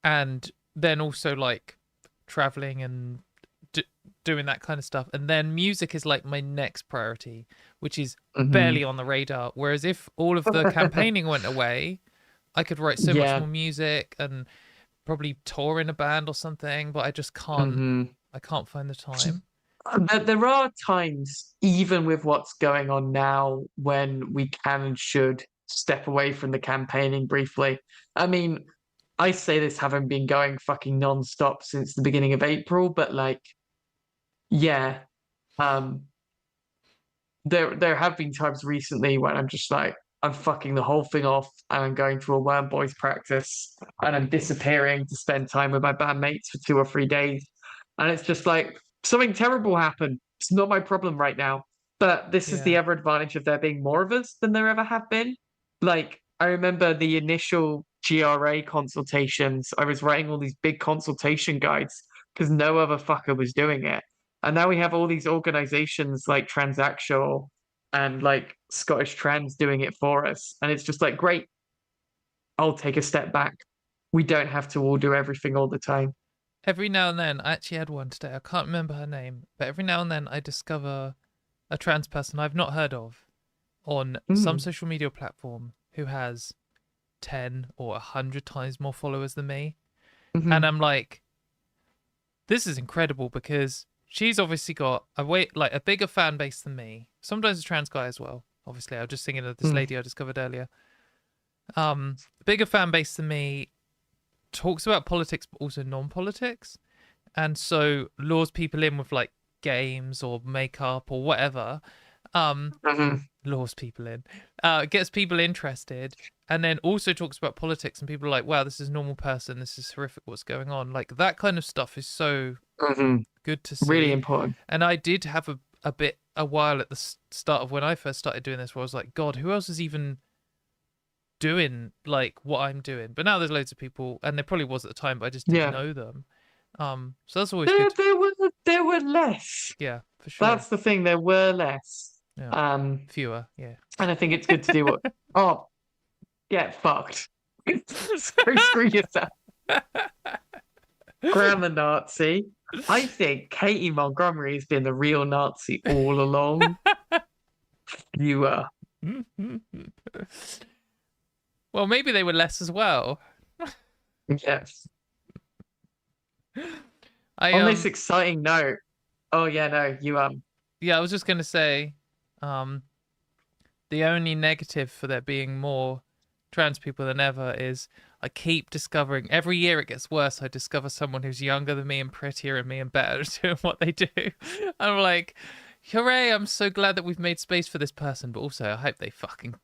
and then also like traveling and doing that kind of stuff. And then music is like my next priority, which is
Hmm.
barely on the radar. Whereas if all of the campaigning went away, I could write so much
Yeah.
more music and probably tour in a band or something, but I just can't.
Hmm.
I can't find the time.
There are times, even with what's going on now, when we can and should step away from the campaigning briefly. I mean, I say this having been going fucking non-stop since the beginning of April, but like, yeah, um, there have been times recently when I'm just like, I'm fucking the whole thing off and I'm going to a Worm Boys practice and I'm disappearing to spend time with my bandmates for 2 or 3 days. And it's just like something terrible happened. It's not my problem right now. But this is the
Yeah.
other advantage of there being more of us than there ever have been. Like, I remember the initial GRA consultations, I was writing all these big consultation guides because no other fucker was doing it. And now we have all these organizations like Transactional and like Scottish Trans doing it for us. And it's just like, great, I'll take a step back. We don't have to all do everything all the time.
Every now and then, I actually had one today. I can't remember her name, but every now and then I discover a trans person I've not heard of on some
Mm,
social media platform who has 10 or 100 times more followers than me. And
hmm.
I'm like, this is incredible because she's obviously got a bigger fan base than me. Sometimes a trans guy as well. Obviously, I was just thinking of this
Mm,
lady I discovered earlier. Bigger fan base than me, talks about politics but also non-politics, and so lures people in with like games or makeup or whatever. Um,
hmm.
lures people in, gets people interested, and then also talks about politics, and people are like, wow, this is a normal person, this is horrific what's going on. Like that kind of stuff is so
Hmm.
good to
Really
see.
important.
And I did have a while at the start of when I first started doing this where I was like, God, who else is even doing like what I'm doing? But now there's loads of people, and there probably was at the time, but I just didn't
Yeah.
know them. So that's always
There,
good.
there were less.
Yeah, for sure.
That's the thing. There were less.
Yeah,
Um,
fewer. Yeah.
and I think it's good to do what. Oh, get fucked. Screw yourself. Grammar Nazi. I think Katie Montgomery has been the real Nazi all along. You are.
Well, maybe they were less as well.
Yes.
I
On this exciting note, oh yeah, no,
yeah, I was just gonna say, um, the only negative for there being more trans people than ever is I keep discovering every year it gets worse. I discover someone who's younger than me and prettier than me and better at doing what they do. I'm like, hooray! I'm so glad that we've made space for this person, but also I hope they fucking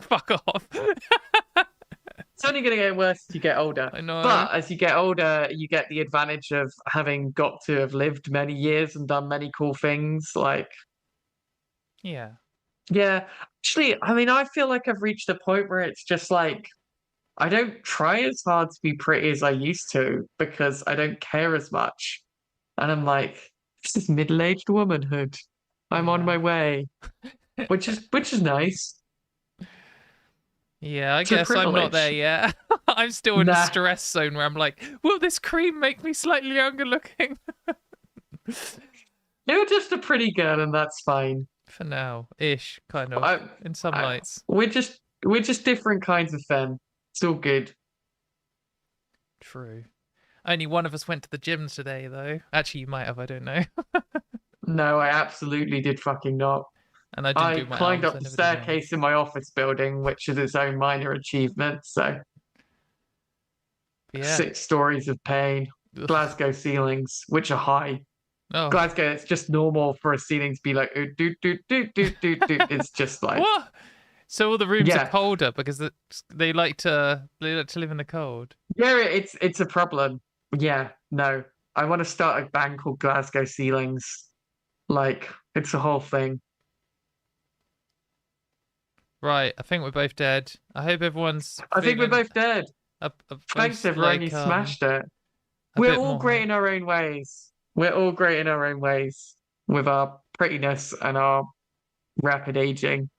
fuck off.
it's only going to get worse as you get older.
I know.
But as you get older, you get the advantage of having got to have lived many years and done many cool things. Like,
Yeah.
yeah, actually, I mean, I feel like I've reached a point where it's just like I don't try as hard to be pretty as I used to because I don't care as much. And I'm like, this is middle-aged womanhood. I'm on
Yeah.
my way, which is nice.
Yeah, I
It's a
guess I'm not there
privilege.
yet. I'm still in a
Nah,
stress zone where I'm like, will this cream make me slightly younger looking?
you're just a pretty girl, and that's fine.
For now, ish, kind of,
I,
in some
I,
lights.
we're just different kinds of femme. It's all good.
True. Only one of us went to the gym today, though. Actually, you might have, I don't know.
No, I absolutely did fucking not.
And I didn't
I
do my
climbed
arms,
up
I
the
never did mine.
staircase in my office building, which is its own minor achievement. So
But yeah.
6 stories of pain,
Ugh.
Glasgow ceilings, which are high.
Oh.
Glasgow, it's just normal for a ceiling to be like, "Ooh, doot, doot, doot, doot, doot, doot." It's just like,
What? So all the rooms are
yeah,
colder because they like to live in the cold.
yeah, it's a problem. Yeah, no, I want to start a band called Glasgow Ceilings. Like, it's a whole thing.
Right, I think we're both dead. I hope everyone's
I think we're
feeling
both dead. Thanks,
both
everyone. You
like
smashed it.
a
We're
bit
all great
more.
in our own ways. We're all great in our own ways with our prettiness and our rapid aging.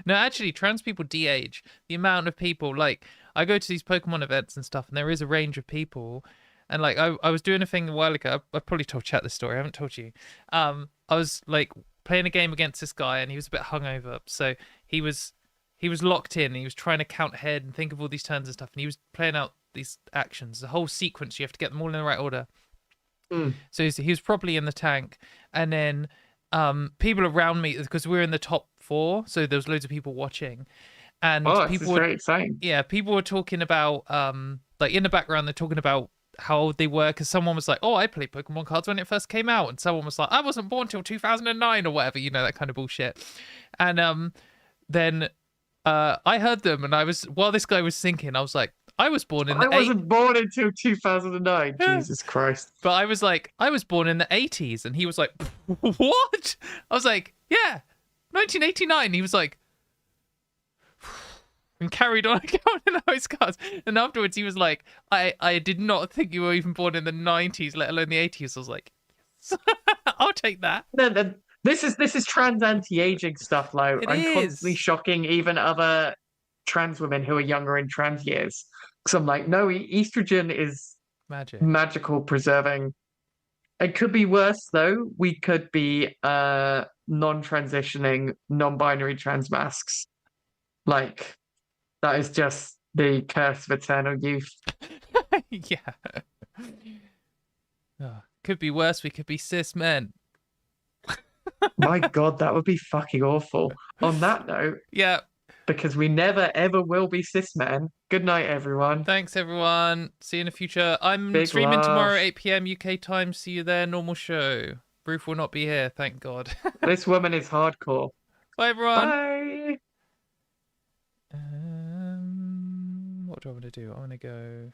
No, actually, trans people de-age. The amount of people, like, I go to these Pokemon events and stuff, and there is a range of people. And like, I was doing a thing a while ago. I probably told Chat this story. I haven't told you. I was like playing a game against this guy, and he was a bit hungover, so he was he was locked in. And he was trying to count ahead and think of all these turns and stuff, and he was playing out these actions, the whole sequence. You have to get them all in the right order.
Mm.
So he was probably in the tank, and then people around me because we were in the top four, so there was loads of people watching, and
Oh, this is
people were
very exciting.
yeah, people were talking about like in the background they're talking about how old they were because someone was like, oh, I played Pokemon cards when it first came out, and someone was like, I wasn't born till 2009 or whatever, you know, that kind of bullshit. And then I heard them, and I was while this guy was thinking, I was like, I was born in
I
the eight.
wasn't born until 2009. Jesus Christ.
But I was like, I was born in the 80s. And he was like, what? I was like, yeah, 1989. He was like, and carried on counting those cards. And afterwards, he was like, I did not think you were even born in the 90s, let alone the 80s. I was like, yes. I'll take that.
No, this is trans anti-aging stuff. Like,
It
I'm constantly
is.
shocking even other trans women who are younger in trans years. Because I'm like, no, estrogen is
Magic.
magical preserving. It could be worse though. We could be non-transitioning, non-binary trans masks. Like, that is just the curse of eternal youth.
Yeah. Oh, could be worse. We could be cis men.
My God, that would be fucking awful. On that note,
Yeah.
because we never ever will be cis men. Good night, everyone.
Thanks, everyone. See you in the future. I'm
Big
streaming
love.
tomorrow, 8 p.m. UK time. See you there. Normal show. Ruth will not be here, thank God.
This woman is hardcore.
Bye, everyone.
Bye.
What do I want to do? I want to go.